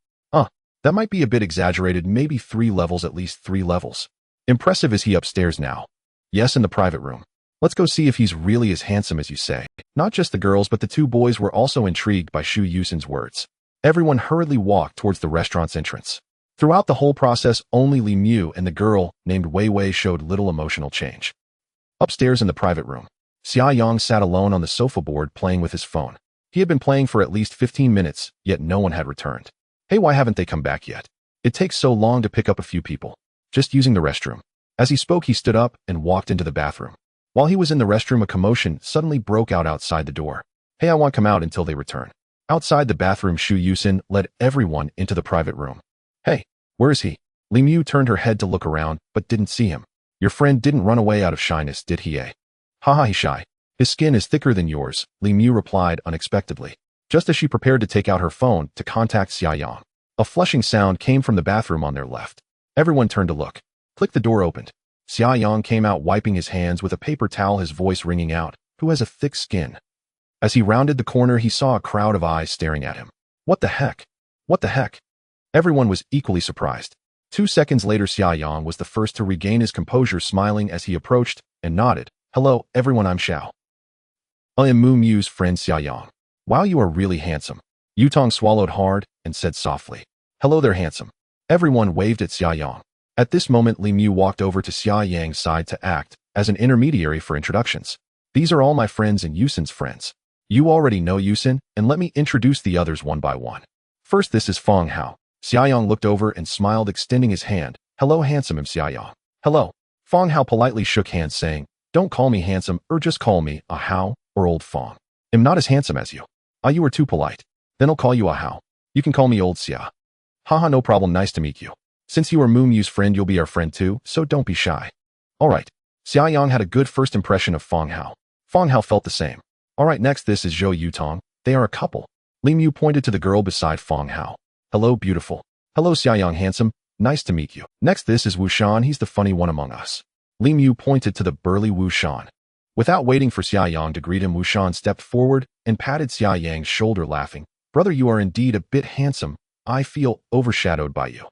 That might be a bit exaggerated, maybe 3 levels, at least 3 levels. Impressive. Is he upstairs now? Yes, in the private room. Let's go see if he's really as handsome as you say. Not just the girls, but the 2 boys were also intrigued by Shu Yusin's words. Everyone hurriedly walked towards the restaurant's entrance. Throughout the whole process, only Li Mu and the girl named Wei Wei showed little emotional change. Upstairs in the private room, Xia Yang sat alone on the sofa board playing with his phone. He had been playing for at least 15 minutes, yet no one had returned. Hey, why haven't they come back yet? It takes so long to pick up a few people. Just using the restroom. As he spoke, he stood up and walked into the bathroom. While he was in the restroom, a commotion suddenly broke out outside the door. Hey, I won't come out until they return. Outside the bathroom, Shu Yusin led everyone into the private room. Hey, where is he? Li Mu turned her head to look around, but didn't see him. Your friend didn't run away out of shyness, did he, eh? Haha, he's shy. His skin is thicker than yours, Li Mu replied unexpectedly. Just as she prepared to take out her phone to contact Xia Yang, a flushing sound came from the bathroom on their left. Everyone turned to look. Click, the door opened. Xia Yang came out wiping his hands with a paper towel, his voice ringing out, who has a thick skin. As he rounded the corner, he saw a crowd of eyes staring at him. What the heck? What the heck? Everyone was equally surprised. 2 seconds later, Xia Yang was the first to regain his composure, smiling as he approached and nodded. Hello, everyone, I'm Xiao. I am Mu Mu's friend Xia Yang. Wow, you are really handsome. Yutong swallowed hard and said softly. Hello there, handsome. Everyone waved at Xia Yang. At this moment, Li Mu walked over to Xia Yang's side to act as an intermediary for introductions. These are all my friends and Yusin's friends. You already know Yusin, and let me introduce the others one by one. First, this is Feng Hao. Xia Yang looked over and smiled, extending his hand. Hello, handsome, Xia Yang. Hello. Feng Hao politely shook hands, saying, don't call me handsome, or just call me a Hao or old Feng. I'm not as handsome as you. You are too polite. Then I'll call you a Hao. You can call me old Xia. Haha, no problem, nice to meet you. Since you are Mu Mu's friend, you'll be our friend too, so don't be shy. Alright. Xia Yang had a good first impression of Feng Hao. Feng Hao felt the same. Alright, next this is Zhou Yutong. They are a couple. Li Mu pointed to the girl beside Feng Hao. Hello, beautiful. Hello, Xia Yang, handsome. Nice to meet you. Next this is Wu Shan, he's the funny one among us. Li Mu pointed to the burly Wu Shan. Without waiting for Xia Yang to greet him, Wu Shan stepped forward and patted Xia Yang's shoulder, laughing. Brother, you are indeed a bit handsome. I feel overshadowed by you.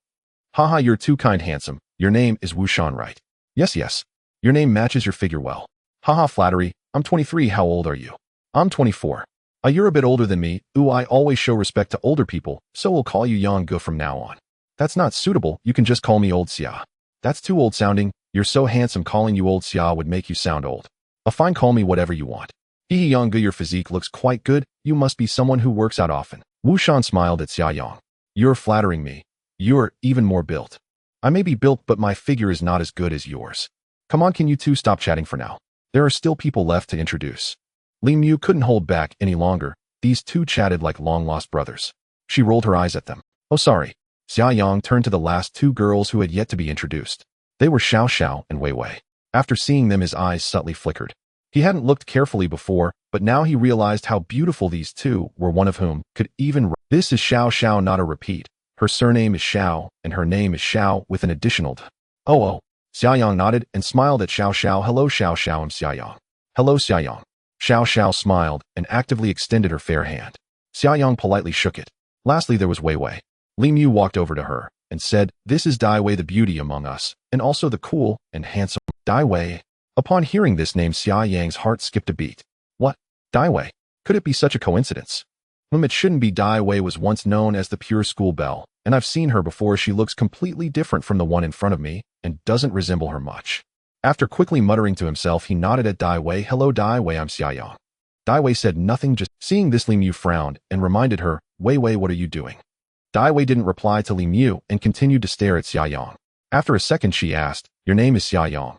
Haha, you're too kind, handsome. Your name is Wu Shan, right? Yes. Your name matches your figure well. Haha, flattery. I'm 23. How old are you? I'm 24. You're a bit older than me. I always show respect to older people, so we'll call you Yang Gu from now on. That's not suitable. You can just call me old Xia. That's too old sounding. You're so handsome, calling you old Xia would make you sound old. Fine, call me whatever you want. Hee Yang Gu, your physique looks quite good. You must be someone who works out often. Wu Shan smiled at Xia Yang. You're flattering me. You're even more built. I may be built, but my figure is not as good as yours. Come on, can you two stop chatting for now? There are still people left to introduce. Li Mu couldn't hold back any longer. These two chatted like long-lost brothers. She rolled her eyes at them. Oh, sorry. Xia Yang turned to the last 2 girls who had yet to be introduced. They were Xiao Xiao and Wei Wei. After seeing them, his eyes subtly flickered. He hadn't looked carefully before, but now he realized how beautiful these 2 were, one of whom could even... This is Xiao Xiao, not a repeat. Her surname is Xiao, and her name is Xiao with an additional d. Oh. Xia Yang nodded and smiled at Xiao Xiao. Hello, Xiao Xiao, I'm Xia Yang. Hello, Xia Yang. Xiao Xiao smiled and actively extended her fair hand. Xia Yang politely shook it. Lastly, there was Wei Wei. Li Mu walked over to her and said, This is Dai Wei, the beauty among us, and also the cool and handsome Dai Wei. Upon hearing this name, Xia Yang's heart skipped a beat. What? Dai Wei? Could it be such a coincidence? It shouldn't be. Dai Wei was once known as the pure school belle, and I've seen her before. She looks completely different from the one in front of me and doesn't resemble her much. After quickly muttering to himself, he nodded at Dai Wei. Hello, Dai Wei, I'm Xia Yang. Dai Wei said nothing. Just seeing this, Li Mu frowned and reminded her, Wei Wei, what are you doing? Dai Wei didn't reply to Li Mu and continued to stare at Xia Yang. After a second, she asked, Your name is Xia Yang?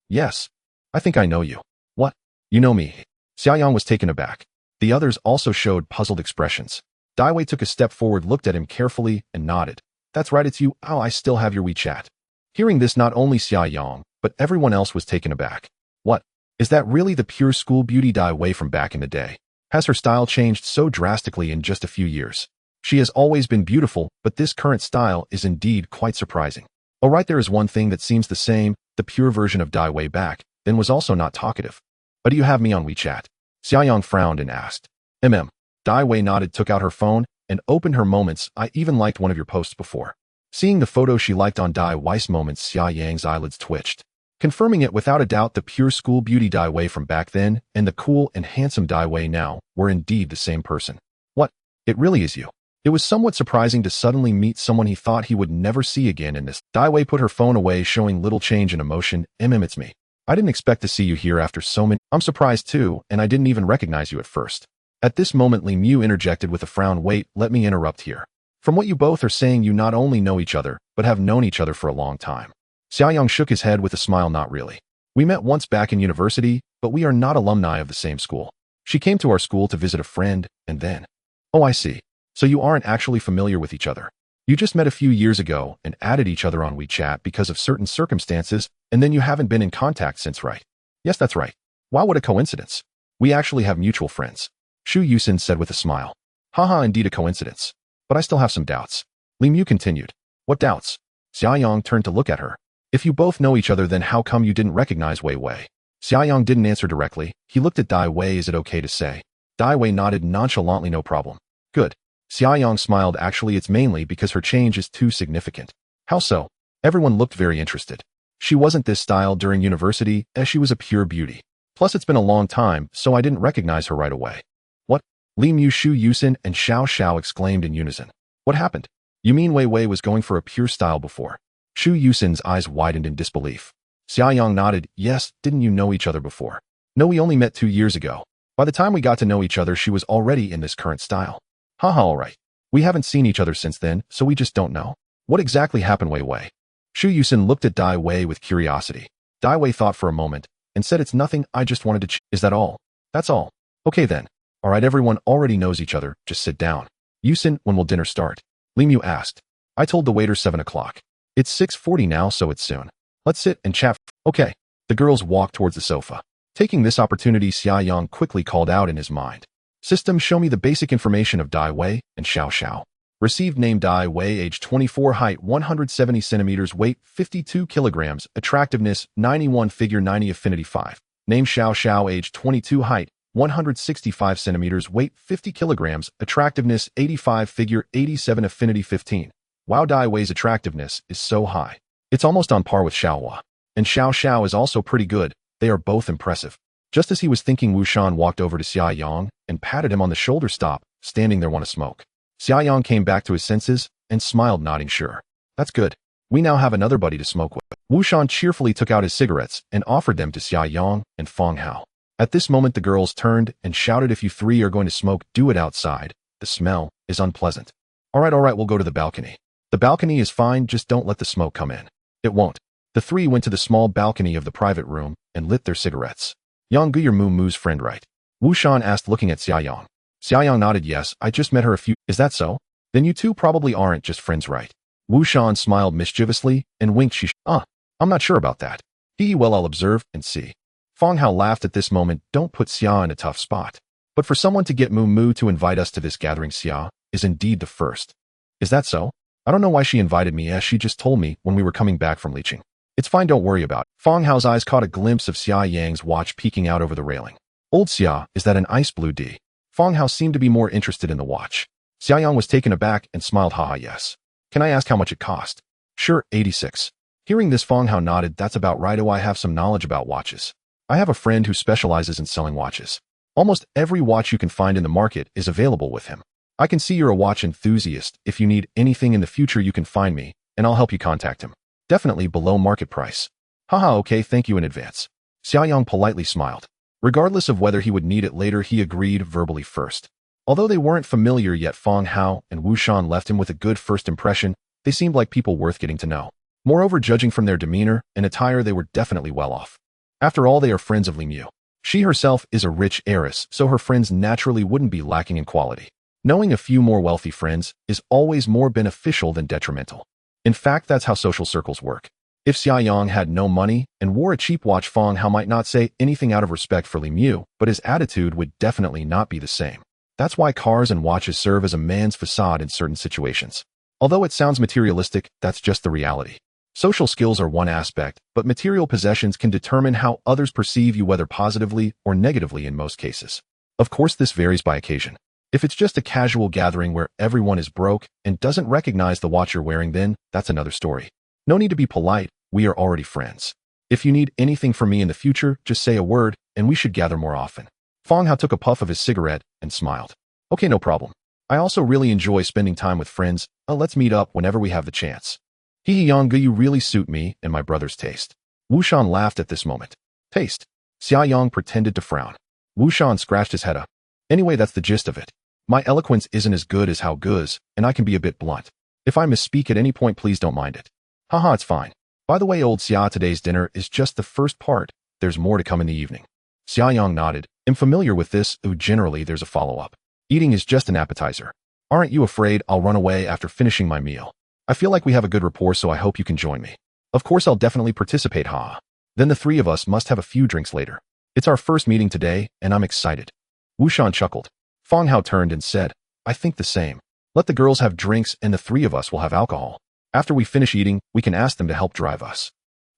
Yes. I think I know you. What? You know me. Xiaoyang was taken aback. The others also showed puzzled expressions. Daiwei took a step forward, looked at him carefully, and nodded. That's right, it's you. Oh, I still have your WeChat. Hearing this, not only Xiaoyang, but everyone else was taken aback. What? Is that really the pure school beauty Daiwei from back in the day? Has her style changed so drastically in just a few years? She has always been beautiful, but this current style is indeed quite surprising. Alright, there is one thing that seems the same, the pure version of Daiwei back then was also not talkative. But do you have me on WeChat? Xiaoyang frowned and asked. Daiwei nodded, took out her phone, and opened her moments. I even liked one of your posts before. Seeing the photo she liked on Daiwei's moments, Xiaoyang's eyelids twitched, confirming it without a doubt. The pure school beauty Daiwei from back then and the cool and handsome Daiwei now were indeed the same person. What? It really is you. It was somewhat surprising to suddenly meet someone he thought he would never see again in this. Daiwei put her phone away, showing little change in emotion. It's me. I didn't expect to see you here after so many. I'm surprised too, and I didn't even recognize you at first. At this moment, Li Mu interjected with a frown. Wait, let me interrupt here. From what you both are saying, you not only know each other, but have known each other for a long time. Xiaoyang shook his head with a smile. Not really. We met once back in university, but we are not alumni of the same school. She came to our school to visit a friend, and then... Oh, I see. So you aren't actually familiar with each other. You just met a few years ago and added each other on WeChat because of certain circumstances, and then you haven't been in contact since, right? Yes, that's right. Wow, what a coincidence. We actually have mutual friends. Shu Yusin said with a smile. Haha, indeed a coincidence. But I still have some doubts. Li Mu continued. What doubts? Xiaoyang turned to look at her. If you both know each other, then how come you didn't recognize Wei Wei? Xiaoyang didn't answer directly. He looked at Dai Wei. Is it okay to say? Dai Wei nodded nonchalantly. No problem. Good. Xiaoyang smiled. Actually, it's mainly because her change is too significant. How so? Everyone looked very interested. She wasn't this style during university, as she was a pure beauty. Plus, it's been a long time, so I didn't recognize her right away. What? Li Mu, Shu Yusin, and Xiao Xiao exclaimed in unison. What happened? You mean Wei Wei was going for a pure style before? Shu Yusin's eyes widened in disbelief. Xiaoyang nodded. Yes, didn't you know each other before? No, we only met 2 years ago. By the time we got to know each other, she was already in this current style. Haha, alright. We haven't seen each other since then, so we just don't know. What exactly happened, Wei Wei? Shu Yusin looked at Dai Wei with curiosity. Dai Wei thought for a moment, and said it's nothing, I just wanted to Is that all? That's all. Okay then. Alright, everyone already knows each other, just sit down. Yusin, when will dinner start? Li Mu asked. I told the waiter 7 o'clock. It's 6:40 now, so it's soon. Let's sit and chat. Okay. The girls walked towards the sofa. Taking this opportunity, Xiaoyang quickly called out in his mind. System, show me the basic information of Dai Wei and Xiao Xiao. Received name Dai Wei, age 24, height 170 centimeters, weight 52 kilograms, attractiveness 91, figure 90, affinity 5. Name Xiao Xiao, age 22, height 165 centimeters, weight 50 kilograms, attractiveness 85, figure 87, affinity 15. Wow, Dai Wei's attractiveness is so high. It's almost on par with Xiaohua. And Xiao Xiao is also pretty good. They are both impressive. Just as he was thinking, Wu Shan walked over to Xiaoyang and patted him on the shoulder. Stop, standing there, want to smoke. Xiaoyang came back to his senses and smiled, nodding sure. That's good. We now have another buddy to smoke with. Wu Shan cheerfully took out his cigarettes and offered them to Xiaoyang and Feng Hao. At this moment, the girls turned and shouted, if you three are going to smoke, do it outside. The smell is unpleasant. Alright, we'll go to the balcony. The balcony is fine, just don't let the smoke come in. It won't. The three went to the small balcony of the private room and lit their cigarettes. Yang Gu, your Mu's friend, right? Wu Shan asked, looking at Xiaoyang. Xiaoyang nodded. Yes, I just met her a few. Is that so? Then you two probably aren't just friends, right? Wu Shan smiled mischievously and winked. I'm not sure about that. Well, I'll observe and see. Feng Hao laughed at this moment. Don't put Xia in a tough spot. But for someone to get Mu to invite us to this gathering, Xia is indeed the first. Is that so? I don't know why she invited me, as she just told me when we were coming back from leeching. It's fine, don't worry about it. Feng Hao's eyes caught a glimpse of Xia Yang's watch peeking out over the railing. Old Xia, is that an ice blue D? Feng Hao seemed to be more interested in the watch. Xiaoyang was taken aback and smiled. Haha, yes. Can I ask how much it cost? Sure, 86. Hearing this, Feng Hao nodded. That's about right. Oh, I have some knowledge about watches. I have a friend who specializes in selling watches. Almost every watch you can find in the market is available with him. I can see you're a watch enthusiast. If you need anything in the future, you can find me, and I'll help you contact him. Definitely below market price. Haha, okay, thank you in advance. Xiaoyang politely smiled. Regardless of whether he would need it later, he agreed verbally first. Although they weren't familiar yet, Feng Hao and Wu Shan left him with a good first impression. They seemed like people worth getting to know. Moreover, judging from their demeanor and attire, they were definitely well off. After all, they are friends of Li Mu. She herself is a rich heiress, so her friends naturally wouldn't be lacking in quality. Knowing a few more wealthy friends is always more beneficial than detrimental. In fact, that's how social circles work. If Xia Yang had no money and wore a cheap watch, Fang Hao might not say anything out of respect for Li Mu, but his attitude would definitely not be the same. That's why cars and watches serve as a man's facade in certain situations. Although it sounds materialistic, that's just the reality. Social skills are one aspect, but material possessions can determine how others perceive you, whether positively or negatively in most cases. Of course, this varies by occasion. If it's just a casual gathering where everyone is broke and doesn't recognize the watch you're wearing, then that's another story. No need to be polite, we are already friends. If you need anything from me in the future, just say a word, and we should gather more often. Fang Hao took a puff of his cigarette and smiled. Okay, no problem. I also really enjoy spending time with friends. Let's meet up whenever we have the chance. He Yang, you really suit me and my brother's taste. Wu Shan laughed at this moment. Taste? Xia Yang pretended to frown. Wu Shan scratched his head up. Anyway, that's the gist of it. My eloquence isn't as good as Hao Gu's, and I can be a bit blunt. If I misspeak at any point, please don't mind it. Haha, it's fine. By the way, old Xia, today's dinner is just the first part. There's more to come in the evening. Xia Yang nodded. I'm familiar with this. Generally, there's a follow-up. Eating is just an appetizer. Aren't you afraid I'll run away after finishing my meal? I feel like we have a good rapport, so I hope you can join me. Of course, I'll definitely participate, ha. Then the three of us must have a few drinks later. It's our first meeting today, and I'm excited. Wu Shan chuckled. Fang Hao turned and said, I think the same. Let the girls have drinks and the three of us will have alcohol. After we finish eating, we can ask them to help drive us.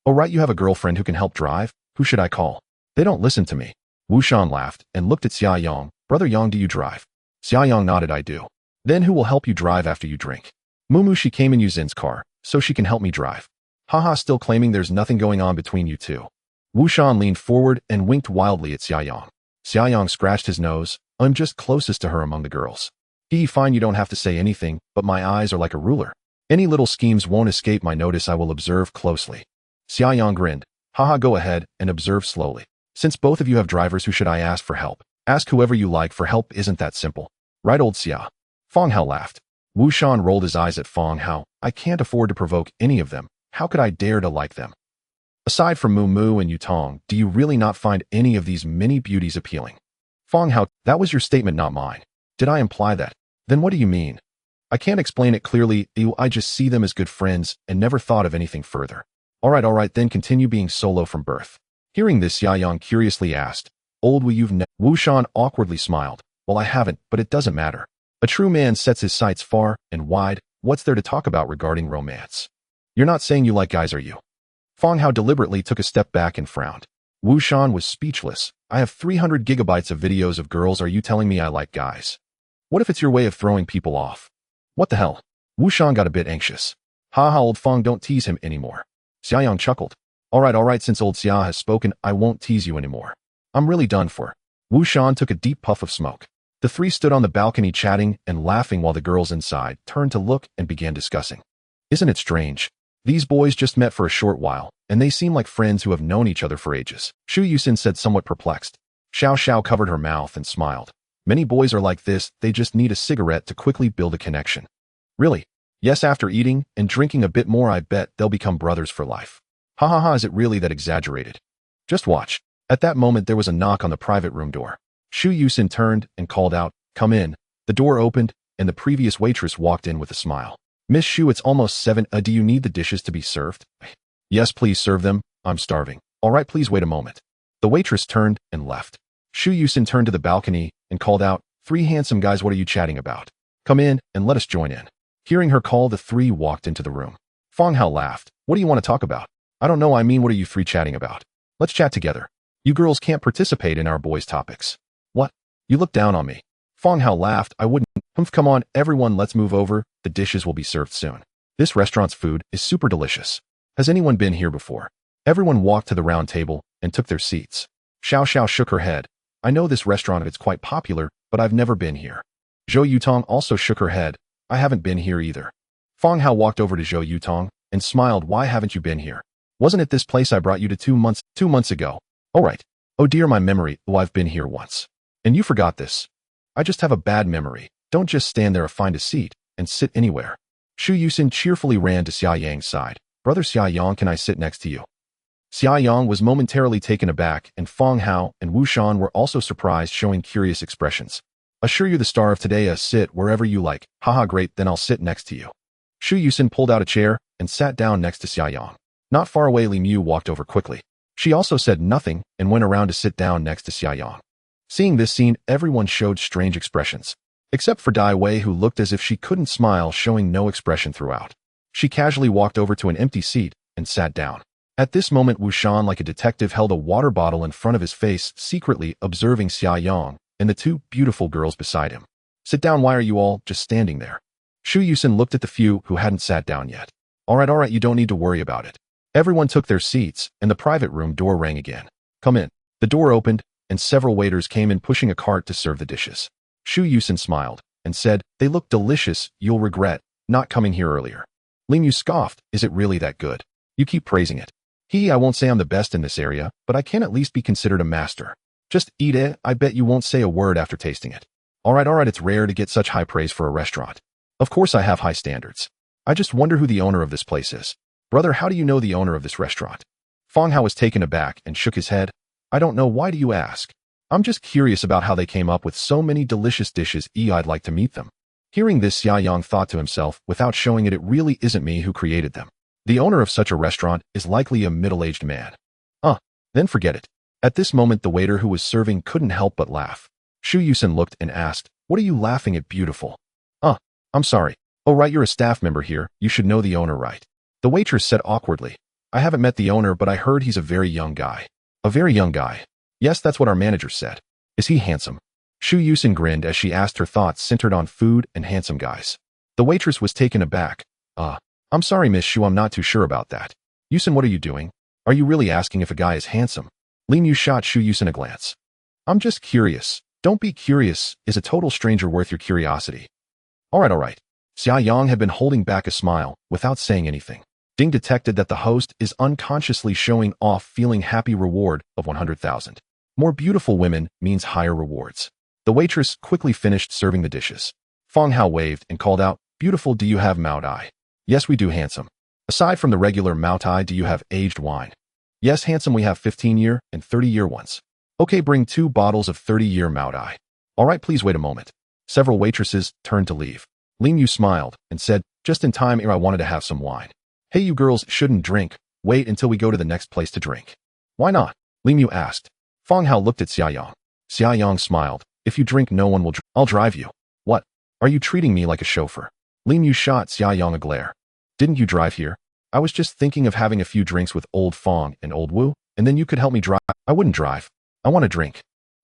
Oh right, you have a girlfriend who can help drive? Who should I call? They don't listen to me. Wu Shan laughed and looked at Xia Yang. Brother Yang, do you drive? Xia Yang nodded, I do. Then who will help you drive after you drink? Mumu, she came in Yuzin's car, so she can help me drive. Haha, still claiming there's nothing going on between you two. Wu Shan leaned forward and winked wildly at Xia Yang. Xia Yang scratched his nose. I'm just closest to her among the girls. Fine, you don't have to say anything, but my eyes are like a ruler. Any little schemes won't escape my notice, I will observe closely. Xia Yang grinned. Haha, go ahead and observe slowly. Since both of you have drivers, who should I ask for help? Ask whoever you like for help, isn't that simple? Right, old Xia? Fang Hao laughed. Wu Shan rolled his eyes at Fang Hao. I can't afford to provoke any of them. How could I dare to like them? Aside from Mumu and Yutong, do you really not find any of these mini beauties appealing? Fang Hao, that was your statement, not mine. Did I imply that? Then what do you mean? I can't explain it clearly. I just see them as good friends and never thought of anything further. All right, then continue being solo from birth. Hearing this, Xia Yang curiously asked, Old Wu Shan awkwardly smiled. Well, I haven't, but it doesn't matter. A true man sets his sights far and wide. What's there to talk about regarding romance? You're not saying you like guys, are you? Fang Hao deliberately took a step back and frowned. Wu Shan was speechless. I have 300 gigabytes of videos of girls. Are you telling me I like guys? What if it's your way of throwing people off? What the hell? Wu Shan got a bit anxious. Haha, old Fang, don't tease him anymore. Xia Yang chuckled. All right, since old Xia has spoken, I won't tease you anymore. I'm really done for. Wu Shan took a deep puff of smoke. The three stood on the balcony chatting and laughing while the girls inside turned to look and began discussing. Isn't it strange? These boys just met for a short while, and they seem like friends who have known each other for ages. Shu Yusin said, somewhat perplexed. Xiao Xiao covered her mouth and smiled. Many boys are like this, they just need a cigarette to quickly build a connection. Really? Yes, after eating and drinking a bit more, I bet they'll become brothers for life. Ha ha ha, is it really that exaggerated? Just watch. At that moment, there was a knock on the private room door. Shu Yusin turned and called out, come in. The door opened, and the previous waitress walked in with a smile. Miss Shu, it's almost 7. Do you need the dishes to be served? Yes, please serve them. I'm starving. All right, please wait a moment. The waitress turned and left. Shu Yusin turned to the balcony and called out, 3 handsome guys, what are you chatting about? Come in and let us join in. Hearing her call, the 3 walked into the room. Fang Hao laughed. What do you want to talk about? I don't know, I mean, what are you 3 chatting about? Let's chat together. You girls can't participate in our boys' topics. What? You look down on me. Fang Hao laughed. I wouldn't. Humph, come on, everyone, let's move over. The dishes will be served soon. This restaurant's food is super delicious. Has anyone been here before? Everyone walked to the round table and took their seats. Xiao Xiao shook her head. I know this restaurant, it's quite popular, but I've never been here. Zhou Yutong also shook her head. I haven't been here either. Fang Hao walked over to Zhou Yutong and smiled. Why haven't you been here? Wasn't it this place I brought you to 2 months ago? All right. Oh dear, my memory. Oh, I've been here once. And you forgot this. I just have a bad memory. Don't just stand there, find a seat and sit anywhere. Shu Yusin cheerfully ran to Xia Yang's side. Brother Xia Yang, can I sit next to you? Xia Yang was momentarily taken aback, and Feng Hao and Wu Shan were also surprised, showing curious expressions. Assure you the star of today, sit wherever you like. Haha, great, then I'll sit next to you. Shu Yusin pulled out a chair and sat down next to Xia Yang. Not far away, Li Mu walked over quickly. She also said nothing and went around to sit down next to Xia Yang. Seeing this scene, everyone showed strange expressions, except for Dai Wei, who looked as if she couldn't smile, showing no expression throughout. She casually walked over to an empty seat and sat down. At this moment, Wu Shan, like a detective, held a water bottle in front of his face, secretly observing Xia Yang and the two beautiful girls beside him. Sit down, why are you all just standing there? Shu Yusin looked at the few who hadn't sat down yet. All right, you don't need to worry about it. Everyone took their seats, and the private room door rang again. Come in. The door opened, and several waiters came in pushing a cart to serve the dishes. Shu Yusin smiled and said, they look delicious, you'll regret not coming here earlier. Li Mu scoffed, is it really that good? You keep praising it. I won't say I'm the best in this area, but I can at least be considered a master. Just eat it, I bet you won't say a word after tasting it. All right, it's rare to get such high praise for a restaurant. Of course I have high standards. I just wonder who the owner of this place is. Brother, how do you know the owner of this restaurant? Feng Hao was taken aback and shook his head. I don't know, why do you ask? I'm just curious about how they came up with so many delicious dishes. I'd like to meet them. Hearing this, Xia Yang thought to himself, without showing it, it really isn't me who created them. The owner of such a restaurant is likely a middle-aged man. Then forget it. At this moment, the waiter who was serving couldn't help but laugh. Shu Yusin looked and asked, what are you laughing at, beautiful? I'm sorry. Oh right, you're a staff member here, you should know the owner, right? The waitress said awkwardly. I haven't met the owner, but I heard he's a very young guy. A very young guy? Yes, that's what our manager said. Is he handsome? Shu Yusin grinned as she asked, her thoughts centered on food and handsome guys. The waitress was taken aback. I'm sorry, Miss Shu, I'm not too sure about that. Yusin, what are you doing? Are you really asking if a guy is handsome? Li Mu shot Shu Yusin a glance. I'm just curious. Don't be curious. Is a total stranger worth your curiosity? All right. Xia Yang had been holding back a smile without saying anything. Ding detected that the host is unconsciously showing off, feeling happy. Reward of 100,000. More beautiful women means higher rewards. The waitress quickly finished serving the dishes. Feng Hao waved and called out, beautiful, do you have Mao Tai? Yes, we do, handsome. Aside from the regular Mao Tai, do you have aged wine? Yes, handsome, we have 15-year and 30-year ones. Okay, bring 2 bottles of 30-year Mao Tai. All right, please wait a moment. Several waitresses turned to leave. Li Mu smiled and said, just in time, I wanted to have some wine. Hey, you girls shouldn't drink. Wait until we go to the next place to drink. Why not? Li Mu asked. Feng Hao looked at Xia Yang. Xia Yang smiled. If you drink, no one will drink. I'll drive you. What? Are you treating me like a chauffeur? Li Mu shot Xia Yang a glare. Didn't you drive here? I was just thinking of having a few drinks with old Feng and old Wu, and then you could help me drive. I wouldn't drive. I want to drink.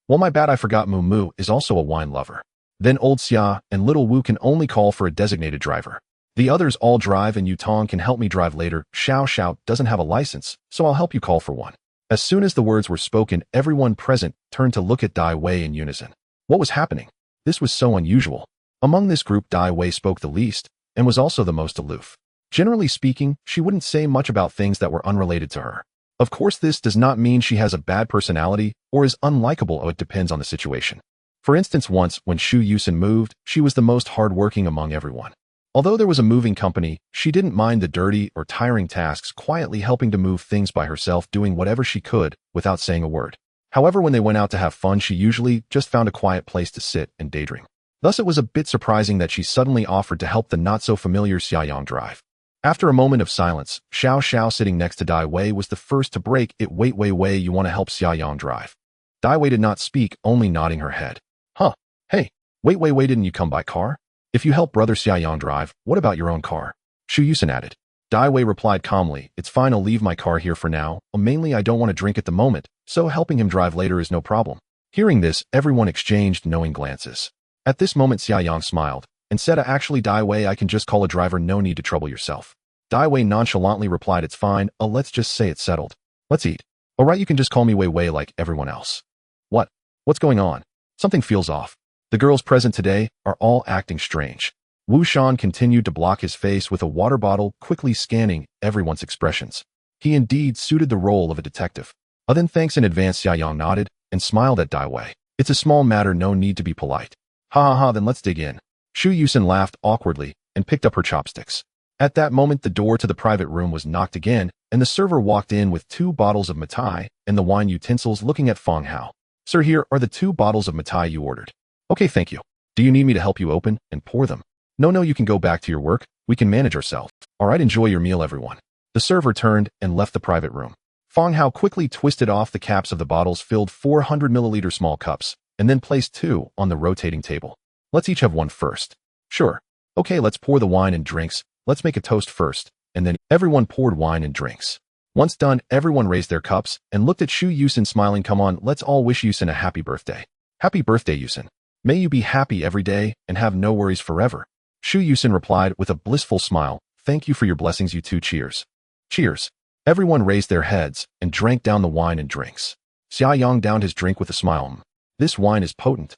Well, my bad, I forgot Mu Mu is also a wine lover. Then old Xia and little Wu can only call for a designated driver. The others all drive, and Yutong can help me drive later. Xiao Xiao doesn't have a license, so I'll help you call for one. As soon as the words were spoken, everyone present turned to look at Dai Wei in unison. What was happening? This was so unusual. Among this group, Dai Wei spoke the least, and was also the most aloof. Generally speaking, she wouldn't say much about things that were unrelated to her. Of course, this does not mean she has a bad personality or is unlikable. It depends on the situation. For instance, once, when Shu Yusin moved, she was the most hardworking among everyone. Although there was a moving company, she didn't mind the dirty or tiring tasks, quietly helping to move things by herself, doing whatever she could without saying a word. However, when they went out to have fun, she usually just found a quiet place to sit and daydream. Thus, it was a bit surprising that she suddenly offered to help the not-so-familiar Xia Yang drive. After a moment of silence, Xiao Xiao, sitting next to Dai Wei, was the first to break it. Wait, you want to help Xia Yang drive? Dai Wei did not speak, only nodding her head. Huh. Hey, wait, didn't you come by car? If you help brother Xia Yang drive, what about your own car? Shu Yusin added. Dai Wei replied calmly, it's fine, I'll leave my car here for now. Mainly I don't want to drink at the moment, so helping him drive later is no problem. Hearing this, everyone exchanged knowing glances. At this moment, Xia Yang smiled and said, actually, Dai Wei, I can just call a driver, no need to trouble yourself. Dai Wei nonchalantly replied, it's fine, let's just say it's settled. Let's eat. Alright, you can just call me Wei like everyone else. What? What's going on? Something feels off. The girls present today are all acting strange. Wu Shan continued to block his face with a water bottle, quickly scanning everyone's expressions. He indeed suited the role of a detective. Then thanks in advance, Xia Yang nodded and smiled at Dai Wei. It's a small matter, no need to be polite. Ha, then let's dig in. Shu Yusin laughed awkwardly and picked up her chopsticks. At that moment, the door to the private room was knocked again, and the server walked in with 2 bottles of matai and the wine utensils looking at Fong Hao. Sir, here are the 2 bottles of matai you ordered. Okay, thank you. Do you need me to help you open and pour them? No, you can go back to your work. We can manage ourselves. All right, enjoy your meal, everyone. The server turned and left the private room. Fong Hao quickly twisted off the caps of the bottles, filled 400 milliliter small cups, and then placed 2 on the rotating table. Let's each have one first. Sure. Okay, let's pour the wine and drinks. Let's make a toast first, and then everyone poured wine and drinks. Once done, everyone raised their cups and looked at Shu Yusin smiling. Come on, let's all wish Yusin a happy birthday. Happy birthday, Yusin. May you be happy every day and have no worries forever. Shu Yusin replied with a blissful smile. Thank you for your blessings, you two. Cheers. Cheers. Everyone raised their heads and drank down the wine and drinks. Xia Yang downed his drink with a smile. This wine is potent.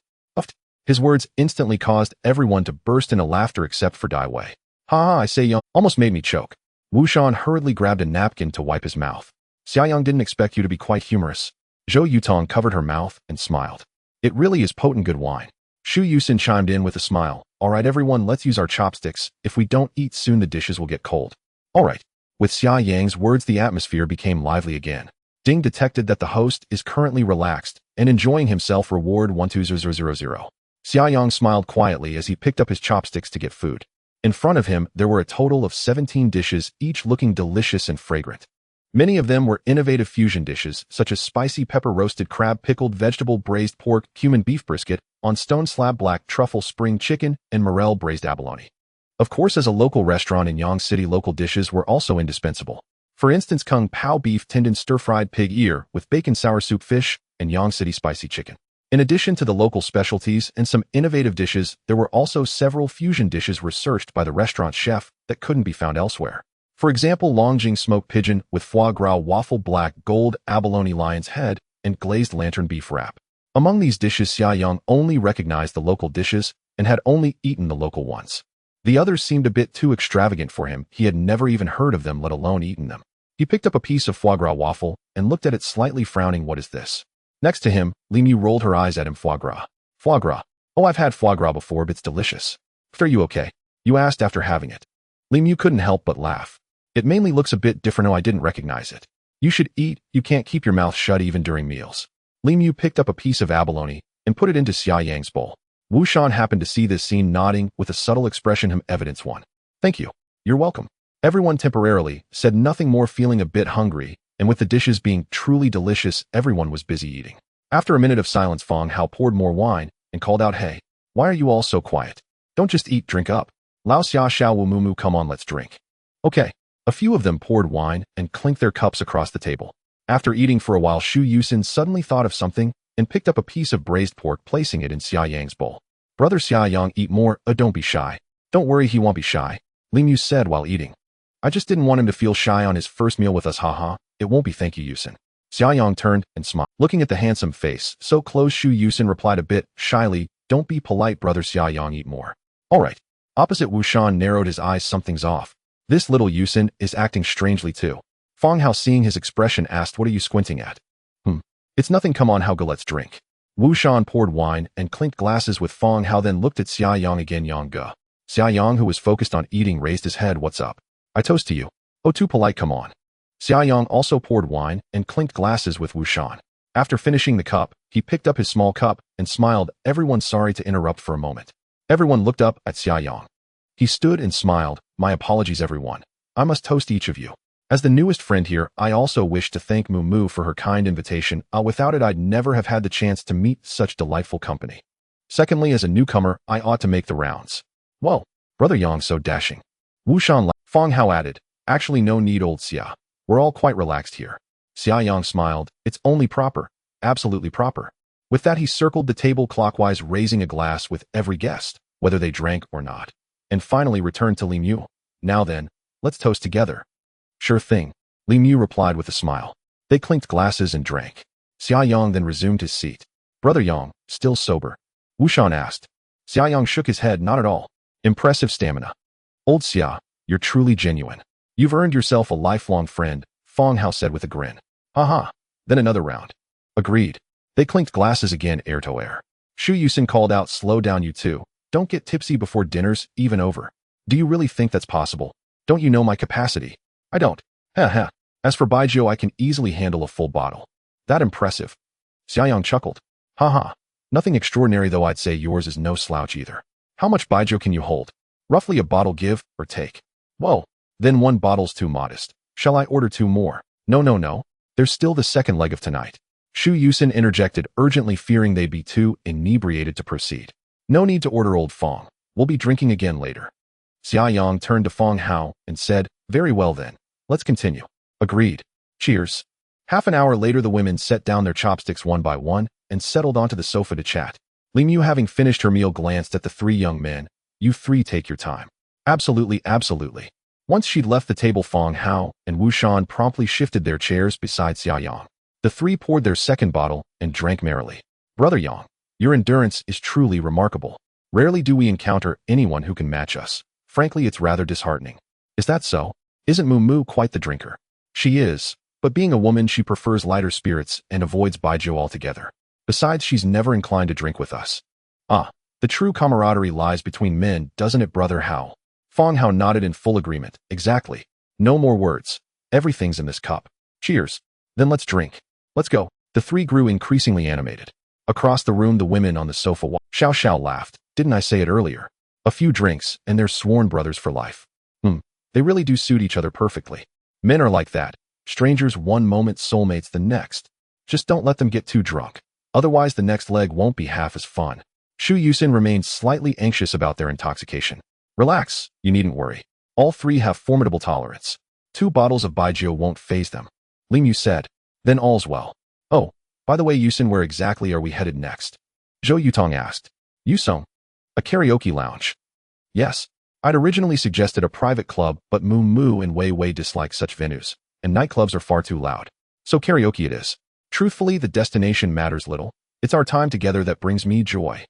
His words instantly caused everyone to burst into laughter except for Dai Wei. Ha, I say, Yang almost made me choke. Wu Shan hurriedly grabbed a napkin to wipe his mouth. Xia Yang didn't expect you to be quite humorous. Zhou Yutong covered her mouth and smiled. It really is potent good wine. Shu Yusin chimed in with a smile. All right, everyone, let's use our chopsticks. If we don't eat soon, the dishes will get cold. All right. With Xia Yang's words, the atmosphere became lively again. Ding detected that the host is currently relaxed and enjoying himself. Reward 12000. Xia Yang smiled quietly as he picked up his chopsticks to get food. In front of him, there were a total of 17 dishes, each looking delicious and fragrant. Many of them were innovative fusion dishes, such as spicy pepper roasted crab, pickled vegetable, braised pork, cumin beef brisket, on stone slab black truffle spring chicken, and morel braised abalone. Of course, as a local restaurant in Yang City, local dishes were also indispensable. For instance, Kung Pao beef tendon stir-fried pig ear with bacon sour soup fish, and Yang City spicy chicken. In addition to the local specialties and some innovative dishes, there were also several fusion dishes researched by the restaurant chef that couldn't be found elsewhere. For example, Longjing smoked pigeon with foie gras, waffle black gold abalone lion's head, and glazed lantern beef wrap. Among these dishes, Xia Yang only recognized the local dishes and had only eaten the local ones. The others seemed a bit too extravagant for him. He had never even heard of them, let alone eaten them. He picked up a piece of foie gras waffle and looked at it slightly, frowning. What is this? Next to him, Li Mu rolled her eyes at him. Foie gras. Foie gras. Oh, I've had foie gras before, but it's delicious. Are you okay? You asked after having it. Li Mu couldn't help but laugh. It mainly looks a bit different. Oh, I didn't recognize it. You should eat. You can't keep your mouth shut even during meals. Li Mu picked up a piece of abalone and put it into Xia Yang's bowl. Wu Shan happened to see this scene, nodding with a subtle expression. Evidence 1. Thank you. You're welcome. Everyone temporarily said nothing more, feeling a bit hungry, and with the dishes being truly delicious, everyone was busy eating. After a minute of silence, Fong Hao poured more wine and called out, Hey, why are you all so quiet? Don't just eat, drink up. Lao Xia Xiao Wu Mu, come on, let's drink. Okay. A few of them poured wine and clinked their cups across the table. After eating for a while, Shu Yusin suddenly thought of something and picked up a piece of braised pork, placing it in Xia Yang's bowl. Brother Xia Yang, eat more. Don't be shy. Don't worry, he won't be shy, Li Mu said while eating. I just didn't want him to feel shy on his first meal with us, haha. It won't be, thank you, Yusin. Xia Yang turned and smiled, looking at the handsome face so close. Shu Yusin replied a bit shyly, Don't be polite, brother Xia Yang, eat more. All right. Opposite, Wu Shan narrowed his eyes. Something's off. This little Yusin is acting strangely too. Fong Hao, seeing his expression, asked, What are you squinting at? It's nothing, come on, Hao, go, let's drink. Wu Shan poured wine and clinked glasses with Fong Hao, then looked at Xia Yang again. Yang Ge. Xia Yang, who was focused on eating, raised his head. What's up? I toast to you. Oh, too polite, come on. Xia Yang also poured wine and clinked glasses with Wu Shan. After finishing the cup, he picked up his small cup and smiled. Everyone, sorry to interrupt for a moment. Everyone looked up at Xia Yang. He stood and smiled. My apologies, everyone. I must toast each of you. As the newest friend here, I also wish to thank Mu Mu for her kind invitation. Without it, I'd never have had the chance to meet such delightful company. Secondly, as a newcomer, I ought to make the rounds. Whoa, brother Yang, so dashing. Wu Shan laughed. Fong Hao added, Actually, no need, old Xia. We're all quite relaxed here. Xia Yang smiled. It's only proper. Absolutely proper. With that, he circled the table clockwise, raising a glass with every guest, whether they drank or not, and finally returned to Li Mu. Now then, let's toast together. Sure thing, Li Mu replied with a smile. They clinked glasses and drank. Xia Yang then resumed his seat. Brother Yang, still sober? Wu Shan asked. Xia Yang shook his head. Not at all. Impressive stamina. Old Xia, you're truly genuine. You've earned yourself a lifelong friend, Fong Hao said with a grin. Haha. Then another round. Agreed. They clinked glasses again, air to air. Shu Yusin called out, Slow down, you two. Don't get tipsy before dinner's even over. Do you really think that's possible? Don't you know my capacity? I don't. Heh heh. As for Baijiu, I can easily handle a full bottle. That impressive. Xiaoyang chuckled. Haha. Nothing extraordinary, though I'd say yours is no slouch either. How much Baijiu can you hold? Roughly a bottle, give or take. Whoa. Then one bottle's too modest. Shall I order 2 more? No. There's still the second leg of tonight. Shu Yusin interjected urgently, fearing they'd be too inebriated to proceed. No need to order, old Fong. We'll be drinking again later. Xiaoyang turned to Fong Hao and said, very well then. Let's continue. Agreed. Cheers. Half an hour later, the women set down their chopsticks one by one and settled onto the sofa to chat. Li Mu, having finished her meal, glanced at the 3 young men. You 3 take your time. Absolutely. Once she'd left the table, Fong Hao and Wu Shan promptly shifted their chairs beside Xiaoyang. The 3 poured their second bottle and drank merrily. Brother Yang, your endurance is truly remarkable. Rarely do we encounter anyone who can match us. Frankly, it's rather disheartening. Is that so? Isn't Mu quite the drinker? She is, but being a woman, she prefers lighter spirits and avoids Baijiu altogether. Besides, she's never inclined to drink with us. Ah, the true camaraderie lies between men, doesn't it, Brother Hao? Fong Hao nodded in full agreement. Exactly. No more words. Everything's in this cup. Cheers. Then let's drink. Let's go. The 3 grew increasingly animated. Across the room, the women on the sofa watched. Xiao laughed. Didn't I say it earlier? A few drinks, and they're sworn brothers for life. They really do suit each other perfectly. Men are like that. Strangers one moment, soulmates the next. Just don't let them get too drunk. Otherwise, the next leg won't be half as fun. Shu Yusin remained slightly anxious about their intoxication. Relax, you needn't worry. All 3 have formidable tolerance. 2 bottles of Baijiu won't faze them. Li Mu said. Then all's well. Oh, by the way, Yusin, where exactly are we headed next? Zhou Yutong asked. Yusong. A karaoke lounge. Yes. I'd originally suggested a private club, but Mu and Wei dislike such venues, and nightclubs are far too loud. So karaoke it is. Truthfully, the destination matters little. It's our time together that brings me joy.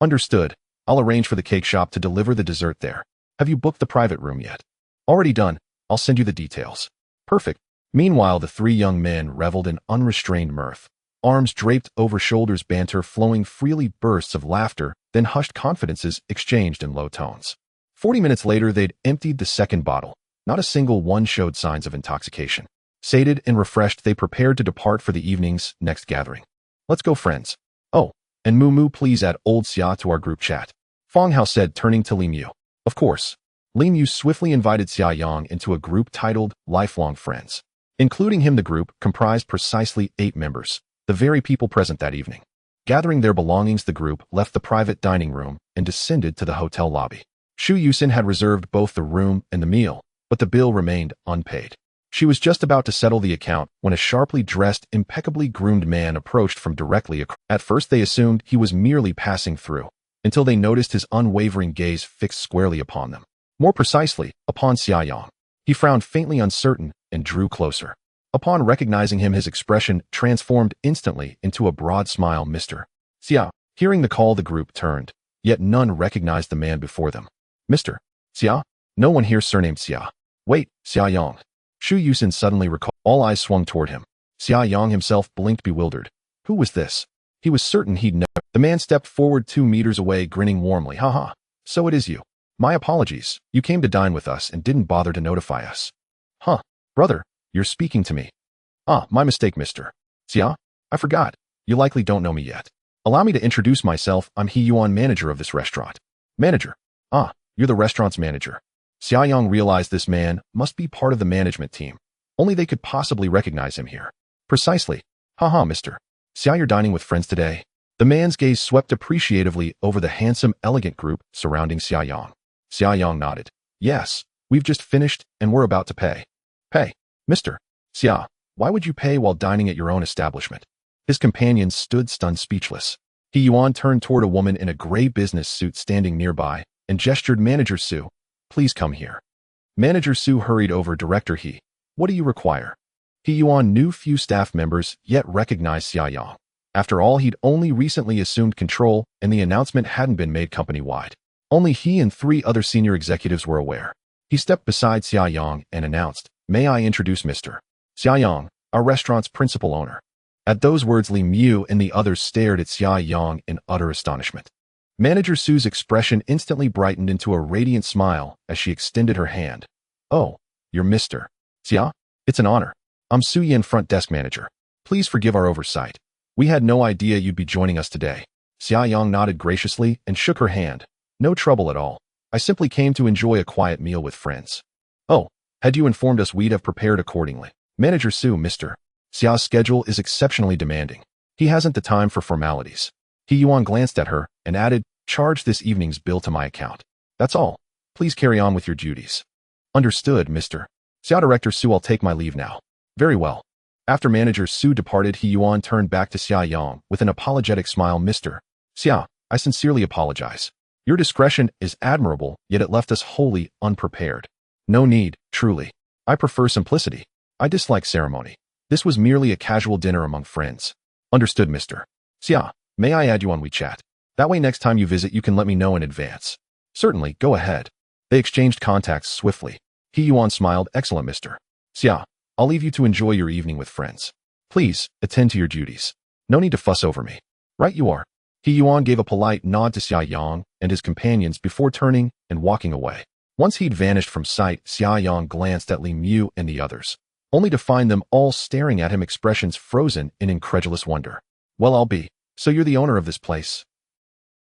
Understood. I'll arrange for the cake shop to deliver the dessert there. Have you booked the private room yet? Already done. I'll send you the details. Perfect. Meanwhile, the 3 young men reveled in unrestrained mirth. Arms draped over shoulders, banter flowing freely, bursts of laughter, then hushed confidences exchanged in low tones. 40 minutes later, they'd emptied the second bottle. Not a single one showed signs of intoxication. Sated and refreshed, they prepared to depart for the evening's next gathering. Let's go, friends. Oh, and Mu, please add old Xia to our group chat. Fong Hao said, turning to Li Mu. Of course. Li Mu swiftly invited Xiaoyang into a group titled Lifelong Friends. Including him, the group comprised precisely 8 members, the very people present that evening. Gathering their belongings, the group left the private dining room and descended to the hotel lobby. Shu Yusin had reserved both the room and the meal, but the bill remained unpaid. She was just about to settle the account when a sharply dressed, impeccably groomed man approached from directly across. At first, they assumed he was merely passing through, until they noticed his unwavering gaze fixed squarely upon them. More precisely, upon Xiaoyang. He frowned faintly, uncertain, and drew closer. Upon recognizing him, his expression transformed instantly into a broad smile. Mr. Xia. Hearing the call, the group turned, yet none recognized the man before them. Mr. Xia? No one here surnamed Xia. Wait, Xiaoyang. Shu Yusin suddenly recalled. All eyes swung toward him. Xiaoyang himself blinked, bewildered. Who was this? He was certain he'd never. The man stepped forward 2 meters away, grinning warmly. Haha. So it is you. My apologies. You came to dine with us and didn't bother to notify us. Huh. Brother, you're speaking to me. Ah, my mistake, Mr. Xia. I forgot. You likely don't know me yet. Allow me to introduce myself. I'm He Yuan, manager of this restaurant. Manager. Ah, you're the restaurant's manager. Xiaoyang realized this man must be part of the management team. Only they could possibly recognize him here. Precisely. Haha, Mr. Xia, you're dining with friends today. The man's gaze swept appreciatively over the handsome, elegant group surrounding Xiaoyang. Xiaoyang nodded. Yes, we've just finished and we're about to pay. Pay. Mr. Xia, why would you pay while dining at your own establishment? His companions stood stunned, speechless. He Yuan turned toward a woman in a gray business suit standing nearby and gestured. Manager Su, please come here. Manager Su hurried over. Director He, what do you require? He Yuan knew few staff members, yet recognized Xiaoyang. After all, he'd only recently assumed control, and the announcement hadn't been made company-wide. Only he and 3 other senior executives were aware. He stepped beside Xiaoyang and announced, may I introduce Mr. Xiaoyang, our restaurant's principal owner. At those words, Li Mu and the others stared at Xiaoyang in utter astonishment. Manager Su's expression instantly brightened into a radiant smile as she extended her hand. Oh, you're Mr. Xia? It's an honor. I'm Su Yin, front desk manager. Please forgive our oversight. We had no idea you'd be joining us today. Xia Yang nodded graciously and shook her hand. No trouble at all. I simply came to enjoy a quiet meal with friends. Oh, had you informed us we'd have prepared accordingly. Manager Su, Mr. Xia's schedule is exceptionally demanding. He hasn't the time for formalities. He Yuan glanced at her and added, charge this evening's bill to my account. That's all. Please carry on with your duties. Understood, Mr. Xia. Director Su, I'll take my leave now. Very well. After Manager Su departed, He Yuan turned back to Xia Yang with an apologetic smile. Mr. Xia, I sincerely apologize. Your discretion is admirable, yet it left us wholly unprepared. No need, truly. I prefer simplicity. I dislike ceremony. This was merely a casual dinner among friends. Understood, Mr. Xia. May I add you on WeChat? That way next time you visit you can let me know in advance. Certainly, go ahead. They exchanged contacts swiftly. He Yuan smiled. Excellent, Mr. Xia. I'll leave you to enjoy your evening with friends. Please, attend to your duties. No need to fuss over me. Right you are. He Yuan gave a polite nod to Xia Yang and his companions before turning and walking away. Once he'd vanished from sight, Xia Yang glanced at Li Mu and the others, only to find them all staring at him, expressions frozen in incredulous wonder. Well, I'll be. So you're the owner of this place?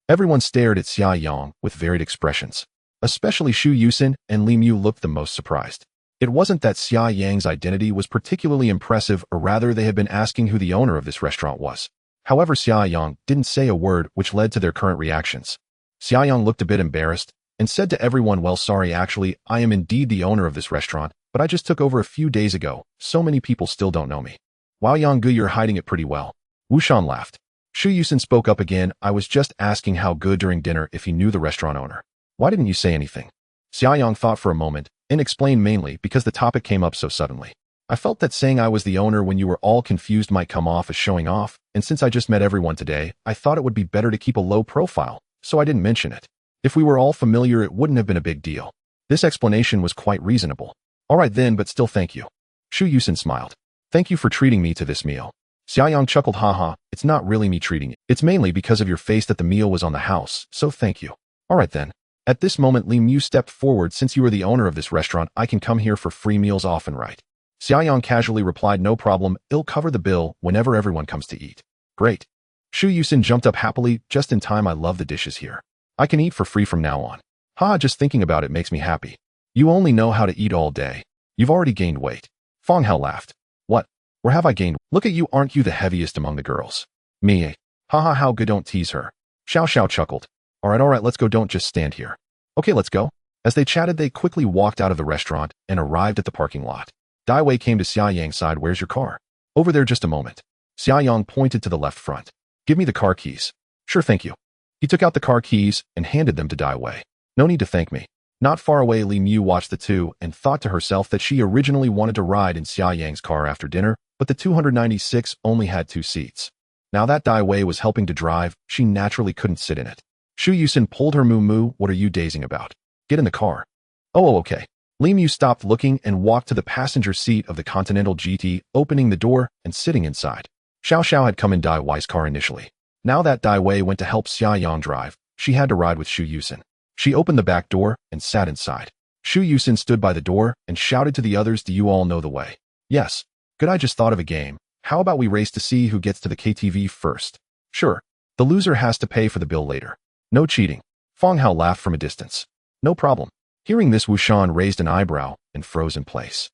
Everyone stared at Xia Yang with varied expressions. Especially Xu Yusin and Li Mu looked the most surprised. It wasn't that Xia Yang's identity was particularly impressive, or rather they had been asking who the owner of this restaurant was. However, Xia Yang didn't say a word, which led to their current reactions. Xia Yang looked a bit embarrassed and said to everyone, well, sorry, actually, I am indeed the owner of this restaurant, but I just took over a few days ago. So many people still don't know me. Wow, Yang, you're hiding it pretty well. Wu Shan laughed. Xu Yusin spoke up again. I was just asking how good during dinner if you knew the restaurant owner. Why didn't you say anything? Xia Yang thought for a moment and explained, mainly because the topic came up so suddenly. I felt that saying I was the owner when you were all confused might come off as showing off, and since I just met everyone today, I thought it would be better to keep a low profile, so I didn't mention it. If we were all familiar, it wouldn't have been a big deal. This explanation was quite reasonable. All right then, but still thank you. Xu Yusin smiled. Thank you for treating me to this meal. Xia Yang chuckled, haha, it's not really me treating you. It's mainly because of your face that the meal was on the house, so thank you. All right then. At this moment, Li Mu stepped forward. Since you are the owner of this restaurant, I can come here for free meals often, right? Xia Yang casually replied, no problem, I'll cover the bill whenever everyone comes to eat. Great. Xu Yusin jumped up happily, just in time. I love the dishes here. I can eat for free from now on. Just thinking about it makes me happy. You only know how to eat all day. You've already gained weight. Fong Hao laughed. What? Where have I gained? Look at you, aren't you the heaviest among the girls? Me. How good, don't tease her. Xiao Xiao chuckled. All right, let's go, don't just stand here. Okay, let's go. As they chatted, they quickly walked out of the restaurant and arrived at the parking lot. Dai Wei came to Xia Yang's side. Where's your car? Over there, just a moment. Xia Yang pointed to the left front. Give me the car keys. Sure, thank you. He took out the car keys and handed them to Dai Wei. No need to thank me. Not far away, Li Mu watched the two and thought to herself that she originally wanted to ride in Xia Yang's car after dinner, but the 296 only had 2 seats. Now that Dai Wei was helping to drive, she naturally couldn't sit in it. Xu Yusin pulled her. Moo, what are you dazing about? Get in the car. Oh, okay. Li Mu stopped looking and walked to the passenger seat of the Continental GT, opening the door and sitting inside. Xiao Xiao had come in Dai Wei's car initially. Now that Dai Wei went to help Xia Yang drive, she had to ride with Xu Yusin. She opened the back door and sat inside. Xu Yusin stood by the door and shouted to the others, do you all know the way? Yes. Good, I just thought of a game. How about we race to see who gets to the KTV first? Sure. The loser has to pay for the bill later. No cheating. Fong Hao laughed from a distance. No problem. Hearing this, Wu Shan raised an eyebrow and froze in place.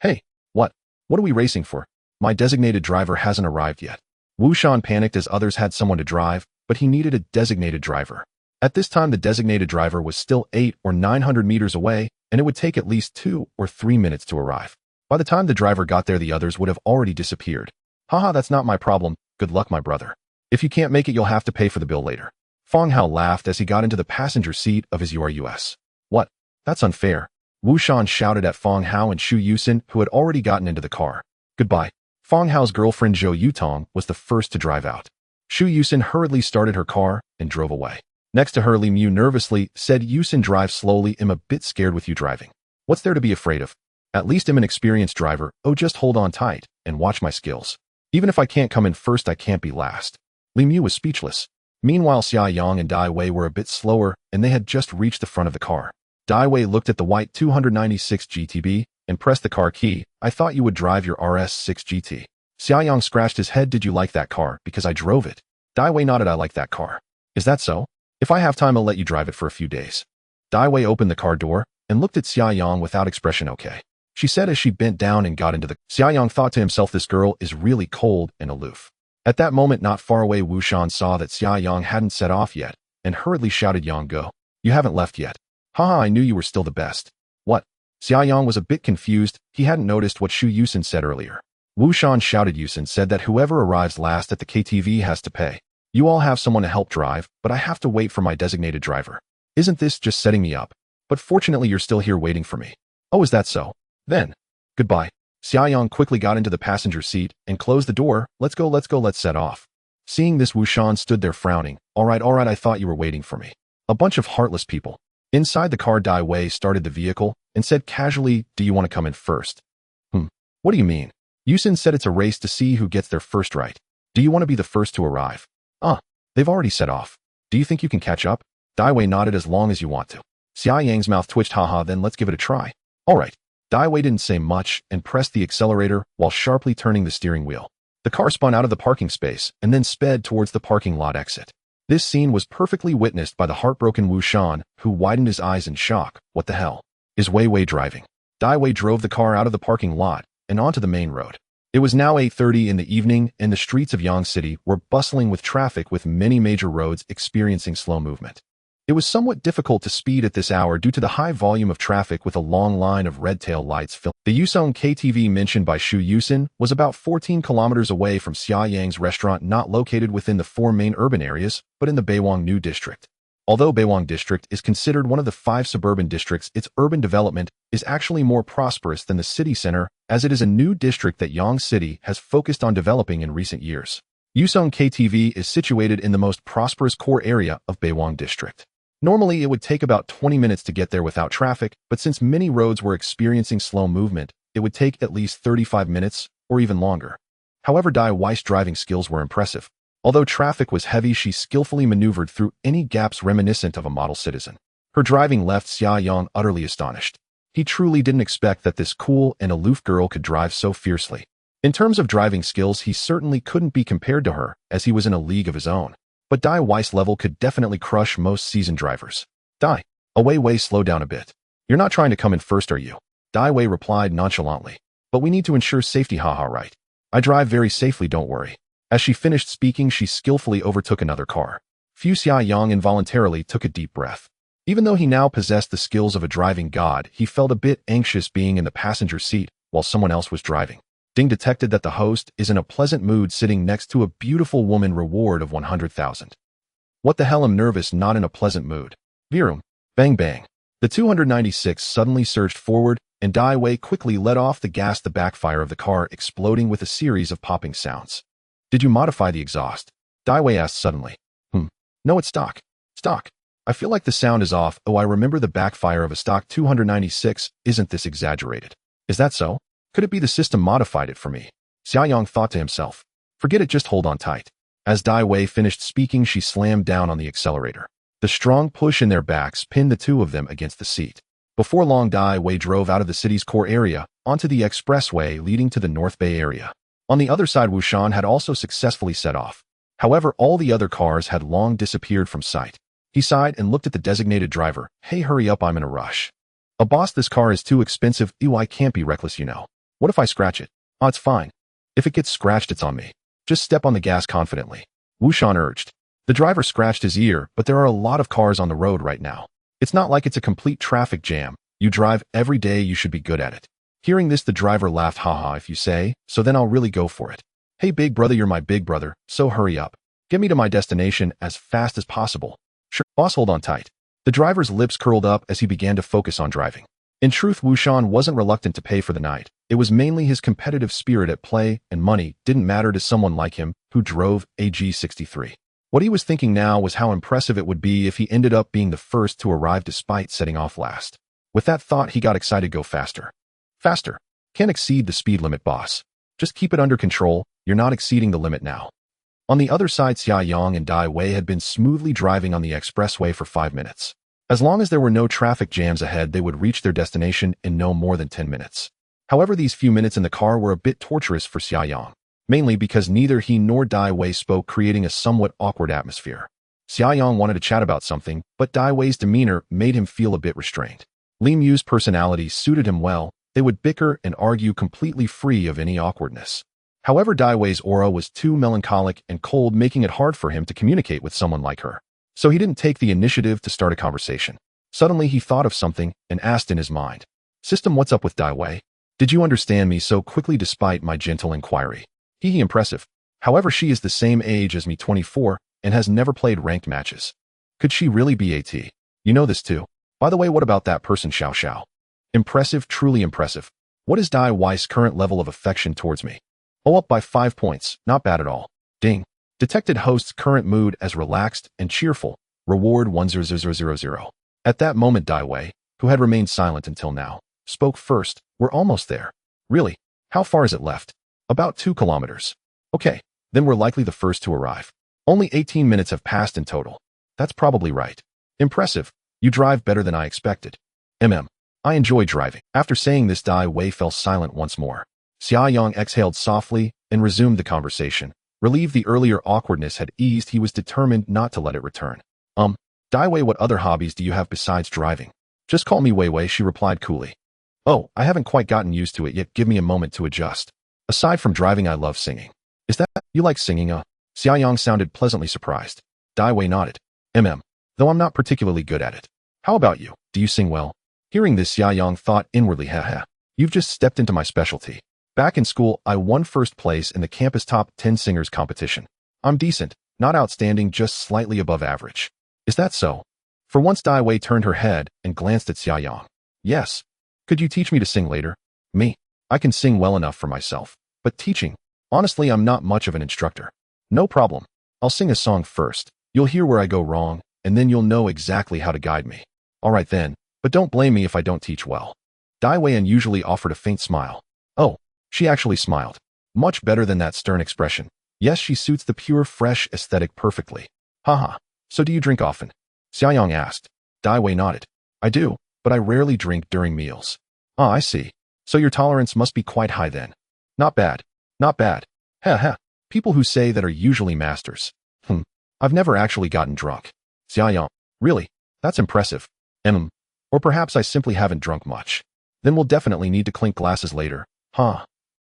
Hey, what? What are we racing for? My designated driver hasn't arrived yet. Wu Shan panicked as others had someone to drive, but he needed a designated driver. At this time, the designated driver was still 800 or 900 meters away, and it would take at least 2 or 3 minutes to arrive. By the time the driver got there, the others would have already disappeared. That's not my problem. Good luck, my brother. If you can't make it, you'll have to pay for the bill later. Fong Hao laughed as he got into the passenger seat of his URUS. What? That's unfair. Wu Shan shouted at Fong Hao and Xu Yusin, who had already gotten into the car. Goodbye. Fong Hao's girlfriend Zhou Yutong was the first to drive out. Xu Yusin hurriedly started her car and drove away. Next to her, Li Mu nervously said, Yusin, drive slowly. I'm a bit scared with you driving. What's there to be afraid of? At least I'm an experienced driver. Oh, just hold on tight and watch my skills. Even if I can't come in first, I can't be last. Li Mu was speechless. Meanwhile, Xia Yang and Dai Wei were a bit slower, and they had just reached the front of the car. Dai Wei looked at the white 296 GTB and pressed the car key. I thought you would drive your RS6 GT. Xiaoyang scratched his head. Did you like that car? Because I drove it. Dai Wei nodded. I like that car. Is that so? If I have time, I'll let you drive it for a few days. Dai Wei opened the car door and looked at Xiaoyang without expression. Okay, she said as she bent down and got into the... Xiaoyang thought to himself, this girl is really cold and aloof. At that moment, not far away, Wu Shan saw that Xiaoyang hadn't set off yet and hurriedly shouted, Yang, go. You haven't left yet. Haha, I knew you were still the best. What? Xiaoyang was a bit confused. He hadn't noticed what Shu Yusin said earlier. Wu Shan shouted. Yusin said that whoever arrives last at the KTV has to pay. You all have someone to help drive, but I have to wait for my designated driver. Isn't this just setting me up? But fortunately, you're still here waiting for me. Oh, is that so? Then, goodbye. Xiaoyang quickly got into the passenger seat and closed the door. Let's go, let's set off. Seeing this, Wu Shan stood there frowning. All right, I thought you were waiting for me. A bunch of heartless people. Inside the car, Dai Wei started the vehicle and said casually, do you want to come in first? What do you mean? Yusin said it's a race to see who gets there first, right? Do you want to be the first to arrive? They've already set off. Do you think you can catch up? Dai Wei nodded. As long as you want to. Xiaoyang's mouth twitched. Haha, then let's give it a try. All right. Dai Wei didn't say much and pressed the accelerator while sharply turning the steering wheel. The car spun out of the parking space and then sped towards the parking lot exit. This scene was perfectly witnessed by the heartbroken Wu Shan, who widened his eyes in shock. What the hell? Is Wei Wei driving? Dai Wei drove the car out of the parking lot and onto the main road. It was now 8:30 in the evening and the streets of Yang City were bustling with traffic, with many major roads experiencing slow movement. It was somewhat difficult to speed at this hour due to the high volume of traffic with a long line of red tail lights. The Yusong KTV mentioned by Shu Yusin was about 14 kilometers away from Xiaoyang's restaurant, not located within the 4 main urban areas, but in the Beiwang New District. Although Beiwang District is considered one of the 5 suburban districts, its urban development is actually more prosperous than the city center, as it is a new district that Yang City has focused on developing in recent years. Yusong KTV is situated in the most prosperous core area of Beiwang District. Normally, it would take about 20 minutes to get there without traffic, but since many roads were experiencing slow movement, it would take at least 35 minutes or even longer. However, Dai Wei's driving skills were impressive. Although traffic was heavy, she skillfully maneuvered through any gaps reminiscent of a model citizen. Her driving left Xiaoyang utterly astonished. He truly didn't expect that this cool and aloof girl could drive so fiercely. In terms of driving skills, he certainly couldn't be compared to her, as he was in a league of his own. But Dai Wei's level could definitely crush most seasoned drivers. Dai, Wei, slow down a bit. You're not trying to come in first, are you? Dai Wei replied nonchalantly. But we need to ensure safety, haha, right? I drive very safely, don't worry. As she finished speaking, she skillfully overtook another car. Fu Xiaoyang involuntarily took a deep breath. Even though he now possessed the skills of a driving god, he felt a bit anxious being in the passenger seat while someone else was driving. Ding detected that the host is in a pleasant mood sitting next to a beautiful woman. Reward of 100,000. What the hell, I'm nervous, not in a pleasant mood. Virum. Bang bang. The 296 suddenly surged forward and Dai Wei quickly let off the gas, the backfire of the car exploding with a series of popping sounds. Did you modify the exhaust? Dai Wei asked suddenly. No, it's stock. Stock. I feel like the sound is off. Oh, I remember the backfire of a stock 296. Isn't this exaggerated? Is that so? Could it be the system modified it for me? Xiaoyang thought to himself. Forget it, just hold on tight. As Dai Wei finished speaking, she slammed down on the accelerator. The strong push in their backs pinned the two of them against the seat. Before long, Dai Wei drove out of the city's core area onto the expressway leading to the North Bay area. On the other side, Wu Shan had also successfully set off. However, all the other cars had long disappeared from sight. He sighed and looked at the designated driver. Hey, hurry up, I'm in a rush. Boss, this car is too expensive. Ew, I can't be reckless, you know. What if I scratch it? Oh, it's fine. If it gets scratched, it's on me. Just step on the gas confidently. Wu Shan urged. The driver scratched his ear, but there are a lot of cars on the road right now. It's not like it's a complete traffic jam. You drive every day, you should be good at it. Hearing this, the driver laughed. Haha, if you say, so then I'll really go for it. Hey, big brother, you're my big brother, so hurry up. Get me to my destination as fast as possible. Sure, boss, hold on tight. The driver's lips curled up as he began to focus on driving. In truth, Wu Shan wasn't reluctant to pay for the night. It was mainly his competitive spirit at play, and money didn't matter to someone like him who drove a G63. What he was thinking now was how impressive it would be if he ended up being the first to arrive despite setting off last. With that thought, he got excited. Go faster. Faster. Can't exceed the speed limit, boss. Just keep it under control. You're not exceeding the limit now. On the other side, Xiaoyang and Dai Wei had been smoothly driving on the expressway for 5 minutes. As long as there were no traffic jams ahead, they would reach their destination in no more than 10 minutes. However, these few minutes in the car were a bit torturous for Xiaoyang, mainly because neither he nor Dai Wei spoke, creating a somewhat awkward atmosphere. Xiaoyang wanted to chat about something, but Dai Wei's demeanor made him feel a bit restrained. Li Mu's personality suited him well. They would bicker and argue completely free of any awkwardness. However, Dai Wei's aura was too melancholic and cold, making it hard for him to communicate with someone like her. So he didn't take the initiative to start a conversation. Suddenly, he thought of something and asked in his mind, "System, what's up with Dai Wei? Did you understand me so quickly despite my gentle inquiry?" He impressive. However, she is the same age as me, 24, and has never played ranked matches. Could she really be AT? You know this too. By the way, what about that person Xiao Xiao? Impressive, truly impressive. What is Dai Wei's current level of affection towards me? Oh, up by 5 points, not bad at all. Ding. Detected host's current mood as relaxed and cheerful. Reward 10000. At that moment, Dai Wei, who had remained silent until now, spoke first. We're almost there. Really? How far is it left? About 2 kilometers. Okay, then we're likely the first to arrive. Only 18 minutes have passed in total. That's probably right. Impressive. You drive better than I expected. I enjoy driving. After saying this, Dai Wei fell silent once more. Xiaoyang exhaled softly and resumed the conversation. Relieved the earlier awkwardness had eased, he was determined not to let it return. Dai Wei, what other hobbies do you have besides driving? Just call me Wei Wei, she replied coolly. Oh, I haven't quite gotten used to it yet. Give me a moment to adjust. Aside from driving, I love singing. Is that, you like singing, Xiaoyang sounded pleasantly surprised. Dai Wei nodded. Though I'm not particularly good at it. How about you? Do you sing well? Hearing this, Xiaoyang thought inwardly, haha. You've just stepped into my specialty. Back in school, I won first place in the campus top 10 singers competition. I'm decent, not outstanding, just slightly above average. Is that so? For once, Dai Wei turned her head and glanced at Xiaoyang. Yes. Could you teach me to sing later? Me? I can sing well enough for myself. But teaching? Honestly, I'm not much of an instructor. No problem. I'll sing a song first. You'll hear where I go wrong, and then you'll know exactly how to guide me. All right then, but don't blame me if I don't teach well. Dai Wei unusually offered a faint smile. Oh, she actually smiled. Much better than that stern expression. Yes, she suits the pure, fresh aesthetic perfectly. Haha. So do you drink often? Xiaoyang asked. Dai Wei nodded. I do, but I rarely drink during meals. Ah, I see. So your tolerance must be quite high then. Not bad. Not bad. Ha. People who say that are usually masters. I've never actually gotten drunk. Xiaoyang. Really? That's impressive. Or perhaps I simply haven't drunk much. Then we'll definitely need to clink glasses later. Huh.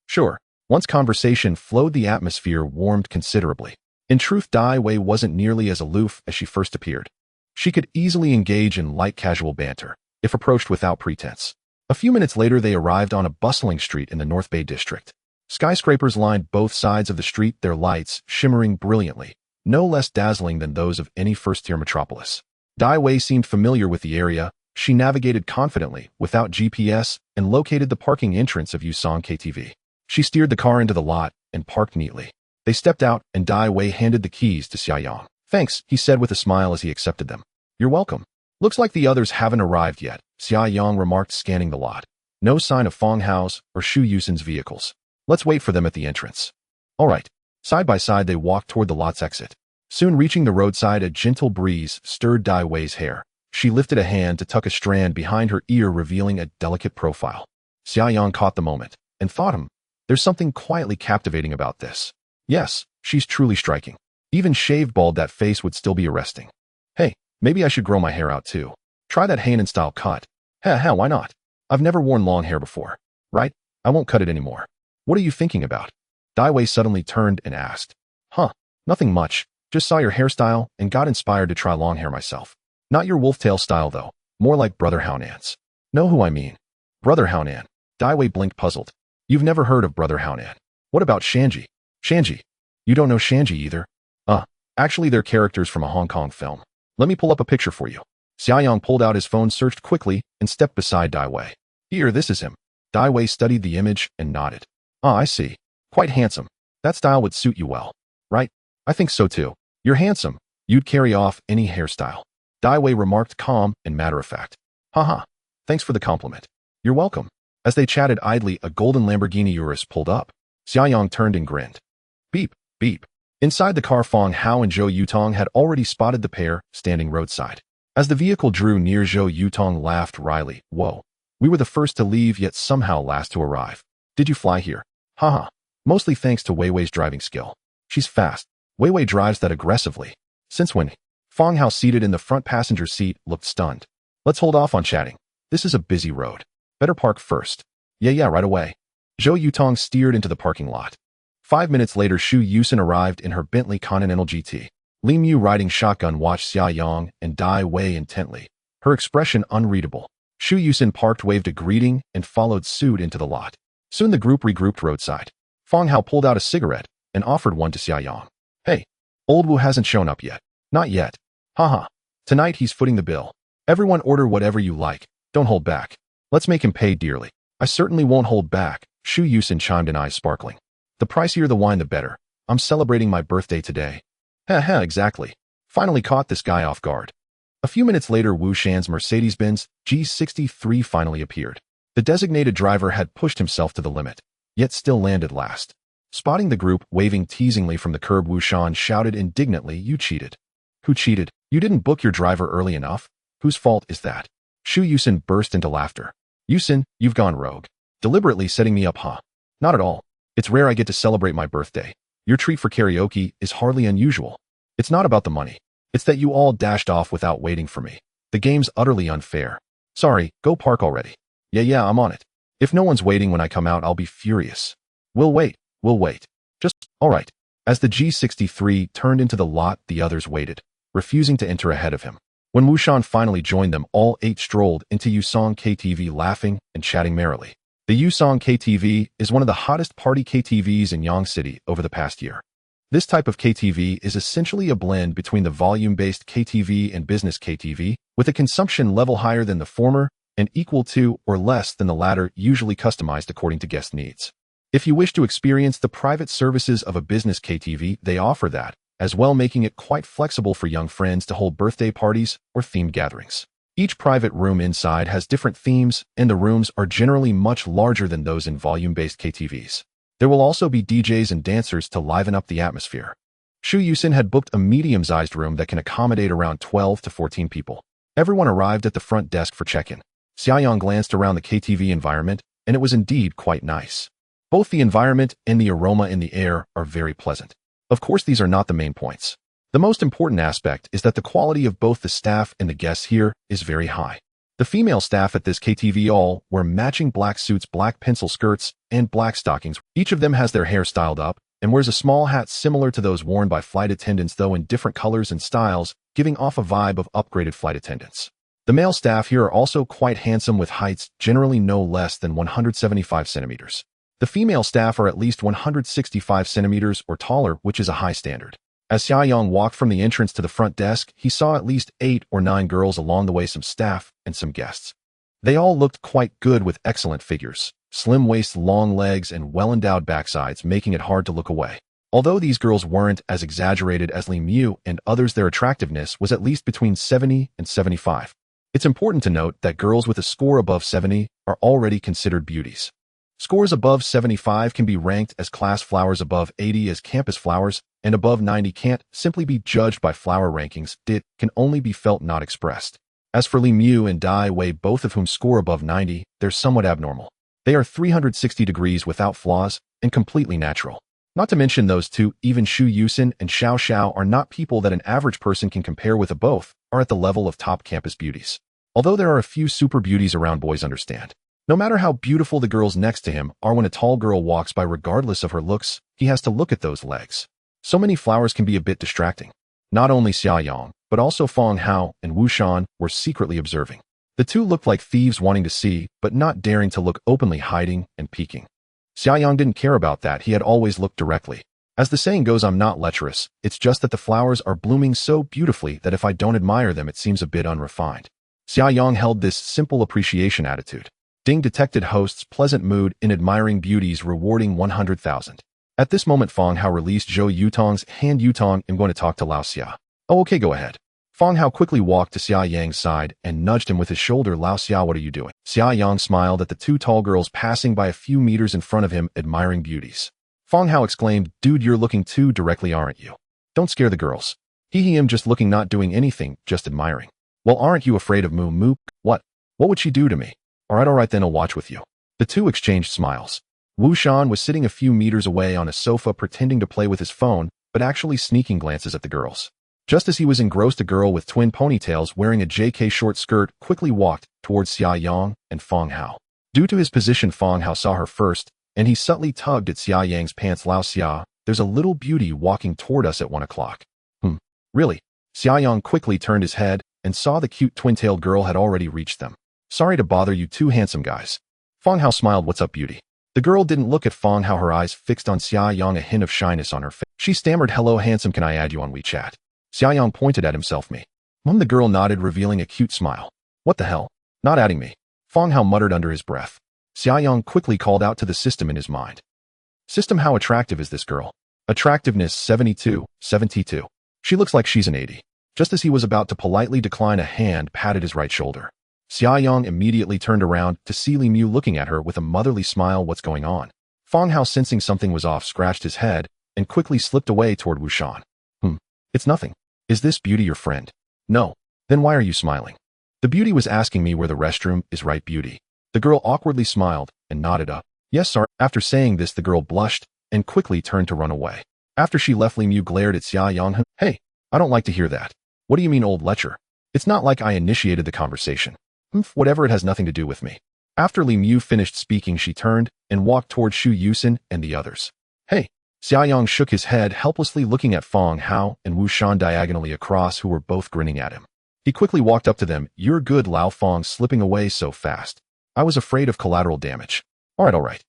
Sure. Once conversation flowed, the atmosphere warmed considerably. In truth, Dai Wei wasn't nearly as aloof as she first appeared. She could easily engage in light casual banter, if approached without pretense. A few minutes later, they arrived on a bustling street in the North Bay district. Skyscrapers lined both sides of the street, their lights shimmering brilliantly, no less dazzling than those of any first-tier metropolis. Dai Wei seemed familiar with the area. She navigated confidently, without GPS, and located the parking entrance of Yusong KTV. She steered the car into the lot and parked neatly. They stepped out, and Dai Wei handed the keys to Xiaoyang. Thanks, he said with a smile as he accepted them. You're welcome. Looks like the others haven't arrived yet, Xiaoyang remarked, scanning the lot. No sign of Fong Hao's or Shu Yusin's vehicles. Let's wait for them at the entrance. All right. Side by side, they walked toward the lot's exit. Soon reaching the roadside, a gentle breeze stirred Dai Wei's hair. She lifted a hand to tuck a strand behind her ear, revealing a delicate profile. Xiaoyang caught the moment and thought, there's something quietly captivating about this. Yes, she's truly striking. Even shaved bald, that face would still be arresting. Hey, maybe I should grow my hair out too. Try that Hainan-style cut. Why not? I've never worn long hair before. Right? I won't cut it anymore. What are you thinking about? Dai Wei suddenly turned and asked. Nothing much. Just saw your hairstyle and got inspired to try long hair myself. Not your wolf-tail style though. More like Brother Haonan's. Know who I mean? Brother Haonan. Dai Wei blinked, puzzled. You've never heard of Brother Haonan. What about Shanji? Shanji? You don't know Shanji either? Actually they're characters from a Hong Kong film. Let me pull up a picture for you. Xiaoyang pulled out his phone, searched quickly, and stepped beside Dai Wei. Here, this is him. Dai Wei studied the image and nodded. I see. Quite handsome. That style would suit you well. Right? I think so too. You're handsome. You'd carry off any hairstyle. Dai Wei remarked, calm and matter-of-fact. Thanks for the compliment. You're welcome. As they chatted idly, a golden Lamborghini Urus pulled up. Xiaoyang turned and grinned. Beep, beep. Inside the car, Fong Hao and Zhou Yutong had already spotted the pair, standing roadside. As the vehicle drew near, Zhou Yutong laughed wryly. Whoa. We were the first to leave, yet somehow last to arrive. Did you fly here? Haha. Mostly thanks to Wei Wei's driving skill. She's fast. Wei Wei drives that aggressively. Since when? Fang Hao, seated in the front passenger seat, looked stunned. Let's hold off on chatting. This is a busy road. Better park first. Yeah, right away. Zhou Yutong steered into the parking lot. 5 minutes later, Xu Yusin arrived in her Bentley Continental GT. Li Mu, riding shotgun, watched Xia Yang and Dai Wei intently, her expression unreadable. Xu Yusin parked, waved a greeting, and followed suit into the lot. Soon the group regrouped roadside. Fang Hao pulled out a cigarette and offered one to Xia Yang. Hey, old Wu hasn't shown up yet. Not yet. Haha. Tonight he's footing the bill. Everyone order whatever you like. Don't hold back. Let's make him pay dearly. I certainly won't hold back, Xu Yusin chimed in, eyes sparkling. The pricier the wine, the better. I'm celebrating my birthday today. Heh, exactly. Finally caught this guy off guard. A few minutes later, Wu Shan's Mercedes-Benz G63 finally appeared. The designated driver had pushed himself to the limit, yet still landed last. Spotting the group waving teasingly from the curb, Wu Shan shouted indignantly, You cheated. Who cheated? You didn't book your driver early enough? Whose fault is that? Xu Yusin burst into laughter. Yusin, you've gone rogue. Deliberately setting me up, huh? Not at all. It's rare I get to celebrate my birthday. Your treat for karaoke is hardly unusual. It's not about the money. It's that you all dashed off without waiting for me. The game's utterly unfair. Sorry, go park already. Yeah, I'm on it. If no one's waiting when I come out, I'll be furious. We'll wait. Just, alright. As the G63 turned into the lot, the others waited, refusing to enter ahead of him. When Wu Shan finally joined them, all 8 strolled into Yusong KTV, laughing and chatting merrily. The Yusong KTV is one of the hottest party KTVs in Yang City over the past year. This type of KTV is essentially a blend between the volume-based KTV and business KTV, with a consumption level higher than the former and equal to or less than the latter, usually customized according to guest needs. If you wish to experience the private services of a business KTV, they offer that, as well, making it quite flexible for young friends to hold birthday parties or themed gatherings. Each private room inside has different themes, and the rooms are generally much larger than those in volume-based KTVs. There will also be DJs and dancers to liven up the atmosphere. Xu Yusin had booked a medium-sized room that can accommodate around 12 to 14 people. Everyone arrived at the front desk for check-in. Xia Yang glanced around the KTV environment, and it was indeed quite nice. Both the environment and the aroma in the air are very pleasant. Of course, these are not the main points. The most important aspect is that the quality of both the staff and the guests here is very high. The female staff at this KTV all wear matching black suits, black pencil skirts, and black stockings. Each of them has their hair styled up and wears a small hat similar to those worn by flight attendants, though in different colors and styles, giving off a vibe of upgraded flight attendants. The male staff here are also quite handsome, with heights generally no less than 175 centimeters. The female staff are at least 165 centimeters or taller, which is a high standard. As Xia Yang walked from the entrance to the front desk, he saw at least 8 or 9 girls along the way, some staff and some guests. They all looked quite good, with excellent figures, slim waists, long legs, and well-endowed backsides, making it hard to look away. Although these girls weren't as exaggerated as Li Mu and others, their attractiveness was at least between 70 and 75. It's important to note that girls with a score above 70 are already considered beauties. Scores above 75 can be ranked as class flowers, above 80 as campus flowers, and above 90 can't simply be judged by flower rankings. It can only be felt, not expressed. As for Li Mu and Dai Wei, both of whom score above 90, they're somewhat abnormal. They are 360 degrees without flaws and completely natural. Not to mention those two, even Xu Yusin and Xiao Xiao, are not people that an average person can compare with. Both are at the level of top campus beauties. Although there are a few super beauties around, boys understand. No matter how beautiful the girls next to him are, when a tall girl walks by, regardless of her looks, he has to look at those legs. So many flowers can be a bit distracting. Not only Xia Yang, but also Fang Hao and Wu Shan were secretly observing. The two looked like thieves, wanting to see, but not daring to look, openly hiding and peeking. Xia Yang didn't care about that. He had always looked directly. As the saying goes, I'm not lecherous. It's just that the flowers are blooming so beautifully that if I don't admire them, it seems a bit unrefined. Xia Yang held this simple appreciation attitude. Ding detected host's pleasant mood in admiring beauties, rewarding 100,000. At this moment, Fang Hao released Zhou Yutong's hand. Yutong, I'm going to talk to Lao Xia. Oh, okay, go ahead. Fang Hao quickly walked to Xia Yang's side and nudged him with his shoulder. Lao Xia, what are you doing? Xia Yang smiled at the two tall girls passing by a few meters in front of him, admiring beauties. Fang Hao exclaimed, Dude, you're looking too directly, aren't you? Don't scare the girls. I'm just looking, not doing anything, just admiring. Well, aren't you afraid of Moo Moo? What? What would she do to me? Alright then I'll watch with you. The two exchanged smiles. Wu Shan was sitting a few meters away on a sofa pretending to play with his phone, but actually sneaking glances at the girls. Just as he was engrossed, a girl with twin ponytails wearing a JK short skirt quickly walked towards Xia Yang and Feng Hao. Due to his position, Feng Hao saw her first, and he subtly tugged at Xia Yang's pants. Lao Xia, there's a little beauty walking toward us at 1 o'clock. Really? Xia Yang quickly turned his head and saw the cute twin-tailed girl had already reached them. Sorry to bother you two handsome guys. Feng Hao smiled. What's up, beauty? The girl didn't look at Feng Hao, her eyes fixed on Xia Yang, a hint of shyness on her face. She stammered, hello handsome, can I add you on WeChat? Xia Yang pointed at himself. Me. The girl nodded, revealing a cute smile. What the hell? Not adding me? Feng Hao muttered under his breath. Xia Yang quickly called out to the system in his mind. System, how attractive is this girl? Attractiveness 72. She looks like she's an 80. Just as he was about to politely decline, a hand patted his right shoulder. Xia Yang immediately turned around to see Li Mu looking at her with a motherly smile. What's going on? Feng Hao, sensing something was off, scratched his head and quickly slipped away toward Wu Shan. It's nothing. Is this beauty your friend? No. Then why are you smiling? The beauty was asking me where the restroom is, right, beauty? The girl awkwardly smiled and nodded up. Yes, sir. After saying this, the girl blushed and quickly turned to run away. After she left, Li Mu glared at Xia Yang. Hey, I don't like to hear that. What do you mean, old lecher? It's not like I initiated the conversation. Whatever, it has nothing to do with me. After Li Mu finished speaking, she turned and walked toward Shu Yusin and the others. Hey. Xia Yang shook his head helplessly, looking at Feng Hao and Wu Shan diagonally across, who were both grinning at him. He quickly walked up to them. You're good, Lao Feng, slipping away so fast. I was afraid of collateral damage. Alright.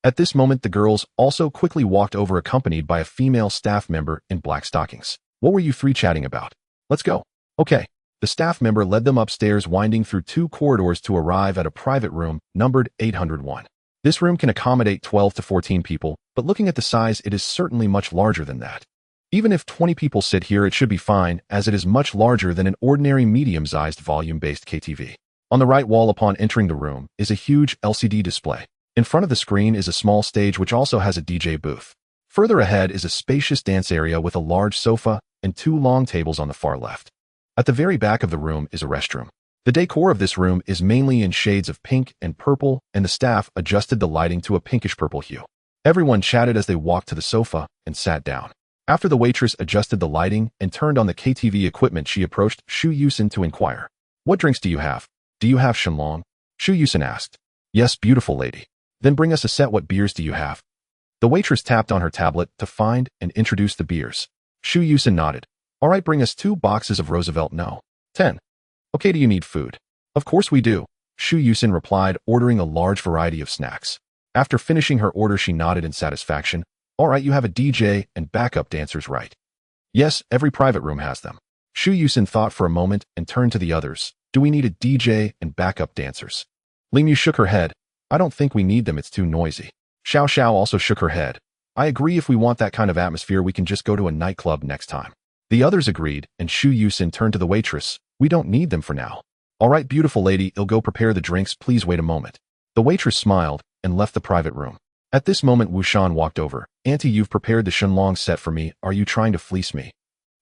At this moment, the girls also quickly walked over, accompanied by a female staff member in black stockings. What were you three chatting about? Let's go. Okay. The staff member led them upstairs, winding through 2 corridors to arrive at a private room numbered 801. This room can accommodate 12 to 14 people, but looking at the size, it is certainly much larger than that. Even if 20 people sit here, it should be fine, as it is much larger than an ordinary medium-sized volume-based KTV. On the right wall upon entering the room is a huge LCD display. In front of the screen is a small stage which also has a DJ booth. Further ahead is a spacious dance area with a large sofa and 2 long tables on the far left. At the very back of the room is a restroom. The decor of this room is mainly in shades of pink and purple, and the staff adjusted the lighting to a pinkish-purple hue. Everyone chatted as they walked to the sofa and sat down. After the waitress adjusted the lighting and turned on the KTV equipment, she approached Shu Yusin to inquire. What drinks do you have? Do you have Shenlong? Shu Yusin asked. Yes, beautiful lady. Then bring us a set. What beers do you have? The waitress tapped on her tablet to find and introduce the beers. Shu Yusin nodded. Alright, bring us 2 boxes of Roosevelt. No. 10. Okay, do you need food? Of course we do. Shu Yusin replied, ordering a large variety of snacks. After finishing her order, she nodded in satisfaction. Alright, you have a DJ and backup dancers, right? Yes, every private room has them. Shu Yusin thought for a moment and turned to the others. Do we need a DJ and backup dancers? Li Mu shook her head. I don't think we need them, it's too noisy. Xiao Xiao also shook her head. I agree, if we want that kind of atmosphere, we can just go to a nightclub next time. The others agreed, and Shu Yusin turned to the waitress. We don't need them for now. Alright, beautiful lady, I'll go prepare the drinks, please wait a moment. The waitress smiled and left the private room. At this moment, Wu Shan walked over. Auntie, you've prepared the Shenlong set for me. Are you trying to fleece me?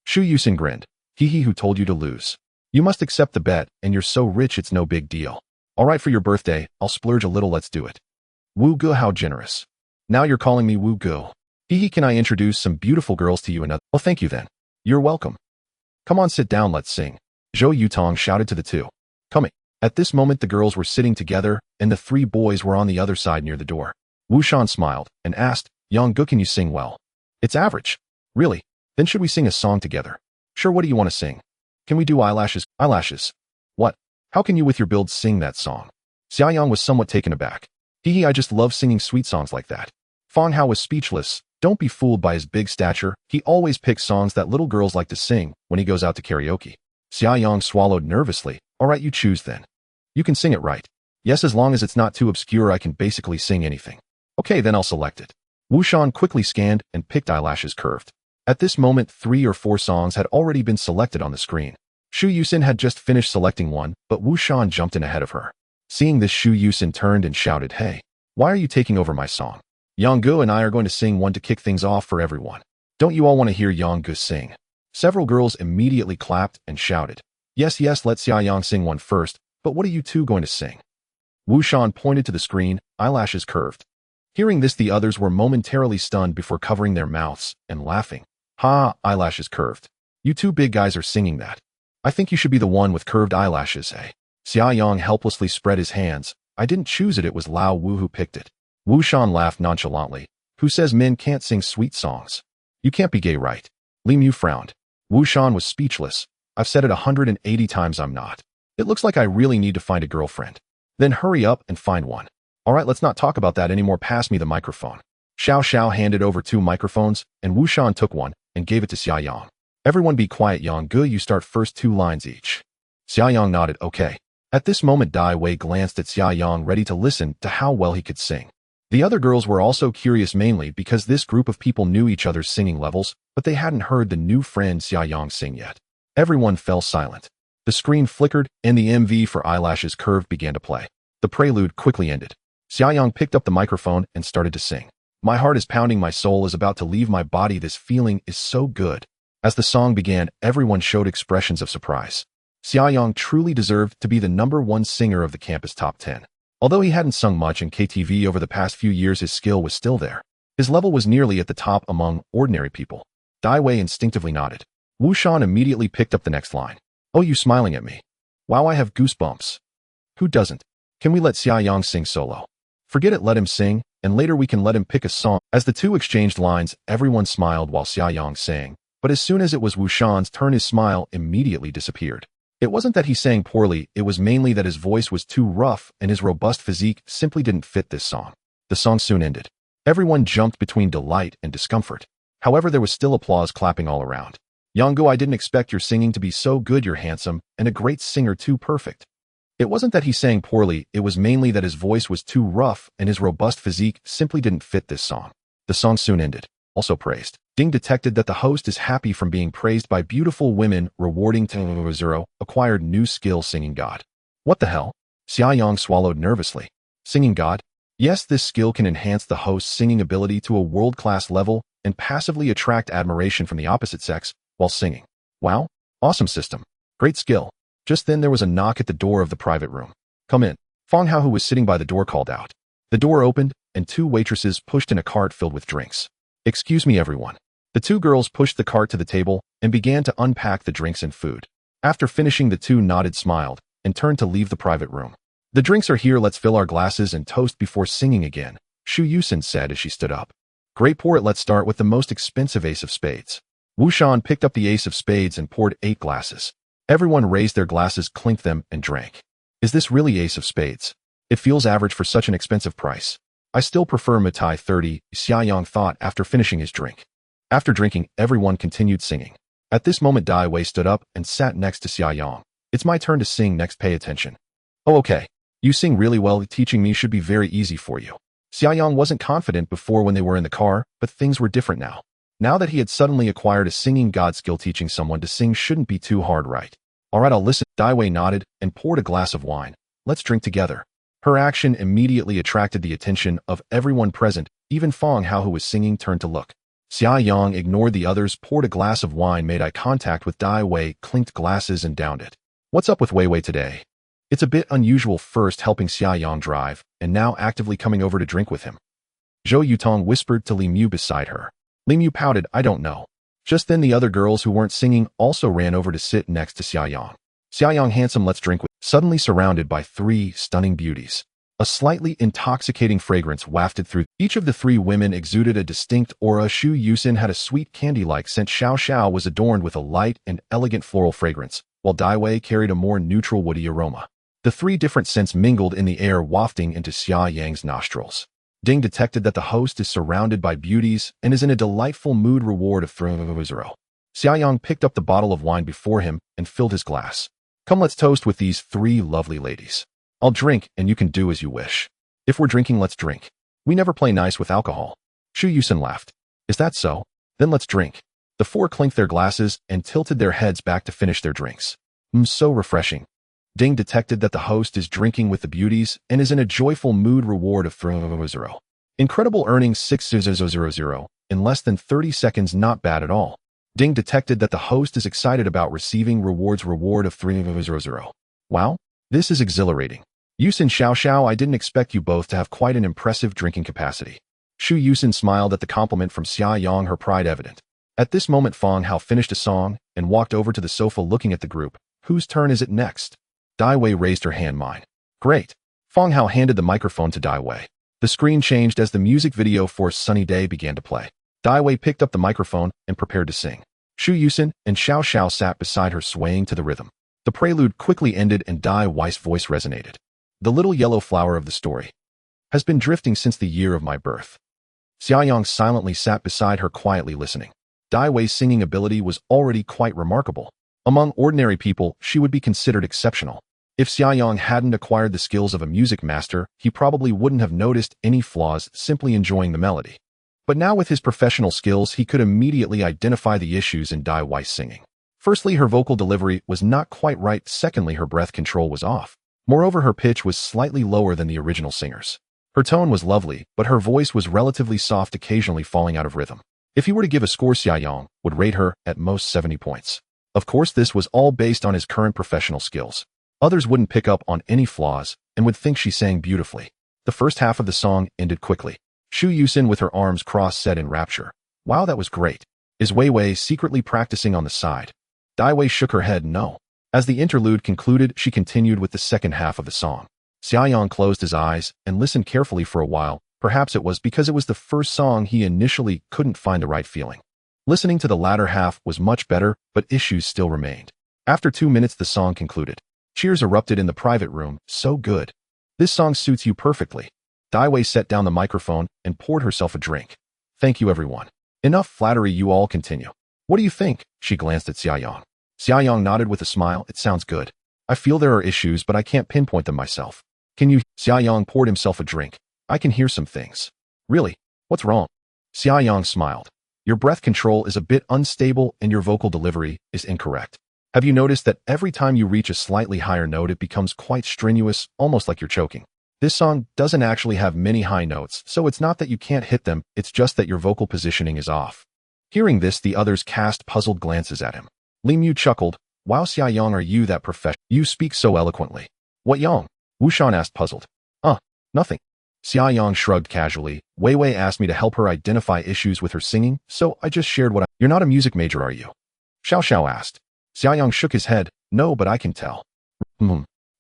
Shu Yusin grinned. He who told you to lose. You must accept the bet, and you're so rich it's no big deal. Alright, for your birthday, I'll splurge a little, let's do it. Wu Gu, how generous. Now you're calling me Wu Gu. Can I introduce some beautiful girls to you? Well, thank you then. You're welcome. Come on, sit down, let's sing. Zhou Yutong shouted to the two. Coming. At this moment, the girls were sitting together, and the 3 boys were on the other side near the door. Wu Shan smiled and asked, Yang Gu, can you sing well? It's average. Really? Then should we sing a song together? Sure, what do you want to sing? Can we do eyelashes? Eyelashes? What? How can you with your build sing that song? Xia Yang was somewhat taken aback. I just love singing sweet songs like that. Feng Hao was speechless. Don't be fooled by his big stature. He always picks songs that little girls like to sing when he goes out to karaoke. Xia Yang swallowed nervously. Alright, you choose then. You can sing it right. Yes, as long as it's not too obscure, I can basically sing anything. Okay, then I'll select it. Wu Shan quickly scanned and picked eyelashes curved. At this moment, 3 or 4 songs had already been selected on the screen. Shu Yusin had just finished selecting one, but Wu Shan jumped in ahead of her. Seeing this, Shu Yusin turned and shouted, Hey, why are you taking over my song? Yang Gu and I are going to sing one to kick things off for everyone. Don't you all want to hear Yang Gu sing? Several girls immediately clapped and shouted. Yes, yes, let Xia Yang sing one first, but what are you two going to sing? Wu Shan pointed to the screen, eyelashes curved. Hearing this, the others were momentarily stunned before covering their mouths and laughing. Ha, eyelashes curved. You two big guys are singing that. I think you should be the one with curved eyelashes, eh? Xia Yang helplessly spread his hands. I didn't choose it, it was Lao Wu who picked it. Wu Shan laughed nonchalantly. Who says men can't sing sweet songs? You can't be gay, right? Li Mu frowned. Wu Shan was speechless. I've said it 180 times I'm not. It looks like I really need to find a girlfriend. Then hurry up and find one. Alright, let's not talk about that anymore, pass me the microphone. Xiao Xiao handed over 2 microphones, and Wu Shan took one and gave it to Xia Yang. Everyone be quiet, Yang Gu, you start first, 2 lines each. Xia Yang nodded, okay. At this moment, Dai Wei glanced at Xia Yang, ready to listen to how well he could sing. The other girls were also curious, mainly because this group of people knew each other's singing levels, but they hadn't heard the new friend Xia Yang sing yet. Everyone fell silent. The screen flickered, and the MV for Eyelashes Curved began to play. The prelude quickly ended. Xia Yang picked up the microphone and started to sing. My heart is pounding, my soul is about to leave my body, this feeling is so good. As the song began, everyone showed expressions of surprise. Xia Yang truly deserved to be the #1 singer of the campus top 10. Although he hadn't sung much in KTV over the past few years, his skill was still there. His level was nearly at the top among ordinary people. Dai Wei instinctively nodded. Wu Shan immediately picked up the next line. Oh, you smiling at me? Wow, I have goosebumps. Who doesn't? Can we let Xia Yang sing solo? Forget it, let him sing, and later we can let him pick a song. As the two exchanged lines, everyone smiled while Xia Yang sang, but as soon as it was Wu Shan's turn, his smile immediately disappeared. It wasn't that he sang poorly, it was mainly that his voice was too rough and his robust physique simply didn't fit this song. The song soon ended. Everyone jumped between delight and discomfort. However, there was still applause clapping all around. Yanggu, I didn't expect your singing to be so good, you're handsome, and a great singer too, perfect. It wasn't that he sang poorly, it was mainly that his voice was too rough and his robust physique simply didn't fit this song. The song soon ended. Also praised. Ding detected that the host is happy from being praised by beautiful women, rewarding Zero, acquired new skill, singing God. What the hell? Xia Yang swallowed nervously. Singing God? Yes, this skill can enhance the host's singing ability to a world-class level and passively attract admiration from the opposite sex while singing. Wow, awesome system. Great skill. Just then there was a knock at the door of the private room. Come in. Fong Hao, who was sitting by the door, called out. The door opened, and 2 waitresses pushed in a cart filled with drinks. Excuse me, everyone. The 2 girls pushed the cart to the table and began to unpack the drinks and food. After finishing, the 2 nodded, smiled, and turned to leave the private room. The drinks are here, let's fill our glasses and toast before singing again, Shu Yusin said as she stood up. Great, pour it, let's start with the most expensive ace of spades. Wu Shan picked up the ace of spades and poured 8 glasses. Everyone raised their glasses, clinked them, and drank. Is this really ace of spades? It feels average for such an expensive price. I still prefer Matai 30, Xia Yang thought after finishing his drink. After drinking, everyone continued singing. At this moment, Dai Wei stood up and sat next to Xia Yang. It's my turn to sing next, pay attention. Oh, okay. You sing really well, teaching me should be very easy for you. Xia Yang wasn't confident before when they were in the car, but things were different now. Now that he had suddenly acquired a singing god skill, teaching someone to sing shouldn't be too hard, right? Alright, I'll listen. Dai Wei nodded and poured a glass of wine. Let's drink together. Her action immediately attracted the attention of everyone present. Even Fong Hao, who was singing, turned to look. Xia Yang ignored the others, poured a glass of wine, made eye contact with Dai Wei, clinked glasses and downed it. What's up with Wei Wei today? It's a bit unusual, first helping Xia Yang drive, and now actively coming over to drink with him. Zhou Yutong whispered to Li Mu beside her. Li Mu pouted, I don't know. Just then the other girls who weren't singing also ran over to sit next to Xia Yang. Xia Yang, handsome, let's drink with. Suddenly surrounded by 3 stunning beauties. A slightly intoxicating fragrance wafted through. Each of the 3 women exuded a distinct aura. Shu Yusin had a sweet candy-like scent. Xiao Xiao was adorned with a light and elegant floral fragrance, while Dai Wei carried a more neutral woody aroma. The 3 different scents mingled in the air, wafting into Xia Yang's nostrils. Ding detected that the host is surrounded by beauties and is in a delightful mood, reward of Zero. Xia Yang picked up the bottle of wine before him and filled his glass. Come, let's toast with these 3 lovely ladies. I'll drink and you can do as you wish. If we're drinking, let's drink. We never play nice with alcohol. Shu Yusin laughed. Is that so? Then let's drink. The 4 clinked their glasses and tilted their heads back to finish their drinks. So refreshing. Ding detected that the host is drinking with the beauties and is in a joyful mood, reward of Zero. Incredible earnings 6000 in less than 30 seconds, not bad at all. Ding detected that the host is excited about receiving reward of 300. Wow, this is exhilarating. Yusin Xiao, I didn't expect you both to have quite an impressive drinking capacity. Shu Yusin smiled at the compliment from Xia Yang, her pride evident. At this moment Fang Hao finished a song and walked over to the sofa looking at the group. Whose turn is it next? Dai Wei raised her hand. Mine. Great. Fang Hao handed the microphone to Dai Wei. The screen changed as the music video for Sunny Day began to play. Dai Wei picked up the microphone and prepared to sing. Shu Yusin and Xiao sat beside her swaying to the rhythm. The prelude quickly ended and Dai Wei's voice resonated. The little yellow flower of the story has been drifting since the year of my birth. Xia Yang silently sat beside her quietly listening. Dai Wei's singing ability was already quite remarkable. Among ordinary people, she would be considered exceptional. If Xia Yang hadn't acquired the skills of a music master, he probably wouldn't have noticed any flaws, simply enjoying the melody. But now with his professional skills, he could immediately identify the issues in Dai Wei's singing. Firstly, her vocal delivery was not quite right. Secondly, her breath control was off. Moreover, her pitch was slightly lower than the original singer's. Her tone was lovely, but her voice was relatively soft, occasionally falling out of rhythm. If he were to give a score, Xia Yang would rate her at most 70 points. Of course, this was all based on his current professional skills. Others wouldn't pick up on any flaws and would think she sang beautifully. The first half of the song ended quickly. Shu Yusin with her arms crossed said in rapture, "Wow, that was great." Is Wei Wei secretly practicing on the side? Dai Wei shook her head no. As the interlude concluded, she continued with the second half of the song. Xia Yang closed his eyes and listened carefully for a while. Perhaps it was because it was the first song he initially couldn't find the right feeling. Listening to the latter half was much better, but issues still remained. After 2 minutes the song concluded. Cheers erupted in the private room. So good. This song suits you perfectly. Dai Wei set down the microphone and poured herself a drink. Thank you everyone. Enough flattery, you all continue. What do you think? She glanced at Xia Yang. Xia Yang nodded with a smile. It sounds good. I feel there are issues, but I can't pinpoint them myself. Can you? Xia Yang poured himself a drink. I can hear some things. Really? What's wrong? Xia Yang smiled. Your breath control is a bit unstable and your vocal delivery is incorrect. Have you noticed that every time you reach a slightly higher note it becomes quite strenuous, almost like you're choking? This song doesn't actually have many high notes, so it's not that you can't hit them, it's just that your vocal positioning is off. Hearing this, the others cast puzzled glances at him. Li Mu chuckled. Wow, Xia Yang, are you that professional? You speak so eloquently. What Yang? Wu Shan asked puzzled. Nothing. Xia Yang shrugged casually. Wei Wei asked me to help her identify issues with her singing, so I just shared what I— You're not a music major, are you? Xiao asked. Xia Yang shook his head. No, but I can tell.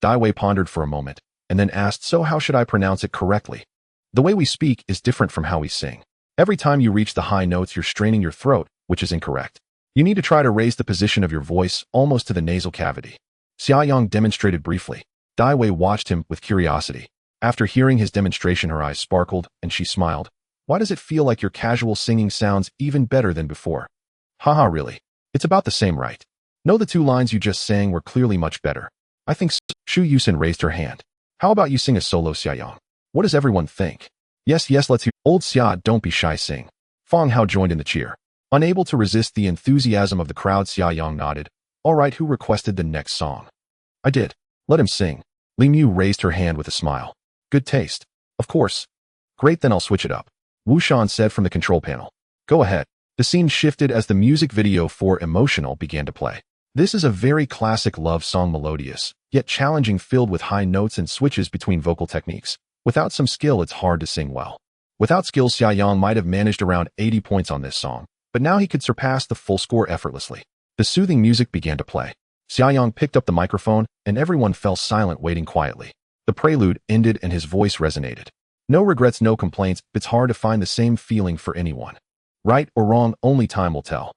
Dai Wei pondered for a moment, and then asked, so how should I pronounce it correctly? The way we speak is different from how we sing. Every time you reach the high notes, you're straining your throat, which is incorrect. You need to try to raise the position of your voice almost to the nasal cavity. Xia Yang demonstrated briefly. Dai Wei watched him with curiosity. After hearing his demonstration, her eyes sparkled, and she smiled. Why does it feel like your casual singing sounds even better than before? Haha, really? It's about the same, right? No, the 2 lines you just sang were clearly much better. I think so. Shu Yusin raised her hand. How about you sing a solo, Xia Yang? What does everyone think? Yes, let's hear. Old Xia, don't be shy, sing. Fang Hao joined in the cheer. Unable to resist the enthusiasm of the crowd, Xia Yang nodded. All right, who requested the next song? I did. Let him sing. Li Mu raised her hand with a smile. Good taste. Of course. Great, then I'll switch it up. Wu Shan said from the control panel. Go ahead. The scene shifted as the music video for Emotional began to play. This is a very classic love song, melodious, yet challenging, filled with high notes and switches between vocal techniques. Without some skill, it's hard to sing well. Without skill, Xia Yang might have managed around 80 points on this song, but now he could surpass the full score effortlessly. The soothing music began to play. Xia Yang picked up the microphone, and everyone fell silent, waiting quietly. The prelude ended and his voice resonated. No regrets, no complaints. It's hard to find the same feeling for anyone. Right or wrong, only time will tell.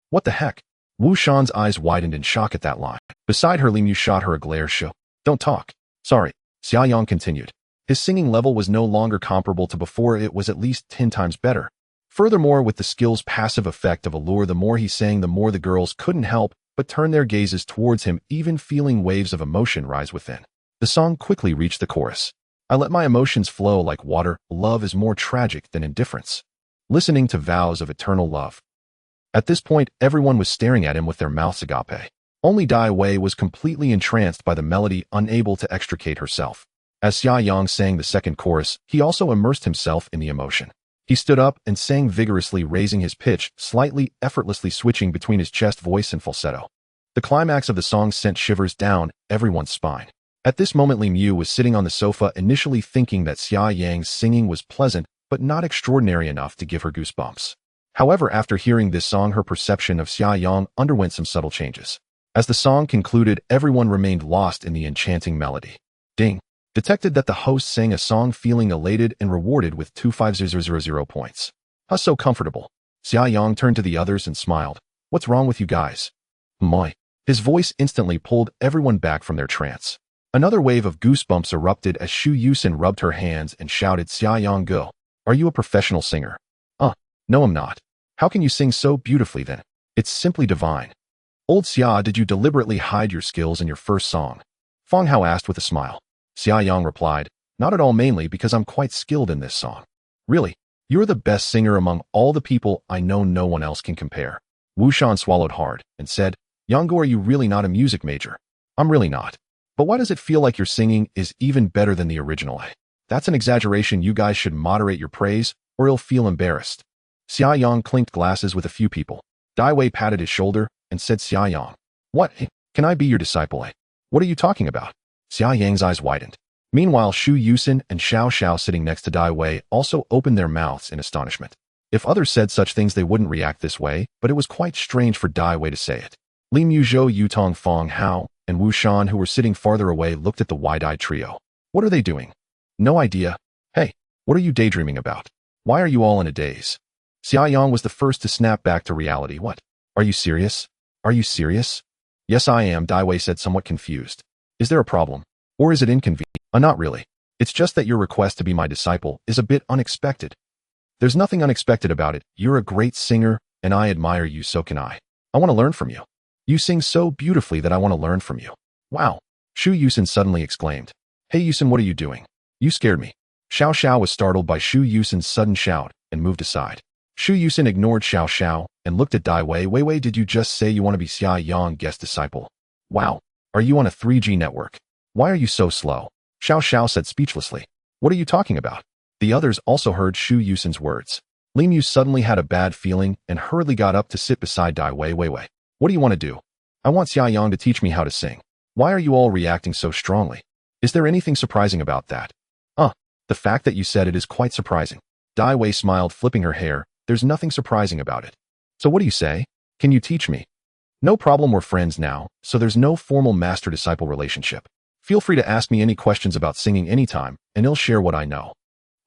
What the heck? Wu Shan's eyes widened in shock at that line. Beside her, Li Mu shot her a glare. Show. Don't talk. Sorry. Xia Yang continued. His singing level was no longer comparable to before, it was at least 10 times better. Furthermore, with the skill's passive effect of allure, the more he sang, the more the girls couldn't help but turn their gazes towards him, even feeling waves of emotion rise within. The song quickly reached the chorus. I let my emotions flow like water. Love is more tragic than indifference. Listening to vows of eternal love. At this point, everyone was staring at him with their mouths agape. Only Dai Wei was completely entranced by the melody, unable to extricate herself. As Xia Yang sang the second chorus, he also immersed himself in the emotion. He stood up and sang vigorously, raising his pitch, slightly, effortlessly switching between his chest voice and falsetto. The climax of the song sent shivers down everyone's spine. At this moment, Li Mu was sitting on the sofa, initially thinking that Xia Yang's singing was pleasant, but not extraordinary enough to give her goosebumps. However, after hearing this song, her perception of Xia Yang underwent some subtle changes. As the song concluded, everyone remained lost in the enchanting melody. Ding! Detected that the host sang a song, feeling elated and rewarded with 25000 points. So comfortable. Xia Yang turned to the others and smiled. What's wrong with you guys? Moi. His voice instantly pulled everyone back from their trance. Another wave of goosebumps erupted as Shu Yusin rubbed her hands and shouted, Xia Yang Go, are you a professional singer? No, I'm not. How can you sing so beautifully then? It's simply divine. Old Xia, did you deliberately hide your skills in your first song? Feng Hao asked with a smile. Xia Yang replied, not at all, mainly because I'm quite skilled in this song. Really, you're the best singer among all the people I know, no one else can compare. Wu Shan swallowed hard and said, Yang Go, are you really not a music major? I'm really not. But why does it feel like your singing is even better than the original? That's an exaggeration. You guys should moderate your praise or you'll feel embarrassed. Xia Yang clinked glasses with a few people. Dai Wei patted his shoulder and said, Xia Yang, what? Can I be your disciple? What are you talking about? Xia Yang's eyes widened. Meanwhile, Shu Yusin and Xiao Xiao, sitting next to Dai Wei, also opened their mouths in astonishment. If others said such things, they wouldn't react this way, but it was quite strange for Dai Wei to say it. Li Mu, Zhou Yutong, Feng Hao, and Wu Shan, who were sitting farther away, looked at the wide-eyed trio. What are they doing? No idea. Hey, what are you daydreaming about? Why are you all in a daze? Xia Yang was the first to snap back to reality. What? Are you serious? Are you serious? Yes, I am, Dai Wei said, somewhat confused. Is there a problem? Or is it inconvenient? Not really. It's just that your request to be my disciple is a bit unexpected. There's nothing unexpected about it. You're a great singer, and I admire you, so can I. I want to learn from you. You sing so beautifully that I want to learn from you. Wow! Shu Yusin suddenly exclaimed. Hey Yusin, what are you doing? You scared me. Xiao Xiao was startled by Shu Yusin's sudden shout and moved aside. Shu Yusin ignored Xiao Xiao and looked at Dai Wei. Wei, did you just say you want to be Xia Yang guest disciple? Wow! Are you on a 3G network? Why are you so slow? Xiao Xiao said speechlessly. What are you talking about? The others also heard Shu Yusin's words. Li Mu suddenly had a bad feeling and hurriedly got up to sit beside Dai Wei. Wei, what do you want to do? I want Xia Yang to teach me how to sing. Why are you all reacting so strongly? Is there anything surprising about that? The fact that you said it is quite surprising. Dai Wei smiled, flipping her hair. There's nothing surprising about it. So what do you say? Can you teach me? No problem, we're friends now, so there's no formal master-disciple relationship. Feel free to ask me any questions about singing anytime, and I'll share what I know.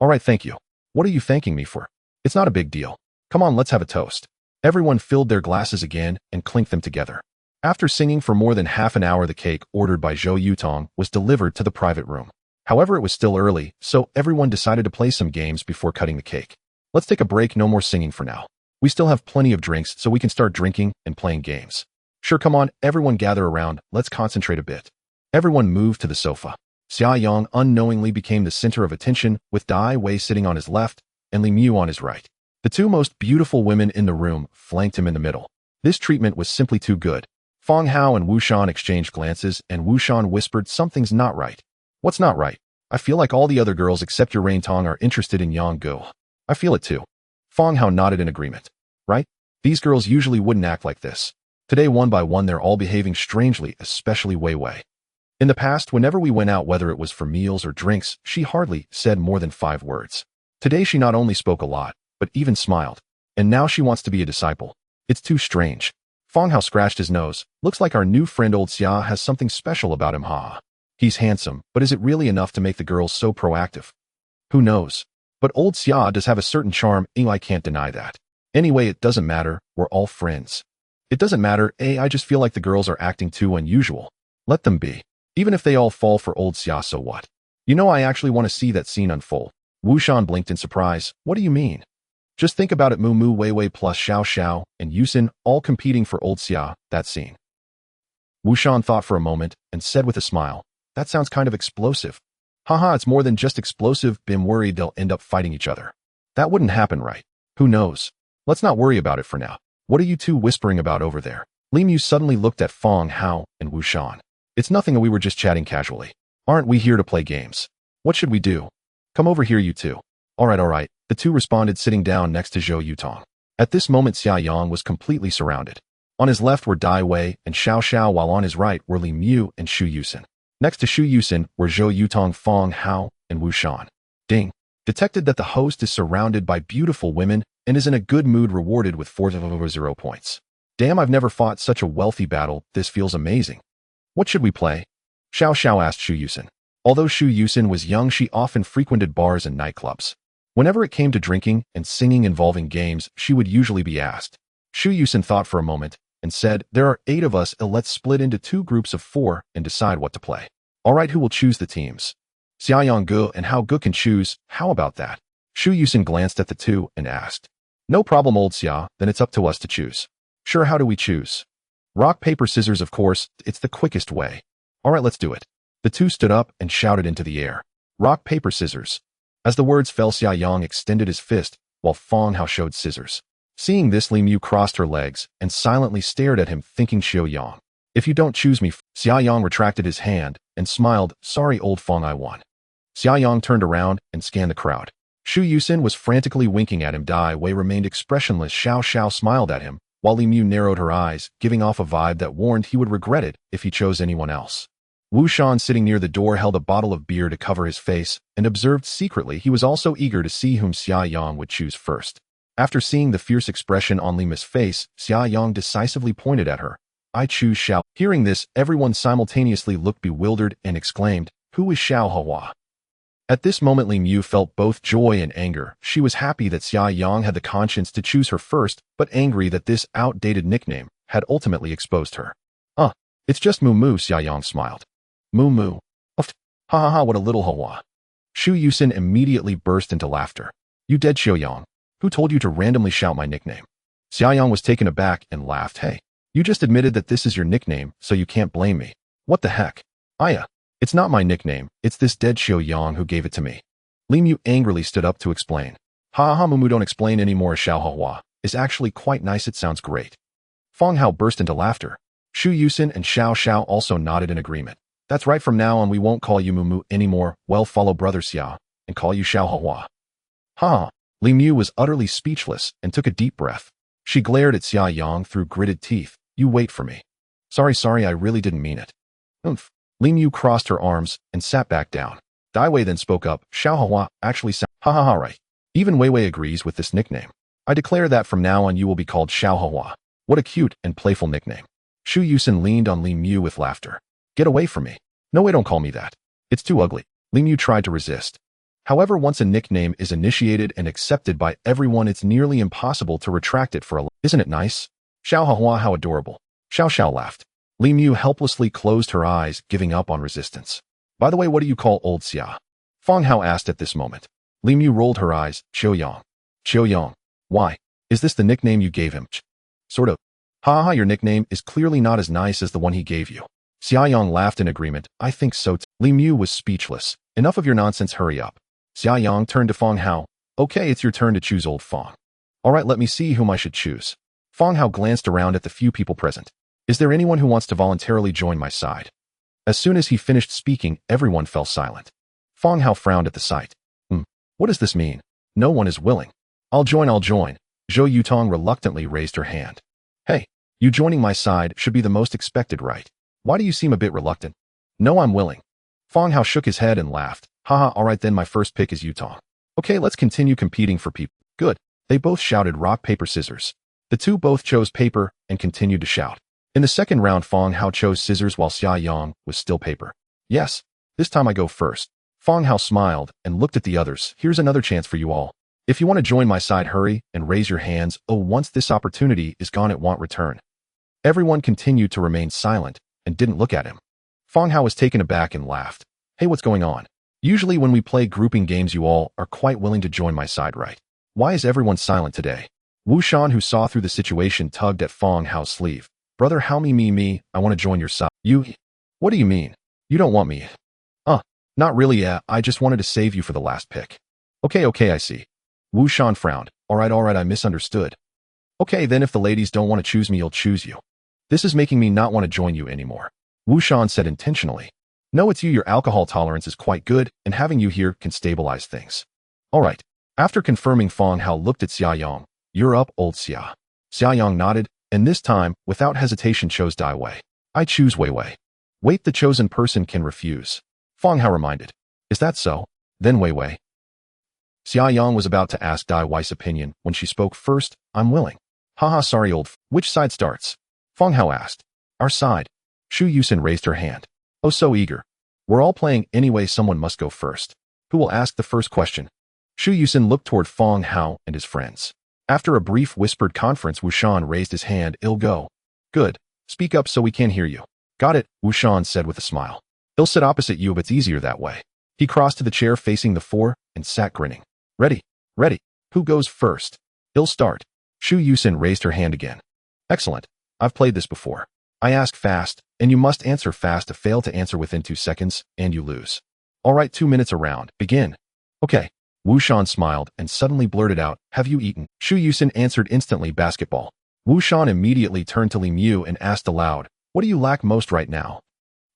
All right, thank you. What are you thanking me for? It's not a big deal. Come on, let's have a toast. Everyone filled their glasses again and clinked them together. After singing for more than half an hour, the cake, ordered by Zhou Yutong, was delivered to the private room. However, it was still early, so everyone decided to play some games before cutting the cake. Let's take a break, no more singing for now. We still have plenty of drinks, so we can start drinking and playing games. Sure, come on, everyone gather around, let's concentrate a bit. Everyone moved to the sofa. Xia Yang unknowingly became the center of attention, with Dai Wei sitting on his left and Li Mu on his right. The two most beautiful women in the room flanked him in the middle. This treatment was simply too good. Feng Hao and Wu Shan exchanged glances, and Wu Shan whispered, something's not right. What's not right? I feel like all the other girls except your Rain Tong are interested in Yang Go. I feel it too. Feng Hao nodded in agreement. Right? These girls usually wouldn't act like this. Today, one by one, they're all behaving strangely, especially Wei Wei. In the past, whenever we went out, whether it was for meals or drinks, she hardly said more than 5 words. Today, she not only spoke a lot, but even smiled. And now she wants to be a disciple. It's too strange. Feng Hao scratched his nose. Looks like our new friend Old Xia has something special about him, ha. He's handsome, but is it really enough to make the girls so proactive? Who knows? But Old Xia does have a certain charm, I can't deny that. Anyway, it doesn't matter, we're all friends. It doesn't matter, I just feel like the girls are acting too unusual. Let them be. Even if they all fall for Old Xia, so what? You know, I actually want to see that scene unfold. Wu Shan blinked in surprise. What do you mean? Just think about it, Mu Mu, Wei Wei plus Xiao Xiao and Yusin all competing for Old Xia, that scene. Wu Shan thought for a moment and said with a smile, that sounds kind of explosive. Haha, it's more than just explosive, I'm worried they'll end up fighting each other. That wouldn't happen, right? Who knows? Let's not worry about it for now. What are you two whispering about over there? Li Mu suddenly looked at Feng Hao and Wu Shan. It's nothing, we were just chatting casually. Aren't we here to play games? What should we do? Come over here, you two. All right, The two responded, sitting down next to Zhou Yutong. At this moment, Xia Yang was completely surrounded. On his left were Dai Wei and Xiao Xiao, while on his right were Li Mu and Shu Yusin. Next to Shu Yusin were Zhou Yutong, Fong Hao, and Wu Shan. Ding. Detected that the host is surrounded by beautiful women and is in a good mood, rewarded with 400 points. Damn, I've never fought such a wealthy battle. This feels amazing. What should we play? Xiao Xiao asked Shu Yusin. Although Shu Yusin was young, she often frequented bars and nightclubs. Whenever it came to drinking and singing involving games, she would usually be asked. Shu Yusin thought for a moment and said, "There are 8 of us, let's split into 2 groups of 4 and decide what to play." Alright, who will choose the teams? Xia Yang Gu and Hao Gu can choose. How about that? Shu Yusin glanced at the two and asked. No problem, old Xia, then it's up to us to choose. Sure, how do we choose? Rock, paper, scissors, of course, it's the quickest way. Alright, let's do it. The two stood up and shouted into the air. Rock, paper, scissors. As the words fell, Xia Yang extended his fist, while Fong Hao showed scissors. Seeing this, Li Mu crossed her legs and silently stared at him, thinking, Xiao Yang, if you don't choose me. Xia Yang retracted his hand and smiled. Sorry, old Fong, I won. Xia Yang turned around and scanned the crowd. Shu Yusin was frantically winking at him. Dai Wei remained expressionless. Xiao Xiao smiled at him, while Li Mu narrowed her eyes, giving off a vibe that warned he would regret it if he chose anyone else. Wu Shan, sitting near the door, held a bottle of beer to cover his face and observed secretly. He was also eager to see whom Xia Yang would choose first. After seeing the fierce expression on Li Mu's face, Xia Yang decisively pointed at her. I choose Xiao. Hearing this, everyone simultaneously looked bewildered and exclaimed, Who is Xiao Hua? At this moment, Li Mu felt both joy and anger. She was happy that Xia Yang had the conscience to choose her first, but angry that this outdated nickname had ultimately exposed her. It's just Mu Mu, Xia Yang smiled. Mu Mu. Ha ha ha, what a little Hua. Shu Yusin immediately burst into laughter. You dead, Xiao Yang. Who told you to randomly shout my nickname? Xia Yang was taken aback and laughed. Hey, you just admitted that this is your nickname, so you can't blame me. What the heck? Aya. It's not my nickname, it's this dead Xiao Yang who gave it to me. Li Mu angrily stood up to explain. Ha ha, Mumu, don't explain anymore. Xiao Hua is actually quite nice, it sounds great. Fong Hao burst into laughter. Shu Yusin and Xiao Xiao also nodded in agreement. That's right, from now on we won't call you Mumu anymore, well, follow brother Xia, and call you Xiao Hua. Ha! Li Mu was utterly speechless and took a deep breath. She glared at Xia Yang through gritted teeth. You wait for me. Sorry, I really didn't mean it. Oomph. Li Mu crossed her arms and sat back down. Dai Wei then spoke up. Xiao Hua actually sounds ha ha ha right. Even Wei Wei agrees with this nickname. I declare that from now on you will be called Xiao Hua. What a cute and playful nickname. Shu Yusin leaned on Li Mu with laughter. Get away from me. No way, don't call me that. It's too ugly. Li Mu tried to resist. However, once a nickname is initiated and accepted by everyone, it's nearly impossible to retract it for a Isn't it nice? Xiao Hua, how adorable. Xiao Xiao laughed. Li Mu helplessly closed her eyes, giving up on resistance. By the way, what do you call old Xia? Fong Hao asked at this moment. Li Mu rolled her eyes. Qiu Yang. Qiu Yang. Why? Is this the nickname you gave him? Sort of. Ha ha, your nickname is clearly not as nice as the one he gave you. Xia Yang laughed in agreement. I think so too. Li Mu was speechless. Enough of your nonsense, hurry up. Xia Yang turned to Fong Hao. Okay, it's your turn to choose, old Fong. Alright, let me see whom I should choose. Fong Hao glanced around at the few people present. Is there anyone who wants to voluntarily join my side? As soon as he finished speaking, everyone fell silent. Fong Hao frowned at the sight. What does this mean? No one is willing. I'll join. Zhou Yutong reluctantly raised her hand. Hey, you joining my side should be the most expected, right? Why do you seem a bit reluctant? No, I'm willing. Fong Hao shook his head and laughed. Haha, alright then, my first pick is Yutong. Okay, let's continue competing for people. Good. They both shouted rock, paper, scissors. The two both chose paper and continued to shout. In the second round, Fong Hao chose scissors while Xia Yang was still paper. Yes, this time I go first. Fong Hao smiled and looked at the others. Here's another chance for you all. If you want to join my side, hurry and raise your hands. Once this opportunity is gone, it won't return. Everyone continued to remain silent and didn't look at him. Fong Hao was taken aback and laughed. Hey, what's going on? Usually when we play grouping games, you all are quite willing to join my side, right? Why is everyone silent today? Wu Shan, who saw through the situation, tugged at Fong Hao's sleeve. Brother, how me, I want to join your side. You? What do you mean? You don't want me? Not really, yeah, I just wanted to save you for the last pick. Okay, I see. Wu Shan frowned. Alright, I misunderstood. Okay, then if the ladies don't want to choose me, I'll choose you. This is making me not want to join you anymore. Wu Shan said intentionally. No, it's you, your alcohol tolerance is quite good, and having you here can stabilize things. Alright, After confirming, Fong Hao looked at Xiaoyang. You're up, old Xia. Xiaoyang nodded, and this time, without hesitation, chose Dai Wei. I choose Wei Wei. Wait, the chosen person can refuse. Fong Hao reminded. Is that so? Then Wei Wei. Xiaoyang was about to ask Dai Wei's opinion when she spoke first. I'm willing. Haha, sorry, Which side starts? Fong Hao asked. Our side. Shu Yusin raised her hand. Oh, so eager. We're all playing anyway, someone must go first. Who will ask the first question? Shu Yusin looked toward Fong Hao and his friends. After a brief whispered conference, Wushan raised his hand. I'll go. Good. Speak up so we can hear you. Got it, Wushan said with a smile. I'll sit opposite you if it's easier that way. He crossed to the chair facing the four and sat grinning. Ready. Ready. Who goes first? I'll start. Shu Yusin raised her hand again. Excellent. I've played this before. I ask fast, and you must answer fast. To fail to answer within 2 seconds, and you lose. All right, 2 minutes around. Begin. Okay. Wushan smiled and suddenly blurted out, have you eaten? Shu Yusin answered instantly, basketball. Wushan immediately turned to Li Mu and asked aloud, what do you lack most right now?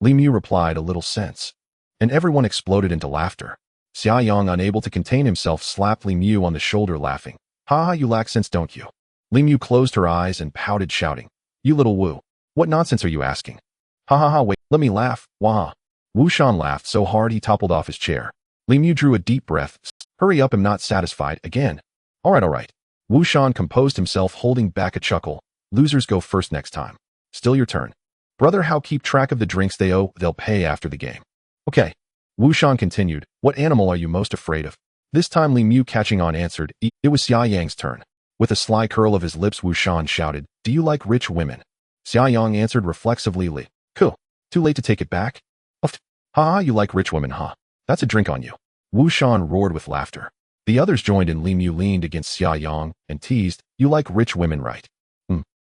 Li Mu replied, a little sense. And everyone exploded into laughter. Xiaoyang, unable to contain himself, slapped Li Mu on the shoulder, laughing. Ha ha, you lack sense, don't you? Li Mu closed her eyes and pouted, shouting, you little Wu. What nonsense are you asking? Ha ha ha, wait, let me laugh, wah. Wushan laughed so hard he toppled off his chair. Li Mu drew a deep breath. Hurry up, I'm not satisfied, again. All right. Wushan composed himself, holding back a chuckle. Losers go first next time. Still your turn. Brother, how keep track of the drinks they owe? They'll pay after the game. Okay. Wushan continued, what animal are you most afraid of? This time Li Mu, catching on, answered. It was Xiaoyang's turn. With a sly curl of his lips, Wushan shouted, do you like rich women? Xiaoyang answered reflexively, Li. Cool. Too late to take it back? Uft. Ha, you like rich women, huh? That's a drink on you. Wushan roared with laughter. The others joined in. Li Mu leaned against Xiaoyang and teased, you like rich women, right?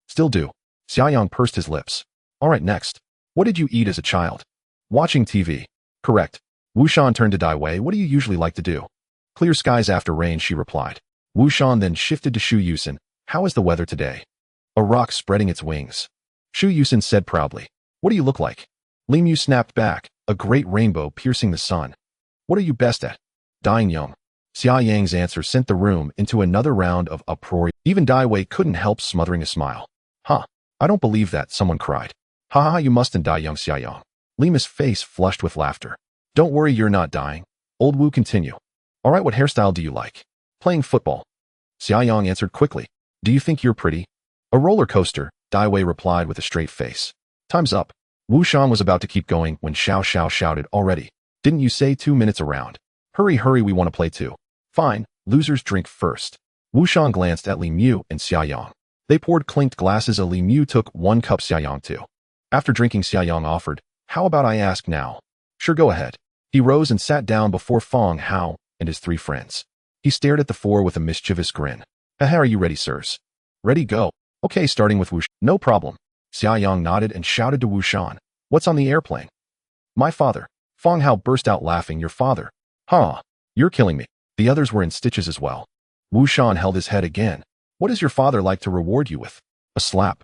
Still do. Xiaoyang pursed his lips. All right, next. What did you eat as a child? Watching TV. Correct. Wushan turned to Dai Wei. What do you usually like to do? Clear skies after rain, she replied. Wushan then shifted to Shu Yusin. How is the weather today? A rock spreading its wings. Shu Yusin said proudly. What do you look like? Li Mu snapped back. A great rainbow piercing the sun. What are you best at? Dying young. Xiaoyang's answer sent the room into another round of uproar. Even Dai Wei couldn't help smothering a smile. Huh. I don't believe that, someone cried. Ha ha, you mustn't die young, Xiaoyang. Li Mu's face flushed with laughter. Don't worry, you're not dying. Old Wu, continue. All right, what hairstyle do you like? Playing football. Xiaoyang answered quickly. Do you think you're pretty? A roller coaster, Dai Wei replied with a straight face. Time's up. Wushan was about to keep going when Xiao Xiao shouted, already. Didn't you say 2 minutes around? Hurry, we want to play too. Fine, losers drink first. Wushan glanced at Li Mu and Xiaoyang. They poured clinked glasses. Li Mu took 1 cup, Xiaoyang 2. After drinking, Xiaoyang offered, how about I ask now? Sure, go ahead. He rose and sat down before Fong Hao and his 3 friends. He stared at the 4 with a mischievous grin. Haha, are you ready, sirs? Ready, go. Okay, starting with Wushan. No problem. Xiaoyang nodded and shouted to Wushan. What's on the airplane? My father. Fong Hao burst out laughing. Your father? Huh. You're killing me. The others were in stitches as well. Wushan held his head again. What is your father like to reward you with? A slap.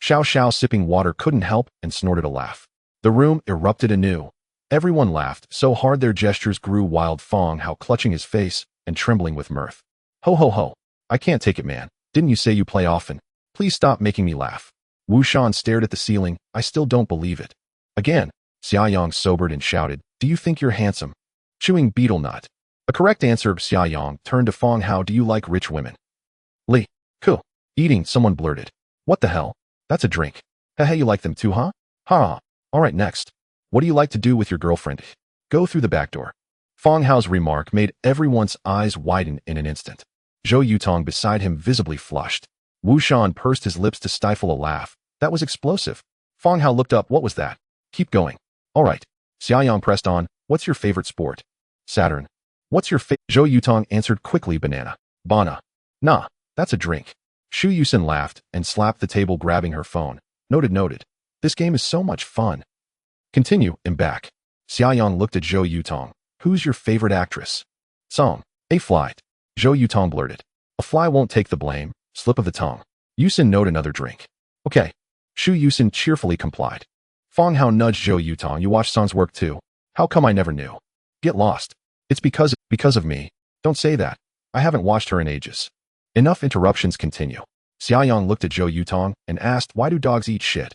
Xiao Xiao, sipping water, couldn't help and snorted a laugh. The room erupted anew. Everyone laughed so hard their gestures grew wild. Fong Hao clutching his face and trembling with mirth. Ho ho ho. I can't take it, man. Didn't you say you play often? Please stop making me laugh. Wushan stared at the ceiling. I still don't believe it. Again, Xiaoyang sobered and shouted, do you think you're handsome? Chewing betel nut. A correct answer. Xiaoyang turned to Fong Hao. Do you like rich women? Li. Cool. Eating, someone blurted. What the hell? That's a drink. Hey, you like them too, huh? Ha. All right, next. What do you like to do with your girlfriend? Go through the back door. Fong Hao's remark made everyone's eyes widen in an instant. Zhou Yutong beside him visibly flushed. Wushan pursed his lips to stifle a laugh. That was explosive. Fong Hao looked up. What was that? Keep going. All right. Xiaoyang pressed on. What's your favorite sport? Saturn. What's your Zhou Yutong answered quickly. Banana. Bana. Nah, that's a drink. Shu Yusin laughed and slapped the table, grabbing her phone. Noted. This game is so much fun. Continue, I'm back. Xiaoyang looked at Zhou Yutong. Who's your favorite actress? Song. A flight. Zhou Yutong blurted. A fly won't take the blame. Slip of the tongue. Yusin, note another drink. Okay. Shu Yusin cheerfully complied. Fong Hao nudged Zhou Yutong. You watch Song's work too? How come I never knew? Get lost. It's because of me. Don't say that. I haven't watched her in ages. Enough interruptions, continue. Xiaoyang looked at Zhou Yutong and asked, why do dogs eat shit?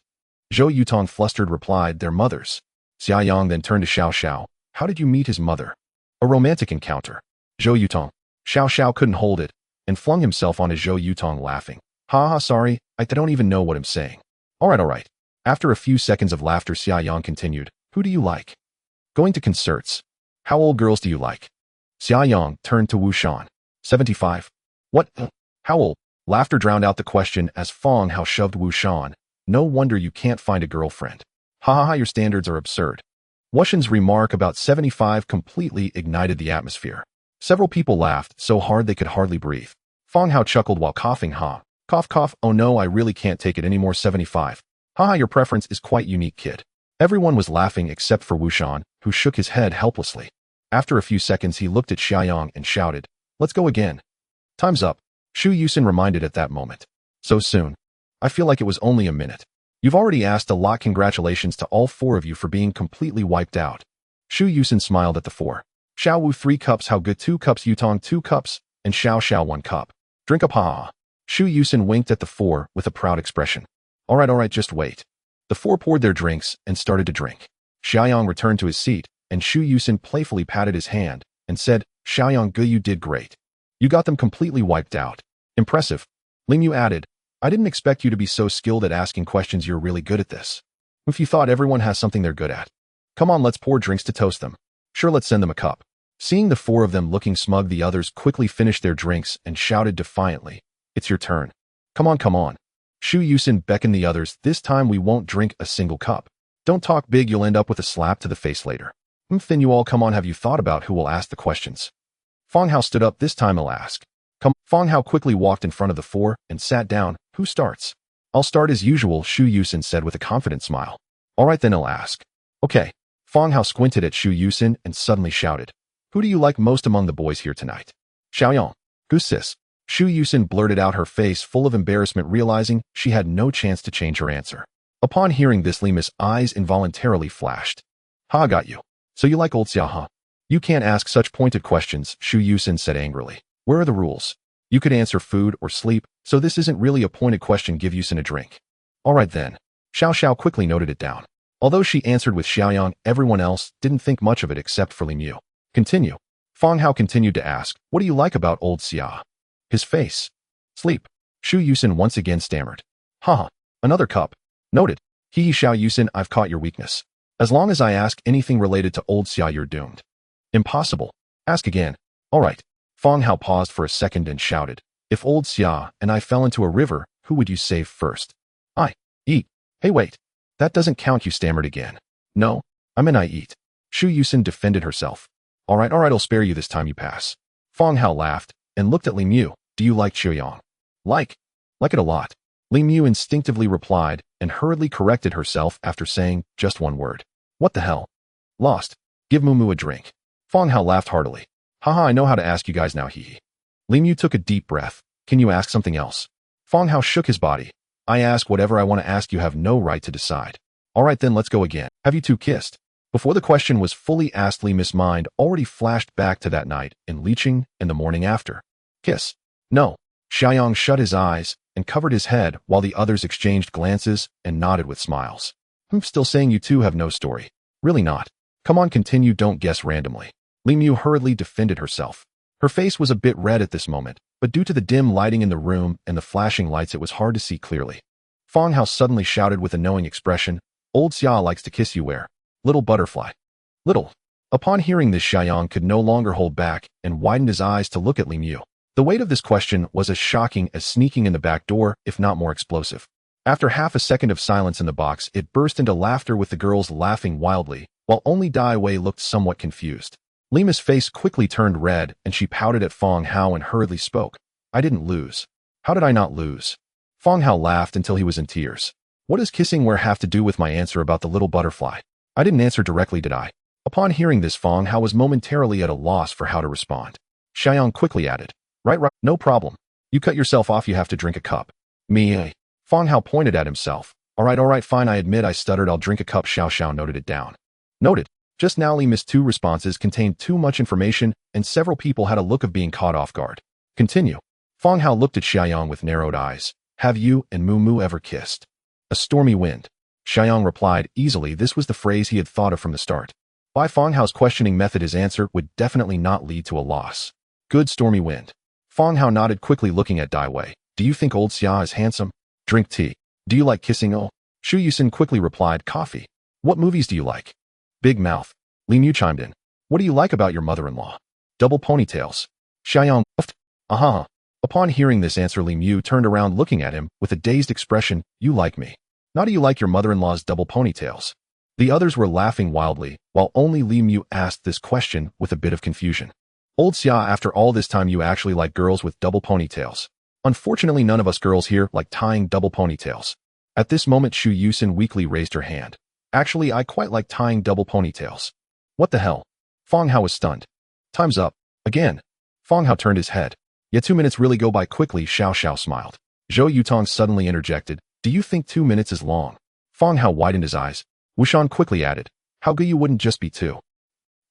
Zhou Yutong flustered replied, their mothers. Xiaoyang then turned to Xiao Xiao. How did you meet his mother? A romantic encounter. Zhou Yutong. Xiao Xiao couldn't hold it and flung himself onto Zhou Yutong laughing. Ha ha, sorry, I don't even know what I'm saying. Alright. After a few seconds of laughter, Xiaoyang continued, who do you like? Going to concerts. How old girls do you like? Xiaoyang turned to Wu Shan. 75. What? How old? Laughter drowned out the question as Fong Hao shoved Wu Shan. No wonder you can't find a girlfriend. Ha ha ha, your standards are absurd. Wu Shan's remark about 75 completely ignited the atmosphere. Several people laughed so hard they could hardly breathe. Fong Hao chuckled while coughing. Ha. Cough cough, oh no, I really can't take it anymore. 75. Haha, your preference is quite unique, kid. Everyone was laughing except for Wu Shan, who shook his head helplessly. After a few seconds he looked at Xiaoyang and shouted, let's go again. Time's up. Shu Yusin reminded at that moment. So soon. I feel like it was only a minute. You've already asked a lot. Congratulations to all four of you for being completely wiped out. Shu Yusin smiled at the four. Xiao Wu 3 cups, Hao Ge 2 cups, Yutong 2 cups, and Xiao Xiao 1 cup. Drink up, ha. Shu Yusin winked at the four with a proud expression. Alright, just wait. The four poured their drinks and started to drink. Xiaoyang returned to his seat, and Shu Yusin playfully patted his hand and said, Xiaoyang, you did great. You got them completely wiped out. Impressive. Ling Yu added, I didn't expect you to be so skilled at asking questions. You're really good at this. If you thought everyone has something they're good at. Come on, let's pour drinks to toast them. Sure, let's send them a cup. Seeing the four of them looking smug, the others quickly finished their drinks and shouted defiantly, it's your turn. Come on. Shu Yusin beckoned the others. This time we won't drink a single cup. Don't talk big, you'll end up with a slap to the face later. Then you all come on, have you thought about who will ask the questions? Fong Hao stood up. This time I'll ask. Come. Fong Hao quickly walked in front of the four and sat down. Who starts? I'll start as usual, Shu Yusin said with a confident smile. Alright then, I'll ask. Okay. Fong Hao squinted at Shu Yusin and suddenly shouted. Who do you like most among the boys here tonight? Xiaoyang. Goose sis. Shu Yusin blurted out, her face full of embarrassment, realizing she had no chance to change her answer. Upon hearing this, Lima's eyes involuntarily flashed. Ha, got you. So you like old Xia, huh? You can't ask such pointed questions, Shu Yusin said angrily. Where are the rules? You could answer food or sleep, so this isn't really a pointed question. Give Yusin a drink. Alright then. Xiao Xiao quickly noted it down. Although she answered with Xiaoyang, everyone else didn't think much of it except for Ling Yu. Continue. Fong Hao continued to ask, what do you like about old Xia? His face. Sleep. Shu Yusin once again stammered. Haha. Another cup. Noted. Hee Xiao Yusin, I've caught your weakness. As long as I ask anything related to old Xia, you're doomed. Impossible. Ask again. Alright. Fong Hao paused for a second and shouted, if old Xia and I fell into a river, who would you save first? I. Eat. Hey wait. That doesn't count, you stammered again. No. I mean I eat. Shu Yusin defended herself. Alright, I'll spare you this time, you pass. Fong Hao laughed and looked at Ling Yu. Do you like Xiaoyang? Like it a lot. Ling Yu instinctively replied and hurriedly corrected herself after saying just one word. What the hell? Lost. Give Mumu a drink. Fong Hao laughed heartily. Haha, I know how to ask you guys now, hee. Ling Yu took a deep breath. Can you ask something else? Fong Hao shook his body. I ask whatever I want to ask, you have no right to decide. Alright then, let's go again. Have you two kissed? Before the question was fully asked, Lima's mind already flashed back to that night in Liqing and the morning after. Kiss. No. Xiaoyang shut his eyes and covered his head while the others exchanged glances and nodded with smiles. I'm still saying you two have no story. Really not. Come on, continue, don't guess randomly. Ling Yu hurriedly defended herself. Her face was a bit red at this moment, but due to the dim lighting in the room and the flashing lights it was hard to see clearly. Fong Hao suddenly shouted with a knowing expression, old Xia likes to kiss you where? Little butterfly. Little. Upon hearing this, Xiaoyang could no longer hold back and widened his eyes to look at Ling Yu. The weight of this question was as shocking as sneaking in the back door, if not more explosive. After half a second of silence in the box, it burst into laughter with the girls laughing wildly, while only Dai Wei looked somewhat confused. Lima's face quickly turned red and she pouted at Fong Hao and hurriedly spoke. I didn't lose. How did I not lose? Fong Hao laughed until he was in tears. What does kissing where have to do with my answer about the little butterfly? I didn't answer directly, did I? Upon hearing this, Fong Hao was momentarily at a loss for how to respond. Xiaoyang quickly added. Right, no problem. You cut yourself off, you have to drink a cup. Me. Fong Hao pointed at himself. Alright, fine, I admit I stuttered, I'll drink a cup. Xiao Xiao noted it down. Noted. Just now Lima's two responses contained too much information and several people had a look of being caught off guard. Continue. Feng Hao looked at Xiaoyang with narrowed eyes. Have you and Mu Mu ever kissed? A stormy wind. Xiaoyang replied easily. This was the phrase he had thought of from the start. By Feng Hao's questioning method, his answer would definitely not lead to a loss. Good stormy wind. Feng Hao nodded quickly, looking at Dai Wei. Do you think old Xia is handsome? Drink tea. Do you like kissing? Oh. Shu Yusin quickly replied, coffee. What movies do you like? Big mouth. Li Mu chimed in. What do you like about your mother-in-law? Double ponytails. Xiaoyang puffed. Aha. Upon hearing this answer, Li Mu turned around looking at him with a dazed expression. You like me. Now do you like your mother-in-law's double ponytails? The others were laughing wildly, while only Li Mu asked this question with a bit of confusion. Old Xia, after all this time you actually like girls with double ponytails. Unfortunately, none of us girls here like tying double ponytails. At this moment, Shu Yusin weakly raised her hand. Actually, I quite like tying double ponytails. What the hell? Feng Hao was stunned. Time's up. Again. Feng Hao turned his head. Yet 2 minutes really go by quickly. Xiao Xiao smiled. Zhou Yutong suddenly interjected. Do you think 2 minutes is long? Feng Hao widened his eyes. Wushan quickly added. How good you wouldn't just be 2.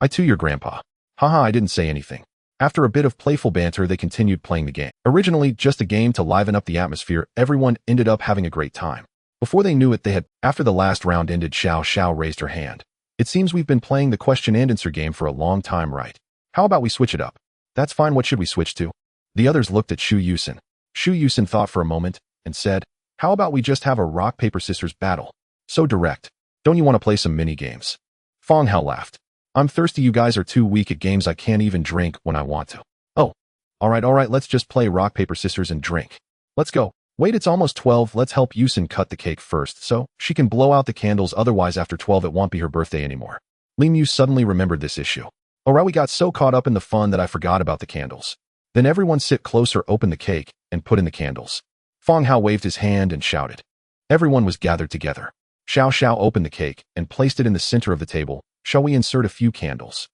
I too your grandpa. Haha, I didn't say anything. After a bit of playful banter, they continued playing the game. Originally just a game to liven up the atmosphere, everyone ended up having a great time. Before they knew it, after the last round ended, Xiao Xiao raised her hand. It seems we've been playing the question and answer game for a long time, right? How about we switch it up? That's fine. What should we switch to? The others looked at Shu Yusin. Shu Yusin thought for a moment and said, how about we just have a rock, paper, scissors battle? So direct. Don't you want to play some mini games? Feng Hao laughed. I'm thirsty. You guys are too weak at games. I can't even drink when I want to. Oh. All right. Let's just play rock, paper, scissors and drink. Let's go. Wait, it's almost 12. Let's help Yusin cut the cake first so she can blow out the candles. Otherwise, after 12, it won't be her birthday anymore. Li Mu suddenly remembered this issue. Alright, we got so caught up in the fun that I forgot about the candles. Then everyone sit closer, open the cake, and put in the candles. Feng Hao waved his hand and shouted. Everyone was gathered together. Xiao Xiao opened the cake and placed it in the center of the table. Shall we insert a few candles?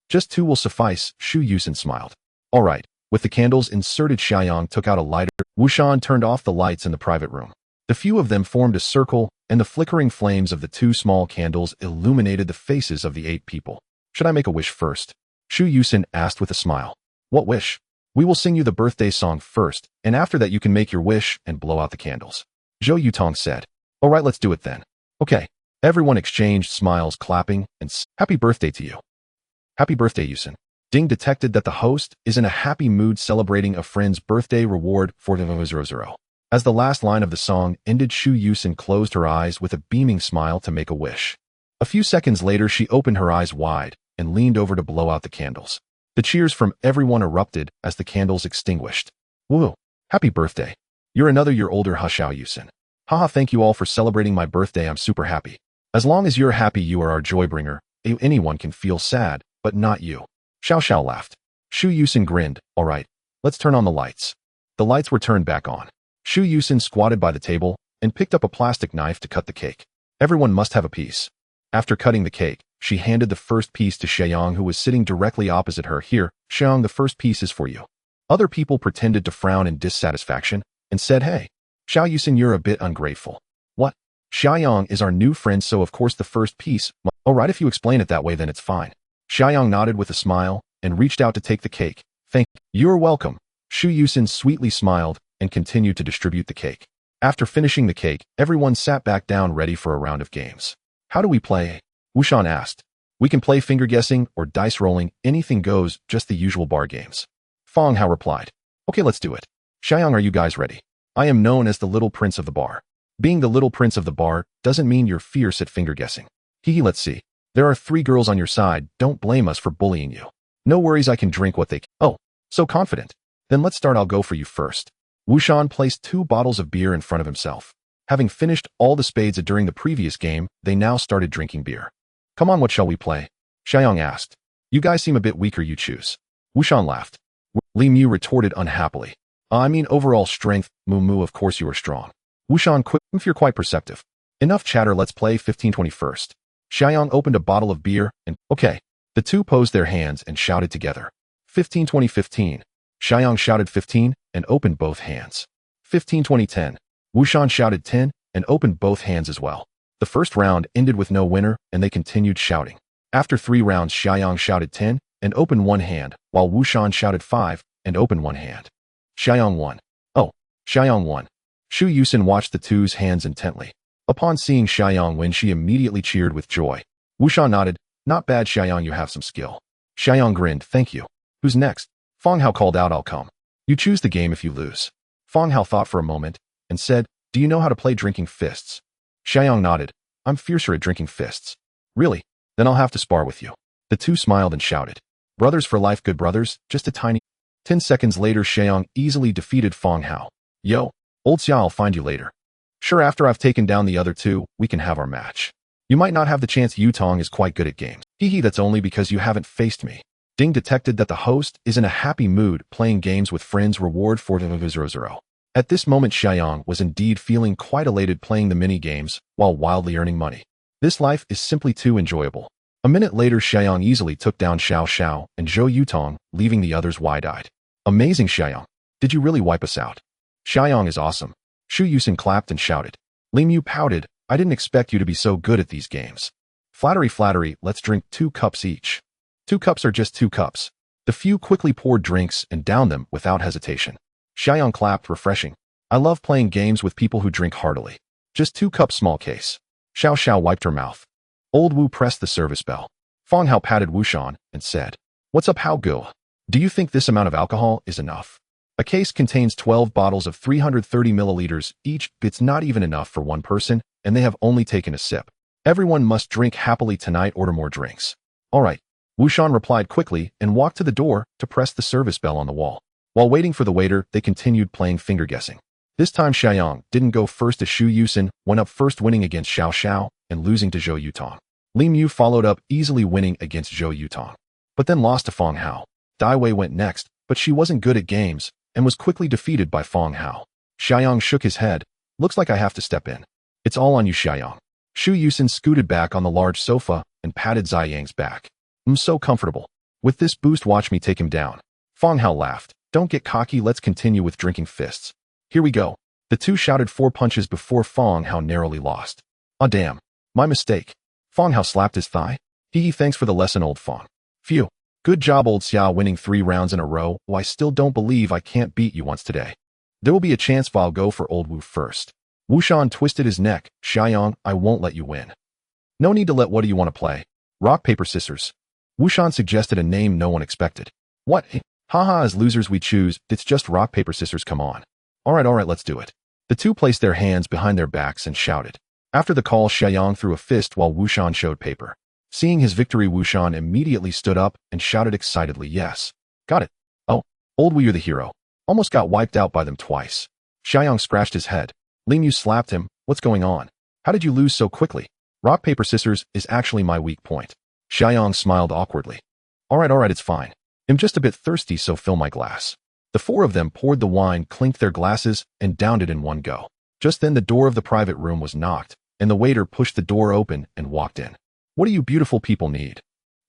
Just 2 will suffice, Shu Yusin smiled. Alright, with the candles inserted, Xiaoyang took out a lighter. Wushan turned off the lights in the private room. The few of them formed a circle, and the flickering flames of the 2 small candles illuminated the faces of the 8 people. Should I make a wish first? Shu Yusin asked with a smile. What wish? We will sing you the birthday song first, and after that you can make your wish and blow out the candles. Zhou Yutong said. Alright, let's do it then. Okay. Everyone exchanged smiles, clapping, and happy birthday to you. Happy birthday, Yusin. Ding detected that the host is in a happy mood celebrating a friend's birthday reward for the 00. As the last line of the song ended, Shu Yusin closed her eyes with a beaming smile to make a wish. A few seconds later, she opened her eyes wide and leaned over to blow out the candles. The cheers from everyone erupted as the candles extinguished. Woo! Happy birthday. You're another year older, Xiao Yusin. Haha, thank you all for celebrating my birthday. I'm super happy. As long as you're happy, you are our joy bringer. Anyone can feel sad, but not you. Xiao Xiao laughed. Shu Yusin grinned. Alright, let's turn on the lights. The lights were turned back on. Shu Yusin squatted by the table and picked up a plastic knife to cut the cake. Everyone must have a piece. After cutting the cake, she handed the first piece to Xiaoyang, who was sitting directly opposite her. Here, Xiaoyang, the first piece is for you. Other people pretended to frown in dissatisfaction and said, hey, Xiao Yusin, you're a bit ungrateful. What? Xiaoyang is our new friend, so of course the first piece. Alright, if you explain it that way, then it's fine. Xiaoyang nodded with a smile and reached out to take the cake. Thank you. You're welcome. Shu Yusin sweetly smiled and continued to distribute the cake. After finishing the cake, everyone sat back down ready for a round of games. How do we play? Wushan asked. We can play finger guessing or dice rolling, anything goes, just the usual bar games. Feng Hao replied. Okay, let's do it. Xiaoyang, are you guys ready? I am known as the little prince of the bar. Being the little prince of the bar doesn't mean you're fierce at finger guessing. Hee, let's see. There are 3 girls on your side, don't blame us for bullying you. No worries, I can drink what they can. Oh, so confident. Then let's start, I'll go for you first. Wushan placed 2 bottles of beer in front of himself. Having finished all the spades during the previous game, they now started drinking beer. Come on, what shall we play? Xiaoyang asked. You guys seem a bit weaker, you choose. Wushan laughed. Li Mu retorted unhappily. I mean overall strength, Mu, of course you are strong. Wushan quick, if you're quite perceptive. Enough chatter, let's play 15-21st. Xiaoyang opened a bottle of beer and, okay. The 2 posed their hands and shouted together. 15-20-15. Xiaoyang shouted 15 and opened both hands. 15-20-10. Wushan shouted 10 and opened both hands as well. The first round ended with no winner and they continued shouting. After 3 rounds, Xiaoyang shouted 10 and opened 1 hand, while Wushan shouted 5 and opened 1 hand. Xiaoyang won. Oh, Xiaoyang won. Shu Yusin watched the two's hands intently. Upon seeing Xiaoyang win, she immediately cheered with joy. Wuxian nodded. Not bad, Xiaoyang, you have some skill. Xiaoyang grinned. Thank you. Who's next? Feng Hao called out, I'll come. You choose the game if you lose. Feng Hao thought for a moment and said, do you know how to play drinking fists? Xiaoyang nodded. I'm fiercer at drinking fists. Really? Then I'll have to spar with you. The two smiled and shouted. Brothers for life, good brothers, just a tiny... 10 seconds later, Xiaoyang easily defeated Feng Hao. Yo, old Xia, I'll find you later. Sure, after I've taken down the other two, we can have our match. You might not have the chance. Yutong is quite good at games. Hee, that's only because you haven't faced me. Ding detected that the host is in a happy mood playing games with friends. Reward for 000. At this moment, Xiaoyang was indeed feeling quite elated playing the mini-games while wildly earning money. This life is simply too enjoyable. A minute later, Xiaoyang easily took down Xiao Xiao and Zhou Yutong, leaving the others wide-eyed. Amazing, Xiaoyang. Did you really wipe us out? Xiaoyang is awesome. Shu Yusin clapped and shouted. Li Mu pouted. I didn't expect you to be so good at these games. Flattery, flattery, let's drink 2 cups each. 2 cups are just 2 cups. The few quickly poured drinks and downed them without hesitation. Xiaoyang clapped, refreshing. I love playing games with people who drink heartily. Just 2 cups, small case. Xiao Xiao wiped her mouth. Old Wu pressed the service bell. Feng Hao patted Wuxian and said, What's up, Hao Gu? Do you think this amount of alcohol is enough? A case contains 12 bottles of 330 milliliters each. It's not even enough for one person, and they have only taken a sip. Everyone must drink happily tonight. Order more drinks. All right. Wuxian replied quickly and walked to the door to press the service bell on the wall. While waiting for the waiter, they continued playing finger guessing. This time Xiaoyang didn't go first as Shu Yusin went up first, winning against Xiao Xiao and losing to Zhou Yutong. Li Mu followed up, easily winning against Zhou Yutong, but then lost to Feng Hao. Dai Wei went next, but she wasn't good at games and was quickly defeated by Feng Hao. Xiaoyang shook his head. Looks like I have to step in. It's all on you, Xiaoyang. Shu Yusin scooted back on the large sofa and patted Ziyang's back. I'm so comfortable. With this boost, watch me take him down. Feng Hao laughed. Don't get cocky, let's continue with drinking fists. Here we go. The two shouted 4 punches before Feng Hao narrowly lost. Aw damn. My mistake. Feng Hao slapped his thigh. Hee, thanks for the lesson, old Feng. Phew. Good job, old Xia, winning 3 rounds in a row. Oh, I still don't believe I can't beat you once today. There will be a chance, but I'll go for old Wu first. Wuxian twisted his neck. Xiaoyang, I won't let you win. No need to let. What do you want to play? Rock, paper, scissors. Wuxian suggested a name no one expected. What? Haha, as losers we choose. It's just rock, paper, scissors, come on. Alright, let's do it. The two placed their hands behind their backs and shouted. After the call, Xiaoyang threw a fist while Wuxian showed paper. Seeing his victory, Wuxian immediately stood up and shouted excitedly, yes. Got it. Oh, old Wu, you're the hero. Almost got wiped out by them twice. Xiaoyang scratched his head. Li Mu slapped him. What's going on? How did you lose so quickly? Rock, paper, scissors is actually my weak point. Xiaoyang smiled awkwardly. Alright, it's fine. I'm just a bit thirsty, so fill my glass. The 4 of them poured the wine, clinked their glasses, and downed it in one go. Just then the door of the private room was knocked, and the waiter pushed the door open and walked in. What do you beautiful people need?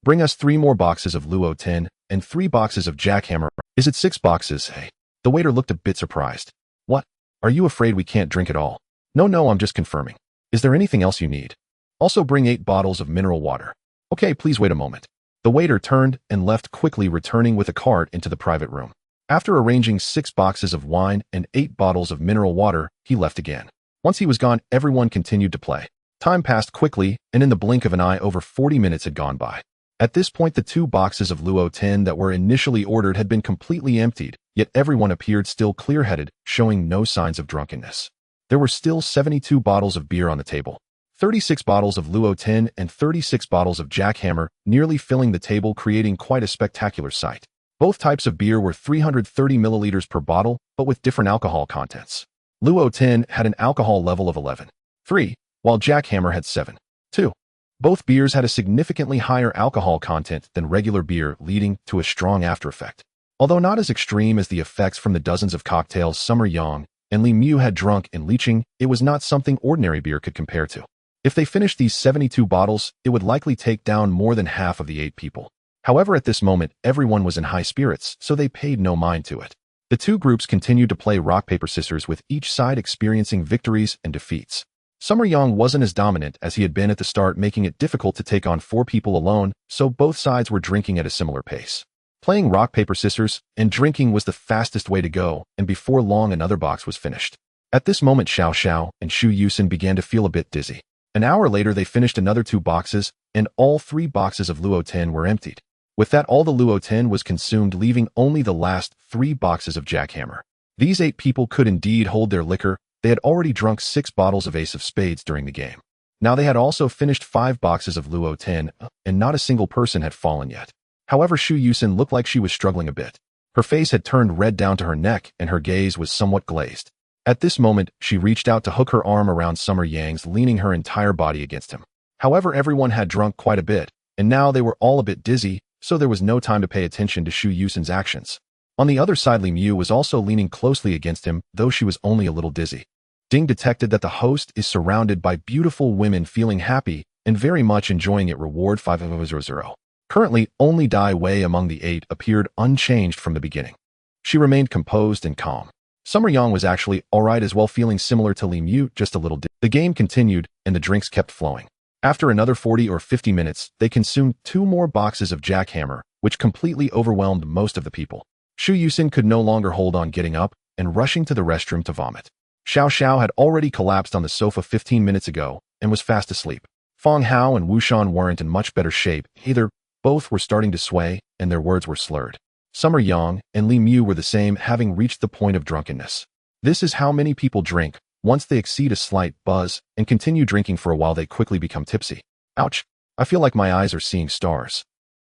Bring us 3 more boxes of Luo tin and 3 boxes of jackhammer. Is it 6 boxes? Hey. The waiter looked a bit surprised. What? Are you afraid we can't drink at all? No, I'm just confirming. Is there anything else you need? Also bring 8 bottles of mineral water. Okay, please wait a moment. The waiter turned and left quickly, returning with a cart into the private room. After arranging 6 boxes of wine and 8 bottles of mineral water, he left again. Once he was gone, everyone continued to play. Time passed quickly, and in the blink of an eye, over 40 minutes had gone by. At this point, the 2 boxes of Luo tin that were initially ordered had been completely emptied, yet everyone appeared still clear-headed, showing no signs of drunkenness. There were still 72 bottles of beer on the table. 36 bottles of Luo tin and 36 bottles of jackhammer, nearly filling the table, creating quite a spectacular sight. Both types of beer were 330 milliliters per bottle, but with different alcohol contents. Luo tin had an alcohol level of 11.3, while jackhammer had 7.2. Both beers had a significantly higher alcohol content than regular beer, leading to a strong after effect. Although not as extreme as the effects from the dozens of cocktails Summer Yang and Li Mu had drunk in Leeching, it was not something ordinary beer could compare to. If they finished these 72 bottles, it would likely take down more than half of the 8 people. However, at this moment, everyone was in high spirits, so they paid no mind to it. The 2 groups continued to play rock, paper, scissors, with each side experiencing victories and defeats. Summer Yang wasn't as dominant as he had been at the start, making it difficult to take on 4 people alone, so both sides were drinking at a similar pace. Playing rock, paper, scissors and drinking was the fastest way to go, and before long another box was finished. At this moment Xiao Xiao and Shu Yusin began to feel a bit dizzy. An hour later they finished another 2 boxes, and all 3 boxes of Luo Tin were emptied. With that all the Luo Tin was consumed, leaving only the last 3 boxes of Jackhammer. These 8 people could indeed hold their liquor. They had already drunk 6 bottles of Ace of Spades during the game. Now they had also finished 5 boxes of Luo Tin, and not a single person had fallen yet. However, Shu Yusin looked like she was struggling a bit. Her face had turned red down to her neck, and her gaze was somewhat glazed. At this moment, she reached out to hook her arm around Summer Yang's, leaning her entire body against him. However, everyone had drunk quite a bit, and now they were all a bit dizzy, so there was no time to pay attention to Shu Yusin's actions. On the other side, Li Mu was also leaning closely against him, though she was only a little dizzy. Ding detected that the host is surrounded by beautiful women feeling happy and very much enjoying it. Reward 5000. Currently, only Dai Wei among the 8 appeared unchanged from the beginning. She remained composed and calm. Summer Yang was actually alright as well, feeling similar to Li Mu, just a little dizzy. The game continued, and the drinks kept flowing. After another 40 or 50 minutes, they consumed 2 more boxes of Jackhammer, which completely overwhelmed most of the people. Shu Yusin could no longer hold on, getting up and rushing to the restroom to vomit. Xiao Xiao had already collapsed on the sofa 15 minutes ago and was fast asleep. Fong Hao and Wu Shan weren't in much better shape either. Both were starting to sway, and their words were slurred. Summer Yang and Li Mu were the same, having reached the point of drunkenness. This is how many people drink. Once they exceed a slight buzz and continue drinking for a while, they quickly become tipsy. Ouch! I feel like my eyes are seeing stars.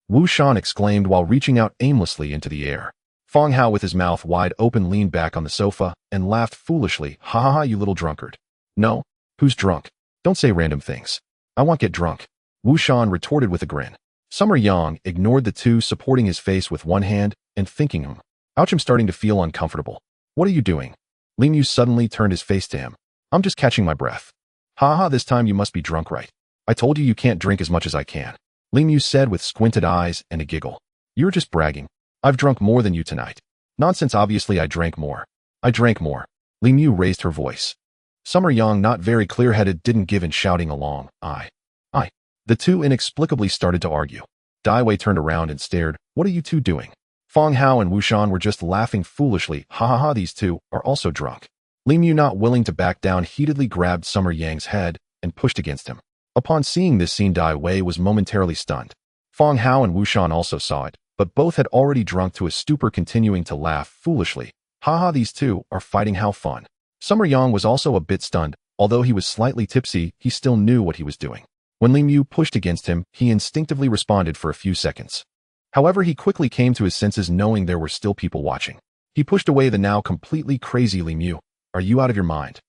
Wu Shan exclaimed while reaching out aimlessly into the air. Fong Hao, with his mouth wide open, leaned back on the sofa and laughed foolishly. Ha ha ha, you little drunkard. No? Who's drunk? Don't say random things. I want get drunk. Wu Shan retorted with a grin. Summer Yang ignored the two, supporting his face with one hand and thinking, ouch, I'm starting to feel uncomfortable. What are you doing? Li Mu suddenly turned his face to him. I'm just catching my breath. Ha ha, this time you must be drunk, right? I told you can't drink as much as I can. Li Mu said with squinted eyes and a giggle. You're just bragging. I've drunk more than you tonight. Nonsense, obviously I drank more. I drank more. Li Mu raised her voice. Summer Yang, not very clear-headed, didn't give in, shouting along, I. The two inexplicably started to argue. Dai Wei turned around and stared. What are you two doing? Fong Hao and Wu Shan were just laughing foolishly. Ha ha ha, these two are also drunk. Li Mu, not willing to back down, heatedly grabbed Summer Yang's head and pushed against him. Upon seeing this scene, Dai Wei was momentarily stunned. Fong Hao and Wu Shan also saw it, but both had already drunk to a stupor, continuing to laugh foolishly. Ha ha, these two are fighting, how fun. Summer Yang was also a bit stunned. Although he was slightly tipsy, he still knew what he was doing. When Li Mu pushed against him, he instinctively responded for a few seconds. However, he quickly came to his senses, knowing there were still people watching. He pushed away the now completely crazy Li Mu. Are you out of your mind?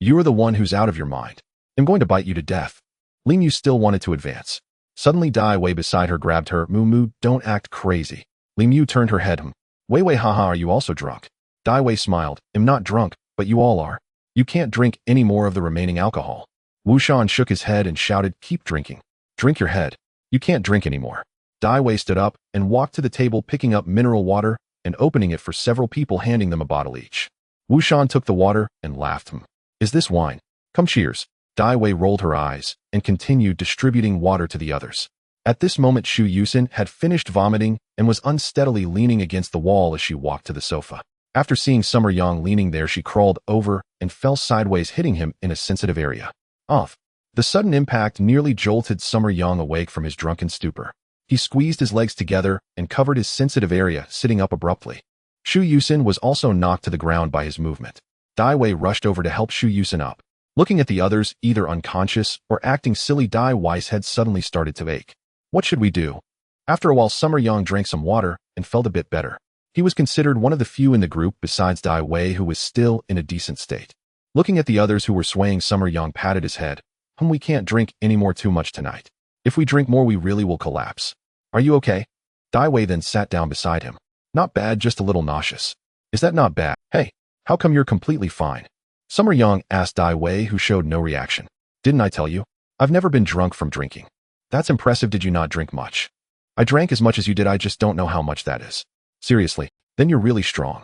You are the one who's out of your mind. I'm going to bite you to death. Li Mu still wanted to advance. Suddenly, Dai Wei beside her grabbed her. Mu, don't act crazy. Li Mu turned her head. Wei, haha, are you also drunk? Dai Wei smiled. I'm not drunk, but you all are. You can't drink any more of the remaining alcohol. Wu Shan shook his head and shouted, keep drinking. Drink your head. You can't drink anymore. Dai Wei stood up and walked to the table, picking up mineral water and opening it for several people, handing them a bottle each. Wu Shan took the water and laughed. Is this wine? Come, cheers. Dai Wei rolled her eyes and continued distributing water to the others. At this moment, Shu Yusin had finished vomiting and was unsteadily leaning against the wall as she walked to the sofa. After seeing Summer Yang leaning there, she crawled over and fell sideways, hitting him in a sensitive area. Off. The sudden impact nearly jolted Summer Yang awake from his drunken stupor. He squeezed his legs together and covered his sensitive area, sitting up abruptly. Shu Yusin was also knocked to the ground by his movement. Dai Wei rushed over to help Shu Yusin up. Looking at the others, either unconscious or acting silly, Dai Wei's head suddenly started to ache. What should we do? After a while, Summer Yang drank some water and felt a bit better. He was considered one of the few in the group besides Dai Wei who was still in a decent state. Looking at the others who were swaying, Summer Yang patted his head. We can't drink any more, too much tonight. If we drink more, we really will collapse. Are you okay? Dai Wei then sat down beside him. Not bad, just a little nauseous. Is that not bad? Hey, how come you're completely fine? Summer Yang asked Dai Wei, who showed no reaction. Didn't I tell you? I've never been drunk from drinking. That's impressive. Did you not drink much? I drank as much as you did. I just don't know how much that is. Seriously, then you're really strong.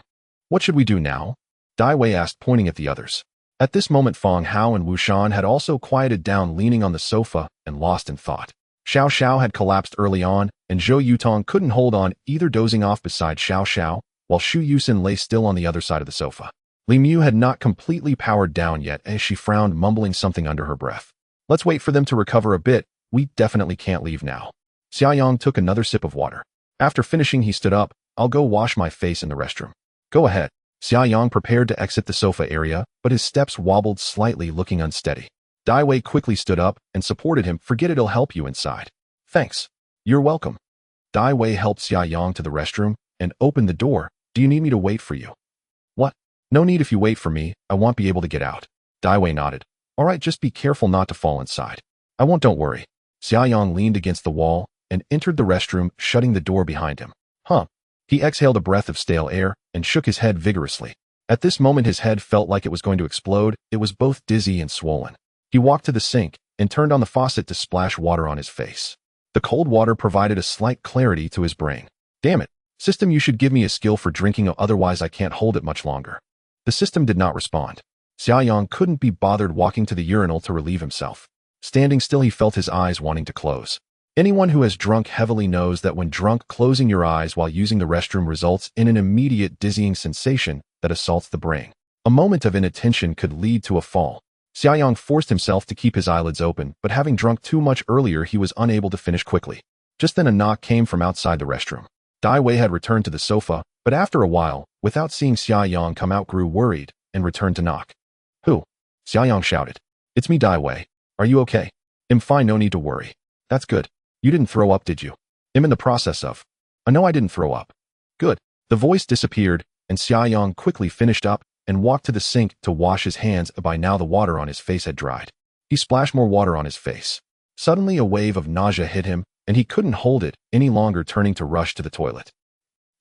What should we do now? Dai Wei asked, pointing at the others. At this moment, Fong Hao and Wu Shan had also quieted down, leaning on the sofa and lost in thought. Xiao Xiao had collapsed early on, and Zhou Yutong couldn't hold on either, dozing off beside Xiao Xiao, while Shu Yusin lay still on the other side of the sofa. Li Mu had not completely powered down yet as she frowned, mumbling something under her breath. Let's wait for them to recover a bit. We definitely can't leave now. Xiaoyang took another sip of water. After finishing, he stood up. I'll go wash my face in the restroom. Go ahead. Xiaoyang prepared to exit the sofa area, but his steps wobbled slightly, looking unsteady. Dai Wei quickly stood up and supported him. Forget it, it'll help you inside. Thanks. You're welcome. Dai Wei helped Xiaoyang to the restroom and opened the door. Do you need me to wait for you? What? No need. If you wait for me, I won't be able to get out. Dai Wei nodded. All right, just be careful not to fall inside. I won't, don't worry. Xiaoyang leaned against the wall and entered the restroom, shutting the door behind him. Huh. He exhaled a breath of stale air and shook his head vigorously. At this moment, his head felt like it was going to explode. It was both dizzy and swollen. He walked to the sink and turned on the faucet to splash water on his face. The cold water provided a slight clarity to his brain. Damn it. System, you should give me a skill for drinking, otherwise I can't hold it much longer. The system did not respond. Xiaoyang couldn't be bothered walking to the urinal to relieve himself. Standing still, he felt his eyes wanting to close. Anyone who has drunk heavily knows that when drunk, closing your eyes while using the restroom results in an immediate dizzying sensation that assaults the brain. A moment of inattention could lead to a fall. Xiaoyang forced himself to keep his eyelids open, but having drunk too much earlier, he was unable to finish quickly. Just then a knock came from outside the restroom. Dai Wei had returned to the sofa, but after a while, without seeing Xiaoyang come out, grew worried and returned to knock. Who? Xiaoyang shouted. It's me, Dai Wei. Are you okay? I'm fine, no need to worry. That's good. You didn't throw up, did you? I'm in the process of. No, I didn't throw up. Good. The voice disappeared, and Xiaoyang quickly finished up and walked to the sink to wash his hands. By now the water on his face had dried. He splashed more water on his face. Suddenly a wave of nausea hit him, and he couldn't hold it any longer, turning to rush to the toilet.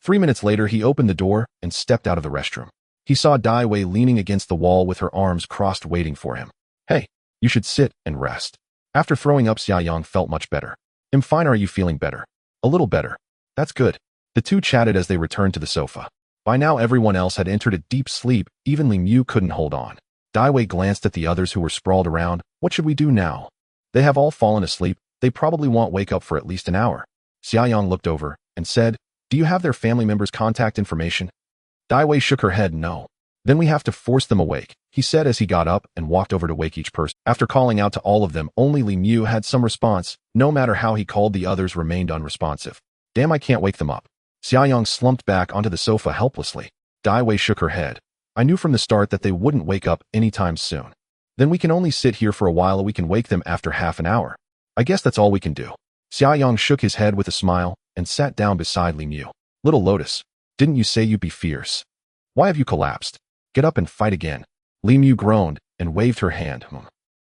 3 minutes later, he opened the door and stepped out of the restroom. He saw Dai Wei leaning against the wall with her arms crossed, waiting for him. Hey, you should sit and rest. After throwing up, Xiaoyang felt much better. I'm fine. Are you feeling better? A little better. That's good. The two chatted as they returned to the sofa. By now everyone else had entered a deep sleep. Even Li Mu couldn't hold on. Dai Wei glanced at the others who were sprawled around. What should we do now? They have all fallen asleep. They probably won't wake up for at least an hour. Xiaoyang looked over and said, do you have their family members' contact information? Dai Wei shook her head. No. Then we have to force them awake, he said as he got up and walked over to wake each person. After calling out to all of them, only Li Mu had some response. No matter how he called, the others remained unresponsive. Damn, I can't wake them up. Xiaoyang slumped back onto the sofa helplessly. Dai Wei shook her head. I knew from the start that they wouldn't wake up anytime soon. Then we can only sit here for a while. We can wake them after half an hour. I guess that's all we can do. Xiaoyang shook his head with a smile and sat down beside Li Mu. Little Lotus, didn't you say you'd be fierce? Why have you collapsed? Get up and fight again. Li Mu groaned and waved her hand.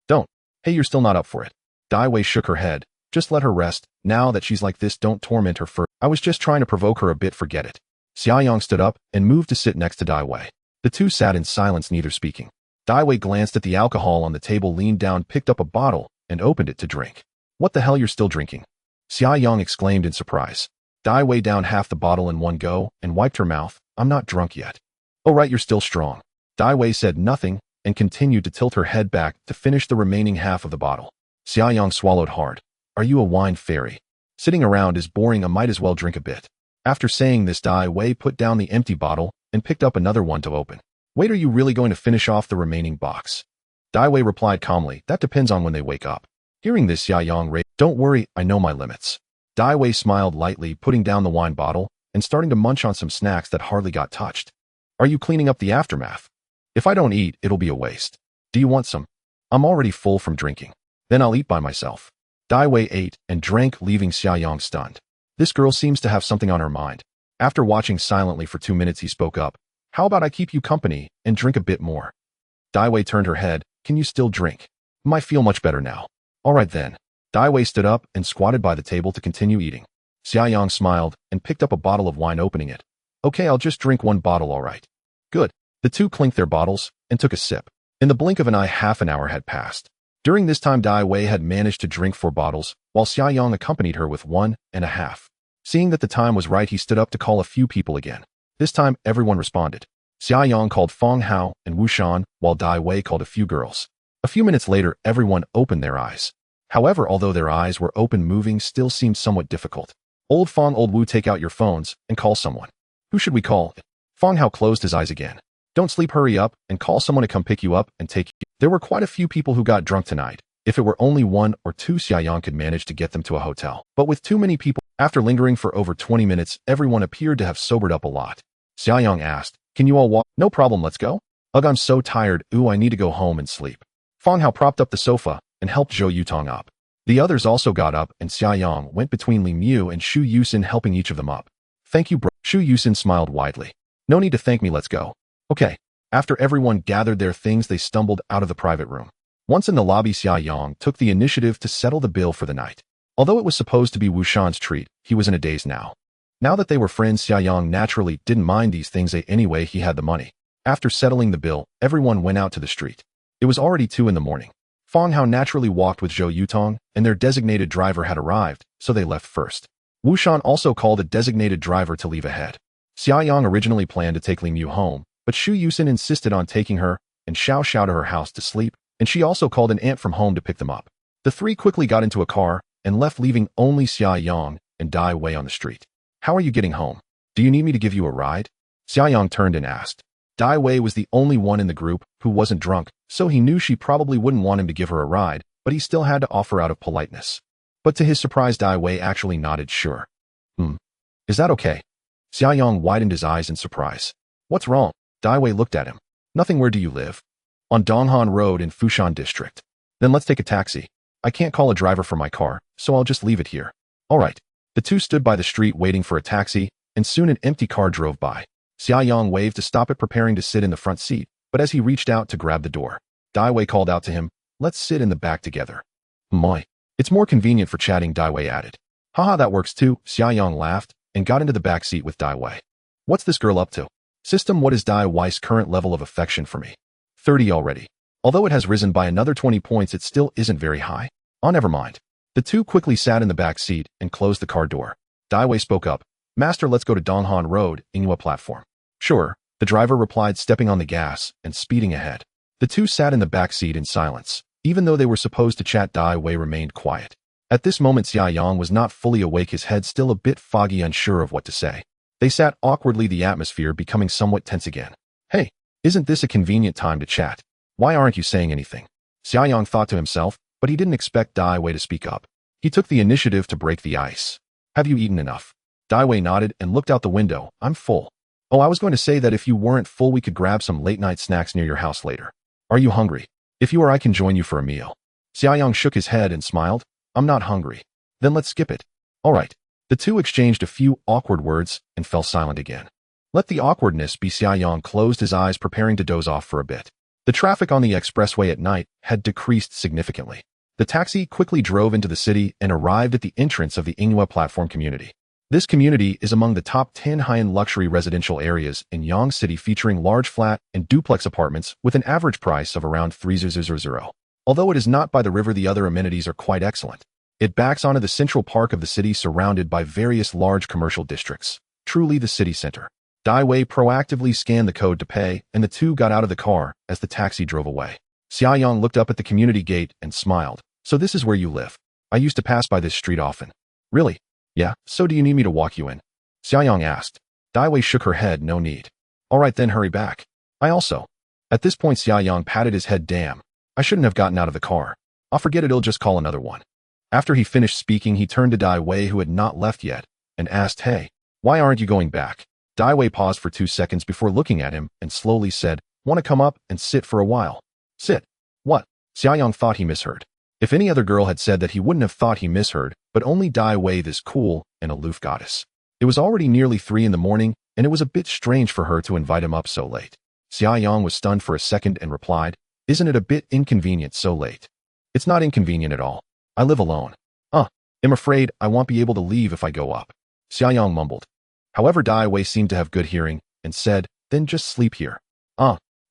Don't. Hey, you're still not up for it. Dai Wei shook her head. Just let her rest. Now that she's like this, don't torment her further. I was just trying to provoke her a bit, forget it. Xiaoyang stood up and moved to sit next to Dai Wei. The two sat in silence, neither speaking. Dai Wei glanced at the alcohol on the table, leaned down, picked up a bottle, and opened it to drink. What the hell, you're still drinking? Xiaoyang exclaimed in surprise. Dai Wei downed half the bottle in one go and wiped her mouth. I'm not drunk yet. Oh right, you're still strong. Dai Wei said nothing and continued to tilt her head back to finish the remaining half of the bottle. Xiaoyang swallowed hard. Are you a wine fairy? Sitting around is boring, I might as well drink a bit. After saying this, Dai Wei put down the empty bottle and picked up another one to open. Wait, are you really going to finish off the remaining box? Dai Wei replied calmly, that depends on when they wake up. Hearing this, Xiaoyang raised, don't worry, I know my limits. Dai Wei smiled lightly, putting down the wine bottle and starting to munch on some snacks that hardly got touched. Are you cleaning up the aftermath? If I don't eat, it'll be a waste. Do you want some? I'm already full from drinking. Then I'll eat by myself. Dai Wei ate and drank, leaving Xiaoyang stunned. This girl seems to have something on her mind. After watching silently for 2 minutes, he spoke up. How about I keep you company and drink a bit more? Dai Wei turned her head. Can you still drink? I feel much better now. All right then. Dai Wei stood up and squatted by the table to continue eating. Xiaoyang smiled and picked up a bottle of wine, opening it. Okay, I'll just drink one bottle, all right. Good. The two clinked their bottles and took a sip. In the blink of an eye, half an hour had passed. During this time, Dai Wei had managed to drink 4 bottles, while Xiaoyang accompanied her with 1.5. Seeing that the time was right, he stood up to call a few people again. This time, everyone responded. Xiaoyang called Feng Hao and Wu Shan, while Dai Wei called a few girls. A few minutes later, everyone opened their eyes. However, although their eyes were open, moving still seemed somewhat difficult. Old Fong, old Wu, take out your phones and call someone. Who should we call? Fong Hao closed his eyes again. Don't sleep, hurry up and call someone to come pick you up and take you. There were quite a few people who got drunk tonight. If it were only one or two, Xiaoyang could manage to get them to a hotel. But with too many people, after lingering for over 20 minutes, everyone appeared to have sobered up a lot. Xiaoyang asked, can you all walk? No problem, let's go. Ugh, I'm so tired. Ooh, I need to go home and sleep. Fong Hao propped up the sofa and helped Zhou Yutong up. The others also got up and Xiaoyang went between Li Mu and Shu Yusin, helping each of them up. Thank you, bro. Shu Yusin smiled widely. No need to thank me, let's go. Okay. After everyone gathered their things, they stumbled out of the private room. Once in the lobby, Xiaoyang took the initiative to settle the bill for the night. Although it was supposed to be Wu Shan's treat, he was in a daze now. Now that they were friends, Xiaoyang naturally didn't mind these things anyway. He had the money. After settling the bill, everyone went out to the street. It was already 2 in the morning. Fong Hao naturally walked with Zhou Yutong, and their designated driver had arrived, so they left first. Wu Shan also called a designated driver to leave ahead. Xiaoyang originally planned to take Li Mu home, but Shu Yusin insisted on taking her and Xiao Xiao to her house to sleep, and she also called an aunt from home to pick them up. The three quickly got into a car and left, leaving only Xiaoyang and Dai Wei on the street. How are you getting home? Do you need me to give you a ride? Xiaoyang turned and asked. Dai Wei was the only one in the group who wasn't drunk, so he knew she probably wouldn't want him to give her a ride, but he still had to offer out of politeness. But to his surprise, Dai Wei actually nodded sure. Is that okay? Xiaoyang widened his eyes in surprise. What's wrong? Dai Wei looked at him. Nothing. Where do you live? On Donghan Road in Fushan District. Then let's take a taxi. I can't call a driver for my car, so I'll just leave it here. All right. The two stood by the street waiting for a taxi, and soon an empty car drove by. Xiaoyang waved to stop it, preparing to sit in the front seat, but as he reached out to grab the door, Dai Wei called out to him, let's sit in the back together. My. It's more convenient for chatting, Dai Wei added. Haha, that works too, Xiaoyang laughed and got into the back seat with Dai Wei. What's this girl up to? System, what is Dai Wei's current level of affection for me? 30 already. Although it has risen by another 20 points, it still isn't very high. Oh, never mind. The two quickly sat in the back seat and closed the car door. Dai Wei spoke up. Master, let's go to Donghan Road, Inghua platform. Sure, the driver replied, stepping on the gas and speeding ahead. The two sat in the back seat in silence. Even though they were supposed to chat, Dai Wei remained quiet. At this moment, Xiaoyang was not fully awake, his head still a bit foggy, unsure of what to say. They sat awkwardly, the atmosphere becoming somewhat tense again. Hey, isn't this a convenient time to chat? Why aren't you saying anything? Xiaoyang thought to himself, but he didn't expect Dai Wei to speak up. He took the initiative to break the ice. Have you eaten enough? Dai Wei nodded and looked out the window. I'm full. Oh, I was going to say that if you weren't full, we could grab some late-night snacks near your house later. Are you hungry? If you are, I can join you for a meal. Xiaoyang shook his head and smiled. I'm not hungry. Then let's skip it. All right. The two exchanged a few awkward words and fell silent again. Let the awkwardness be. Xiaoyang closed his eyes, preparing to doze off for a bit. The traffic on the expressway at night had decreased significantly. The taxi quickly drove into the city and arrived at the entrance of the Inghua platform community. This community is among the top 10 high-end luxury residential areas in Yang City, featuring large flat and duplex apartments with an average price of around 3,000. Although it is not by the river, the other amenities are quite excellent. It backs onto the central park of the city, surrounded by various large commercial districts. Truly the city center. Dai Wei proactively scanned the code to pay, and the two got out of the car as the taxi drove away. Xiaoyang looked up at the community gate and smiled. So this is where you live? I used to pass by this street often. Really? Yeah, so do you need me to walk you in? Xiaoyang asked. Dai Wei shook her head. No need. All right then, hurry back. I also. At this point, Xiaoyang patted his head. Damn. I shouldn't have gotten out of the car. I'll forget it, I'll just call another one. After he finished speaking, he turned to Dai Wei, who had not left yet, and asked, hey, why aren't you going back? Dai Wei paused for 2 seconds before looking at him and slowly said, want to come up and sit for a while? Sit? What? Xiaoyang thought he misheard. If any other girl had said that, he wouldn't have thought he misheard, but only Dai Wei, this cool and aloof goddess. It was already nearly 3 in the morning, and it was a bit strange for her to invite him up so late. Xiaoyang was stunned for a second and replied, isn't it a bit inconvenient so late? It's not inconvenient at all. I live alone. I'm afraid I won't be able to leave if I go up. Xiaoyang mumbled. However, Dai Wei seemed to have good hearing and said, then just sleep here.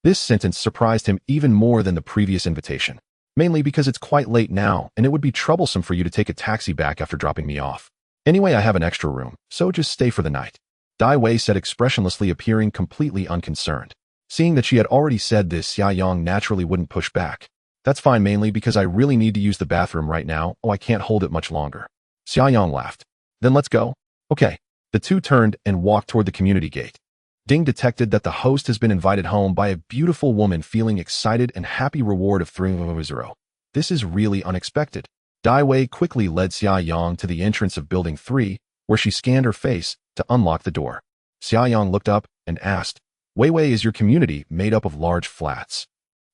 This sentence surprised him even more than the previous invitation. Mainly because it's quite late now, and it would be troublesome for you to take a taxi back after dropping me off. Anyway, I have an extra room, so just stay for the night. Dai Wei said expressionlessly, appearing completely unconcerned. Seeing that she had already said this, Xiaoyang naturally wouldn't push back. That's fine, mainly because I really need to use the bathroom right now. Oh, I can't hold it much longer. Xiaoyang laughed. Then let's go. Okay. The two turned and walked toward the community gate. Ding detected that the host has been invited home by a beautiful woman feeling excited and happy reward of 300. This is really unexpected. Dai Wei quickly led Xiaoyang to the entrance of Building 3, where she scanned her face to unlock the door. Xiaoyang looked up and asked, Wei, is your community made up of large flats?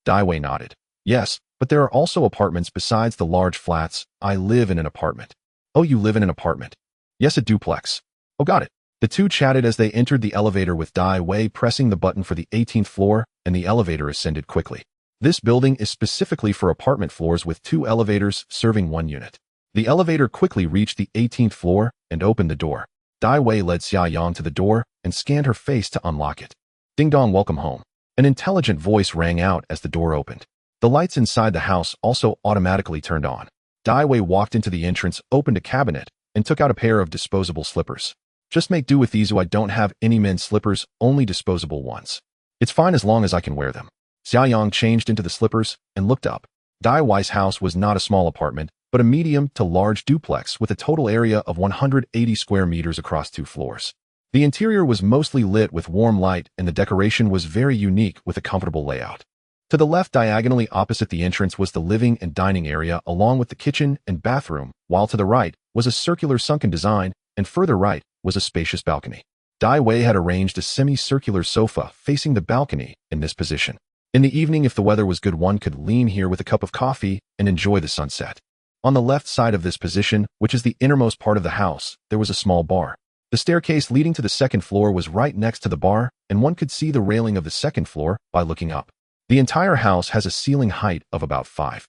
Dai Wei nodded. Yes, but there are also apartments besides the large flats. I live in an apartment. Oh, you live in an apartment? Yes, a duplex. Oh, got it. The two chatted as they entered the elevator with Dai Wei pressing the button for the 18th floor, and the elevator ascended quickly. This building is specifically for apartment floors with 2 elevators serving 1 unit. The elevator quickly reached the 18th floor and opened the door. Dai Wei led Xiaoyang to the door and scanned her face to unlock it. Ding dong, welcome home. An intelligent voice rang out as the door opened. The lights inside the house also automatically turned on. Dai Wei walked into the entrance, opened a cabinet, and took out a pair of disposable slippers. Just make do with these. I don't have any men's slippers, only disposable ones. It's fine as long as I can wear them. Xiaoyang changed into the slippers and looked up. Dai Wei's house was not a small apartment, but a medium to large duplex with a total area of 180 square meters across 2 floors. The interior was mostly lit with warm light, and the decoration was very unique with a comfortable layout. To the left, diagonally opposite the entrance, was the living and dining area along with the kitchen and bathroom, while to the right was a circular sunken design, and further right was a spacious balcony. Dai Wei had arranged a semicircular sofa facing the balcony in this position. In the evening, if the weather was good, one could lean here with a cup of coffee and enjoy the sunset. On the left side of this position, which is the innermost part of the house, there was a small bar. The staircase leading to the second floor was right next to the bar, and one could see the railing of the second floor by looking up. The entire house has a ceiling height of about 5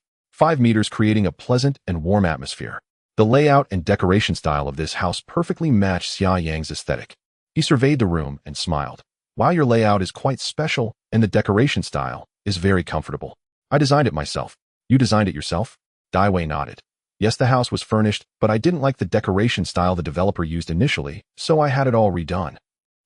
meters, creating a pleasant and warm atmosphere. The layout and decoration style of this house perfectly matched Xiaoyang's aesthetic. He surveyed the room and smiled. Wow, your layout is quite special, and the decoration style is very comfortable. I designed it myself. You designed it yourself? Dai Wei nodded. Yes, the house was furnished, but I didn't like the decoration style the developer used initially, so I had it all redone.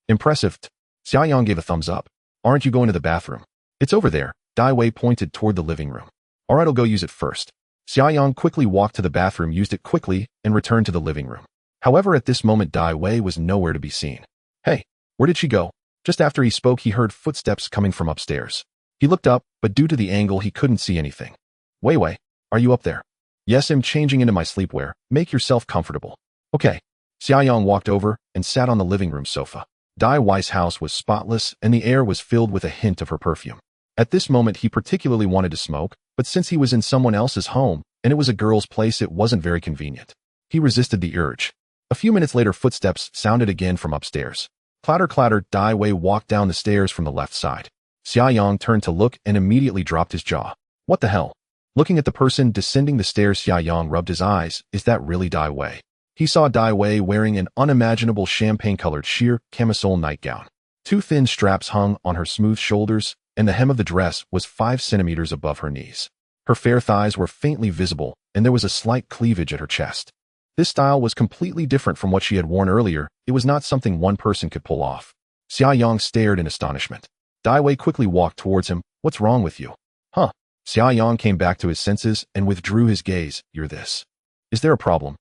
Impressive. Xiaoyang gave a thumbs up. Aren't you going to the bathroom? It's over there. Dai Wei pointed toward the living room. All right, I'll go use it first. Xiaoyang quickly walked to the bathroom, used it quickly, and returned to the living room. However, at this moment, Dai Wei was nowhere to be seen. Hey, where did she go? Just after he spoke, he heard footsteps coming from upstairs. He looked up, but due to the angle, he couldn't see anything. Wei, are you up there? Yes, I'm changing into my sleepwear. Make yourself comfortable. Okay. Xiaoyang walked over and sat on the living room sofa. Dai Wei's house was spotless, and the air was filled with a hint of her perfume. At this moment, he particularly wanted to smoke, but since he was in someone else's home, and it was a girl's place, it wasn't very convenient. He resisted the urge. A few minutes later, footsteps sounded again from upstairs. Clatter, clatter. Dai Wei walked down the stairs from the left side. Xiaoyang turned to look and immediately dropped his jaw. What the hell? Looking at the person descending the stairs, Xiaoyang rubbed his eyes. Is that really Dai Wei? He saw Dai Wei wearing an unimaginable champagne-colored sheer camisole nightgown. 2 thin straps hung on her smooth shoulders, and the hem of the dress was 5 centimeters above her knees. Her fair thighs were faintly visible, and there was a slight cleavage at her chest. This style was completely different from what she had worn earlier. It was not something one person could pull off. Xiaoyang stared in astonishment. Dai Wei quickly walked towards him. What's wrong with you? Huh? Xiaoyang came back to his senses and withdrew his gaze. You're this. Is there a problem?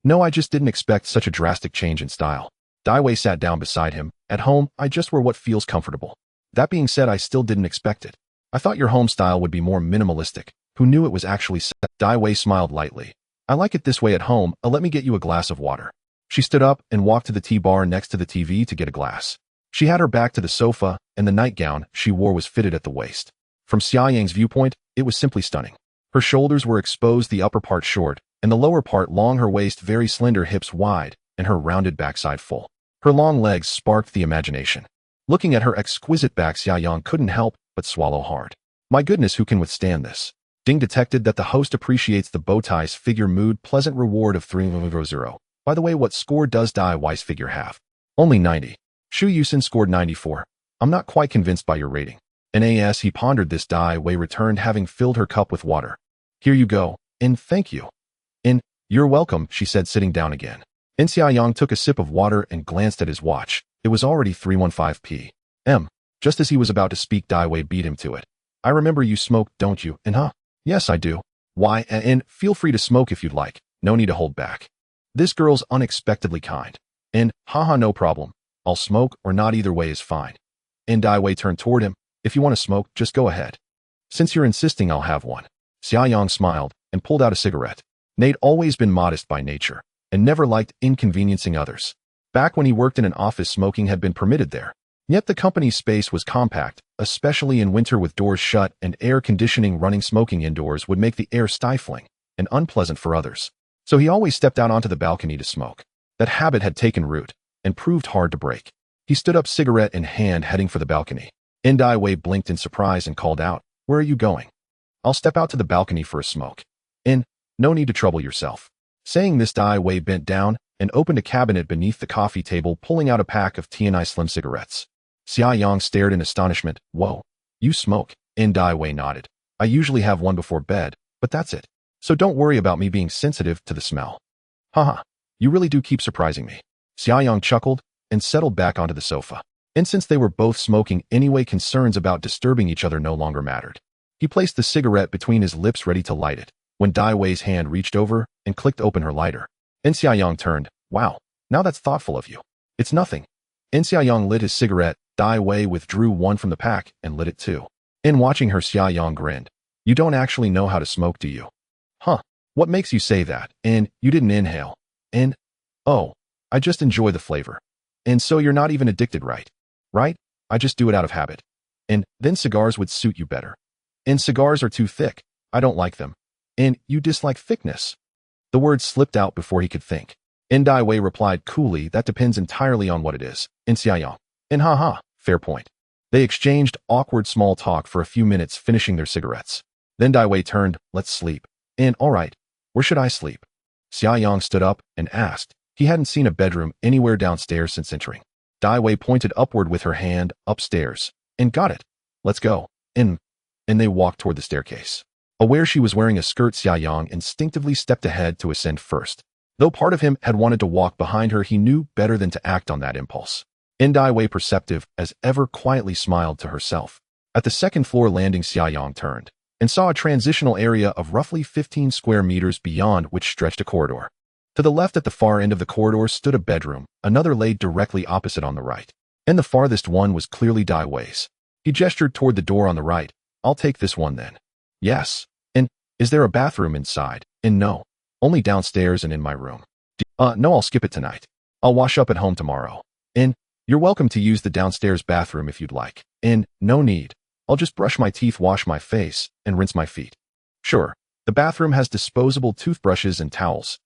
No, I just didn't expect such a drastic change in style. Dai Wei sat down beside him. At home, I just wear what feels comfortable. That being said, I still didn't expect it. I thought your home style would be more minimalistic. Who knew it was actually set? Dai Wei smiled lightly. I like it this way at home. Let me get you a glass of water. She stood up and walked to the tea bar next to the TV to get a glass. She had her back to the sofa, and the nightgown she wore was fitted at the waist. From Xiaoyang's viewpoint, it was simply stunning. Her shoulders were exposed, the upper part short, and the lower part long, her waist very slender, hips wide, and her rounded backside full. Her long legs sparked the imagination. Looking at her exquisite back, Xiaoyang couldn't help but swallow hard. My goodness, who can withstand this? Ding detected that the host appreciates the bow tie's figure mood, pleasant reward of 300. By the way, what score does Dai Wei's figure have? Only 90. Shu Yusin scored 94. I'm not quite convinced by your rating. Nas, he pondered this. Dai Wei returned, having filled her cup with water. Here you go, and thank you. And you're welcome, she said, sitting down again. Xiaoyang took a sip of water and glanced at his watch. It was already 3:15 p.m. Just as he was about to speak, Dai Wei beat him to it. I remember you smoke, don't you? And huh? Yes, I do. Why, and feel free to smoke if you'd like. No need to hold back. This girl's unexpectedly kind. And, haha, no problem. I'll smoke or not, either way is fine. And Dai Wei turned toward him. If you want to smoke, just go ahead. Since you're insisting, I'll have one. Xia Yang smiled and pulled out a cigarette. Nate'd always been modest by nature and never liked inconveniencing others. Back when he worked in an office, smoking had been permitted there. Yet the company's space was compact, especially in winter with doors shut and air conditioning running. Smoking indoors would make the air stifling and unpleasant for others. So he always stepped out onto the balcony to smoke. That habit had taken root and proved hard to break. He stood up, cigarette in hand, heading for the balcony. Dai Wei blinked in surprise and called out, "Where are you going?" "I'll step out to the balcony for a smoke." "No need to trouble yourself." Saying this, Dai Wei bent down and opened a cabinet beneath the coffee table, pulling out a pack of T&I Slim cigarettes. Xia Yang stared in astonishment. "Whoa, you smoke?" Dai Wei nodded. "I usually have one before bed, but that's it. So don't worry about me being sensitive to the smell." "Haha, you really do keep surprising me." Xia Yang chuckled and settled back onto the sofa. And since they were both smoking anyway, concerns about disturbing each other no longer mattered. He placed the cigarette between his lips, ready to light it, when Dai Wei's hand reached over and clicked open her lighter. Xia Yang turned. "Wow, now that's thoughtful of you." "It's nothing." Xia Yang lit his cigarette. Dai Wei withdrew one from the pack and lit it too. In watching her, Xia Yang grinned. "You don't actually know how to smoke, do you?" "Huh, what makes you say that? And you didn't inhale?" "Oh, I just enjoy the flavor." "And so you're not even addicted, right?" "Right, I just do it out of habit." "And then cigars would suit you better." "And cigars are too thick. I don't like them." "And you dislike thickness." The words slipped out before he could think. Dai Wei replied coolly, "That depends entirely on what it is." Xia Yang. Haha, fair point." They exchanged awkward small talk for a few minutes, finishing their cigarettes. Then Dai Wei turned. "Let's sleep." "All right, where should I sleep?" Xia Yang stood up and asked. He hadn't seen a bedroom anywhere downstairs since entering. Dai Wei pointed upward with her hand. "Upstairs." "Got it. Let's go." And they walked toward the staircase. Aware she was wearing a skirt, Xia Yang instinctively stepped ahead to ascend first. Though part of him had wanted to walk behind her, he knew better than to act on that impulse. Dai Wei, perceptive as ever, quietly smiled to herself. At the second floor landing, Xia Yang turned and saw a transitional area of roughly 15 square meters, beyond which stretched a corridor. To the left, at the far end of the corridor, stood a bedroom, another laid directly opposite on the right. And the farthest one was clearly Dai Wei's. He gestured toward the door on the right. "I'll take this one then." "Yes." "And is there a bathroom inside?" "No. Only downstairs and in my room." No, I'll skip it tonight. I'll wash up at home tomorrow." "You're welcome to use the downstairs bathroom if you'd like." "No need. I'll just brush my teeth, wash my face, and rinse my feet." "Sure. The bathroom has disposable toothbrushes and towels."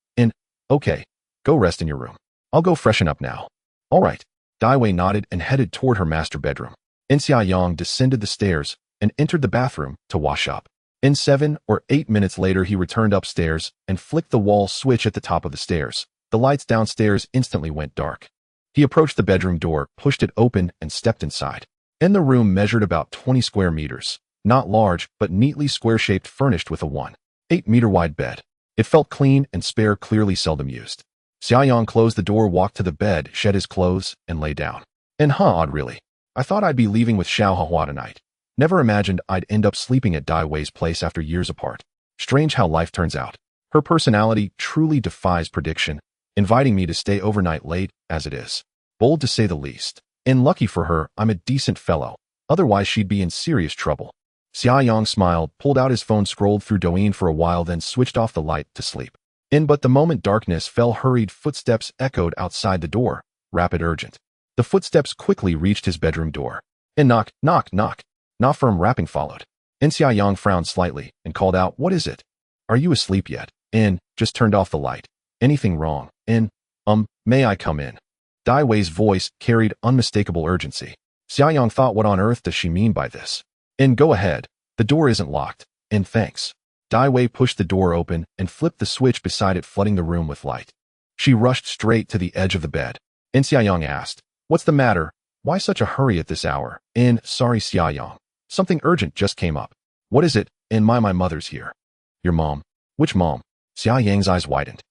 "Okay, go rest in your room. I'll go freshen up now." "All right." Dai Wei nodded and headed toward her master bedroom. Xia Yang descended the stairs and entered the bathroom to wash up. 7 or 8 minutes later, he returned upstairs and flicked the wall switch at the top of the stairs. The lights downstairs instantly went dark. He approached the bedroom door, pushed it open, and stepped inside. The room measured about 20 square meters. Not large, but neatly square-shaped, furnished with a 1.8-meter wide bed. It felt clean and spare, clearly seldom used. Xia Yang closed the door, walked to the bed, shed his clothes, and lay down. Odd really. I thought I'd be leaving with Xiao Hua tonight. Never imagined I'd end up sleeping at Dai Wei's place after years apart. Strange how life turns out. Her personality truly defies prediction, inviting me to stay overnight late, as it is. Bold to say the least. And lucky for her, I'm a decent fellow. Otherwise she'd be in serious trouble. Xia Yang smiled, pulled out his phone, scrolled through Douyin for a while, then switched off the light to sleep. But the moment darkness fell, hurried footsteps echoed outside the door, rapid, urgent. The footsteps quickly reached his bedroom door. Knock, knock, knock. Not firm rapping followed. Xia Yang frowned slightly and called out, "What is it? Are you asleep yet?" Just turned off the light." "Anything wrong?" May I come in?" Dai Wei's voice carried unmistakable urgency. Xia Yang thought, what on earth does she mean by this? Go ahead. The door isn't locked. Thanks." Dai Wei pushed the door open and flipped the switch beside it, flooding the room with light. She rushed straight to the edge of the bed. Xia Yang asked, "What's the matter? Why such a hurry at this hour?" "Sorry, Xia Yang. Something urgent just came up." "What is it?" My mother's here." "Your mom? Which mom?" Xia Yang's eyes widened.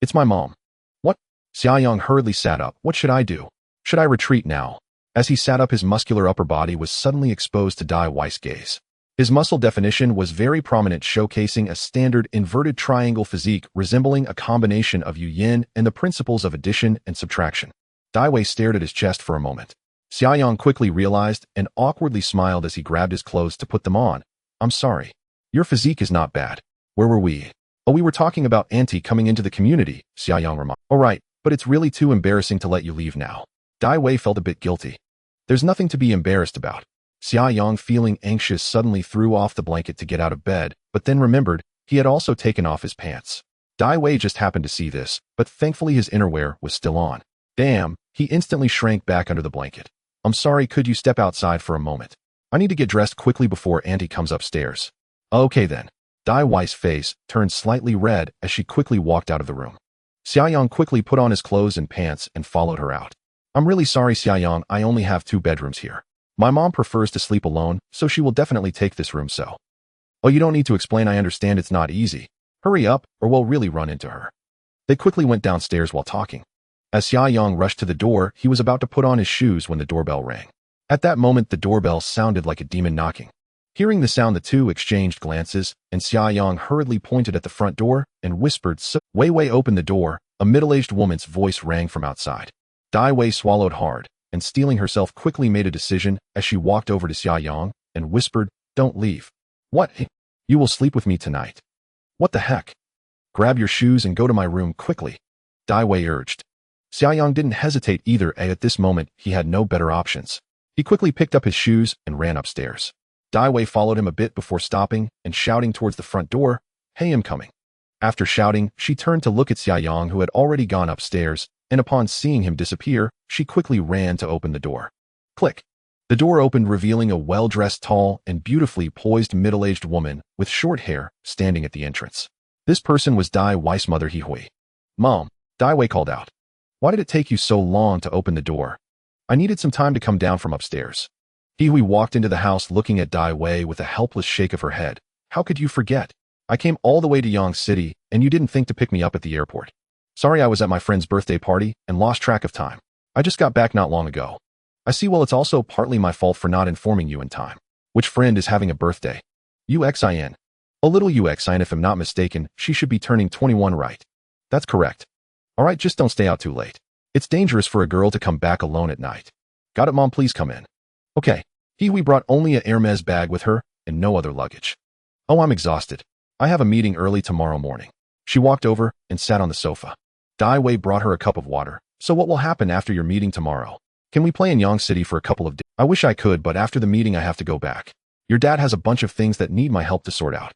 "It's my mom." "What?" Xia Yang hurriedly sat up. "What should I do? Should I retreat now?" As he sat up, his muscular upper body was suddenly exposed to Dai Wei's gaze. His muscle definition was very prominent, showcasing a standard inverted triangle physique resembling a combination of yin and the principles of addition and subtraction. Dai Wei stared at his chest for a moment. Xiaoyang quickly realized and awkwardly smiled as he grabbed his clothes to put them on. I'm sorry. Your physique is not bad. Where were we? Oh, we were talking about Auntie coming into the community, Xiaoyang reminded. All right, but it's really too embarrassing to let you leave now. Dai Wei felt a bit guilty. There's nothing to be embarrassed about. Xiaoyang, feeling anxious, suddenly threw off the blanket to get out of bed, but then remembered he had also taken off his pants. Dai Wei just happened to see this, but thankfully his innerwear was still on. Damn, he instantly shrank back under the blanket. I'm sorry, could you step outside for a moment? I need to get dressed quickly before Auntie comes upstairs. Okay then. Dai Wei's face turned slightly red as she quickly walked out of the room. Xiaoyang quickly put on his clothes and pants and followed her out. I'm really sorry, Xiaoyang, I only have 2 bedrooms here. My mom prefers to sleep alone, so she will definitely take this room so. Oh, you don't need to explain, I understand it's not easy. Hurry up, or we'll really run into her. They quickly went downstairs while talking. As Xiaoyang rushed to the door, he was about to put on his shoes when the doorbell rang. At that moment, the doorbell sounded like a demon knocking. Hearing the sound, the two exchanged glances, and Xiaoyang hurriedly pointed at the front door and whispered, Wei Wei, open the door. A middle-aged woman's voice rang from outside. Dai Wei swallowed hard, and steeling herself quickly made a decision as she walked over to Xiaoyang and whispered, Don't leave. What? You will sleep with me tonight. What the heck? Grab your shoes and go to my room quickly, Dai Wei urged. Xiaoyang didn't hesitate either, and at this moment he had no better options. He quickly picked up his shoes and ran upstairs. Dai Wei followed him a bit before stopping and shouting towards the front door, Hey, I'm coming. After shouting, she turned to look at Xiaoyang, who had already gone upstairs, and upon seeing him disappear, she quickly ran to open the door. Click. The door opened, revealing a well-dressed, tall, and beautifully poised middle-aged woman with short hair standing at the entrance. This person was Dai Wei's mother, Hihui. Mom, Dai Wei called out. Why did it take you so long to open the door? I needed some time to come down from upstairs. Hihui walked into the house looking at Dai Wei with a helpless shake of her head. How could you forget? I came all the way to Yang City, and you didn't think to pick me up at the airport. Sorry, I was at my friend's birthday party and lost track of time. I just got back not long ago. I see, well, it's also partly my fault for not informing you in time. Which friend is having a birthday? UXIN. A little UXIN, if I'm not mistaken, she should be turning 21, right? That's correct. Alright, just don't stay out too late. It's dangerous for a girl to come back alone at night. Got it, Mom, please come in. Okay. Hihui brought only a Hermes bag with her and no other luggage. Oh, I'm exhausted. I have a meeting early tomorrow morning. She walked over and sat on the sofa. Dai Wei brought her a cup of water. So what will happen after your meeting tomorrow? Can we play in Yang City for a couple of days? I wish I could, but after the meeting I have to go back. Your dad has a bunch of things that need my help to sort out.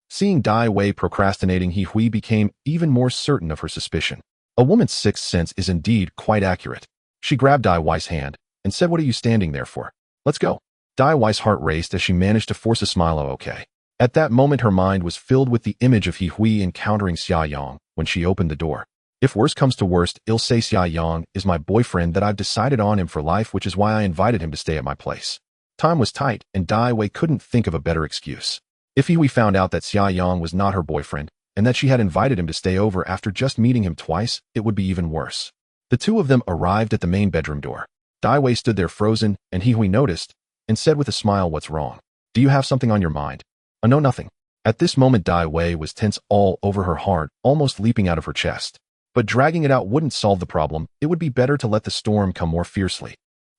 Seeing Dai Wei procrastinating, Hihui became even more certain of her suspicion. A woman's sixth sense is indeed quite accurate. She grabbed Dai Wei's hand and said, What are you standing there for? Let's go. Dai Wei's heart raced as she managed to force a smile. Oh, okay. At that moment, her mind was filled with the image of Hihui encountering Xiaoyang when she opened the door. If worst comes to worst, I'll say Xiaoyang is my boyfriend, that I've decided on him for life, which is why I invited him to stay at my place. Time was tight, and Dai Wei couldn't think of a better excuse. If Hihui found out that Xiaoyang was not her boyfriend, and that she had invited him to stay over after just meeting him twice, it would be even worse. The two of them arrived at the main bedroom door. Dai Wei stood there frozen, and Hihui noticed, and said with a smile, What's wrong? Do you have something on your mind? No, nothing. At this moment, Dai Wei was tense all over her heart, almost leaping out of her chest. But dragging it out wouldn't solve the problem. It would be better to let the storm come more fiercely.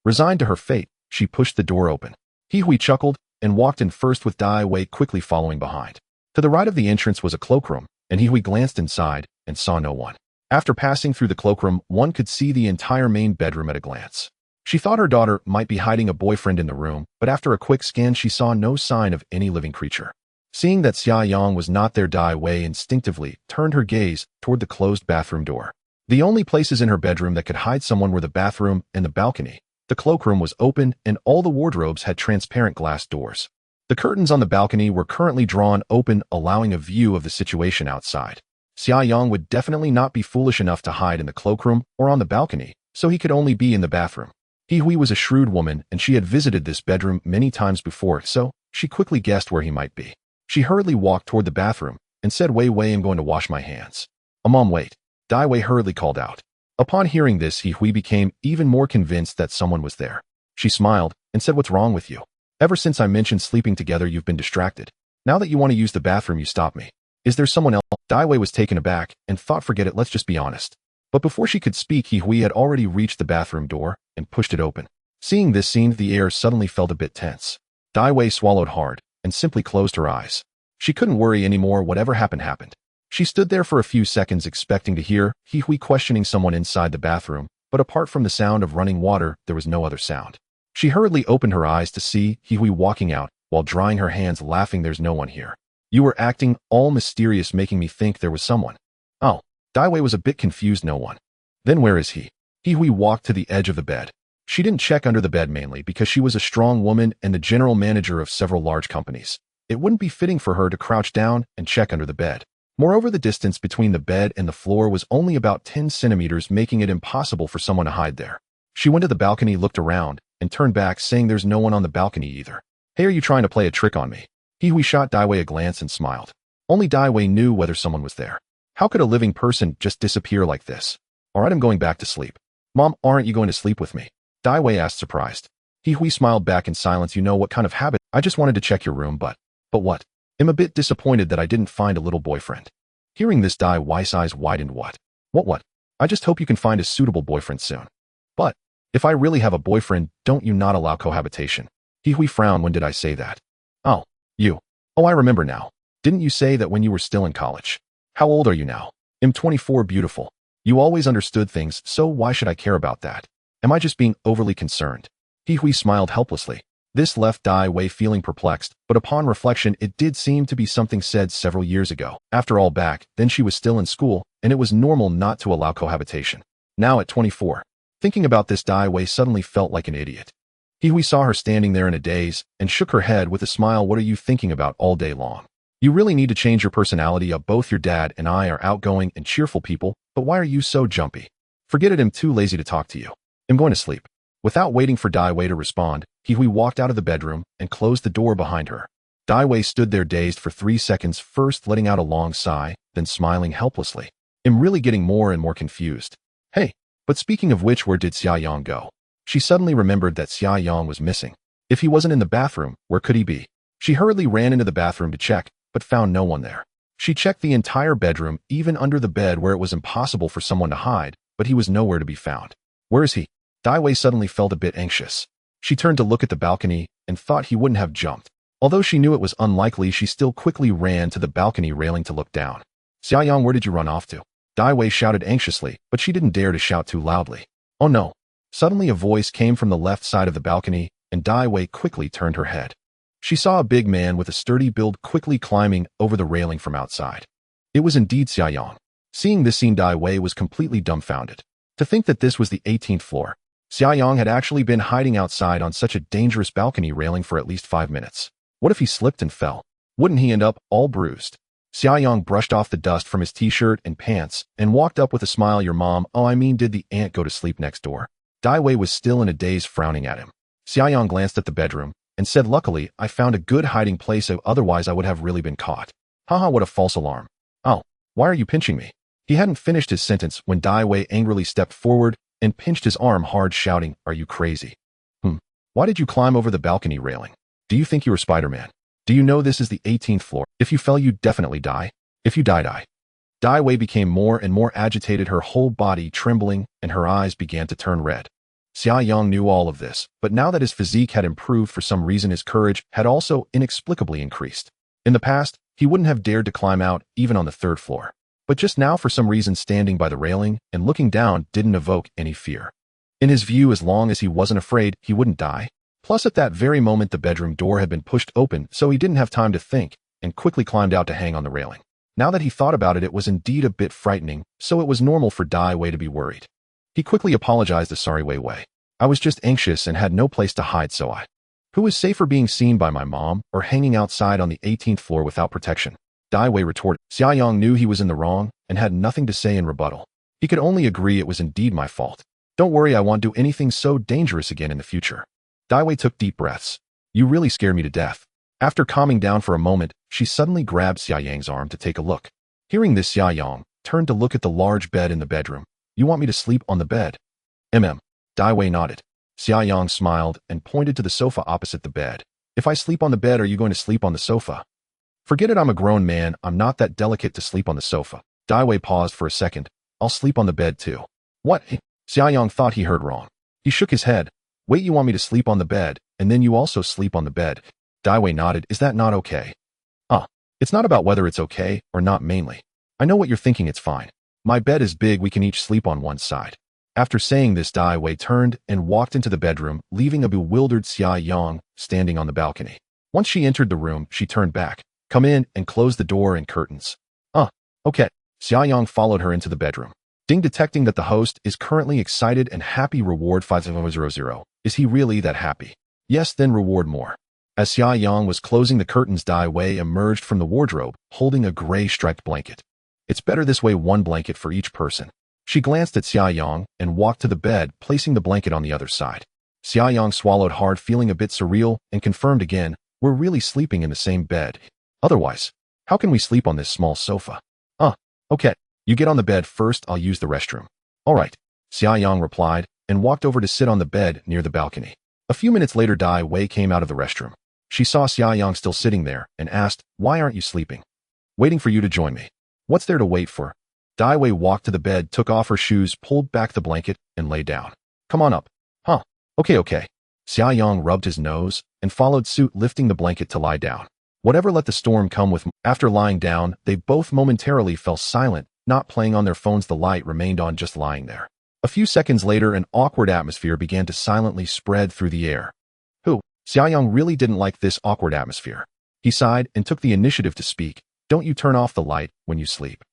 Resigned to her fate, she pushed the door open. Hihui chuckled and walked in first, with Dai Wei quickly following behind. To the right of the entrance was a cloakroom, and Hihui glanced inside and saw no one. After passing through the cloakroom, one could see the entire main bedroom at a glance. She thought her daughter might be hiding a boyfriend in the room, but after a quick scan she saw no sign of any living creature. Seeing that Xiaoyang was not there, Dai Wei instinctively turned her gaze toward the closed bathroom door. The only places in her bedroom that could hide someone were the bathroom and the balcony. The cloakroom was open, and all the wardrobes had transparent glass doors. The curtains on the balcony were currently drawn open, allowing a view of the situation outside. Xiaoyang would definitely not be foolish enough to hide in the cloakroom or on the balcony, so he could only be in the bathroom. Hihui was a shrewd woman, and she had visited this bedroom many times before, so she quickly guessed where he might be. She hurriedly walked toward the bathroom and said, Wei Wei, I'm going to wash my hands. Mom, wait. Dai Wei hurriedly called out. Upon hearing this, Hihui became even more convinced that someone was there. She smiled and said, What's wrong with you? Ever since I mentioned sleeping together, you've been distracted. Now that you want to use the bathroom, you stop me. Is there someone else? Daiwei was taken aback and thought, forget it, let's just be honest. But before she could speak, Hui had already reached the bathroom door and pushed it open. Seeing this scene, the air suddenly felt a bit tense. Daiwei swallowed hard and simply closed her eyes. She couldn't worry anymore. Whatever happened. She stood there for a few seconds expecting to hear Hui questioning someone inside the bathroom, but apart from the sound of running water, there was no other sound. She hurriedly opened her eyes to see Hui walking out while drying her hands, laughing. There's no one here. You were acting all mysterious, making me think there was someone. Oh. Daiwei was a bit confused. No one. Then where is he? Hui walked to the edge of the bed. She didn't check under the bed mainly because she was a strong woman and the general manager of several large companies. It wouldn't be fitting for her to crouch down and check under the bed. Moreover, the distance between the bed and the floor was only about 10 centimeters, making it impossible for someone to hide there. She went to the balcony, looked around, and turned back, saying there's no one on the balcony either. Hey, are you trying to play a trick on me? Hui shot Daiwei a glance and smiled. Only Daiwei knew whether someone was there. How could a living person just disappear like this? Alright, I'm going back to sleep. Mom, aren't you going to sleep with me? Daiwei asked, surprised. Hui smiled back in silence. You know what kind of habit? I just wanted to check your room, but what? I'm a bit disappointed that I didn't find a little boyfriend. Hearing this, Daiwei's eyes widened. What? I just hope you can find a suitable boyfriend soon. But if I really have a boyfriend, don't you not allow cohabitation? Hui frowned. When did I say that? Oh, you. Oh, I remember now. Didn't you say that when you were still in college? How old are you now? I'm 24. Beautiful. You always understood things, so why should I care about that? Am I just being overly concerned? Hui smiled helplessly. This left Daiwei feeling perplexed, but upon reflection, it did seem to be something said several years ago. After all, back then she was still in school, and it was normal not to allow cohabitation. Now at 24. Thinking about this, Daiwei suddenly felt like an idiot. Hui saw her standing there in a daze and shook her head with a smile. What are you thinking about all day long? You really need to change your personality up. Both your dad and I are outgoing and cheerful people, but why are you so jumpy? Forget it, I'm too lazy to talk to you. I'm going to sleep. Without waiting for Daiwei to respond, Hui walked out of the bedroom and closed the door behind her. Daiwei stood there dazed for 3 seconds, first letting out a long sigh, then smiling helplessly. I'm really getting more and more confused. Hey, but speaking of which, where did Xia Yang go? She suddenly remembered that Xia Yang was missing. If he wasn't in the bathroom, where could he be? She hurriedly ran into the bathroom to check, but found no one there. She checked the entire bedroom, even under the bed where it was impossible for someone to hide, but he was nowhere to be found. Where is he? Daiwei suddenly felt a bit anxious. She turned to look at the balcony and thought he wouldn't have jumped. Although she knew it was unlikely, she still quickly ran to the balcony railing to look down. Xia Yang, where did you run off to? Daiwei shouted anxiously, but she didn't dare to shout too loudly. Oh no. Suddenly a voice came from the left side of the balcony, and Daiwei quickly turned her head. She saw a big man with a sturdy build quickly climbing over the railing from outside. It was indeed Xia Yang. Seeing this scene, Daiwei was completely dumbfounded. To think that this was the 18th floor. Xia Yang had actually been hiding outside on such a dangerous balcony railing for at least 5 minutes. What if he slipped and fell? Wouldn't he end up all bruised? Xia Yang brushed off the dust from his t-shirt and pants and walked up with a smile. Your mom, did the aunt go to sleep next door? Daiwei was still in a daze, frowning at him. Xia Yang glanced at the bedroom and said, luckily, I found a good hiding place, otherwise I would have really been caught. Haha, what a false alarm. Oh, why are you pinching me? He hadn't finished his sentence when Daiwei angrily stepped forward and pinched his arm hard, shouting, are you crazy? Why did you climb over the balcony railing? Do you think you were Spider-Man? Do you know this is the 18th floor? If you fell, you'd definitely die. If you die. Daiwei became more and more agitated, her whole body trembling, and her eyes began to turn red. Xia Yang knew all of this, but now that his physique had improved, for some reason his courage had also inexplicably increased. In the past, he wouldn't have dared to climb out, even on the 3rd floor. But just now, for some reason, standing by the railing and looking down didn't evoke any fear. In his view, as long as he wasn't afraid, he wouldn't die. Plus, at that very moment, the bedroom door had been pushed open, so he didn't have time to think, and quickly climbed out to hang on the railing. Now that he thought about it, it was indeed a bit frightening, so it was normal for Daiwei to be worried. He quickly apologized. Sorry, Wei. I was just anxious and had no place to hide, so Who is safer, being seen by my mom or hanging outside on the 18th floor without protection? Daiwei retorted. Xia Yang knew he was in the wrong and had nothing to say in rebuttal. He could only agree it was indeed my fault. Don't worry, I won't do anything so dangerous again in the future. Daiwei took deep breaths. You really scared me to death. After calming down for a moment, she suddenly grabbed Xia Yang's arm to take a look. Hearing this, Xia Yang turned to look at the large bed in the bedroom. You want me to sleep on the bed? Daiwei nodded. Xia Yang smiled and pointed to the sofa opposite the bed. If I sleep on the bed, are you going to sleep on the sofa? Forget it, I'm a grown man. I'm not that delicate to sleep on the sofa. Daiwei paused for a second. I'll sleep on the bed too. What? Xiaoyang thought he heard wrong. He shook his head. Wait, you want me to sleep on the bed, and then you also sleep on the bed? Daiwei nodded. Is that not okay? It's not about whether it's okay or not mainly. I know what you're thinking, it's fine. My bed is big, we can each sleep on one side. After saying this, Daiwei turned and walked into the bedroom, leaving a bewildered Xiaoyang standing on the balcony. Once she entered the room, she turned back. Come in and close the door and curtains. Okay. Xiaoyang followed her into the bedroom. Ding, detecting that the host is currently excited and happy. Reward 5000. Is he really that happy? Yes, then reward more. As Xiaoyang was closing the curtains, Daiwei emerged from the wardrobe, holding a gray striped blanket. It's better this way, one blanket for each person. She glanced at Xiaoyang and walked to the bed, placing the blanket on the other side. Xiaoyang swallowed hard, feeling a bit surreal, and confirmed again, we're really sleeping in the same bed. Otherwise, how can we sleep on this small sofa? Okay. You get on the bed first, I'll use the restroom. All right, Xiaoyang replied, and walked over to sit on the bed near the balcony. A few minutes later, Daiwei came out of the restroom. She saw Xiaoyang still sitting there and asked, why aren't you sleeping? Waiting for you to join me. What's there to wait for? Daiwei walked to the bed, took off her shoes, pulled back the blanket, and lay down. Come on up. Okay. Xiaoyang rubbed his nose and followed suit, lifting the blanket to lie down. Whatever, let the storm come with. After lying down, they both momentarily fell silent, not playing on their phones. The light remained on, just lying there. A few seconds later, an awkward atmosphere began to silently spread through the air. Xiaoyang really didn't like this awkward atmosphere. He sighed and took the initiative to speak. Don't you turn off the light when you sleep?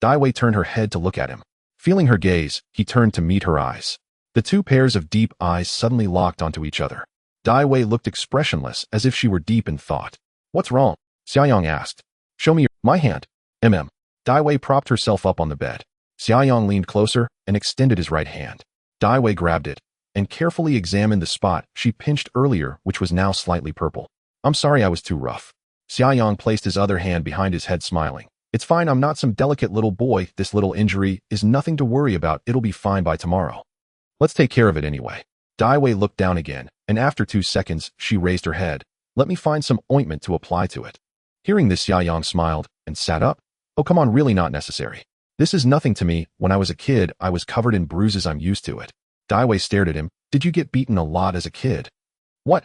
Daiwei turned her head to look at him. Feeling her gaze, he turned to meet her eyes. The two pairs of deep eyes suddenly locked onto each other. Daiwei looked expressionless, as if she were deep in thought. What's wrong? Xiaoyang asked. Show me my hand. Daiwei propped herself up on the bed. Xiaoyang leaned closer and extended his right hand. Daiwei grabbed it and carefully examined the spot she pinched earlier, which was now slightly purple. I'm sorry I was too rough. Xiaoyang placed his other hand behind his head, smiling. It's fine, I'm not some delicate little boy. This little injury is nothing to worry about. It'll be fine by tomorrow. Let's take care of it anyway. Daiwei looked down again, and after 2 seconds, she raised her head. Let me find some ointment to apply to it. Hearing this, Xiaoyang smiled and sat up. Oh, come on, really not necessary. This is nothing to me. When I was a kid, I was covered in bruises. I'm used to it. Daiwei stared at him. Did you get beaten a lot as a kid? What?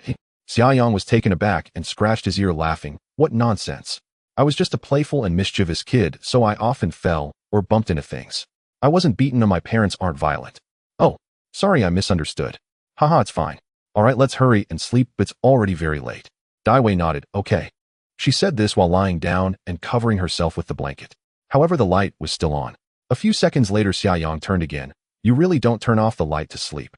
Xiaoyang was taken aback and scratched his ear, laughing. What nonsense. I was just a playful and mischievous kid, so I often fell or bumped into things. I wasn't beaten and my parents aren't violent. Oh, sorry, I misunderstood. Haha, it's fine. All right, let's hurry and sleep. It's already very late. Daiwei nodded. Okay. She said this while lying down and covering herself with the blanket. However, the light was still on. A few seconds later, Xiaoyang turned again. You really don't turn off the light to sleep.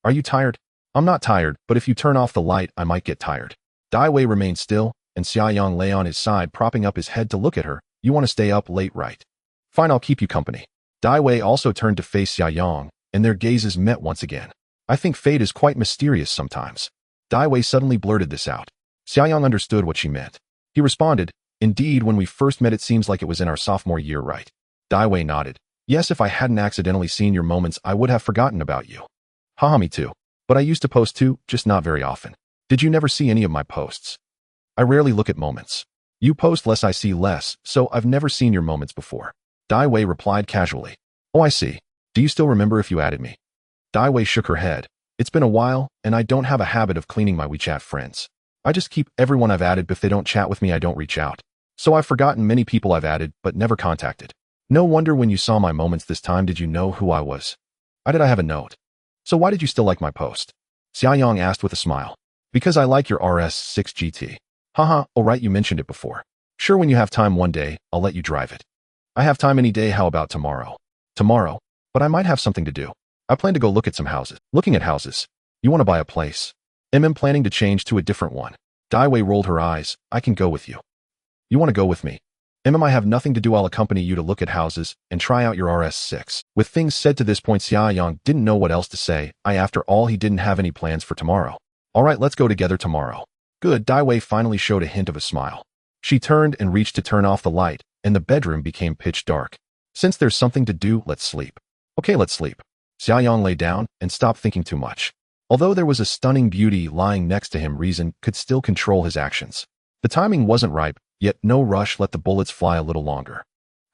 Are you tired? I'm not tired, but if you turn off the light, I might get tired. Daiwei remained still, and Xiaoyang lay on his side, propping up his head to look at her. You want to stay up late, right? Fine, I'll keep you company. Daiwei also turned to face Xiaoyang, and their gazes met once again. I think fate is quite mysterious sometimes. Daiwei suddenly blurted this out. Xiaoyang understood what she meant. He responded, Indeed, when we first met it seems like it was in our sophomore year, right? Daiwei nodded. Yes, if I hadn't accidentally seen your moments, I would have forgotten about you. Haha, me too. But I used to post too, just not very often. Did you never see any of my posts? I rarely look at moments. You post less, I see less, so I've never seen your moments before. Daiwei replied casually. Oh, I see. Do you still remember if you added me? Daiwei shook her head. It's been a while, and I don't have a habit of cleaning my WeChat friends. I just keep everyone I've added, but if they don't chat with me, I don't reach out. So I've forgotten many people I've added, but never contacted. No wonder when you saw my moments this time, did you know who I was? I have a note. So why did you still like my post? Xiaoyang asked with a smile. Because I like your RS6 GT. Haha, oh right, you mentioned it before. Sure, when you have time one day, I'll let you drive it. I have time any day, how about tomorrow? Tomorrow? But I might have something to do. I plan to go look at some houses. Looking at houses. You want to buy a place? Planning to change to a different one. Daiwei rolled her eyes. I can go with you. You want to go with me? I have nothing to do. I'll accompany you to look at houses and try out your RS6. With things said to this point, Xiaoyang didn't know what else to say. After all, he didn't have any plans for tomorrow. All right, let's go together tomorrow. Good. Daiwei finally showed a hint of a smile. She turned and reached to turn off the light, and the bedroom became pitch dark. Since there's something to do, let's sleep. Okay, let's sleep. Xiaoyang lay down and stopped thinking too much. Although there was a stunning beauty lying next to him, reason could still control his actions. The timing wasn't ripe, yet no rush, let the bullets fly a little longer.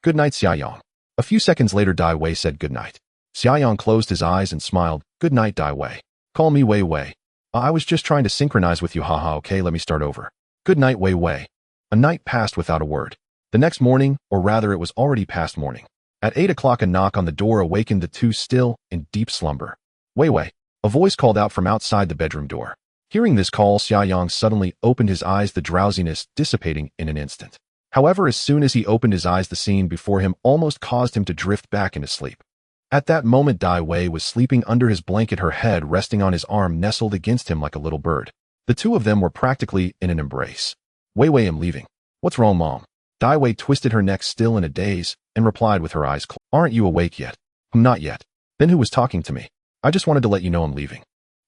Good night, Xiaoyang. A few seconds later, Dai Wei said good night. Xiaoyang closed his eyes and smiled. Good night, Dai Wei. Call me Wei Wei. I was just trying to synchronize with you, haha, okay, let me start over. Good night, Wei Wei. A night passed without a word. The next morning, or rather it was already past morning. At 8 o'clock, a knock on the door awakened the two, still in deep slumber. Wei Wei. A voice called out from outside the bedroom door. Hearing this call, Xiaoyang suddenly opened his eyes, the drowsiness dissipating in an instant. However, as soon as he opened his eyes, the scene before him almost caused him to drift back into sleep. At that moment, Dai Wei was sleeping under his blanket, her head resting on his arm, nestled against him like a little bird. The two of them were practically in an embrace. Wei Wei, I'm leaving. What's wrong, Mom? Dai Wei twisted her neck, still in a daze, and replied with her eyes closed. Aren't you awake yet? Not yet. Then who was talking to me? I just wanted to let you know I'm leaving.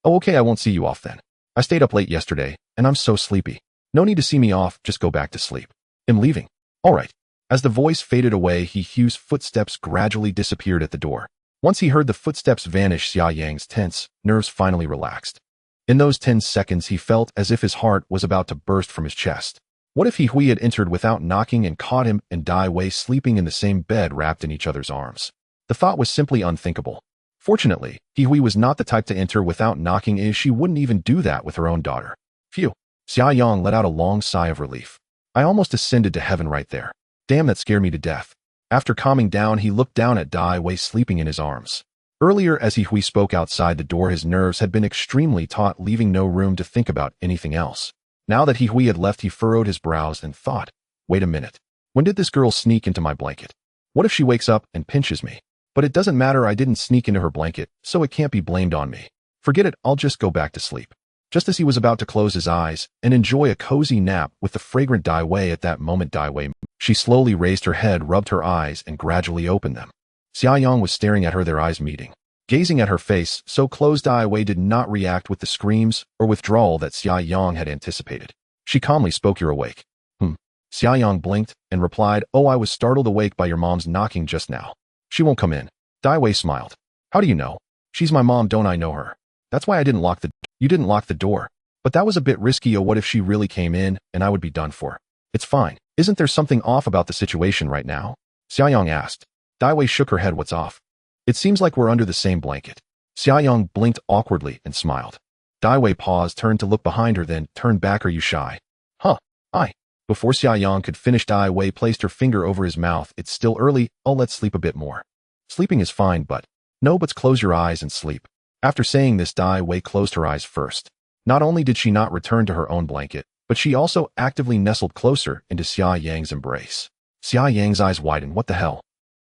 Oh, okay, I won't see you off then. I stayed up late yesterday, and I'm so sleepy. No need to see me off, just go back to sleep. I'm leaving. All right. As the voice faded away, Hugh's footsteps gradually disappeared at the door. Once he heard the footsteps vanish, Xiaoyang's tense nerves finally relaxed. In those 10 seconds, he felt as if his heart was about to burst from his chest. What if Hui had entered without knocking and caught him and Dai Wei sleeping in the same bed, wrapped in each other's arms? The thought was simply unthinkable. Fortunately, Hui was not the type to enter without knocking, as she wouldn't even do that with her own daughter. Phew. Xiaoyang let out a long sigh of relief. I almost ascended to heaven right there. Damn, that scared me to death. After calming down, he looked down at Dai Wei sleeping in his arms. Earlier, as Hui spoke outside the door, his nerves had been extremely taut, leaving no room to think about anything else. Now that Hui had left, he furrowed his brows and thought, wait a minute. When did this girl sneak into my blanket? What if she wakes up and pinches me? But it doesn't matter, I didn't sneak into her blanket, so it can't be blamed on me. Forget it, I'll just go back to sleep. Just as he was about to close his eyes and enjoy a cozy nap with the fragrant Dai Wei, at that moment Dai Wei, she slowly raised her head, rubbed her eyes, and gradually opened them. Xiaoyang was staring at her, their eyes meeting. Gazing at her face, so close, Dai Wei did not react with the screams or withdrawal that Xiaoyang had anticipated. She calmly spoke, you're awake. Xiaoyang blinked and replied, oh, I was startled awake by your mom's knocking just now. She won't come in. Dai Wei smiled. How do you know? She's my mom, don't I know her? That's why I didn't lock the... You didn't lock the door. But that was a bit risky. Oh, what if she really came in and I would be done for? It's fine. Isn't there something off about the situation right now? Xiaoyang asked. Dai Wei shook her head. What's off? It seems like we're under the same blanket. Xiaoyang blinked awkwardly and smiled. Dai Wei paused, turned to look behind her, then turned back. Are you shy? Huh. Before Xiaoyang could finish, Dai Wei placed her finger over his mouth. It's still early. Oh, let's sleep a bit more. Sleeping is fine, but... No buts, close your eyes and sleep. After saying this, Dai Wei closed her eyes first. Not only did she not return to her own blanket, but she also actively nestled closer into Xiaoyang's embrace. Xiaoyang's eyes widened. What the hell?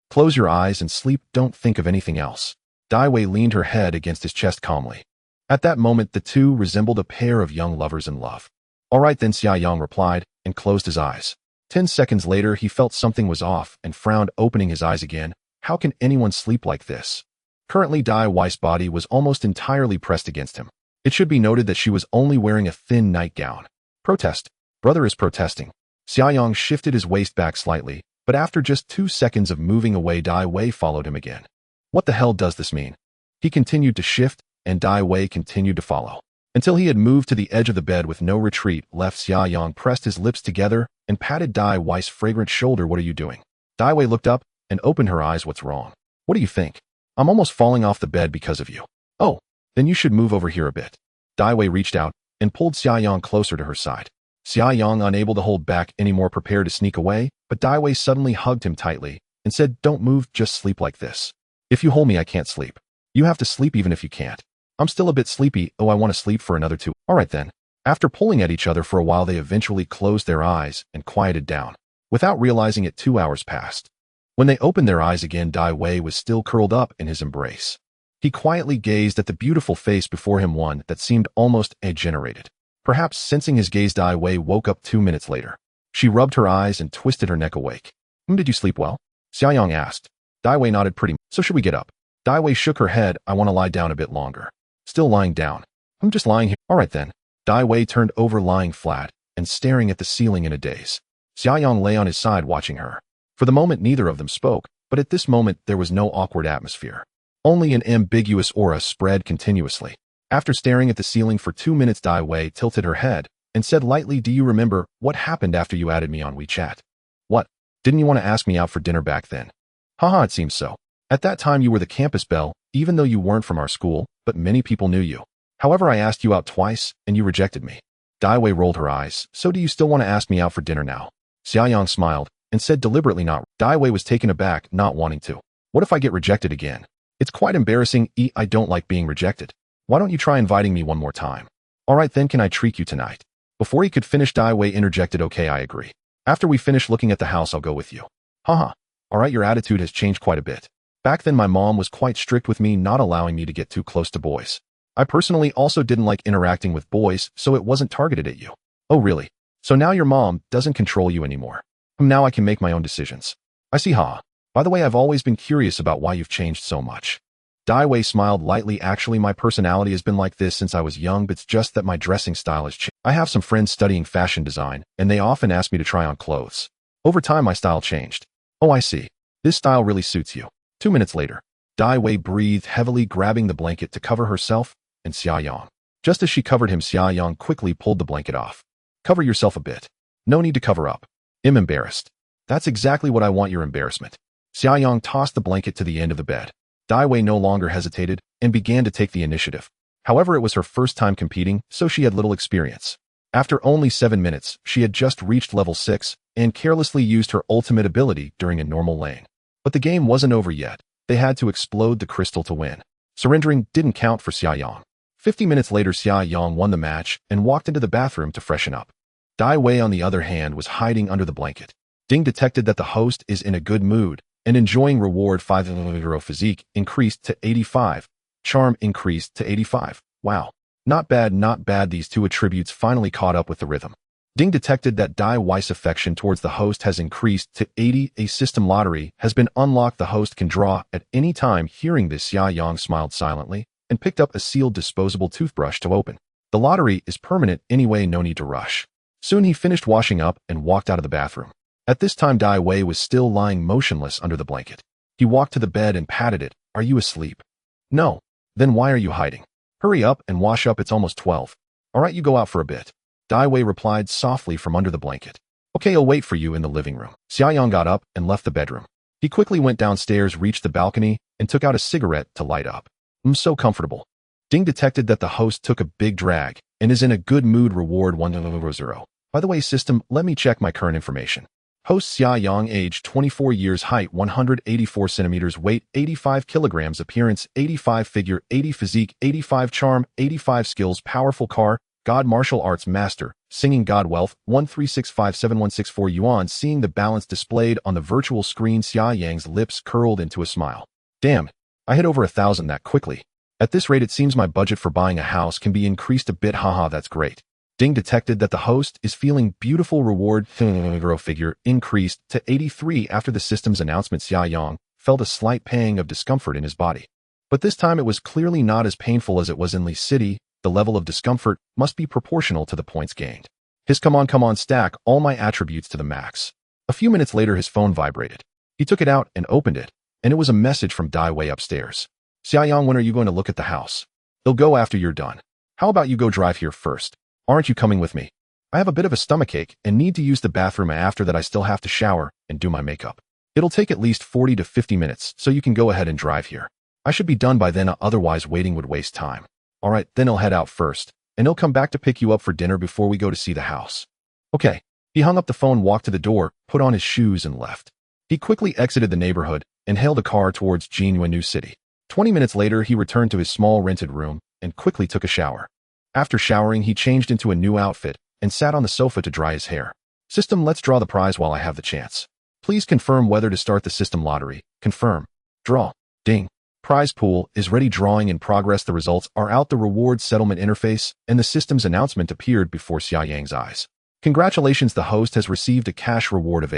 Close your eyes and sleep, don't think of anything else. Dai Wei leaned her head against his chest calmly. At that moment, the two resembled a pair of young lovers in love. All right then, Xiaoyang replied, and closed his eyes. 10 seconds later, he felt something was off and frowned, opening his eyes again. How can anyone sleep like this? Currently, Dai Wei's body was almost entirely pressed against him. It should be noted that she was only wearing a thin nightgown. Protest. Brother is protesting. Xiaoyang shifted his waist back slightly, but after just 2 seconds of moving away, Dai Wei followed him again. What the hell does this mean? He continued to shift, and Dai Wei continued to follow. Until he had moved to the edge of the bed with no retreat left, Xiaoyang pressed his lips together and patted Dai Wei's fragrant shoulder. What are you doing? Dai Wei looked up and opened her eyes. What's wrong? What do you think? I'm almost falling off the bed because of you. Oh, then you should move over here a bit. Dai Wei reached out and pulled Xiaoyang closer to her side. Xiaoyang, unable to hold back anymore, prepared to sneak away, but Dai Wei suddenly hugged him tightly and said, don't move, just sleep like this. If you hold me, I can't sleep. You have to sleep even if you can't. I'm still a bit sleepy. Oh, I want to sleep for another 2. All right then. After pulling at each other for a while, they eventually closed their eyes and quieted down. Without realizing it, 2 hours passed. When they opened their eyes again, Dai Wei was still curled up in his embrace. He quietly gazed at the beautiful face before him, one that seemed almost age-generated. Perhaps sensing his gaze, Dai Wei woke up 2 minutes later. She rubbed her eyes and twisted her neck awake. Did you sleep well? Xiaoyang asked. Dai Wei nodded. Pretty. So should we get up? Dai Wei shook her head. I want to lie down a bit longer. Still lying down. I'm just lying here. All right then. Dai Wei turned over, lying flat and staring at the ceiling in a daze. Xiaoyang lay on his side watching her. For the moment, neither of them spoke, but at this moment there was no awkward atmosphere. Only an ambiguous aura spread continuously. After staring at the ceiling for 2 minutes, Dai Wei tilted her head and said lightly, "Do you remember what happened after you added me on WeChat? What? Didn't you want to ask me out for dinner back then?" "Haha, it seems so. At that time you were the campus belle, even though you weren't from our school, but many people knew you. However, I asked you out twice, and you rejected me." Dai Wei rolled her eyes. "So do you still want to ask me out for dinner now?" Xiaoyang smiled and said deliberately not. Dai Wei was taken aback, not wanting to. "What if I get rejected again? It's quite embarrassing. I don't like being rejected. Why don't you try inviting me one more time?" "All right then, can I treat you tonight?" Before he could finish, Dai Wei interjected, "Okay, I agree. After we finish looking at the house, I'll go with you." "Haha. All right, your attitude has changed quite a bit. Back then my mom was quite strict with me, not allowing me to get too close to boys. I personally also didn't like interacting with boys, so it wasn't targeted at you." "Oh really? So now your mom doesn't control you anymore?" "Now I can make my own decisions." "I see, haha. By the way, I've always been curious about why you've changed so much." Dai Wei smiled lightly. "Actually, my personality has been like this since I was young, but it's just that my dressing style has changed. I have some friends studying fashion design, and they often ask me to try on clothes. Over time, my style changed." "Oh, I see. This style really suits you." 2 minutes later, Dai Wei breathed heavily, grabbing the blanket to cover herself and Xiaoyang. Just as she covered him, Xiaoyang quickly pulled the blanket off. "Cover yourself a bit. No need to cover up. I'm embarrassed." "That's exactly what I want, your embarrassment." Xiaoyang tossed the blanket to the end of the bed. Dai Wei no longer hesitated and began to take the initiative. However, it was her first time competing, so she had little experience. After only 7 minutes, she had just reached level 6 and carelessly used her ultimate ability during a normal lane. But the game wasn't over yet. They had to explode the crystal to win. Surrendering didn't count for Xiaoyang. 50 minutes later, Xiaoyang won the match and walked into the bathroom to freshen up. Dai Wei, on the other hand, was hiding under the blanket. Ding detected that the host is in a good mood and enjoying reward. 5 physique increased to 85. Charm increased to 85. Wow. Not bad, not bad. These two attributes finally caught up with the rhythm. Ding detected that Dai Wei's affection towards the host has increased to 80. A system lottery has been unlocked. The host can draw at any time. Hearing this, Xiaoyang smiled silently and picked up a sealed disposable toothbrush to open. The lottery is permanent anyway, no need to rush. Soon he finished washing up and walked out of the bathroom. At this time, Dai Wei was still lying motionless under the blanket. He walked to the bed and patted it. "Are you asleep?" "No." "Then why are you hiding? Hurry up and wash up, it's almost 12. "All right, you go out for a bit," Dai Wei replied softly from under the blanket. "Okay, I'll wait for you in the living room." Xiaoyang got up and left the bedroom. He quickly went downstairs, reached the balcony, and took out a cigarette to light up. So comfortable." Ding detected that the host took a big drag and is in a good mood. Reward 100. "By the way, system, let me check my current information. Host Xiaoyang, age 24 years, height 184 centimeters, weight 85 kilograms, appearance 85, figure 80, physique 85, charm 85, skills powerful, car god, martial arts master, singing god, wealth 1365764 yuan." Seeing the balance displayed on the virtual screen, Xiaoyang's lips curled into a smile. "Damn, I hit over 1,000 that quickly. At this rate, it seems my budget for buying a house can be increased a bit. Haha, that's great." Ding detected that the host is feeling beautiful. Reward figure increased to 83. After the system's announcement, Xiaoyang felt a slight pang of discomfort in his body. But this time it was clearly not as painful as it was in Lee City. The level of discomfort must be proportional to the points gained. His come on, stack all my attributes to the max. A few minutes later, his phone vibrated. He took it out and opened it, and it was a message from Dai Wei upstairs. "Xiaoyang, when are you going to look at the house?" "They'll go after you're done. How about you go drive here first? Aren't you coming with me? I have a bit of a stomachache and need to use the bathroom. After that, I still have to shower and do my makeup. It'll take at least 40 to 50 minutes, so you can go ahead and drive here. I should be done by then, otherwise waiting would waste time." "All right, then I'll head out first, and he'll come back to pick you up for dinner before we go to see the house." "Okay." He hung up the phone, walked to the door, put on his shoes, and left. He quickly exited the neighborhood and hailed a car towards Jinyuanu City. 20 minutes later, he returned to his small rented room and quickly took a shower. After showering, he changed into a new outfit and sat on the sofa to dry his hair. "System, let's draw the prize while I have the chance. Please confirm whether to start the system lottery." "Confirm. Draw." Ding. Prize pool is ready. Drawing in progress. The results are out. The reward settlement interface and the system's announcement appeared before Xiaoyang's eyes. "Congratulations, the host has received a cash reward of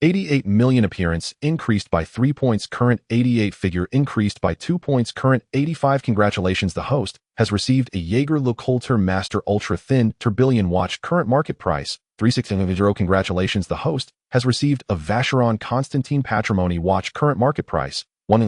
88 million. Appearance increased by 3 points. Current 88. Figure increased by 2 points. Current 85. Congratulations, the host has received a Jaeger LeCoulter Master Ultra Thin Tourbillon watch. Current market price 360. Congratulations, the host has received a Vacheron Constantine Patrimony watch. Current market price 1.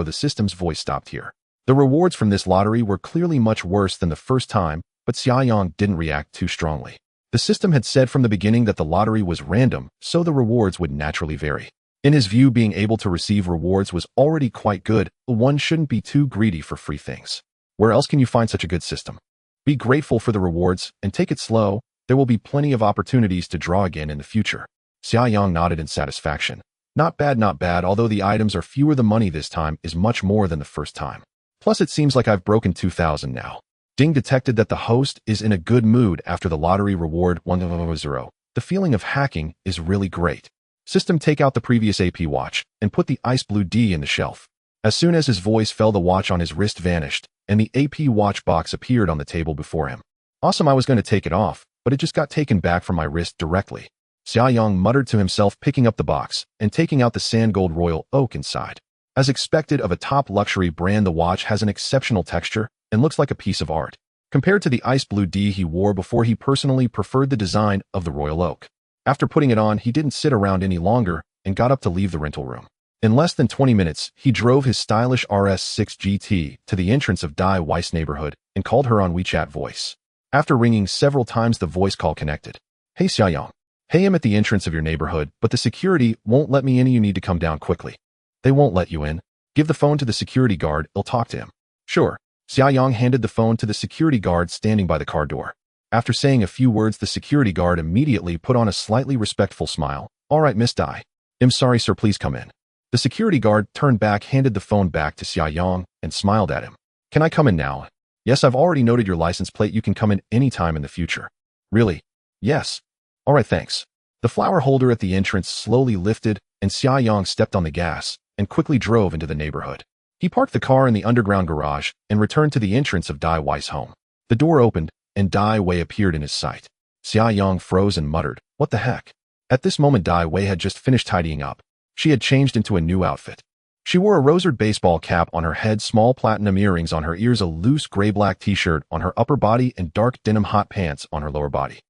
The system's voice stopped here. The rewards from this lottery were clearly much worse than the first time, but Xiaoyang didn't react too strongly. The system had said from the beginning that the lottery was random, so the rewards would naturally vary. In his view, being able to receive rewards was already quite good, but one shouldn't be too greedy for free things. Where else can you find such a good system? Be grateful for the rewards, and take it slow. There will be plenty of opportunities to draw again in the future. Xiaoyang nodded in satisfaction. Not bad, although the items are fewer. The money this time is much more than the first time. Plus it seems like I've broken 2,000 now. Ding detected that the host is in a good mood after the lottery reward 100. The feeling of hacking is really great. System, take out the previous AP watch and put the ice blue D in the shelf. As soon as his voice fell, the watch on his wrist vanished and the AP watch box appeared on the table before him. Awesome, I was going to take it off, but it just got taken back from my wrist directly. Xiaoyang muttered to himself, picking up the box and taking out the sand gold royal oak inside. As expected of a top luxury brand, the watch has an exceptional texture and looks like a piece of art. Compared to the ice blue D he wore before, he personally preferred the design of the royal oak. After putting it on, he didn't sit around any longer and got up to leave the rental room. In less than 20 minutes, he drove his stylish RS6 GT to the entrance of Dai Weiss neighborhood and called her on WeChat voice. After ringing several times, the voice call connected. Hey Xiaoyang. Hey, I'm at the entrance of your neighborhood, but the security won't let me in. You need to come down quickly. They won't let you in. Give the phone to the security guard, I'll talk to him. Sure. Xiaoyang handed the phone to the security guard standing by the car door. After saying a few words, the security guard immediately put on a slightly respectful smile. All right, Miss Dai. I'm sorry, sir, please come in. The security guard turned back, handed the phone back to Xiaoyang, and smiled at him. Can I come in now? Yes, I've already noted your license plate. You can come in any time in the future. Really? Yes. All right, thanks. The flower holder at the entrance slowly lifted, and Xiaoyang stepped on the gas and quickly drove into the neighborhood. He parked the car in the underground garage and returned to the entrance of Dai Wei's home. The door opened, and Dai Wei appeared in his sight. Xiaoyang froze and muttered, "What the heck?" At this moment, Dai Wei had just finished tidying up. She had changed into a new outfit. She wore a rosered baseball cap on her head, small platinum earrings on her ears, a loose gray-black t-shirt on her upper body, and dark denim hot pants on her lower body.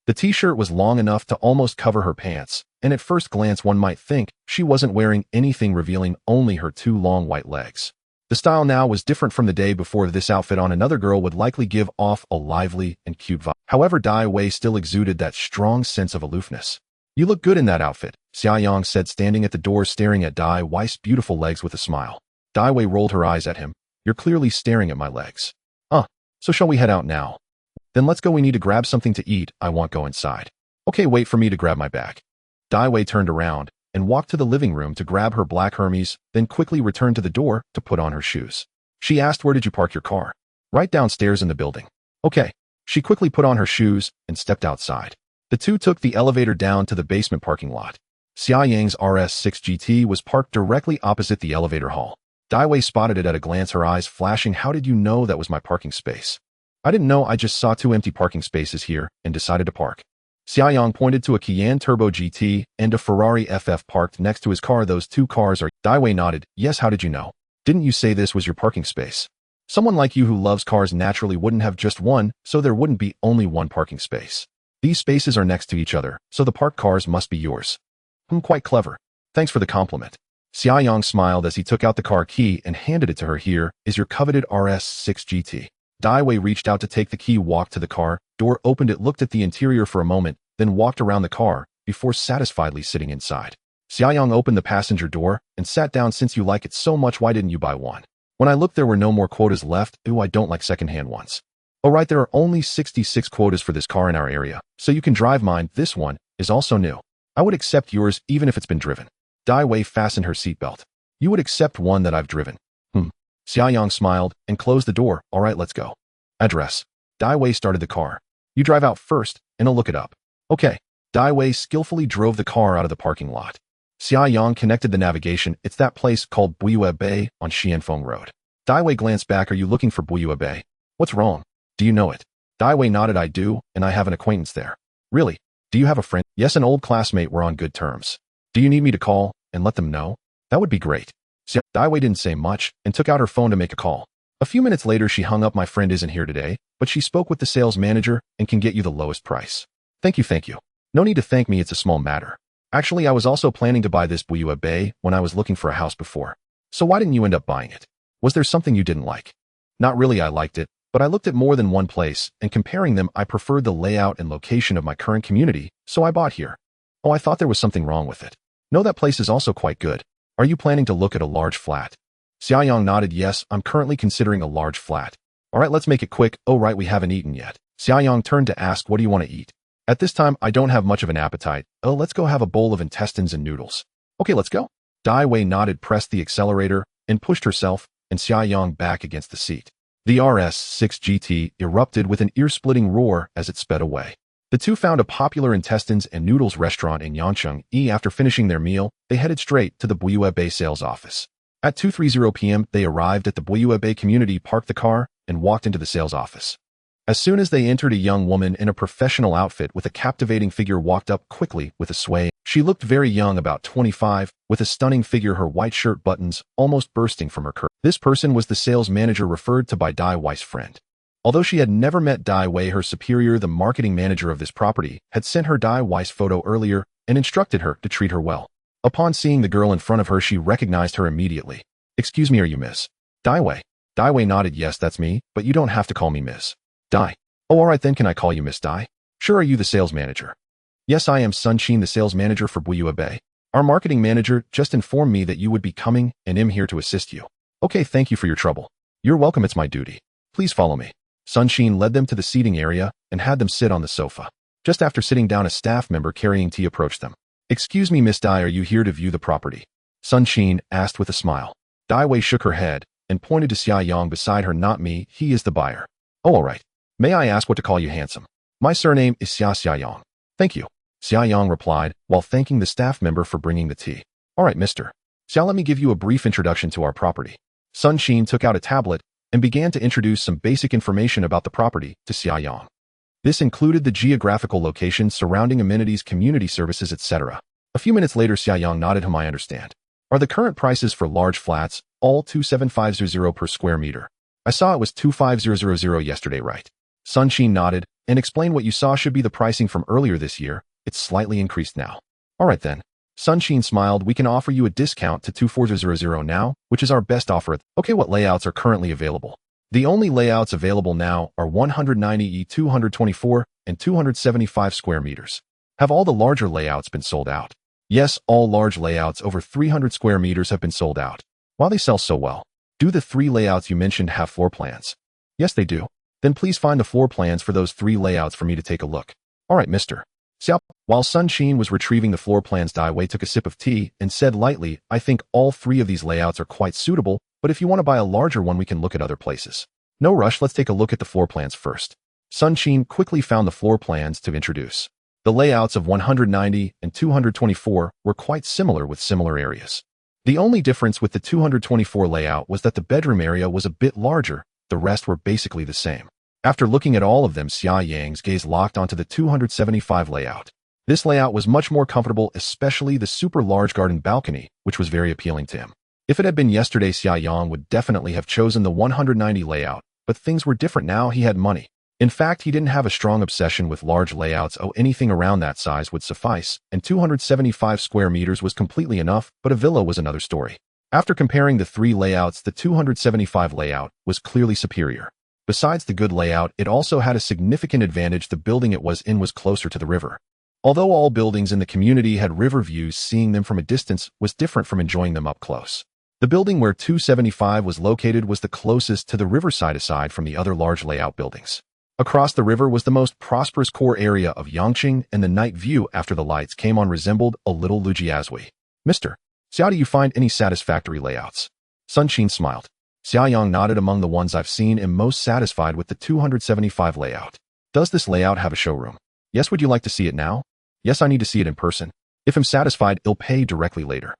The t-shirt was long enough to almost cover her pants, and at first glance one might think she wasn't wearing anything, revealing only her two long white legs. The style now was different from the day before. This outfit on another girl would likely give off a lively and cute vibe. However, Dai Wei still exuded that strong sense of aloofness. You look good in that outfit, Xiaoyang said, standing at the door staring at Dai Wei's beautiful legs with a smile. Dai Wei rolled her eyes at him. You're clearly staring at my legs. So shall we head out now? Then let's go. We need to grab something to eat. I won't go inside. Okay, wait for me to grab my bag. Dai Wei turned around and walked to the living room to grab her black Hermes, then quickly returned to the door to put on her shoes. She asked, where did you park your car? Right downstairs in the building. Okay. She quickly put on her shoes and stepped outside. The two took the elevator down to the basement parking lot. Xiaoyang's RS6 GT was parked directly opposite the elevator hall. Dai Wei spotted it at a glance, her eyes flashing. How did you know that was my parking space? I didn't know. I just saw two empty parking spaces here and decided to park. Xiaoyang pointed to a Cayenne Turbo GT and a Ferrari FF parked next to his car. Those two cars are... Dai Wei nodded. Yes, how did you know? Didn't you say this was your parking space? Someone like you who loves cars naturally wouldn't have just one, so there wouldn't be only one parking space. These spaces are next to each other, so the parked cars must be yours. Quite clever. Thanks for the compliment. Xiaoyang smiled as he took out the car key and handed it to her. Here is your coveted RS6 GT. Dai Wei reached out to take the key, walked to the car, door opened, it looked at the interior for a moment, then walked around the car before satisfiedly sitting inside. Xiaoyang opened the passenger door and sat down. Since you like it so much, why didn't you buy one? When I looked, there were no more quotas left. Ooh, I don't like secondhand ones. Oh right, there are only 66 quotas for this car in our area, so you can drive mine. This one is also new. I would accept yours even if it's been driven. Dai Wei fastened her seatbelt. You would accept one that I've driven? Xiaoyang smiled and closed the door. All right, let's go. Address. Dai Wei started the car. You drive out first, and I'll look it up. Okay. Dai Wei skillfully drove the car out of the parking lot. Xiaoyang connected the navigation. It's that place called Buyue Bay on Xianfeng Road. Dai Wei glanced back. Are you looking for Buyue Bay? What's wrong? Do you know it? Dai Wei nodded. I do, and I have an acquaintance there. Really? Do you have a friend? Yes, an old classmate. We're on good terms. Do you need me to call and let them know? That would be great. Dai Wei didn't say much and took out her phone to make a call. A few minutes later, she hung up. My friend isn't here today, but she spoke with the sales manager and can get you the lowest price. Thank you, thank you. No need to thank me, it's a small matter. Actually, I was also planning to buy this Buyue Bay when I was looking for a house before. So why didn't you end up buying it? Was there something you didn't like? Not really, I liked it, but I looked at more than one place, and comparing them, I preferred the layout and location of my current community, so I bought here. Oh, I thought there was something wrong with it. No, that place is also quite good. Are you planning to look at a large flat? Xiaoyang nodded. Yes, I'm currently considering a large flat. Alright, let's make it quick. Oh right, we haven't eaten yet. Xiaoyang turned to ask, what do you want to eat? At this time, I don't have much of an appetite. Oh, let's go have a bowl of intestines and noodles. Okay, let's go. Dai Wei nodded, pressed the accelerator, and pushed herself and Xiaoyang back against the seat. The RS-6 GT erupted with an ear-splitting roar as it sped away. The two found a popular intestines and noodles restaurant in Yangcheng. After finishing their meal, they headed straight to the Buyue sales office. At 2:30 p.m., they arrived at the Buyue community, parked the car, and walked into the sales office. As soon as they entered, a young woman in a professional outfit with a captivating figure walked up quickly with a sway. She looked very young, about 25, with a stunning figure, her white shirt buttons almost bursting from her curve. This person was the sales manager referred to by Dai Wei's friend. Although she had never met Dai Wei, her superior, the marketing manager of this property, had sent her Dai Wei's photo earlier and instructed her to treat her well. Upon seeing the girl in front of her, she recognized her immediately. Excuse me, are you Miss Dai Wei? Dai Wei nodded. Yes, that's me, but you don't have to call me Miss Dai. Oh, alright then, can I call you Miss Dai? Sure, are you the sales manager? Yes, I am Sun Xin, the sales manager for Buyue. Our marketing manager just informed me that you would be coming and am here to assist you. Okay, thank you for your trouble. You're welcome, it's my duty. Please follow me. Sun Xin led them to the seating area and had them sit on the sofa. Just after sitting down, a staff member carrying tea approached them. Excuse me, Miss Dai, are you here to view the property? Sun Xin asked with a smile. Dai Wei shook her head and pointed to Xiaoyang beside her. Not me, he is the buyer. Oh, alright. May I ask what to call you, handsome? My surname is Xiaoyang. Thank you. Xiaoyang replied, while thanking the staff member for bringing the tea. Alright, Mr. Xiao, let me give you a brief introduction to our property. Sun Xin took out a tablet and began to introduce some basic information about the property to Xiaoyang. This included the geographical location, surrounding amenities, community services, etc. A few minutes later, Xiaoyang nodded. I understand. Are the current prices for large flats all 27500 per square meter? I saw it was 25000 yesterday, right? Sun Xin nodded and explained what you saw should be the pricing from earlier this year. It's slightly increased now. Alright then. Sun Xin smiled. We can offer you a discount to 24000 now, which is our best offer. Okay, what layouts are currently available? The only layouts available now are 190 224 and 275 square meters. Have all the larger layouts been sold out? Yes, all large layouts over 300 square meters have been sold out. Why they sell so well? Do the three layouts you mentioned have floor plans? Yes, they do. Then please find the floor plans for those three layouts for me to take a look. Alright, Mr. Xiao. While Sun Xin was retrieving the floor plans, Dai Wei took a sip of tea and said lightly, I think all three of these layouts are quite suitable, but if you want to buy a larger one, we can look at other places. No rush, let's take a look at the floor plans first. Sun Xin quickly found the floor plans to introduce. The layouts of 190 and 224 were quite similar with similar areas. The only difference with the 224 layout was that the bedroom area was a bit larger, the rest were basically the same. After looking at all of them, Xiaoyang's gaze locked onto the 275 layout. This layout was much more comfortable, especially the super large garden balcony, which was very appealing to him. If it had been yesterday, Xiaoyang would definitely have chosen the 190 layout, but things were different now. He had money. In fact, he didn't have a strong obsession with large layouts. Anything around that size would suffice, and 275 square meters was completely enough, but a villa was another story. After comparing the three layouts, the 275 layout was clearly superior. Besides the good layout, it also had a significant advantage. The building it was in was closer to the river. Although all buildings in the community had river views, seeing them from a distance was different from enjoying them up close. The building where 275 was located was the closest to the riverside aside from the other large layout buildings. Across the river was the most prosperous core area of Yangcheng, and the night view after the lights came on resembled a little Lujiazui. Mr. Xiao, do you find any satisfactory layouts? Sun Xin smiled. Xiaoyang nodded. Among the ones I've seen, am most satisfied with the 275 layout. Does this layout have a showroom? Yes, would you like to see it now? Yes, I need to see it in person. If I'm satisfied, I'll pay directly later.